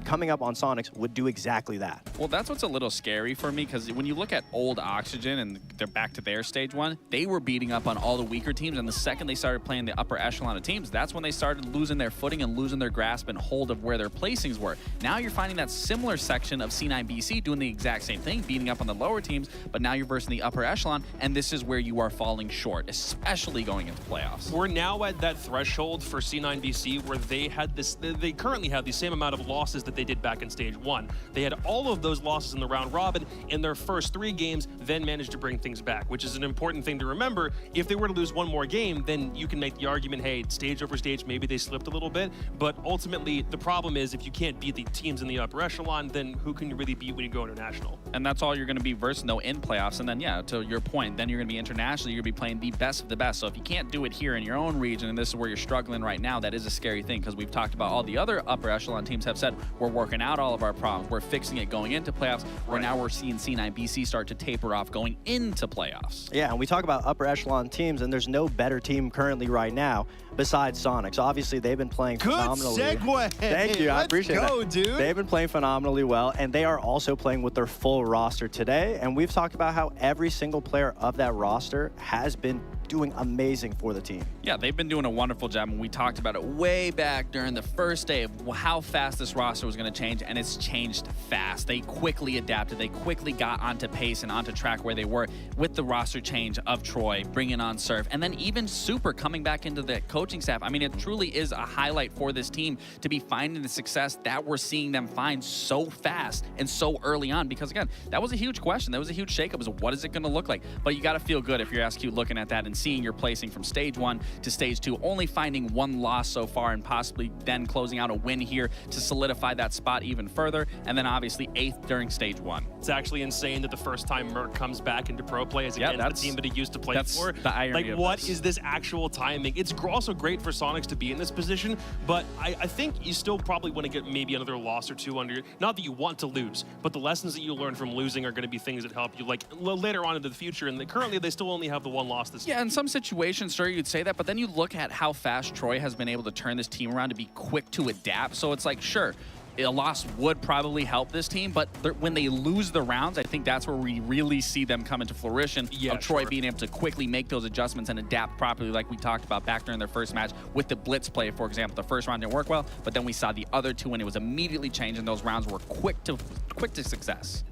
F: Coming up on Sonics would do exactly that.
E: Well, that's what's a little scary for me, because when you look at old Oxygen and they're back to their stage 1, they were beating up on all the weaker teams, and the second they started playing the upper echelon of teams, that's when they started losing their footing and losing their grasp and hold of where their placings were. Now you're finding that similar section of C9BC doing the exact same thing, beating up on the lower teams, but now you're versing the upper echelon, and this is where you are falling short, especially going into playoffs.
D: We're now at that threshold for C9BC where they currently have the same amount of losses that they did back in stage 1. They had all of those losses in the round robin in their first 3 games, then managed to bring things back, which is an important thing to remember. If they were to lose one more game, then you can make the argument, hey, stage over stage, maybe they slipped a little bit, but ultimately the problem is if you can't beat the teams in the upper echelon, then who can you really beat when you go international?
E: And that's all you're going to be versing though in playoffs. And then, yeah, to your point, then you're going to be internationally, you're going to be playing the best of the best. So if you can't do it here in your own region, and this is where you're struggling right now, that is a scary thing, because we've talked about all the other upper echelon teams have said, we're working out all of our problems. We're fixing it going into playoffs, where now we're seeing C9 BC start to taper off going into playoffs.
F: Yeah, and we talk about upper echelon teams, and there's no better team currently right now besides Sonics. Obviously, they've been playing phenomenally.
R: Good segue.
F: Thank you. I appreciate
R: Let's go,
F: that.
R: dude.
F: They've been playing phenomenally well, and they are also playing with their full roster today. And we've talked about how every single player of that roster has been doing amazing for the team.
E: Yeah, they've been doing a wonderful job, and we talked about it way back during the first day of how fast this roster was going to change, and it's changed fast. They quickly adapted. They quickly got onto pace and onto track where they were with the roster change of Troy, bringing on Surf, and then even Super coming back into the coaching staff. I mean, it truly is a highlight for this team to be finding the success that we're seeing them find so fast and so early on, because again, that was a huge question. That was a huge shakeup. Was what is it going to look like? But you got to feel good if you're SQ looking at that and seeing your placing from stage 1 to stage 2, only finding 1 loss so far and possibly then closing out a win here to solidify that spot even further, and then obviously 8th during stage 1.
D: It's actually insane that the first time Merc comes back into pro play is against the team that he used to play for.
E: The irony
D: like, what is this actual timing? It's also great for Sonics to be in this position, but I think you still probably want to get maybe another loss or 2 under. Not that you want to lose, but the lessons that you learn from losing are going to be things that help you like later on into the future. And currently they still only have the 1 loss this year.
E: Yeah, in some situations, sure, you'd say that, but then you look at how fast Troy has been able to turn this team around to be quick to adapt. So it's like, sure, a loss would probably help this team, but when they lose the rounds, I think that's where we really see them come into fruition of Troy being able to quickly make those adjustments and adapt properly, like we talked about back during their first match with the blitz play, for example. The first round didn't work well, but then we saw the other 2 and it was immediately changed, and those rounds were quick to success.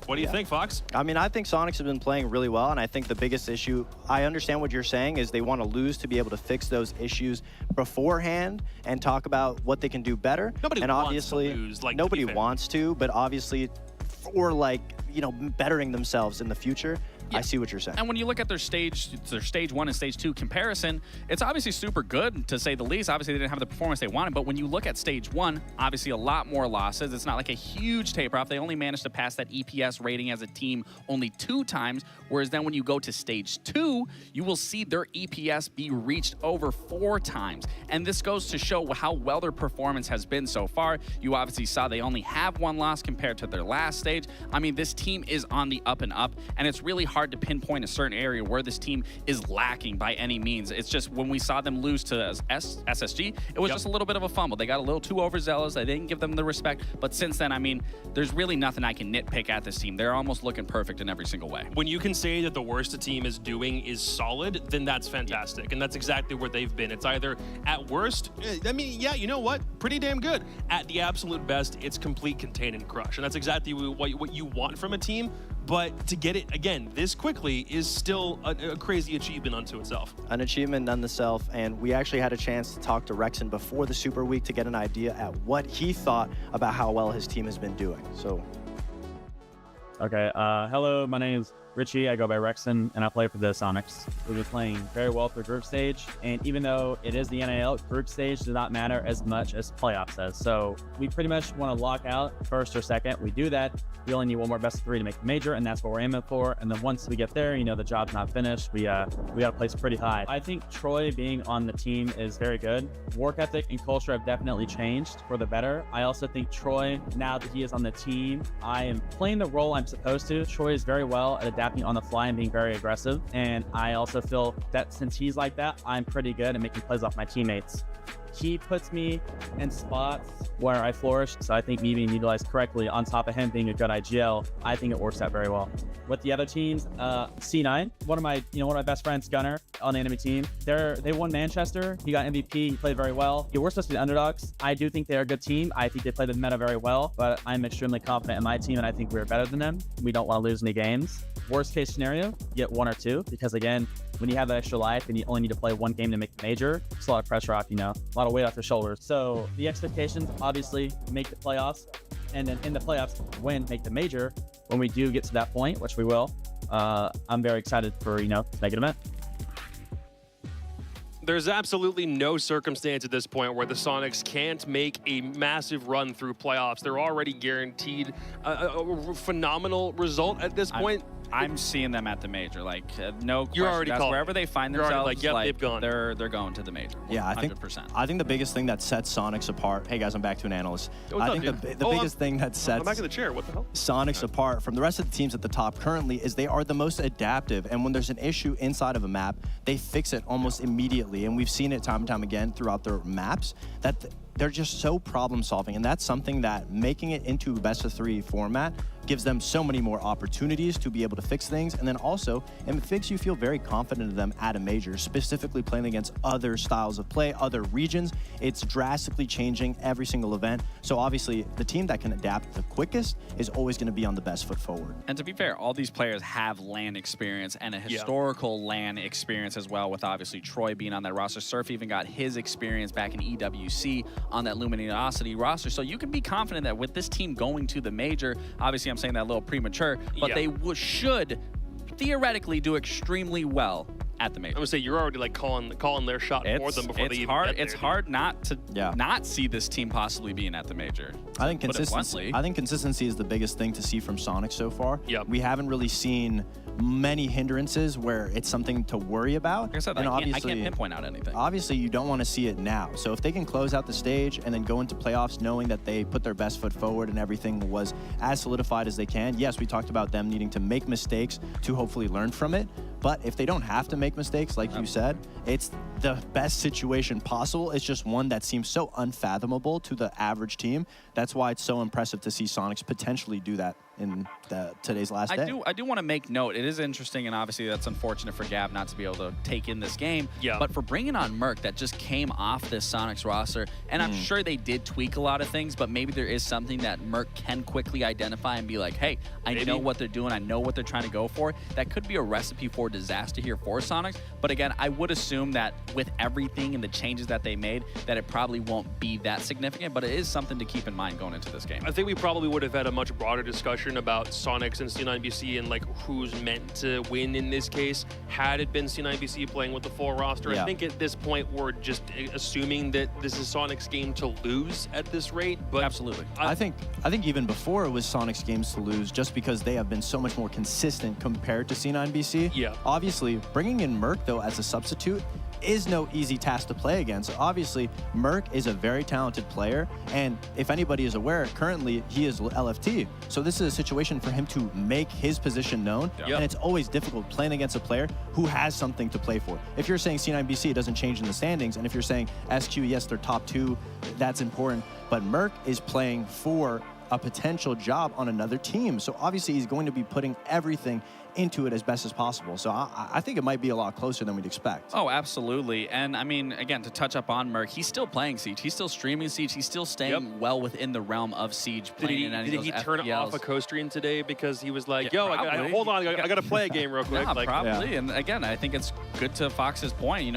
D: What do you think, Fox?
F: I mean, I think Sonics have been playing really well, and I think the biggest issue, I understand what you're saying, is they want to lose to be able to fix those issues beforehand and talk about what they can do better.
D: Nobody
F: and
D: wants
F: obviously,
D: to lose, like,
F: nobody
D: to be fair.
F: wants to, but obviously for, like, you know, bettering themselves in the future, I see what you're saying.
E: And when you look at their stage 1 and stage 2 comparison, it's obviously super good, to say the least. Obviously, they didn't have the performance they wanted, but when you look at stage 1, obviously a lot more losses. It's not like a huge taper off. They only managed to pass that EPS rating as a team only 2 times, whereas then when you go to stage 2, you will see their EPS be reached over 4 times. And this goes to show how well their performance has been so far. You obviously saw they only have 1 loss compared to their last stage. I mean, this team is on the up and up, and it's really hard to pinpoint a certain area where this team is lacking by any means. It's just when we saw them lose to SSG, it was just a little bit of a fumble. They got a little too overzealous. They didn't give them the respect. But since then, I mean, there's really nothing I can nitpick at this team. They're almost looking perfect in every single way.
D: When you can say that the worst a team is doing is solid, then that's fantastic. And that's exactly where they've been. It's either at worst, I mean, yeah, you know what? Pretty damn good. At the absolute best, it's complete contain and crush. And that's exactly what you want from a team. But to get it, again, this quickly is still a crazy achievement unto itself.
F: An achievement none the self, and we actually had a chance to talk to Rexon before the Super Week to get an idea at what he thought about how well his team has been doing. So,
S: okay, hello, my name is Richie. I go by Rexon, and I play for the Sonics. We've been playing very well for group stage, and even though it is the NAL, group stage does not matter as much as playoffs does. So we pretty much want to lock out first or second. We do that. We only need 1 more best of 3 to make the major, and that's what we're aiming for. And then once we get there, you know, the job's not finished. We got to place pretty high. I think Troy being on the team is very good. Work ethic and culture have definitely changed for the better. I also think Troy, now that he is on the team, I am playing the role I'm supposed to. Troy is very well at adapting on the fly and being very aggressive. And I also feel that since he's like that, I'm pretty good at making plays off my teammates. He puts me in spots where I flourish, so I think me being utilized correctly on top of him being a good IGL, I think it works out very well. With the other teams, C9, one of my best friends, Gunner, on the enemy team, they won Manchester. He got MVP. He played very well. We're supposed to be the underdogs. I do think they're a good team. I think they play the meta very well, but I'm extremely confident in my team, and I think we're better than them. We don't want to lose any games. Worst case scenario, get 1 or 2, because again, when you have that extra life and you only need to play one game to make the major, it's a lot of pressure off, a lot of weight off your shoulders. So the expectations, obviously, make the playoffs, and then in the playoffs, make the major. When we do get to that point, which we will, I'm very excited for, to make an event.
D: There's absolutely no circumstance at this point where the Sonics can't make a massive run through playoffs. They're already guaranteed a phenomenal result at this point.
E: I'm seeing them at the major, no question.
D: You're already calling.
E: Wherever they find themselves,
D: yep, they've gone.
E: They're going to the major. 100%.
F: Yeah, I think the biggest thing that sets Sonics apart. Hey guys, I'm back to an analyst. I think the biggest thing that sets
D: I'm back in the chair. What the hell?
F: Sonics apart from the rest of the teams at the top currently is they are the most adaptive, and when there's an issue inside of a map, they fix it almost immediately. And we've seen it time and time again throughout their maps that they're just so problem solving, and that's something that making it into a best of 3 format gives them so many more opportunities to be able to fix things. And then also, it makes you feel very confident in them at a major, specifically playing against other styles of play, other regions. It's drastically changing every single event. So obviously, the team that can adapt the quickest is always going to be on the best foot forward.
E: And to be fair, all these players have LAN experience and a historical LAN experience as well, with obviously Troy being on that roster. Surf even got his experience back in EWC on that Luminosity roster. So you can be confident that with this team going to the major, obviously I'm saying that a little premature, but they should theoretically do extremely well at the major.
D: I would say you're already calling their shot for them before they even get there.
E: It's hard not to not see this team possibly being at the major.
F: I think consistency is the biggest thing to see from Sonic so far. We haven't really seen many hindrances where it's something to worry about.
E: Like I said, I can't pinpoint out anything.
F: Obviously, you don't want to see it now. So if they can close out the stage and then go into playoffs knowing that they put their best foot forward and everything was as solidified as they can, yes, we talked about them needing to make mistakes to hopefully learn from it. But if they don't have to make mistakes, like you said, it's the best situation possible. It's just one that seems so unfathomable to the average team. That's why it's so impressive to see Sonics potentially do that in today's last day.
E: I do want to make note. It is interesting, and obviously that's unfortunate for Gab not to be able to take in this game. But for bringing on Merc, that just came off this Sonics roster, and I'm sure they did tweak a lot of things, but maybe there is something that Merc can quickly identify and be like, hey, I know what they're doing. I know what they're trying to go for. That could be a recipe for disaster here for Sonics. But again, I would assume that with everything and the changes that they made, that it probably won't be that significant, but it is something to keep in mind going into this game.
D: I think we probably would have had a much broader discussion about Sonics and C9BC and who's meant to win in this case had it been C9BC playing with the full roster. I think at this point we're just assuming that this is Sonics' game to lose at this rate. But
E: absolutely,
F: I think even before it was Sonics' games to lose, just because they have been so much more consistent compared to C9BC. Obviously, bringing in Merc though as a substitute is no easy task to play against. Obviously, Merc is a very talented player, and if anybody is aware, currently he is LFT. So this is a situation for him to make his position known, and it's always difficult playing against a player who has something to play for. If you're saying C9BC, it doesn't change in the standings, and if you're saying SQ, yes, they're top 2, that's important, but Merc is playing for a potential job on another team. So obviously he's going to be putting everything into it as best as possible. So I think it might be a lot closer than we'd expect.
E: Oh, absolutely. And I mean, again, to touch up on Merc, he's still playing Siege. He's still streaming Siege. He's still staying well within the realm of Siege.
D: Did he turn off a co-stream today because he was like, yo, hold on, I got to play a game real quick?
E: Probably. And again, I think it's good to Fox's point,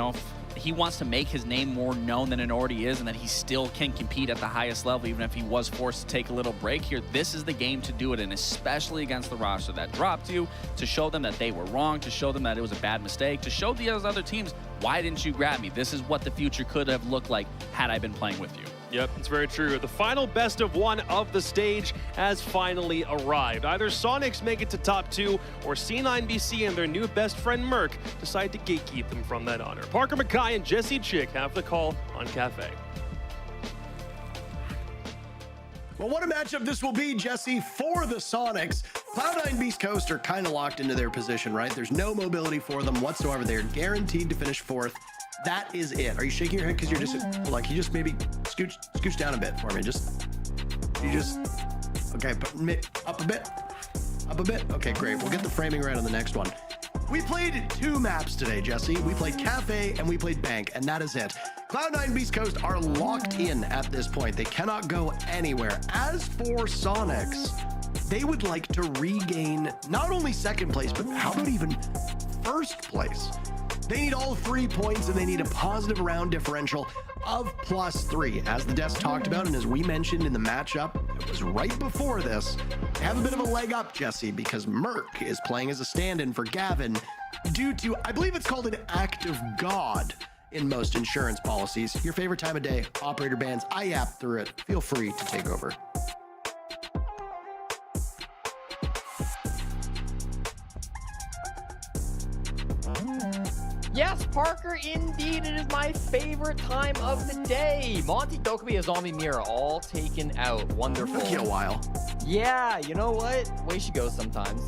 E: he wants to make his name more known than it already is, and that he still can compete at the highest level, even if he was forced to take a little break here. This is the game to do it, and especially against the roster that dropped you, to show them that they were wrong, to show them that it was a bad mistake, to show the other teams, why didn't you grab me? This is what the future could have looked like had I been playing with you.
D: Yep, it's very true. The final best of 1 of the stage has finally arrived. Either Sonics make it to top 2, or C9BC and their new best friend Merc decide to gatekeep them from that honor. Parker Mackay and Jesse Chick have the call on Cafe.
B: Well, what a matchup this will be, Jesse, for the Sonics. Cloud9 Beast Coast are kind of locked into their position, right? There's no mobility for them whatsoever. They're guaranteed to finish 4th. That is it. Are you shaking your head because you're just like, you just maybe scooch down a bit for me? Okay, up a bit. Okay, great. We'll get the framing right on the next one. We played 2 maps today, Jesse. We played Cafe and we played Bank, and that is it. Cloud9 Beast Coast are locked in at this point. They cannot go anywhere. As for Sonics, they would like to regain not only 2nd place, but how about even 1st place? They need all 3 points, and they need a positive round differential of +3. As the desk talked about, and as we mentioned in the matchup, it was right before this, they have a bit of a leg up, Jesse, because Merc is playing as a stand-in for Gavin due to, I believe it's called an act of God in most insurance policies. Your favorite time of day, operator bans. I yapped through it. Feel free to take over.
G: Yes, Parker, indeed, it is my favorite time of the day. Monty, Dokkaebi, and Zombie Mira all taken out. Wonderful.
B: Took you a while.
G: Yeah, you know what? Way she goes sometimes.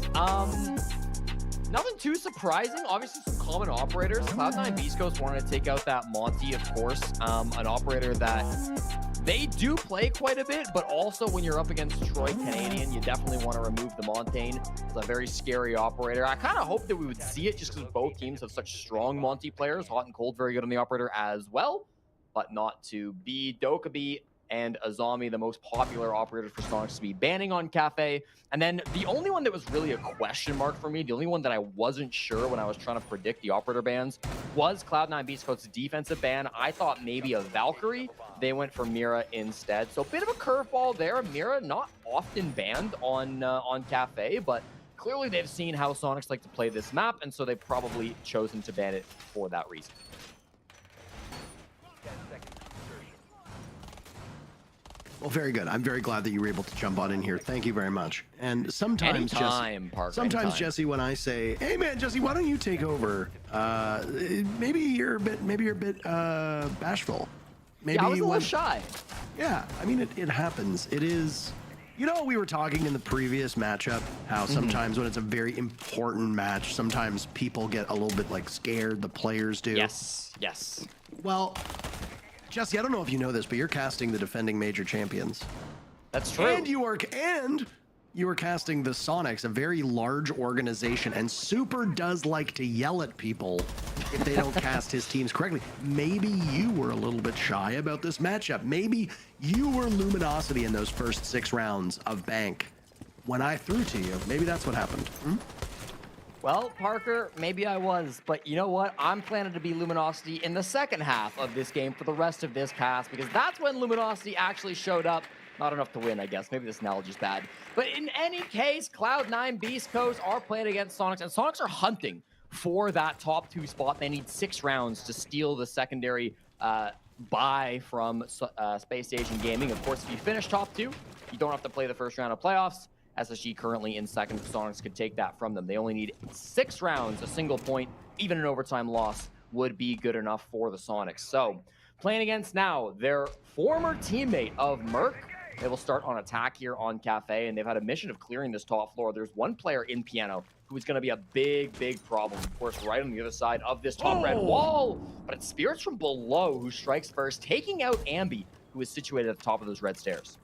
G: Nothing too surprising. Obviously, some common operators. Cloud9 Beast Coast wanted to take out that Monty, of course. An operator that they do play quite a bit, but also when you're up against Troy Canadian, you definitely want to remove the Montaigne. It's a very scary operator. I kind of hope that we would see it just because both teams have such strong Monty players. Hot and Cold, very good on the operator as well, but not to be. Dokkaebi and Azami, the most popular operators for Sonics to be banning on Cafe. And then the only one that was really a question mark for me, the only one that I wasn't sure when I was trying to predict the operator bans, was Cloud9 Beast Coast's defensive ban. I thought maybe a Valkyrie. They went for Mira instead. So a bit of a curveball there. Mira not often banned on Cafe, but clearly they've seen how Sonics like to play this map, and so they've probably chosen to ban it for that reason.
B: Well, very good. I'm very glad that you were able to jump on in here. Thank you very much. And sometimes,
G: anytime,
B: Jesse,
G: Parker,
B: sometimes
G: anytime.
B: Jesse, when I say, "Hey, man, Jesse, why don't you take over?" Maybe you're a bit bashful. Maybe
G: yeah, I was a little shy.
B: Yeah, I mean, it happens. It is. You know, we were talking in the previous matchup how sometimes when it's a very important match, sometimes people get a little bit like scared. The players do.
G: Yes. Yes.
B: Well, Jesse, I don't know if you know this, but you're casting the defending major champions.
G: That's true.
B: And you are casting the Sonics, a very large organization, and Super does like to yell at people if they don't cast his teams correctly. Maybe you were a little bit shy about this matchup. Maybe you were Luminosity in those first 6 rounds of Bank when I threw to you. Maybe that's what happened.
G: Well, Parker, maybe I was, but you know what? I'm planning to be Luminosity in the second half of this game for the rest of this cast, because that's when Luminosity actually showed up. Not enough to win, I guess. Maybe this analogy's bad. But in any case, Cloud9 Beast Coast are playing against Sonics, and Sonics are hunting for that top 2 spot. They need 6 rounds to steal the secondary buy from Space Station Gaming. Of course, if you finish top 2, you don't have to play the first round of playoffs. SSG currently in second. The Sonics could take that from them. They only need 6 rounds. A single point, even an overtime loss, would be good enough for the Sonics. So, playing against now their former teammate of Merc. They will start on attack here on Cafe, and they've had a mission of clearing this top floor. There's one player in Piano who is going to be a big, big problem. Of course, right on the other side of this top red wall. But it's Spirits from below who strikes first, taking out Ambi, who is situated at the top of those red stairs.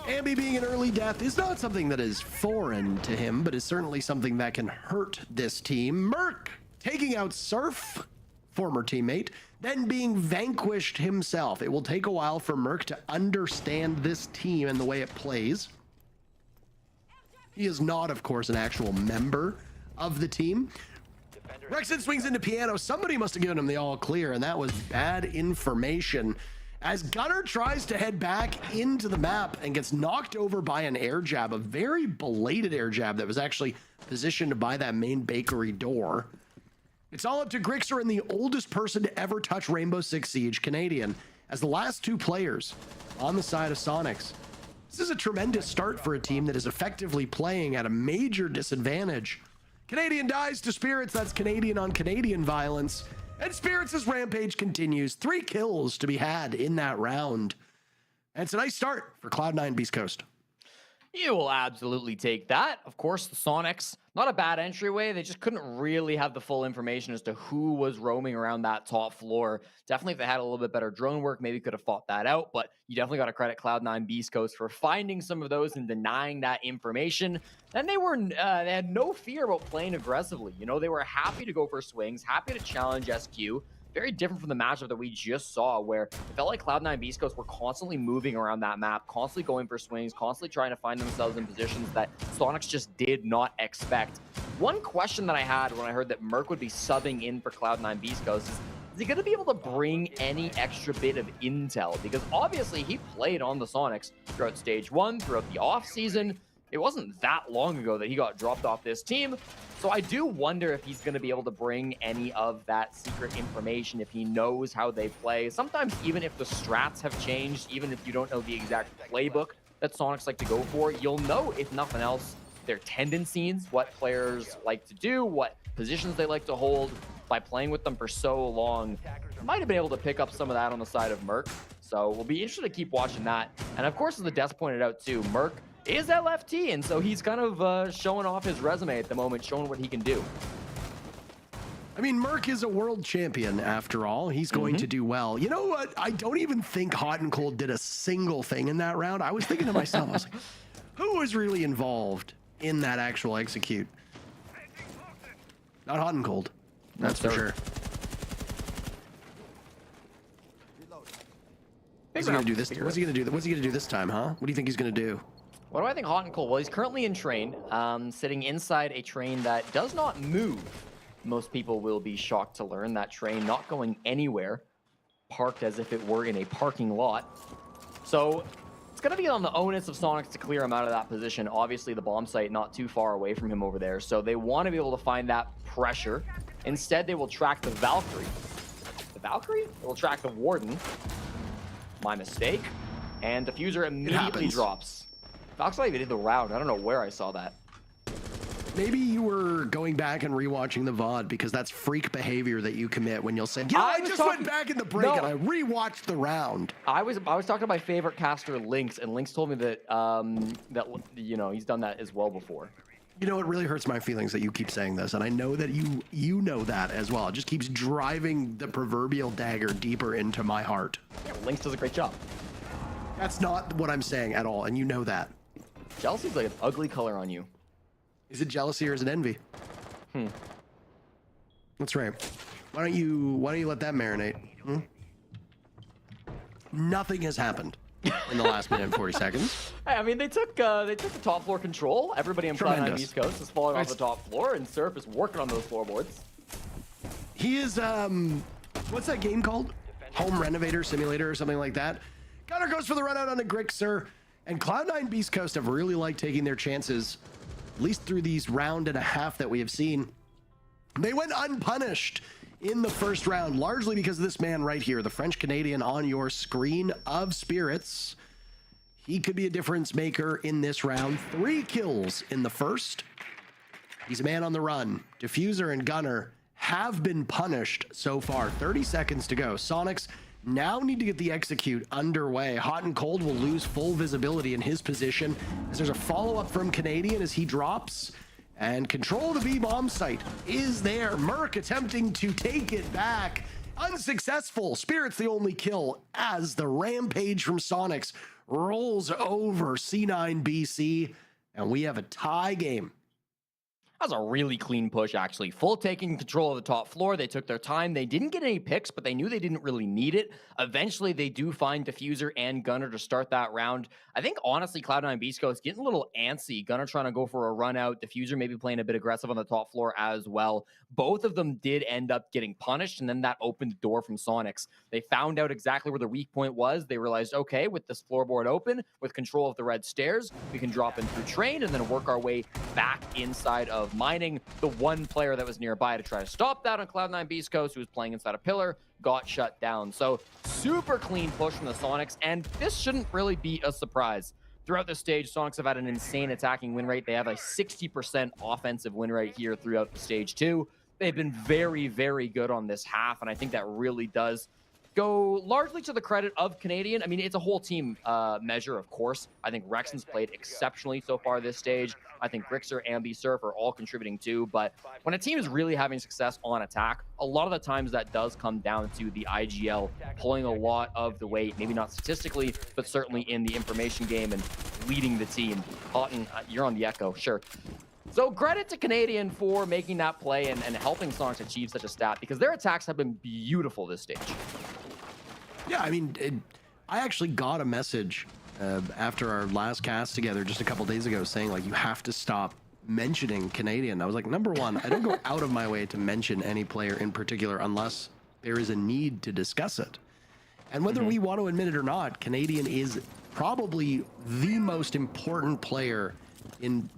B: Ambi being an early death is not something that is foreign to him, but is certainly something that can hurt this team. Merc taking out Surf, former teammate, then being vanquished himself. It will take a while for Merc to understand this team and the way it plays. He is not, of course, an actual member of the team. Rexon swings into Piano. Somebody must have given him the all clear, and that was bad information. As Gunner tries to head back into the map and gets knocked over by an air jab, a very belated air jab that was actually positioned by that main bakery door. It's all up to Grixer and the oldest person to ever touch Rainbow Six Siege, Canadian, as the last 2 players on the side of Sonics. This is a tremendous start for a team that is effectively playing at a major disadvantage. Canadian dies to Spirits. That's Canadian on Canadian violence. And Spirits' rampage continues. 3 kills to be had in that round. And it's a nice start for Cloud9 Beast Coast.
G: You will absolutely take that. Of course, the Sonics, not a bad entryway. They just couldn't really have the full information as to who was roaming around that top floor. Definitely, if they had a little bit better drone work, maybe could have fought that out. But you definitely got to credit Cloud9 Beast Coast for finding some of those and denying that information. And they had no fear about playing aggressively. You know, they were happy to go for swings, happy to challenge SQ. Very different from the matchup that we just saw, where it felt like Cloud9 Beast Coast were constantly moving around that map, constantly going for swings, constantly trying to find themselves in positions that Sonics just did not expect. One question that I had when I heard that Merc would be subbing in for Cloud9 Beast Coast is he going to be able to bring any extra bit of intel? Because obviously he played on the Sonics throughout Stage 1, throughout the off-season. It wasn't that long ago that he got dropped off this team. So I do wonder if he's going to be able to bring any of that secret information, if he knows how they play. Sometimes even if the strats have changed, even if you don't know the exact playbook that Sonics like to go for, you'll know, if nothing else, their tendencies, what players like to do, what positions they like to hold. By playing with them for so long, might have been able to pick up some of that on the side of Merc. So we'll be interested to keep watching that. And of course, as the Death pointed out too, Merc is LFT, and so he's kind of showing off his resume at the moment, showing what he can do.
B: I mean, Merc is a world champion after all. He's going to do well. You know what? I don't even think Hot and Cold did a single thing in that round. I was thinking to myself, I was like, who was really involved in that actual execute? Not Hot and Cold. That's for sure. What's he gonna do this? What's he gonna do? What's he gonna do this time, huh? What do you think he's gonna do?
G: What do I think Hot and Cold? Well, he's currently in train, sitting inside a train that does not move. Most people will be shocked to learn that train not going anywhere, parked as if it were in a parking lot. So it's gonna be on the onus of Sonics to clear him out of that position. Obviously, the bomb site not too far away from him over there, so they want to be able to find that pressure. Instead, they will track the Valkyrie. The Valkyrie? They will track the Warden. My mistake. And Diffuser immediately drops. Valkyrie even did the round. I don't know where I saw that.
B: Maybe you were going back and rewatching the VOD because that's freak behavior that you commit when you'll say, you know, I just went back in the break and I rewatched the round.
G: I was talking to my favorite caster, Lynx, and Lynx told me that, you know, he's done that as well before.
B: You know, it really hurts my feelings that you keep saying this, and I know that you know that as well. It just keeps driving the proverbial dagger deeper into my heart.
G: Yeah, Lynx does a great job.
B: That's not what I'm saying at all, and you know that.
G: Jealousy's like an ugly color on you.
B: Is it jealousy or is it envy? That's right. Why don't you let that marinate? Nothing has happened in the last minute and 40 seconds.
G: Hey, I mean, they took the top floor control. Everybody on Cloud9 East Coast is falling off the top floor, and Surf is working on those floorboards.
B: He is, what's that game called? Home Renovator Simulator or something like that. Gunner goes for the run out on a Grixer, and Cloud9 Beast Coast have really liked taking their chances, at least through these round and a half that we have seen. They went unpunished in the first round, largely because of this man right here, the French Canadian on your screen of Spirits. He could be a difference maker in this round. 3 kills in the first. He's a man on the run. Diffuser and Gunner have been punished so far. 30 seconds to go. Sonics now need to get the execute underway. Hot and Cold will lose full visibility in his position as there's a follow-up from Canadian as he drops. And control of the B-bomb site is there. Merc attempting to take it back. Unsuccessful. Spirit's the only kill as the rampage from Sonics rolls over C9BC. And we have a tie game.
G: That was a really clean push, actually. Full taking control of the top floor. They took their time. They didn't get any picks, but they knew they didn't really need it. Eventually, they do find Diffuser and Gunner to start that round. I think, honestly, Cloud9 Beast Coast getting a little antsy. Gunner trying to go for a run out. Diffuser maybe playing a bit aggressive on the top floor as well. Both of them did end up getting punished, and then that opened the door from Sonics. They found out exactly where the weak point was. They realized, okay, with this floorboard open, with control of the red stairs, we can drop in through train and then work our way back inside of mining. The one player that was nearby to try to stop that on Cloud9 Beast Coast, who was playing inside a pillar, got shut down. So super clean push from the Sonics, and this shouldn't really be a surprise. Throughout the stage, Sonics have had an insane attacking win rate. They have a 60% offensive win rate here throughout the stage too. They've been very, very good on this half, and I think that really does go largely to the credit of Canadian. I mean, it's a whole team measure, of course. I think Rexon's played exceptionally so far this stage. I think Grixer, Ambi, Surf are all contributing too. But when a team is really having success on attack, a lot of the times that does come down to the IGL pulling a lot of the weight, maybe not statistically, but certainly in the information game and leading the team. Houghton, you're on the echo, sure. So credit to Canadian for making that play and helping Sonics achieve such a stat, because their attacks have been beautiful this stage.
B: Yeah, I mean, I actually got a message after our last cast together just a couple days ago saying, like, you have to stop mentioning Canadian. I was like, number one, I don't go out of my way to mention any player in particular unless there is a need to discuss it. And whether we want to admit it or not, Canadian is probably the most important player in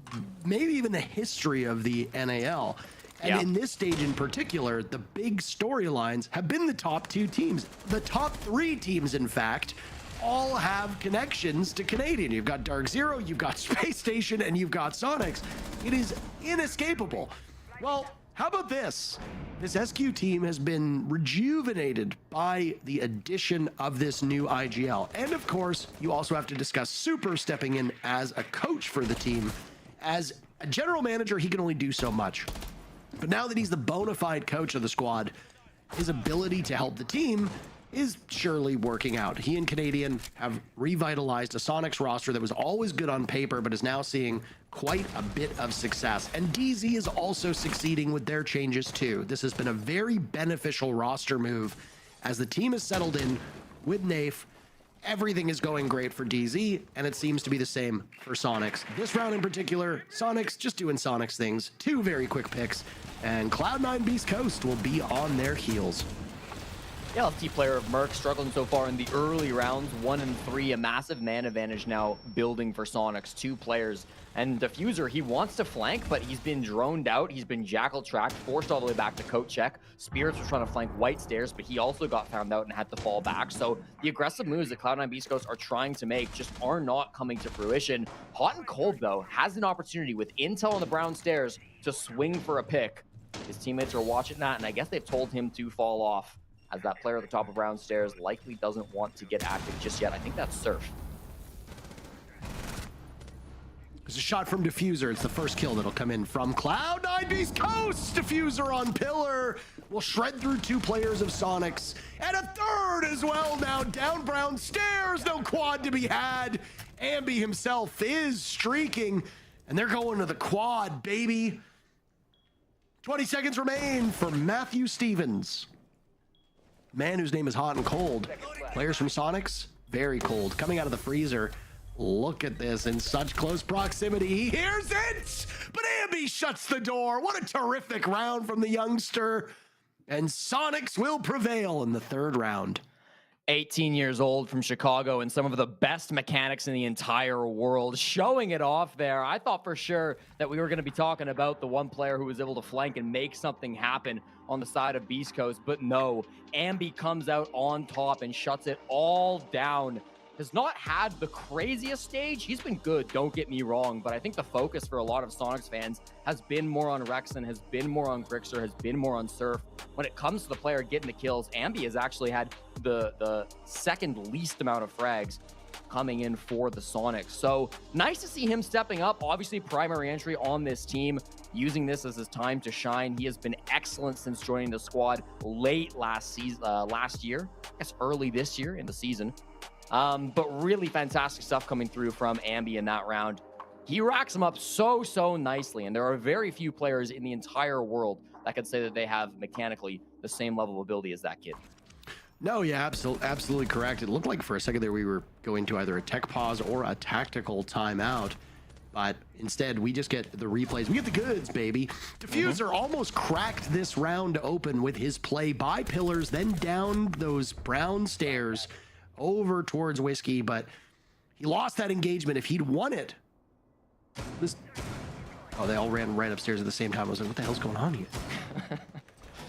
B: maybe even the history of the NAL. And in this stage in particular, the big storylines have been the top two teams. The top three teams, in fact, all have connections to Canadian. You've got Dark Zero, you've got Space Station, and you've got Sonics. It is inescapable. Well, how about this? This SQ team has been rejuvenated by the addition of this new IGL. And of course, you also have to discuss Super stepping in as a coach for the team. As a general manager, he can only do so much. But now that he's the bona fide coach of the squad, his ability to help the team is surely working out. He and Canadian have revitalized a Sonics roster that was always good on paper, but is now seeing quite a bit of success. And DZ is also succeeding with their changes too. This has been a very beneficial roster move as the team has settled in with Nafe. Everything is going great for DZ, and it seems to be the same for Sonics. This round in particular, Sonics just doing Sonics things. Two very quick picks, and Cloud9 Beast Coast will be on their heels.
G: Yeah, LFT player of Merc struggling so far in the early rounds, 1 and 3, a massive man advantage now building for Sonics, 2 players. And Diffuser, he wants to flank, but he's been droned out. He's been jackal tracked, forced all the way back to coat check. Spirits was trying to flank White Stairs, but he also got found out and had to fall back. So the aggressive moves that Cloud9 Beast Coast are trying to make just are not coming to fruition. Hot and Cold, though, has an opportunity with intel on the brown stairs to swing for a pick. His teammates are watching that, and I guess they've told him to fall off, as that player at the top of brown stairs likely doesn't want to get active just yet. I think that's Surf.
B: There's a shot from Diffuser. It's the first kill that'll come in from Cloud9 Beast Coast. Diffuser on Pillar will shred through 2 players of Sonics. And a third as well now down brown stairs. No quad to be had. Ambi himself is streaking. And they're going to the quad, baby. 20 seconds remain for Matthew Stevens. Man whose name is Hot and Cold. Players from Sonics, very cold. Coming out of the freezer. Look at this in such close proximity. He hears it, but Ambi shuts the door. What a terrific round from the youngster. And Sonics will prevail in the 3rd round.
G: 18 years old from Chicago and some of the best mechanics in the entire world, showing it off there. I thought for sure that we were going to be talking about the one player who was able to flank and make something happen on the side of Beast Coast, but no, Ambi comes out on top and shuts it all down. Has not had the craziest stage. He's been good, don't get me wrong, but I think the focus for a lot of Sonics fans has been more on Rexon, has been more on Grixer, has been more on Surf. When it comes to the player getting the kills, Ambi has actually had the second least amount of frags coming in for the Sonics. So nice to see him stepping up. Obviously, primary entry on this team, using this as his time to shine. He has been excellent since joining the squad late last year, I guess early this year in the season. But really fantastic stuff coming through from Ambi in that round. He racks them up so nicely, and there are very few players in the entire world that could say that they have mechanically the same level of ability as that kid.
B: No, yeah, absolutely correct. It looked like for a second there we were going to either a tech pause or a tactical timeout, but instead we just get the replays. We get the goods, baby. Diffuser almost cracked this round open with his play by pillars, then down those brown stairs over towards Whiskey, but he lost that engagement. If he'd won it, oh, they all ran right upstairs at the same time. I was like, what the hell's going on here?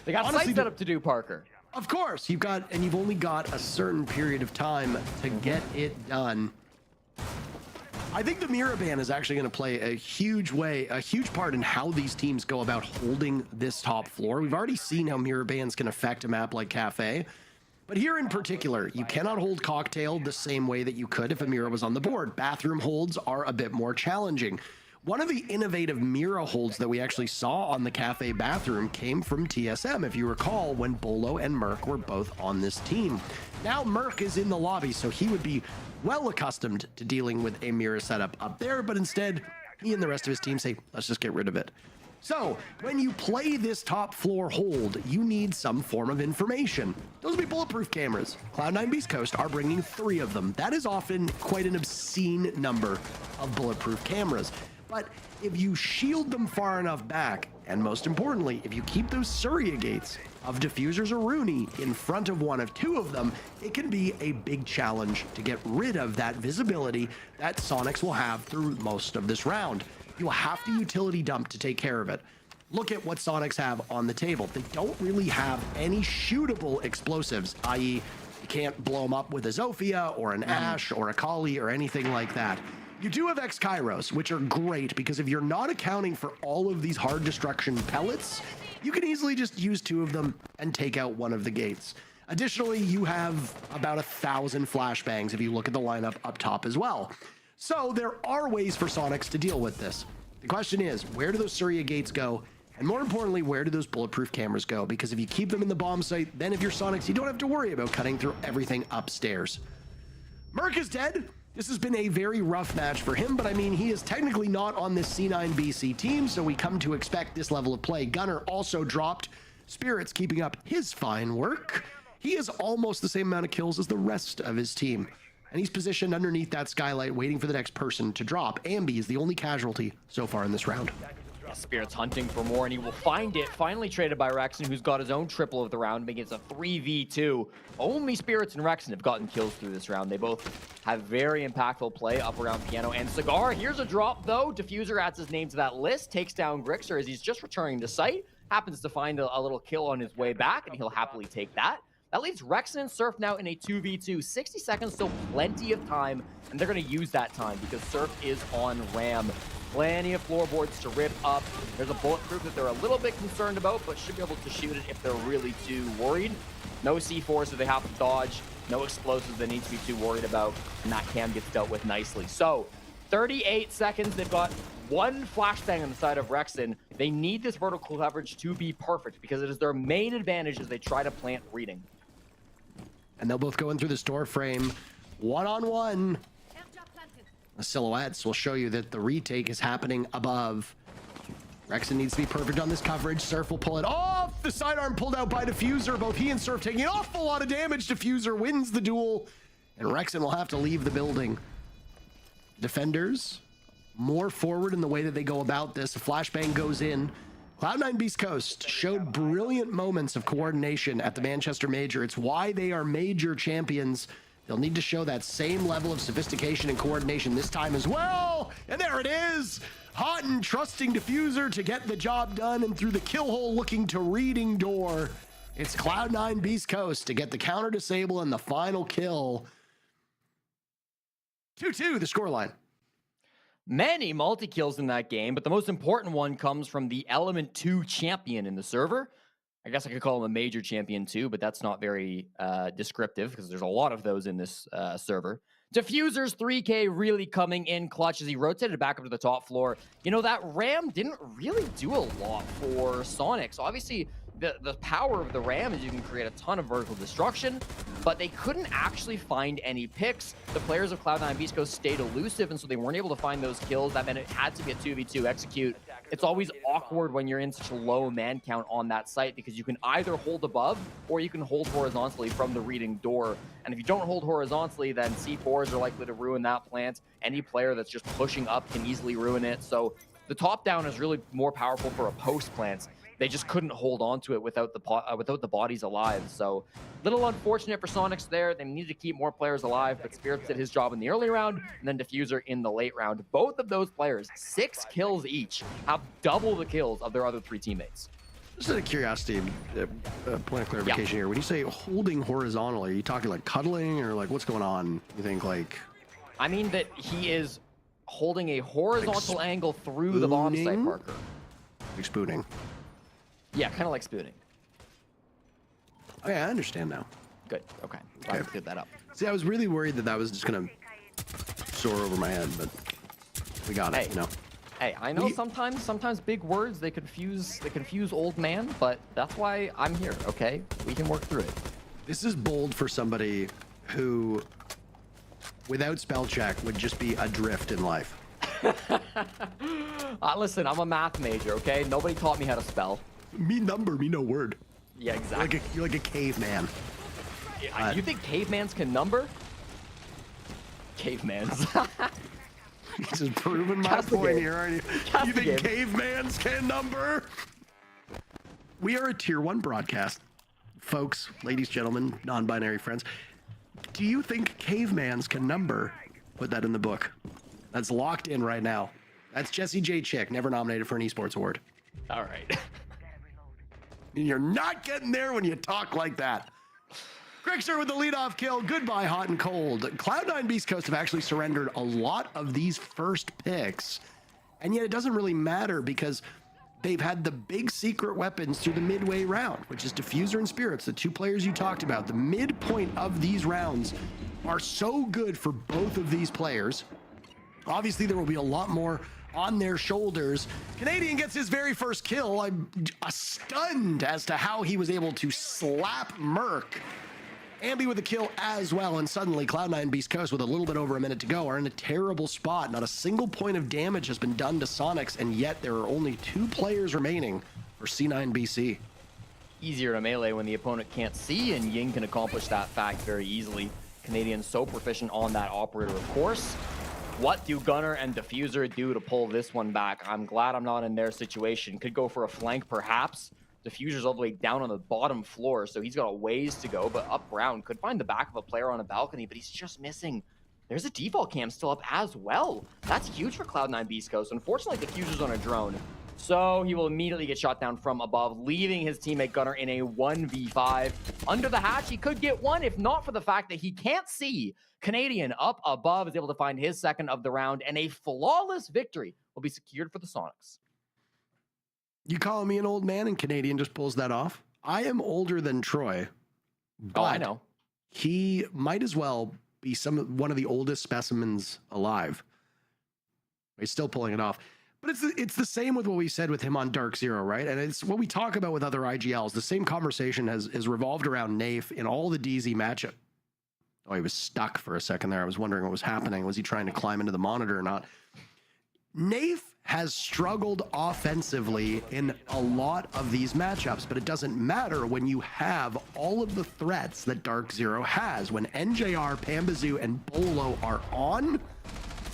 G: They got site set up to do, Parker.
B: Of course, you've only got a certain period of time to get it done. I think the Mira ban is actually going to play a huge part in how these teams go about holding this top floor. We've already seen how Mira bans can affect a map like Cafe. But here in particular, you cannot hold Cocktail the same way that you could if a Mira was on the board. Bathroom holds are a bit more challenging. One of the innovative Mira holds that we actually saw on the Cafe bathroom came from TSM, if you recall, when Bolo and Merc were both on this team. Now Merc is in the lobby, so he would be well accustomed to dealing with a Mira setup up there, but instead, he and the rest of his team say, let's just get rid of it. So, when you play this top floor hold, you need some form of information. Those will be bulletproof cameras. Cloud9 Beast Coast are bringing 3 of them. That is often quite an obscene number of bulletproof cameras. But if you shield them far enough back, and most importantly, if you keep those Surya gates of Diffusers or Rooney in front of one of two of them, it can be a big challenge to get rid of that visibility that Sonics will have through most of this round. You'll have to utility dump to take care of it. Look at what Sonics have on the table. They don't really have any shootable explosives, i.e. you can't blow them up with a Zofia or an Ashe or a Kali or anything like that. You do have X-Kairos, which are great because if you're not accounting for all of these hard destruction pellets, you can easily just use two of them and take out one of the gates. Additionally, you have about 1,000 flashbangs if you look at the lineup up top as well. So there are ways for Sonics to deal with this. The question is, where do those Surya gates go? And more importantly, where do those bulletproof cameras go? Because if you keep them in the bomb site, then if you're Sonics, you don't have to worry about cutting through everything upstairs. Merc is dead. This has been a very rough match for him, but I mean, he is technically not on this C9 BC team, so we come to expect this level of play. Gunner also dropped. Spirit's keeping up his fine work. He has almost the same amount of kills as the rest of his team, and he's positioned underneath that skylight waiting for the next person to drop. Ambi is the only casualty so far in this round.
G: Spirit's hunting for more, and he will find it. Finally traded by Rexen, who's got his own triple of the round, making it a 3v2. Only Spirits and Rexen have gotten kills through this round. They both have very impactful play up around Piano and Cigar. Here's a drop, though. Diffuser adds his name to that list, takes down Grixer as he's just returning to site. Happens to find a little kill on his way back, and he'll happily take that. That leaves Rexen and Surf now in a 2v2. 60 seconds, still plenty of time, and they're going to use that time because Surf is on Ram. Plenty of floorboards to rip up. There's a bulletproof that they're a little bit concerned about, but should be able to shoot it if they're really too worried. No C4, so they have to dodge. No explosives they need to be too worried about, and that cam gets dealt with nicely. So, 38 seconds. They've got one flashbang on the side of Rexen. They need this vertical coverage to be perfect because it is their main advantage as they try to plant reading.
B: And they'll both go in through this door frame, one-on-one. The silhouettes will show you that the retake is happening above. Rexen needs to be perfect on this coverage. Surf will pull it off. The sidearm pulled out by Diffuser. Both he and Surf taking an awful lot of damage. Diffuser wins the duel, and Rexen will have to leave the building. Defenders, more forward in the way that they go about this. A flashbang goes in. Cloud9 Beast Coast showed brilliant moments of coordination at the Manchester Major. It's why they are major champions. They'll need to show that same level of sophistication and coordination this time as well. And there it is. Houghton trusting Diffuser to get the job done, and through the kill hole looking to reading door. It's Cloud9 Beast Coast to get the counter disable and the final kill. 2-2 the scoreline.
G: Many multi-kills in that game, but the most important one comes from the Element 2 champion in the server. I guess I could call him a major champion too, but that's not very descriptive because there's a lot of those in this server. Diffuser's 3K really coming in clutch as he rotated back up to the top floor. You know, that Ram didn't really do a lot for Sonics. Obviously, the power of the Ram is you can create a ton of vertical destruction, but they couldn't actually find any picks. The players of Cloud9 Beast Coast stayed elusive, and so they weren't able to find those kills. That meant it had to be a 2v2 execute. It's always awkward when you're in such a low man count on that site because you can either hold above or you can hold horizontally from the reading door. And if you don't hold horizontally, then C4s are likely to ruin that plant. Any player that's just pushing up can easily ruin it. So the top down is really more powerful for a post plant. They just couldn't hold on to it without the bodies alive. So little unfortunate for Sonics there. They needed to keep more players alive, but Spirits did his job in the early round, and then Diffuser in the late round. Both of those players, 6 kills each, have double the kills of their other 3 teammates.
B: Just out of curiosity, point of clarification here. When you say holding horizontally, are you talking like cuddling or like what's going on? You think like...
G: I mean that he is holding a horizontal angle through the bomb site marker.
B: Like spooning.
G: Yeah, kind of like spooning.
B: Okay, I understand now.
G: Good. Okay. Glad to clear that up.
B: See, I was really worried that was just gonna soar over my head, but we got it. You know.
G: Hey, I know sometimes big words they confuse old man, but that's why I'm here. Okay, we can work through it.
B: This is bold for somebody who, without spell check, would just be adrift in life.
G: Listen, I'm a math major. Okay, nobody taught me how to spell.
B: Me number, me no word.
G: Yeah, exactly.
B: You're like a caveman.
G: You think cavemans can number? Cavemans.
B: This is proving my point here, aren't you? You think cavemans can number? We are a tier 1 broadcast. Folks, ladies, gentlemen, non-binary friends. Do you think cavemans can number? Put that in the book. That's locked in right now. That's Jesse J. Chick, never nominated for an esports award.
G: All right.
B: You're not getting there when you talk like that. Grixer with the leadoff kill. Goodbye, hot and cold. Cloud9 Beast Coast have actually surrendered a lot of these first picks, and yet it doesn't really matter because they've had the big secret weapons through the midway round, which is Diffuser and Spirits, the 2 players you talked about. The midpoint of these rounds are so good for both of these players. Obviously, there will be a lot more on their shoulders. Canadian gets his very first kill. I'm stunned as to how he was able to slap Merc. Ambi with a kill as well, and suddenly Cloud9 Beast Coast, with a little bit over a minute to go, are in a terrible spot. Not a single point of damage has been done to Sonics, and yet there are only 2 players remaining for C9 BC.
G: Easier to melee when the opponent can't see, and Ying can accomplish that fact very easily. Canadian's so proficient on that operator, of course. What do Gunner and Diffuser do to pull this one back? I'm glad I'm not in their situation. Could go for a flank, perhaps. Diffuser's all the way down on the bottom floor, so he's got a ways to go, but up round could find the back of a player on a balcony, but he's just missing. There's a default cam still up as well. That's huge for Cloud9 Beast Coast. Unfortunately, Diffuser's on a drone, so he will immediately get shot down from above, leaving his teammate Gunner in a 1v5. Under the hatch, he could get one, if not for the fact that he can't see. Canadian up above is able to find his second of the round, and a flawless victory will be secured for the Sonics.
B: You calling me an old man, and Canadian just pulls that off? I am older than Troy.
G: Oh, I know.
B: He might as well be one of the oldest specimens alive. He's still pulling it off. But it's the same with what we said with him on Dark Zero, right? And it's what we talk about with other IGLs. The same conversation has revolved around Nafe in all the DZ matchup. Oh, he was stuck for a second there. I was wondering what was happening. Was he trying to climb into the monitor or not? Nafe has struggled offensively in a lot of these matchups, but it doesn't matter when you have all of the threats that Dark Zero has. When NJR, Pambazoo, and Bolo are on,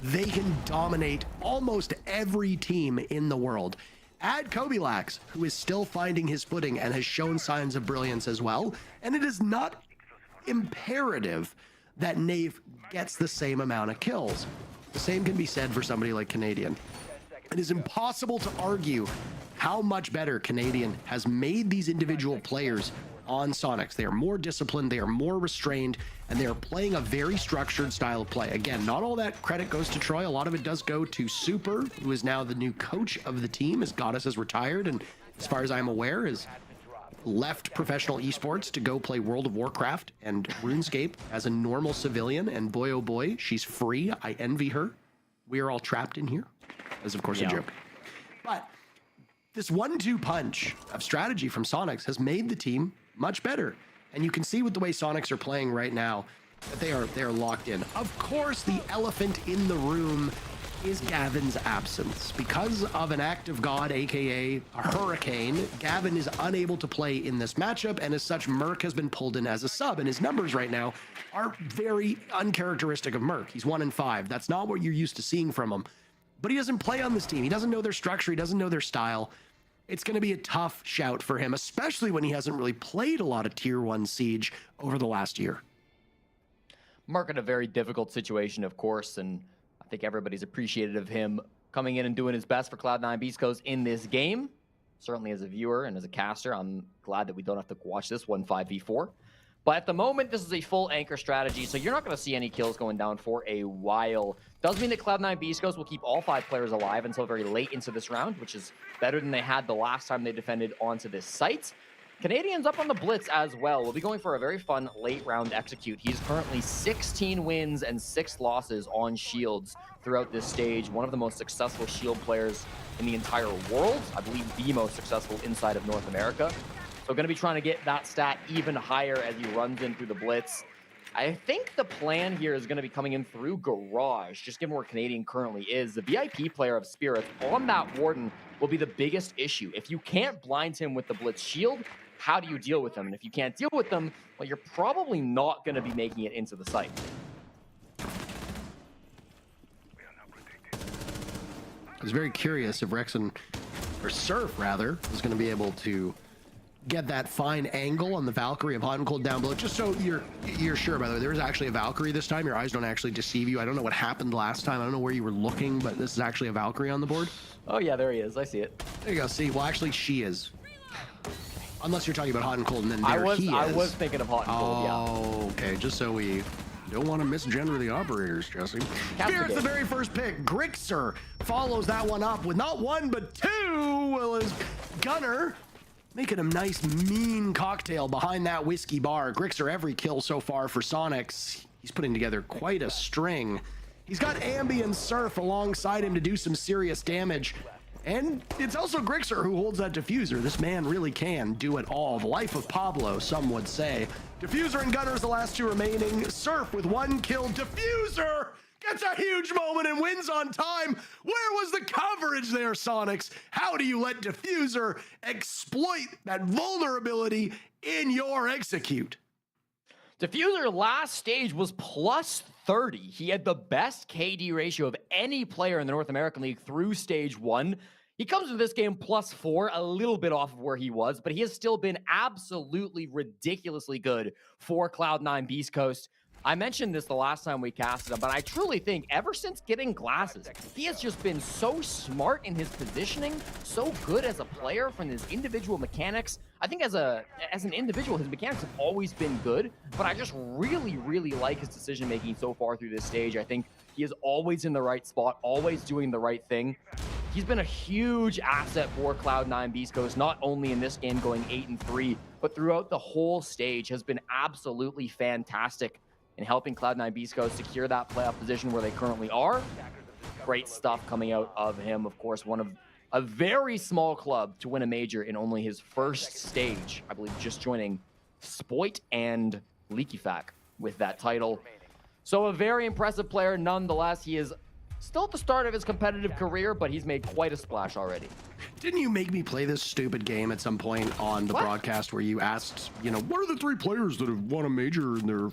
B: they can dominate almost every team in the world. Add Kobilax, who is still finding his footing and has shown signs of brilliance as well, and it is not imperative that Nave gets the same amount of kills. The same can be said for somebody like Canadian. It is impossible to argue how much better Canadian has made these individual players on Sonics. They are more disciplined, they are more restrained, and they are playing a very structured style of play. Again, not all that credit goes to Troy. A lot of it does go to Super, who is now the new coach of the team, as Goddess has retired, and as far as I'm aware, has left professional esports to go play World of Warcraft and RuneScape as a normal civilian, and boy oh boy, she's free. I envy her. We are all trapped in here. That's of course a joke. But this 1-2 punch of strategy from Sonics has made the team much better. And you can see with the way Sonics are playing right now that they are locked in. Of course, the elephant in the room is Gavin's absence. Because of an act of God, aka a hurricane, Gavin is unable to play in this matchup, and as such, Merc has been pulled in as a sub, and his numbers right now are very uncharacteristic of Merc. He's 1-5. That's not what you're used to seeing from him. But he doesn't play on this team. He doesn't know their structure. He doesn't know their style. It's going to be a tough shout for him, especially when he hasn't really played a lot of Tier 1 Siege over the last year.
G: Mark in a very difficult situation, of course, and I think everybody's appreciative of him coming in and doing his best for Cloud9 Beast Coast in this game. Certainly as a viewer and as a caster, I'm glad that we don't have to watch this one 5v4. But at the moment, this is a full anchor strategy, so you're not going to see any kills going down for a while. Does mean that Cloud9 Beast Coast will keep all 5 players alive until very late into this round, which is better than they had the last time they defended onto this site. Canadians up on the Blitz as well. We'll be going for a very fun late round execute. He's currently 16 wins and 6 losses on Shields throughout this stage. One of the most successful Shield players in the entire world. I believe the most successful inside of North America. So going to be trying to get that stat even higher as he runs in through the Blitz. I think the plan here is going to be coming in through Garage, just given where Canadian currently is. The VIP player of Spirits on that Warden will be the biggest issue. If you can't blind him with the Blitz shield, how do you deal with them? And if you can't deal with them, well, you're probably not going to be making it into the site.
B: I was very curious if Rexen, or Surf rather, was going to be able to get that fine angle on the Valkyrie of Hot and Cold down below. Just so you're sure, by the way, there is actually a Valkyrie this time. Your eyes don't actually deceive you. I don't know what happened last time. I don't know where you were looking, but this is actually a Valkyrie on the board.
G: Oh yeah, there he is. I see it.
B: There you go. See, well, actually, she is. Unless you're talking about Hot and Cold, and then there he is.
G: I was thinking of Hot and Cold, yeah.
B: Oh, okay. Just so we don't want to misgender the operators, Jesse. Spirit's the very first pick. Grixer follows that one up with not one, but two. Well, his Gunner making a nice, mean cocktail behind that whiskey bar. Grixer, every kill so far for Sonics. He's putting together quite a string. He's got Ambi and Surf alongside him to do some serious damage. And it's also Grixer who holds that diffuser. This man really can do it all. The life of Pablo, some would say. Diffuser and Gunner is the last two remaining. Surf with one kill. Diffuser gets a huge moment and wins on time. Where was the coverage there, Sonics? How do you let Diffuser exploit that vulnerability in your execute?
G: Diffuser last stage was plus 30. He had the best KD ratio of any player in the North American League through stage 1. He comes to this game plus 4, a little bit off of where he was, but he has still been absolutely ridiculously good for Cloud9 Beast Coast. I mentioned this the last time we casted him, but I truly think ever since getting glasses, he has just been so smart in his positioning, so good as a player from his individual mechanics. I think as an individual, his mechanics have always been good, but I just really, really like his decision-making so far through this stage. I think he is always in the right spot, always doing the right thing. He's been a huge asset for Cloud9 Beast Coast, not only in this game going 8-3, but throughout the whole stage has been absolutely fantastic in helping Cloud9 Beast Coast secure that playoff position where they currently are. Great stuff coming out of him. Of course, one of a very small club to win a major in only his first stage. I believe just joining Spoit and LeakyFac with that title. So a very impressive player nonetheless. He is still at the start of his competitive career, but he's made quite a splash already.
B: Didn't you make me play this stupid game at some point on the broadcast where you asked, you know, what are the 3 players that have won a major in their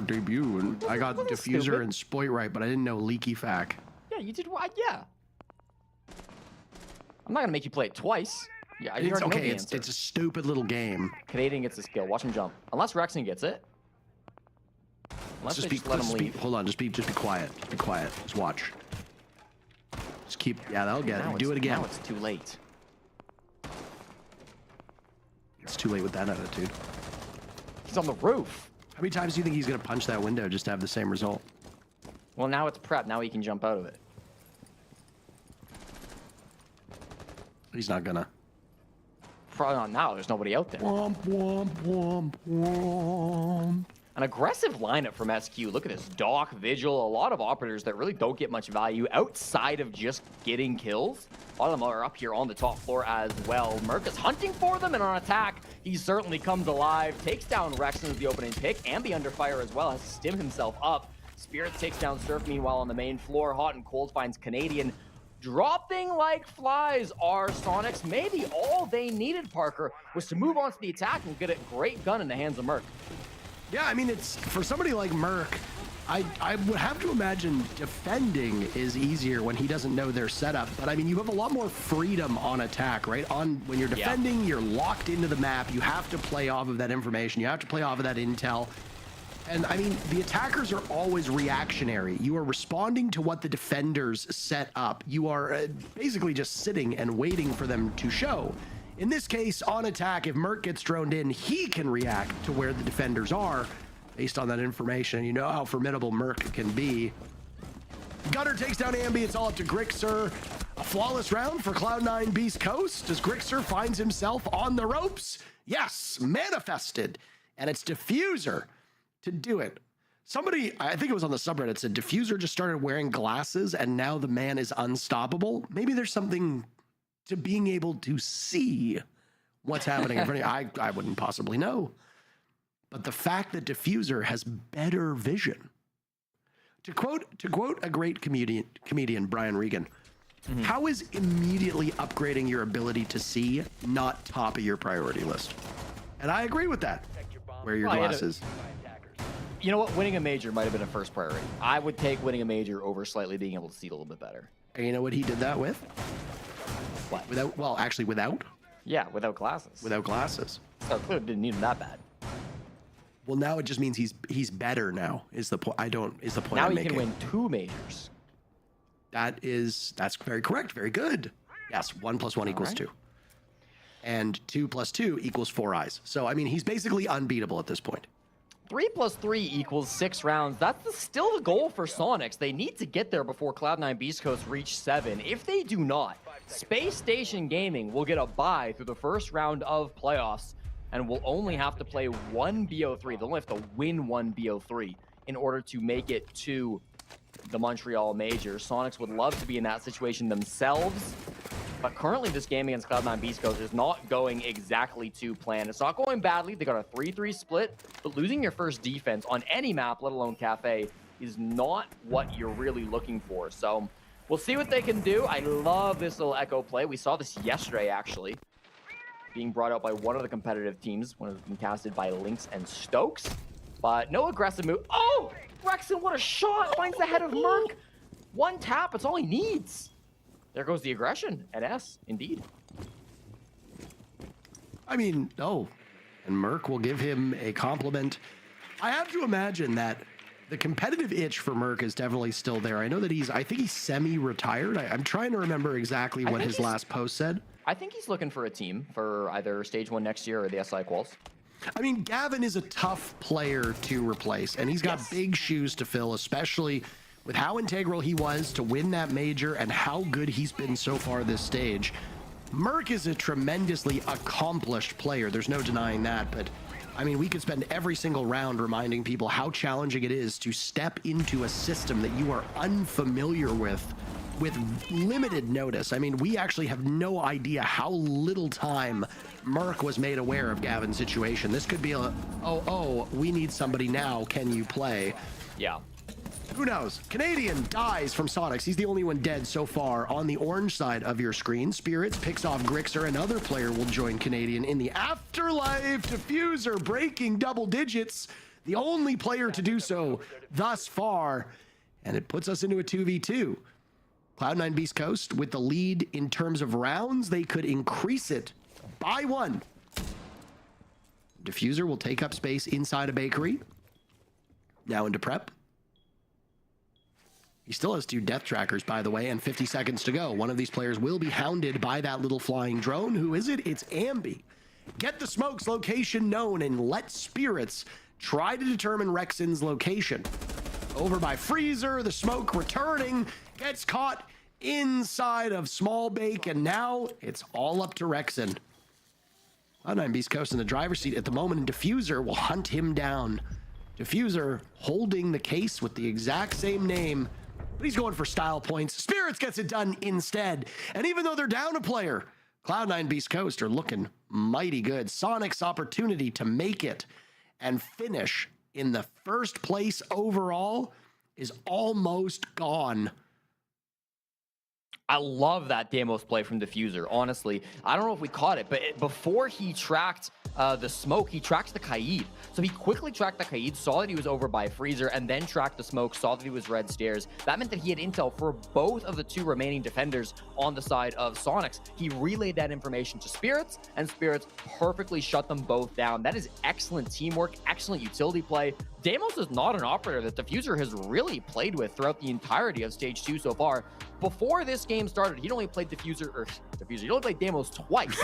B: debut? And I got Diffuser and Spoit right, but I didn't know LeakyFac.
G: Yeah, you did right. Yeah. I'm not gonna make you play it twice. Yeah,
B: it's okay. It's a stupid little game.
G: Canadian gets a skill. Watch him jump. Unless Rexen gets it. Unless they just let him leave.
B: Hold on. Just be quiet. Just be quiet. Just watch. Just keep. Yeah, that'll get it. Do it again.
G: Now it's too late.
B: It's too late with that attitude.
G: He's on the roof.
B: How many times do you think he's gonna punch that window just to have the same result?
G: Well, now it's prep. Now he can jump out of it.
B: He's not gonna.
G: Probably not now. There's nobody out there.
B: Womp, womp, womp, womp.
G: An aggressive lineup from SQ. Look at this. Doc, Vigil, a lot of operators that really don't get much value outside of just getting kills. A lot of them are up here on the top floor as well. Merc is hunting for them, and on attack, he certainly comes alive. Takes down Rexen as the opening pick. Ambi under fire as well, has stimmed himself up. Spirit takes down Surf, meanwhile, on the main floor. Hot and Cold finds Canadian. Dropping like flies are Sonics. Maybe all they needed, Parker, was to move on to the attack and get a great gun in the hands of Merc.
B: Yeah, I mean, it's for somebody like Merc, I would have to imagine defending is easier when he doesn't know their setup. But I mean, you have a lot more freedom on attack, right? When you're defending, you're locked into the map. You have to play off of that information. You have to play off of that intel. And I mean, the attackers are always reactionary. You are responding to what the defenders set up. You are basically just sitting and waiting for them to show. In this case, on attack, if Merc gets droned in, he can react to where the defenders are based on that information. You know how formidable Merc can be. Gunner takes down Ambi. It's all up to Grixer. A flawless round for Cloud9 Beast Coast as Grixer finds himself on the ropes. Yes, manifested. And it's Diffuser to do it. Somebody, I think it was on the subreddit, said Diffuser just started wearing glasses and now the man is unstoppable. Maybe there's something to being able to see what's happening in front of you. I wouldn't possibly know. But the fact that Diffuser has better vision. To quote a great comedian Brian Regan, how is immediately upgrading your ability to see not top of your priority list? And I agree with that. Wear your glasses.
G: You know what? Winning a major might have been a first priority. I would take winning a major over slightly being able to see it a little bit better.
B: And you know what he did that with?
G: What?
B: Without, well, actually without.
G: Yeah, without glasses.
B: Without glasses.
G: So clearly didn't need him that bad.
B: Well, now it just means he's better now. Is the point? Is the point
G: Now
B: I'm
G: he
B: making.
G: can win 2 majors.
B: That's very correct. Very good. Yes, 1 + 1 equals 2. And 2 + 2 equals 4 eyes. So, I mean, he's basically unbeatable at this point.
G: 3 + 3 equals 6 rounds. That's still the goal for Sonics. They need to get there before Cloud9 Beast Coast reach 7. If they do not, Space Station Gaming will get a bye through the first round of playoffs and will only have to play 1 BO3. They'll only have to win 1 BO3 in order to make it to the Montreal Major. Sonics would love to be in that situation themselves, but currently this game against Cloud9 Beast Coast is not going exactly to plan. It's not going badly. They got a 3-3 split, but losing your first defense on any map, let alone Cafe, is not what you're really looking for. So we'll see what they can do. I love this little Echo play. We saw this yesterday, actually, being brought out by one of the competitive teams, one of them casted by Lynx and Stokes, but no aggressive move. Oh, Rexon, what a shot! Finds the head of Merc. 1 tap, it's all he needs. There goes the aggression at S, indeed.
B: I mean, oh, and Merc will give him a compliment. I have to imagine that the competitive itch for Merc is definitely still there. I know that I think he's semi-retired. I'm trying to remember exactly what his last post said.
G: I think he's looking for a team for either Stage 1 next year or the SI Quals.
B: I mean, Gavin is a tough player to replace, and he's got big shoes to fill, especially with how integral he was to win that major and how good he's been so far this stage. Merc is a tremendously accomplished player. There's no denying that, but I mean, we could spend every single round reminding people how challenging it is to step into a system that you are unfamiliar with limited notice. I mean, we actually have no idea how little time Merc was made aware of Gavin's situation. This could be a, oh, we need somebody now. Can you play?
G: Yeah.
B: Who knows? Canadian dies from Sonics. He's the only one dead so far. On the orange side of your screen, Spirits picks off Grixer. Another player will join Canadian in the afterlife. Diffuser breaking double digits. The only player to do so thus far. And it puts us into a 2v2. Cloud9 Beast Coast with the lead in terms of rounds. They could increase it by 1. Diffuser will take up space inside a bakery. Now into prep. He still has 2 death trackers, by the way, and 50 seconds to go. One of these players will be hounded by that little flying drone. Who is it? It's Ambi. Get the smoke's location known and let Spirits try to determine Rexon's location. Over by Freezer, the smoke returning, gets caught inside of Small Bake, and now it's all up to Rexon. Cloud9 Beast Coast in the driver's seat at the moment, and Diffuser will hunt him down. Diffuser holding the case with the exact same name, but he's going for style points. Spirits gets it done instead, and even though they're down a player, Cloud9 Beast Coast are looking mighty good. Sonic's opportunity to make it and finish in the first place overall is almost gone.
G: I love that Damos play from Diffuser, honestly. I don't know if we caught it, but before he tracked the smoke, he tracked the Kaid. So he quickly tracked the Kaid, saw that he was over by Freezer, and then tracked the smoke, saw that he was red stairs. That meant that he had intel for both of the 2 remaining defenders on the side of Sonics. He relayed that information to Spirits, and Spirits perfectly shut them both down. That is excellent teamwork, excellent utility play. Damos is not an operator that Diffuser has really played with throughout the entirety of Stage 2 so far. Before this game started, he'd only played he'd only played Damos twice.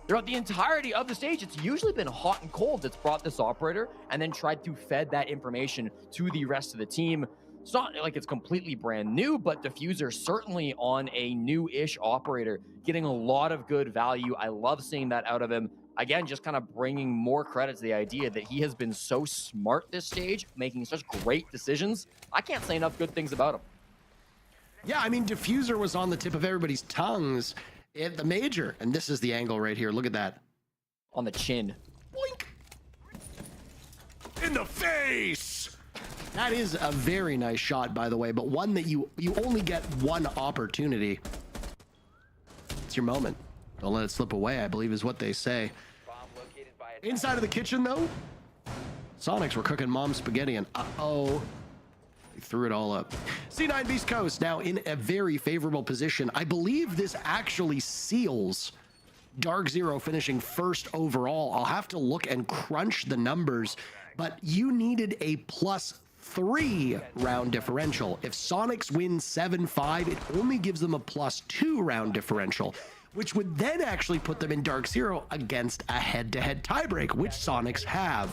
G: Throughout the entirety of the stage, it's usually been Hot and Cold that's brought this operator and then tried to fed that information to the rest of the team. It's not like it's completely brand new, but Diffuser certainly on a new-ish operator, getting a lot of good value. I love seeing that out of him. Again, just kind of bringing more credit to the idea that he has been so smart this stage, making such great decisions. I can't say enough good things about him.
B: Yeah, I mean, Diffuser was on the tip of everybody's tongues at the major, and this is the angle right here. Look at that.
G: On the chin.
B: Boink! In the face! That is a very nice shot, by the way, but one that you only get one opportunity. It's your moment. Don't let it slip away, I believe is what they say. Inside of the kitchen, though, Sonics were cooking mom's spaghetti, and uh-oh. They threw it all up. C9 Beast Coast now in a very favorable position. I believe this actually seals Dark Zero finishing first overall. I'll have to look and crunch the numbers, but you needed a +3 round differential. If Sonics win 7-5, it only gives them a +2 round differential, which would then actually put them in Dark Zero against a head-to-head tiebreak, which Sonics have.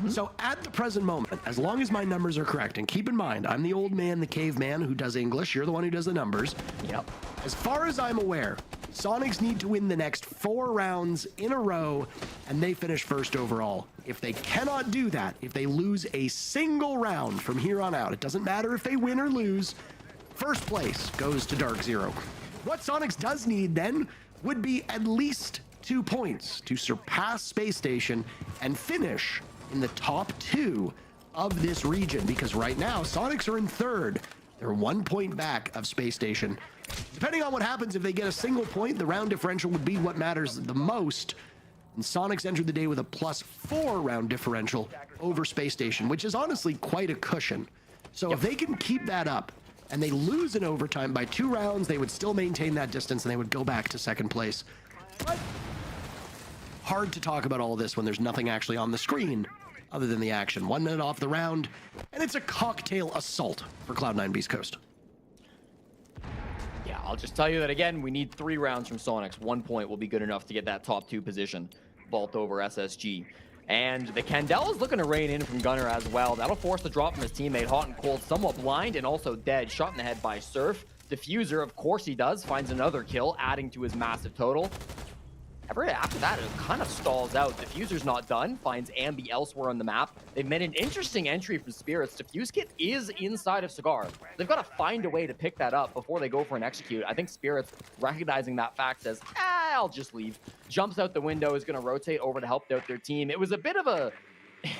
B: So at the present moment, as long as my numbers are correct, and keep in mind, I'm the old man, the caveman who does English, you're the one who does the numbers.
G: Yep.
B: As far as I'm aware, Sonics need to win the next 4 rounds in a row, and they finish first overall. If they cannot do that, if they lose a single round from here on out, it doesn't matter if they win or lose, first place goes to Dark Zero. What Sonics does need then would be at least 2 points to surpass Space Station and finish in the top 2 of this region, because right now Sonics are in 3rd. They're 1 point back of Space Station. Depending on what happens, if they get a single point, the round differential would be what matters the most. And Sonics entered the day with a +4 round differential over Space Station, which is honestly quite a cushion. So if they can keep that up and they lose in overtime by 2 rounds, they would still maintain that distance and they would go back to 2nd place. But hard to talk about all of this when there's nothing actually on the screen other than the action. 1 minute off the round, and it's a cocktail assault for Cloud9 Beast Coast.
G: Yeah, I'll just tell you that again, we need 3 rounds from Sonics. 1 point will be good enough to get that top 2 position. Vault over SSG. And the Candela is looking to rain in from Gunner as well. That'll force the drop from his teammate. Hot and Cold, somewhat blind and also dead. Shot in the head by Surf. Diffuser, of course he does, finds another kill, adding to his massive total. After that, it kind of stalls out. Diffuser's not done, finds Ambi elsewhere on the map. They've made an interesting entry from Spirits. Diffuse Kit is inside of Cigar. They've got to find a way to pick that up before they go for an execute. I think Spirits, recognizing that fact, says, I'll just leave. Jumps out the window, is going to rotate over to help out their team. It was a bit of a...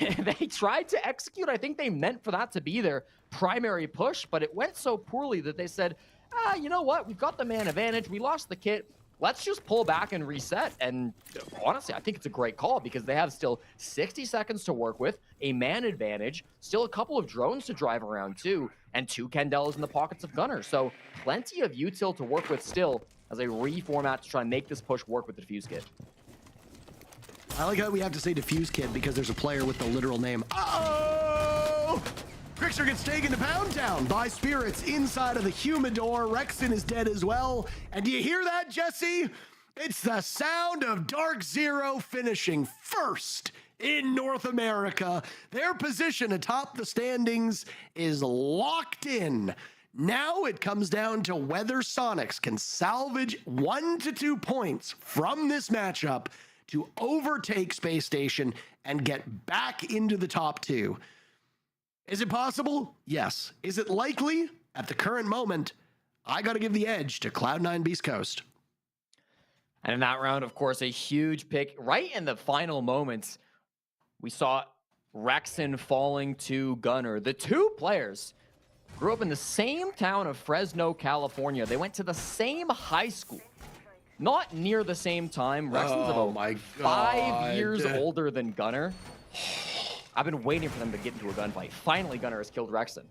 G: they tried to execute. I think they meant for that to be their primary push, but it went so poorly that they said, you know what? We've got the man advantage. We lost the kit. Let's just pull back and reset. And honestly, I think it's a great call because they have still 60 seconds to work with, a man advantage, still a couple of drones to drive around too, and 2 Candelas in the pockets of Gunner. So plenty of util to work with still as they reformat to try and make this push work with the Diffuse Kit.
B: I like how we have to say Diffuse Kit because there's a player with the literal name. Uh-oh! Trickster gets taken to Pound Town by Spirits inside of the Humidor. Rexon is dead as well. And do you hear that, Jesse? It's the sound of Dark Zero finishing first in North America. Their position atop the standings is locked in. Now it comes down to whether Sonics can salvage 1 to 2 points from this matchup to overtake Space Station and get back into the top 2. Is it possible? Yes. Is it likely? At the current moment, I got to give the edge to Cloud9 Beast Coast.
G: And in that round, of course, a huge pick. Right in the final moments, we saw Rexon falling to Gunner. The 2 players grew up in the same town of Fresno, California. They went to the same high school. Not near the same time. Rexon's about 5 years older than Gunner. I've been waiting for them to get into a gunfight. Finally, Gunner has killed Rexon.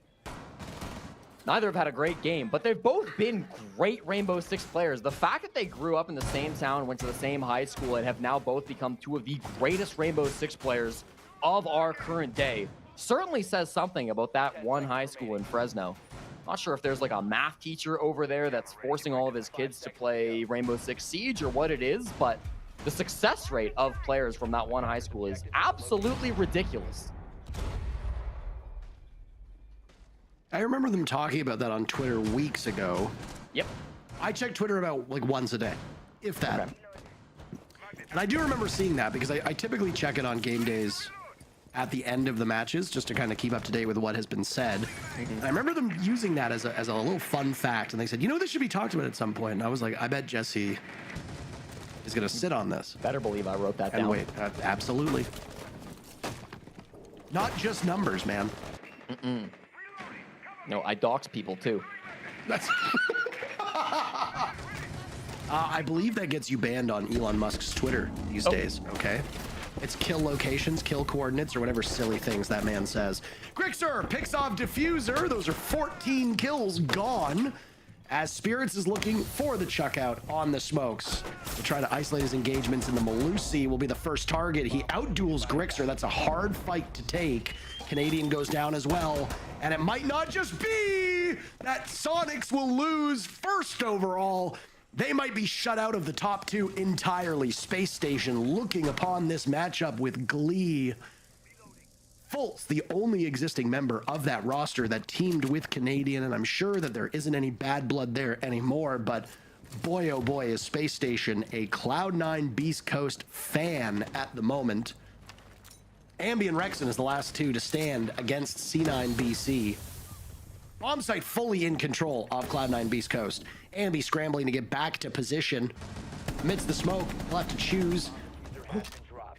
G: Neither have had a great game, but they've both been great Rainbow Six players. The fact that they grew up in the same town, went to the same high school, and have now both become 2 of the greatest Rainbow Six players of our current day certainly says something about that one high school in Fresno. Not sure if there's like a math teacher over there that's forcing all of his kids to play Rainbow Six Siege or what it is, but the success rate of players from that one high school is absolutely ridiculous.
B: I remember them talking about that on Twitter weeks ago.
G: Yep.
B: I check Twitter about like once a day, if that. Okay. And I do remember seeing that because I typically check it on game days at the end of the matches just to kind of keep up to date with what has been said. And I remember them using that as a little fun fact. And they said, you know, this should be talked about at some point. And I was like, I bet Jesse is going to sit on this.
G: Better believe I wrote that down.
B: And wait, absolutely. Not just numbers, man.
G: No, I dox people too.
B: That's I believe that gets you banned on Elon Musk's Twitter these days, okay? It's kill locations, kill coordinates, or whatever silly things that man says. Grixer picks off Diffuser. Those are 14 kills gone. As Spirits is looking for the chuck out on the smokes. He'll try to isolate his engagements, and the Malusi will be the first target. He outduels Grixer. That's a hard fight to take. Canadian goes down as well. And it might not just be that Sonics will lose first overall. They might be shut out of the top 2 entirely. Space Station looking upon this matchup with glee. Fultz, the only existing member of that roster that teamed with Canadian, and I'm sure that there isn't any bad blood there anymore, but boy, oh boy, is Space Station a Cloud9 Beast Coast fan at the moment. Ambi and Rexen is the last 2 to stand against C9 BC. Bombsight fully in control of Cloud9 Beast Coast. Ambi scrambling to get back to position. Amidst the smoke, he'll have to choose.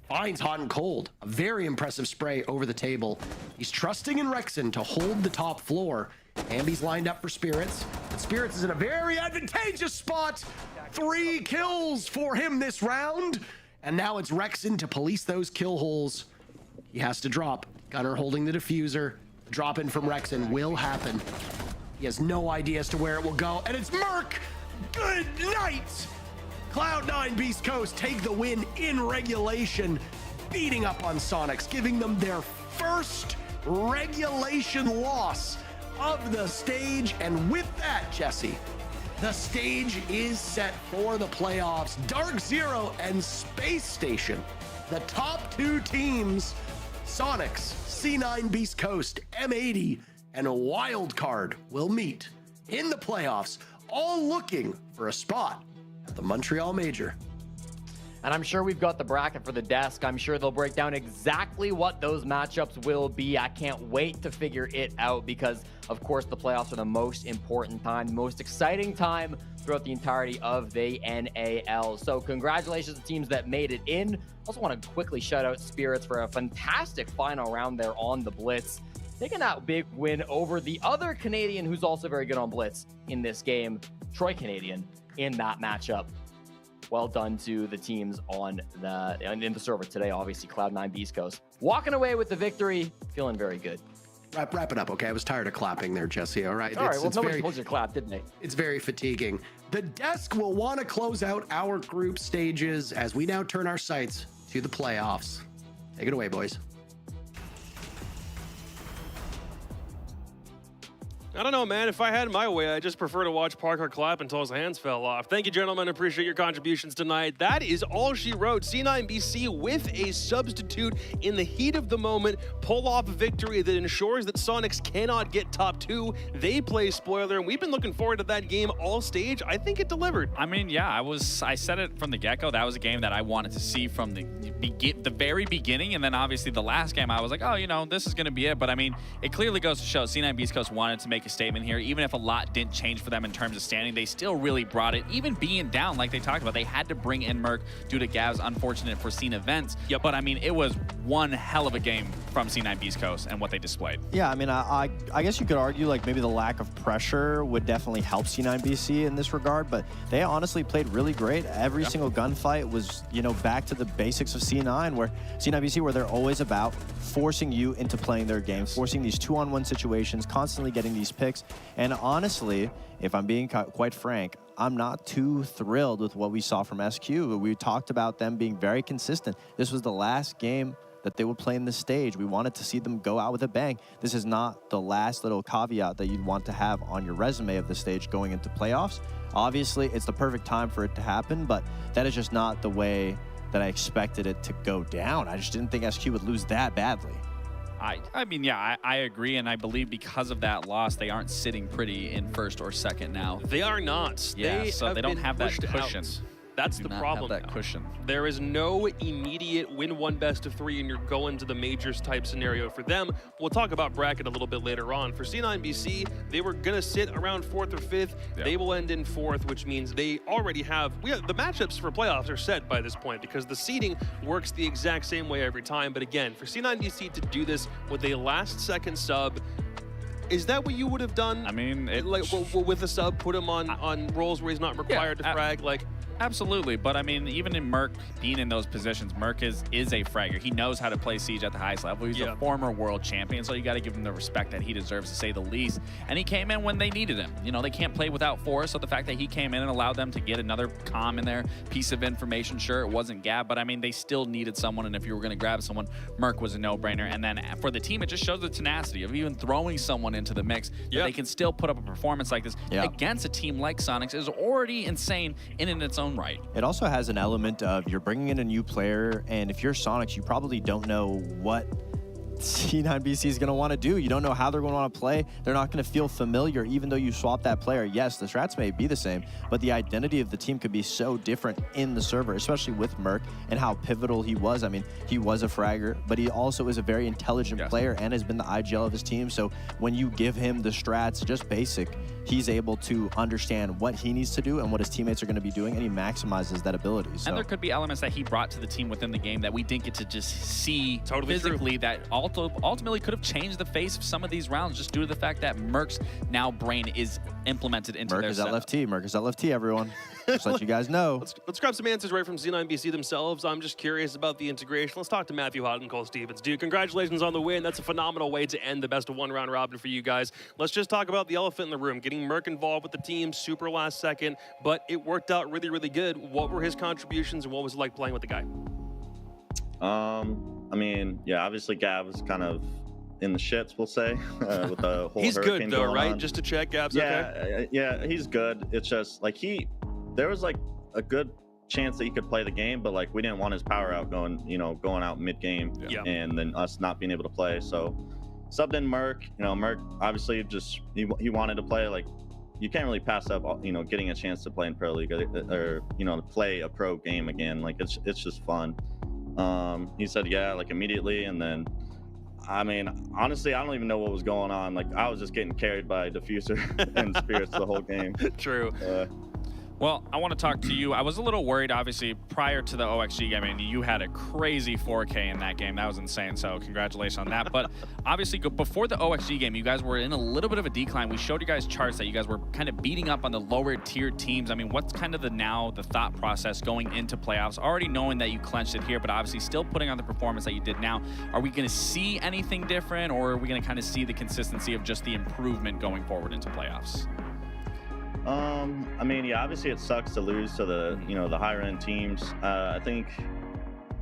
B: Finds hot and cold. A very impressive spray over the table. He's trusting in Rexen to hold the top floor. Ambi's lined up for Spirits. But Spirits is in a very advantageous spot. 3 kills for him this round. And now it's Rexen to police those kill holes. He has to drop. Gunner holding the diffuser. Drop in from Rexen will happen. He has no idea as to where it will go. And it's Merc. Good night. Cloud9 Beast Coast take the win in regulation, beating up on Sonics, giving them their first regulation loss of the stage. And with that, Jesse, the stage is set for the playoffs. Dark Zero and Space Station, the top 2 teams, Sonics, C9 Beast Coast, M80, and a Wildcard will meet in the playoffs, all looking for a spot at the Montreal Major.
G: And I'm sure we've got the bracket for the desk. I'm sure they'll break down exactly what those matchups will be. I can't wait to figure it out because, of course, the playoffs are the most important time, the most exciting time throughout the entirety of the NAL. So congratulations to teams that made it in. Also want to quickly shout out Spirits for a fantastic final round there on the Blitz. Taking that big win over the other Canadian who's also very good on Blitz in this game, Troy Canadian, in that matchup. Well done to the teams in the server today, obviously Cloud9 Beast Coast. Walking away with the victory, feeling very good.
B: Wrap it up, okay? I was tired of clapping there, Jesse, all right?
G: All right, well, nobody told you to clap, didn't they?
B: It's very fatiguing. The desk will want to close out our group stages as we now turn our sights to the playoffs. Take it away, boys.
D: I don't know, man. If I had my way, I'd just prefer to watch Parker clap until his hands fell off. Thank you, gentlemen. Appreciate your contributions tonight. That is all she wrote. C9BC with a substitute in the heat of the moment. Pull off a victory that ensures that Sonics cannot get top 2. They play spoiler, and we've been looking forward to that game all stage. I think it delivered.
E: I mean, yeah, I said it from the get-go. That was a game that I wanted to see from the very beginning, and then obviously the last game, I was like, oh, you know, this is going to be it. But I mean, it clearly goes to show C9 Beast Coast wanted to make a statement here. Even if a lot didn't change for them in terms of standing, they still really brought it. Even being down, like they talked about, they had to bring in Merc due to Gav's unfortunate foreseen events. Yep. But I mean, it was one hell of a game from C9 Beast Coast and what they displayed.
F: Yeah, I mean, I guess you could argue like maybe the lack of pressure would definitely help C9 BC in this regard, but they honestly played really great. Every single gunfight was, you know, back to the basics of C9 BC, where they're always about forcing you into playing their game, forcing these 2-on-1 situations, constantly getting these picks. And honestly, if I'm being quite frank, I'm not too thrilled with what we saw from SQ. We talked about them being very consistent. This was the last game that they would play in the stage. We wanted to see them go out with a bang. This is not the last little caveat that you'd want to have on your resume of the stage going into playoffs. Obviously, it's the perfect time for it to happen, but that is just not the way that I expected it to go down. I just didn't think SQ would lose that badly.
E: I mean, yeah, I agree, and I believe because of that loss, they aren't sitting pretty in first or second now.
D: They are not.
E: Yeah, so they don't have that cushion.
D: That's the problem.
E: Have that cushion.
D: There is no immediate win one best of 3 and you're going to the majors type scenario for them. We'll talk about bracket a little bit later on. For C9BC, they were going to sit around 4th or 5th. Yep. They will end in 4th, which means they already have the matchups for playoffs are set by this point because the seeding works the exact same way every time. But again, for C9BC to do this with a last-second sub, is that what you would have done?
E: I mean,
D: with a sub, put him on roles where he's not required to frag? Like,
E: Absolutely, but I mean, even in Merc being in those positions, Merc is a fragger. He knows how to play Siege at the highest level. He's a former world champion, so you got to give him the respect that he deserves, to say the least. And he came in when they needed him. You know, they can't play without Force, so the fact that he came in and allowed them to get another comm in there, piece of information, sure, it wasn't Gab, but I mean, they still needed someone, and if you were going to grab someone, Merc was a no-brainer. And then for the team, it just shows the tenacity of even throwing someone into the mix, that they can still put up a performance like this against a team like Sonics is already insane in its own right.
F: It also has an element of you're bringing in a new player, and if you're Sonics, you probably don't know what C9BC is going to want to do. You don't know how they're going to want to play. They're not going to feel familiar, even though you swap that player. Yes, the strats may be the same, but the identity of the team could be so different in the server, especially with Merc and how pivotal he was. I mean, he was a fragger, but he also is a very intelligent player and has been the IGL of his team. So when you give him the strats, just basic, he's able to understand what he needs to do and what his teammates are going to be doing, and he maximizes that ability. So.
E: And there could be elements that he brought to the team within the game that we didn't get to just see physically that ultimately could have changed the face of some of these rounds just due to the fact that Merc's now brain is implemented into their setup.
F: Merc is at left T, everyone. Just let you guys know.
D: Let's grab some answers right from C9BC themselves. I'm just curious about the integration. Let's talk to Matthew Hott and Cole Stevens. Dude, congratulations on the win. That's a phenomenal way to end the best of one round robin for you guys. Let's just talk about the elephant in the room. Getting Merc involved with the team super last second, but it worked out really, really good. What were his contributions and what was it like playing with the guy?
R: I mean, yeah, obviously Gab was kind of in the shits, we'll say, with the whole
D: He's
R: hurricane
D: good though, right?
R: on.
D: Just to check, Gab's okay?
R: Yeah, he's good. It's just like there was like a good chance that he could play the game, but like we didn't want his power out going out mid game and then us not being able to play. So subbed in Merc. Merc obviously just he wanted to play. Like you can't really pass up getting a chance to play in Pro League or to play a pro game again. Like it's just fun. He said yeah, like immediately, and then I mean, honestly, I don't even know what was going on. Like I was just getting carried by Diffuser and Spirits the whole game.
D: True.
E: Well, I want to talk to you. I was a little worried, obviously, prior to the OXG game. I mean, you had a crazy 4K in that game. That was insane, so congratulations on that. But obviously, before the OXG game, you guys were in a little bit of a decline. We showed you guys charts that you guys were kind of beating up on the lower-tier teams. I mean, what's kind of the thought process going into playoffs? Already knowing that you clenched it here, but obviously still putting on the performance that you did now. Are we going to see anything different, or are we going to kind of see the consistency of just the improvement going forward into playoffs?
R: I mean, yeah, obviously it sucks to lose to the, the higher end teams. I think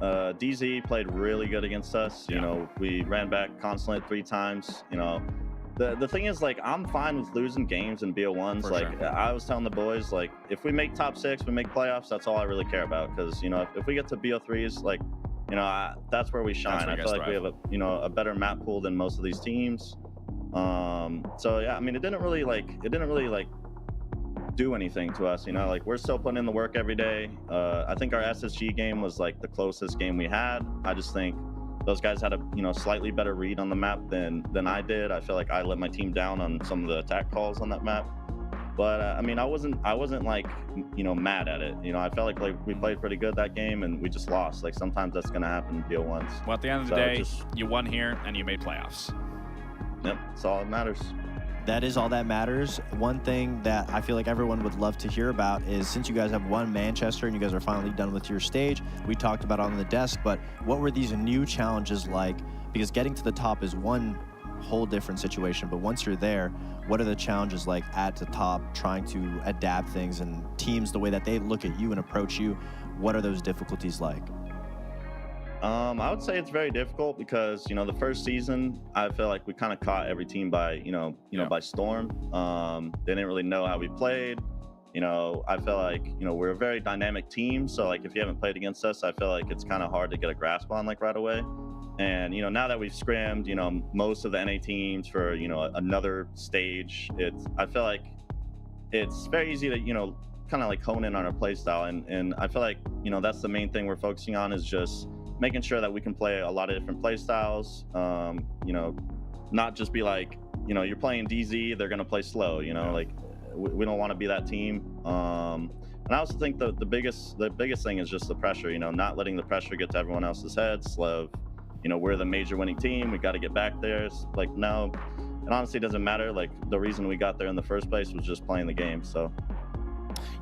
R: DZ played really good against us. We ran back Consulate 3 times. The thing is, like, I'm fine with losing games in BO1s. I was telling the boys, like, if we make top 6, we make playoffs, that's all I really care about. Because, if we get to BO3s, like, that's where we shine. I feel like we have a better map pool than most of these teams. So yeah, I mean, it didn't really do anything to us, like we're still putting in the work every day. I think our SSG game was like the closest game we had. I just think those guys had a slightly better read on the map than I did. I feel like I let my team down on some of the attack calls on that map, but I mean, I wasn't like mad at it. I felt like we played pretty good that game and we just lost. Like sometimes that's gonna happen in BO1s.
E: Well, at the end of the day, you won here and you made playoffs.
R: Yep, that's all that matters.
F: That is all that matters. One thing that I feel like everyone would love to hear about is, since you guys have won Manchester and you guys are finally done with your stage, we talked about it on the desk, but what were these new challenges like? Because getting to the top is one whole different situation, but once you're there, what are the challenges like at the top, trying to adapt things and teams, the way that they look at you and approach you? What are those difficulties like?
R: I would say it's very difficult because, the first season, I feel like we kind of caught every team by, by storm. They didn't really know how we played. I feel like, we're a very dynamic team. So like, if you haven't played against us, I feel like it's kind of hard to get a grasp on like right away. And, now that we've scrimmed, most of the NA teams for, another stage, I feel like it's very easy to, kind of like hone in on our play style. And I feel like, that's the main thing we're focusing on, is just making sure that we can play a lot of different play styles, not just be like, you're playing DZ, they're going to play slow, like we don't want to be that team. And I also think the biggest thing is just the pressure, not letting the pressure get to everyone else's heads. We're the major winning team, we got to get back there. It's like, no, it honestly doesn't matter. Like the reason we got there in the first place was just playing the game. So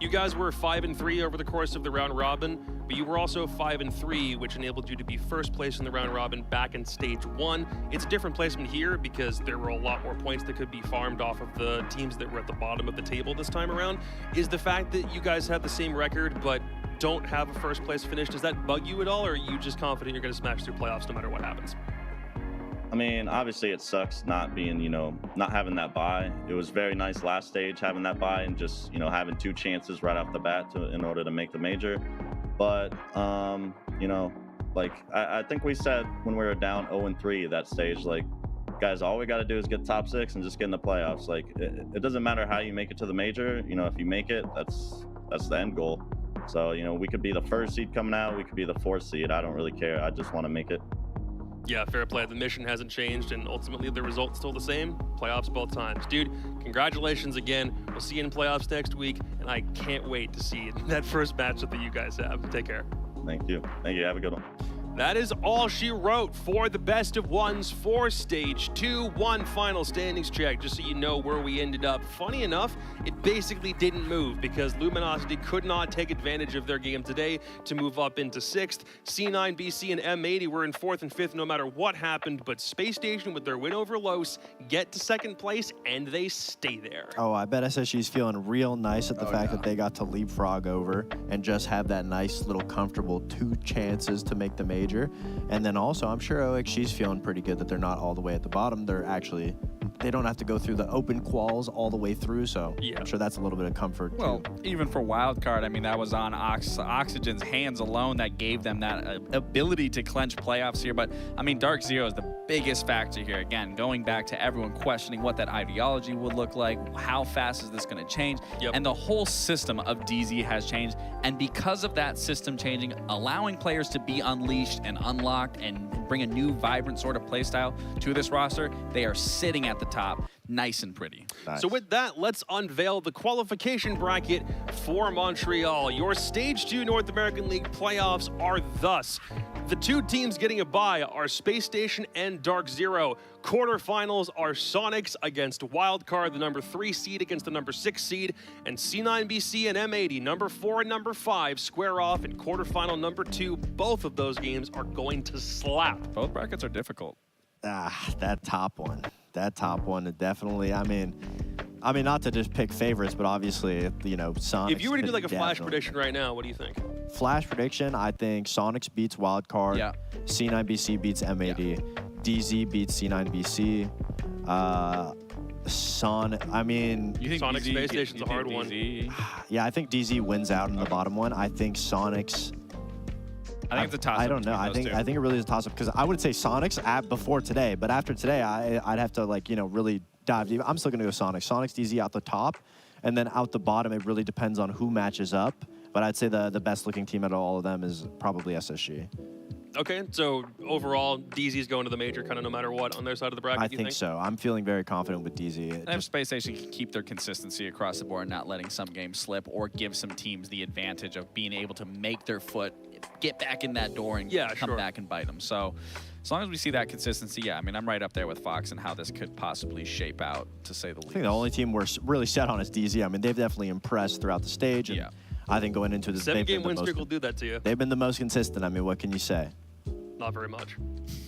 D: You guys were 5-3 over the course of the round robin, but you were also 5-3, which enabled you to be first place in the round robin back in stage 1. It's a different placement here because there were a lot more points that could be farmed off of the teams that were at the bottom of the table this time around. Is the fact that you guys have the same record but don't have a first place finish, does that bug you at all, or are you just confident you're going to smash through playoffs no matter what happens?
R: I mean, obviously it sucks not being, not having that bye. It was very nice last stage having that bye and just, having 2 chances right off the bat in order to make the major. But, I think we said when we were down 0-3 that stage, like, guys, all we got to do is get top 6 and just get in the playoffs. Like, it doesn't matter how you make it to the major. If you make it, that's the end goal. So, we could be the 1st seed coming out. We could be the 4th seed. I don't really care. I just want to make it.
D: Yeah, fair play. The mission hasn't changed, and ultimately the result's still the same. Playoffs both times. Dude, congratulations again. We'll see you in playoffs next week, and I can't wait to see that first matchup that you guys have. Take care.
R: Thank you. Thank you. Have a good one.
D: That is all she wrote for the best of ones for stage 2. One final standings check, just so you know where we ended up. Funny enough, it basically didn't move because Luminosity could not take advantage of their game today to move up into 6th. C9, BC, and M80 were in 4th and 5th no matter what happened, but Space Station with their win over Los get to 2nd place and they stay there.
F: Oh, I bet SSG's feeling real nice at the fact that they got to leapfrog over and just have that nice little comfortable 2 chances to make the major. And then also, I'm sure OXG's feeling pretty good that they're not all the way at the bottom. They don't have to go through the open quals all the way through, so yeah. I'm sure that's a little bit of comfort, too.
E: Even for wildcard, I mean, that was on Oxygen's hands alone that gave them that ability to clinch playoffs here. But, I mean, Dark Zero is the biggest factor here. Again, going back to everyone questioning what that ideology would look like, how fast is this going to change, and the whole system of DZ has changed. And because of that system changing, allowing players to be unleashed and unlocked and bring a new, vibrant sort of playstyle to this roster, they are sitting at the top, nice and pretty.
D: Nice. So with that, let's unveil the qualification bracket for Montreal. Your Stage 2 North American League playoffs are thus. The 2 teams getting a bye are Space Station and Dark Zero. Quarterfinals are Sonics against Wildcard, the number 3 seed against the number 6 seed, and C9BC and M80, number 4 and number 5, square off in quarterfinal number 2. Both of those games are going to slap.
E: Both brackets are difficult.
F: That top one, definitely. I mean, not to just pick favorites, but obviously, Sonics.
D: If you were to do like a flash prediction right now, what do you think?
F: Flash prediction, I think Sonics beats Wildcard.
E: Yeah.
F: C9BC beats M80. Yeah. DZ beats C9BC.
D: You think Sonic Space Station's a hard one?
F: Yeah, I think DZ wins out in the bottom one. I think Sonics.
E: I think it's a toss-up.
F: I don't know. I think it really is a toss-up because I would say Sonics before today, but after today, I'd have to really dive deep. I'm still gonna go Sonics. Sonics DZ out the top, and then out the bottom, it really depends on who matches up. But I'd say the best looking team out of all of them is probably SSG.
D: Okay, so overall, DZ's going to the major kind of no matter what on their side of the bracket,
F: I think so. I'm feeling very confident with DZ.
E: And if Space Station can keep their consistency across the board, not letting some games slip or give some teams the advantage of being able to make their foot get back in that door and come back and bite them. So as long as we see that consistency, I'm right up there with Fox and how this could possibly shape out, to say the least.
F: I think the only team we're really set on is DZ. I mean, they've definitely impressed throughout the stage. And I think going into this,
D: 7-game win streak will do that to you.
F: They've been the most consistent. I mean, what can you say?
D: Not very much.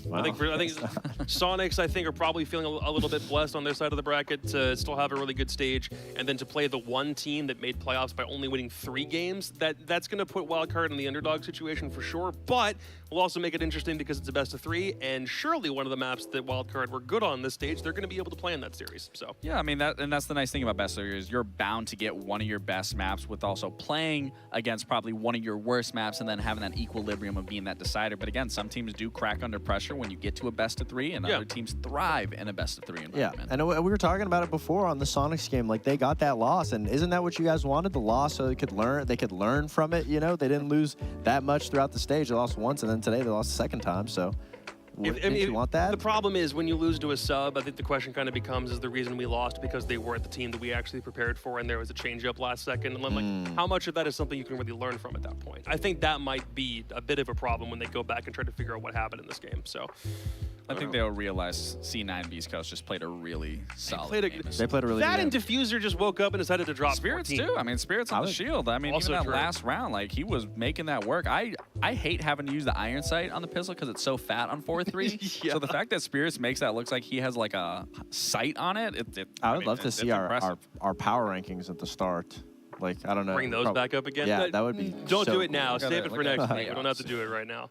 F: Wow.
D: I think Sonics, are probably feeling a little bit blessed on their side of the bracket to still have a really good stage, and then to play the one team that made playoffs by only winning 3 games. That's going to put Wildcard in the underdog situation for sure, but will also make it interesting because it's a best of 3, and surely one of the maps that Wildcard were good on this stage, they're going to be able to play in that series. So
E: yeah, I mean that's the nice thing about best of 3 is you're bound to get one of your best maps with also playing against probably one of your worst maps and then having that equilibrium of being that decider. But again, some teams do crack under pressure when you get to a best of 3, and other teams thrive in a best of 3 environment.
F: Yeah, and we were talking about it before on the Sonics game. Like, they got that loss, and isn't that what you guys wanted? The loss so they could learn from it. They didn't lose that much throughout the stage. They lost once, and then today they lost the second time. So you want that?
D: The problem is when you lose to a sub, I think the question kind of becomes, is the reason we lost because they weren't the team that we actually prepared for and there was a change-up last second? And then, how much of that is something you can really learn from at that point? I think that might be a bit of a problem when they go back and try to figure out what happened in this game. So
E: I think they'll realize C9 Beast Coast just played a really solid game.
F: They played a really
D: That
F: good
D: and
F: game.
D: Diffuser just woke up and decided to drop
E: Spirits
D: 14.
E: too. I mean, Spirits on the shield. I mean, even that last round, like he was making that work. I hate having to use the iron sight on the pistol because it's so fat on 4-3. So the fact that Spirits makes that looks like he has like a sight on it.
F: I would love to see our power rankings at the start. Like, I don't know.
D: Bring those back up again?
F: Yeah, that would be
D: Don't
F: so
D: do it now.
F: cool.
D: Save it for next week. We don't have to do it right now.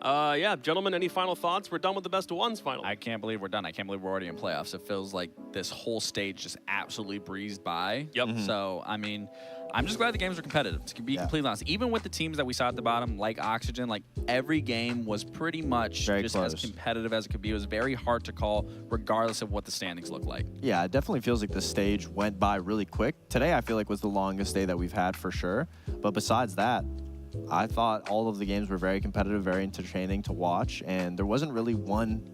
D: Yeah, gentlemen, any final thoughts? We're done with the best of ones finally.
E: I can't believe we're done. I can't believe we're already in playoffs. It feels like this whole stage just absolutely breezed by.
D: Yep.
E: So, I mean, I'm just glad the games were competitive, to be completely honest. Even with the teams that we saw at the bottom, like Oxygen, like every game was pretty much just as competitive as it could be. It was very hard to call, regardless of what the standings look like.
F: Yeah, it definitely feels like the stage went by really quick. Today, I feel like was the longest day that we've had for sure. But besides that, I thought all of the games were very competitive, very entertaining to watch, and there wasn't really one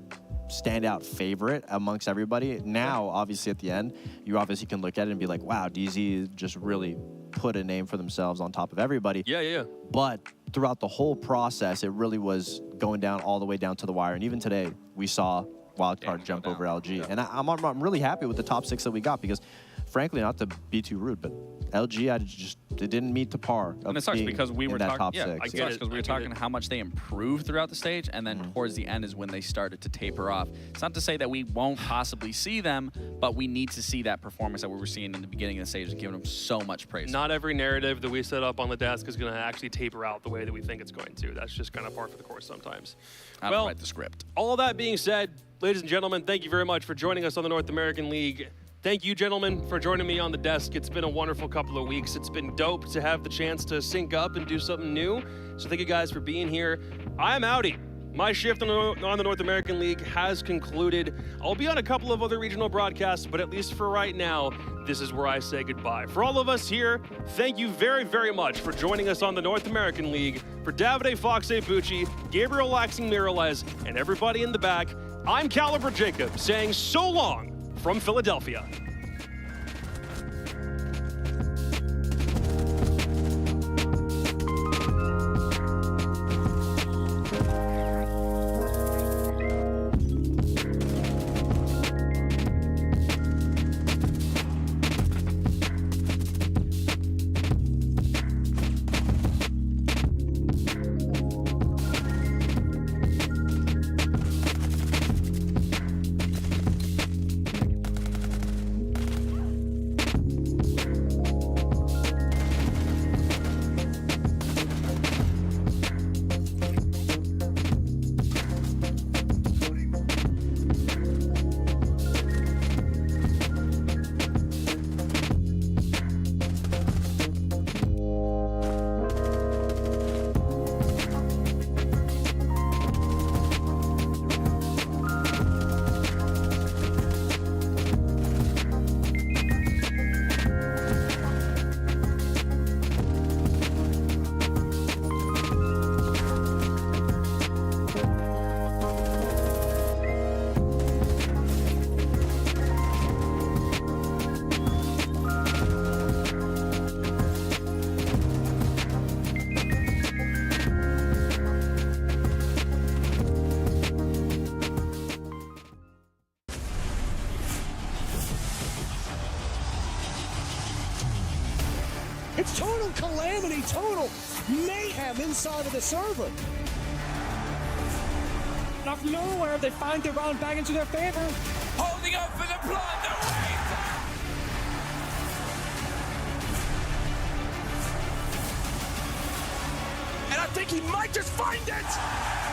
F: standout favorite amongst everybody. Now, obviously, at the end, you obviously can look at it and be like, wow, DZ just really put a name for themselves on top of everybody.
D: Yeah.
F: But throughout the whole process, it really was going down all the way down to the wire. And even today, we saw Wildcard jump over LG. And I'm really happy with the top 6 that we got because, frankly, not to be too rude, but LG, it didn't meet the par of
E: And it sucks because we were
F: that
E: talking,
F: top
E: yeah,
F: 6.
E: it sucks because we were talking how much they improved throughout the stage, and then towards the end is when they started to taper off. It's not to say that we won't possibly see them, but we need to see that performance that we were seeing in the beginning of the stage and giving them so much praise.
D: Not every narrative that we set up on the desk is going to actually taper out the way that we think it's going to. That's just kind of par for the course sometimes.
E: I don't write the script.
D: All that being said, ladies and gentlemen, thank you very much for joining us on the North American League. Thank you, gentlemen, for joining me on the desk. It's been a wonderful couple of weeks. It's been dope to have the chance to sync up and do something new. So thank you guys for being here. I'm outie. My shift on the North American League has concluded. I'll be on a couple of other regional broadcasts, but at least for right now, this is where I say goodbye. For all of us here, thank you very, very much for joining us on the North American League. For Davide Foxe Bucci, Gabriel Laxing Miralez, and everybody in the back, I'm Caliber Jacob saying so long from Philadelphia.
P: It's total calamity, total mayhem inside of the server. Out of nowhere, they find their round back into their favor.
C: Holding up for the blood, the wave!
P: And I think he might just find it!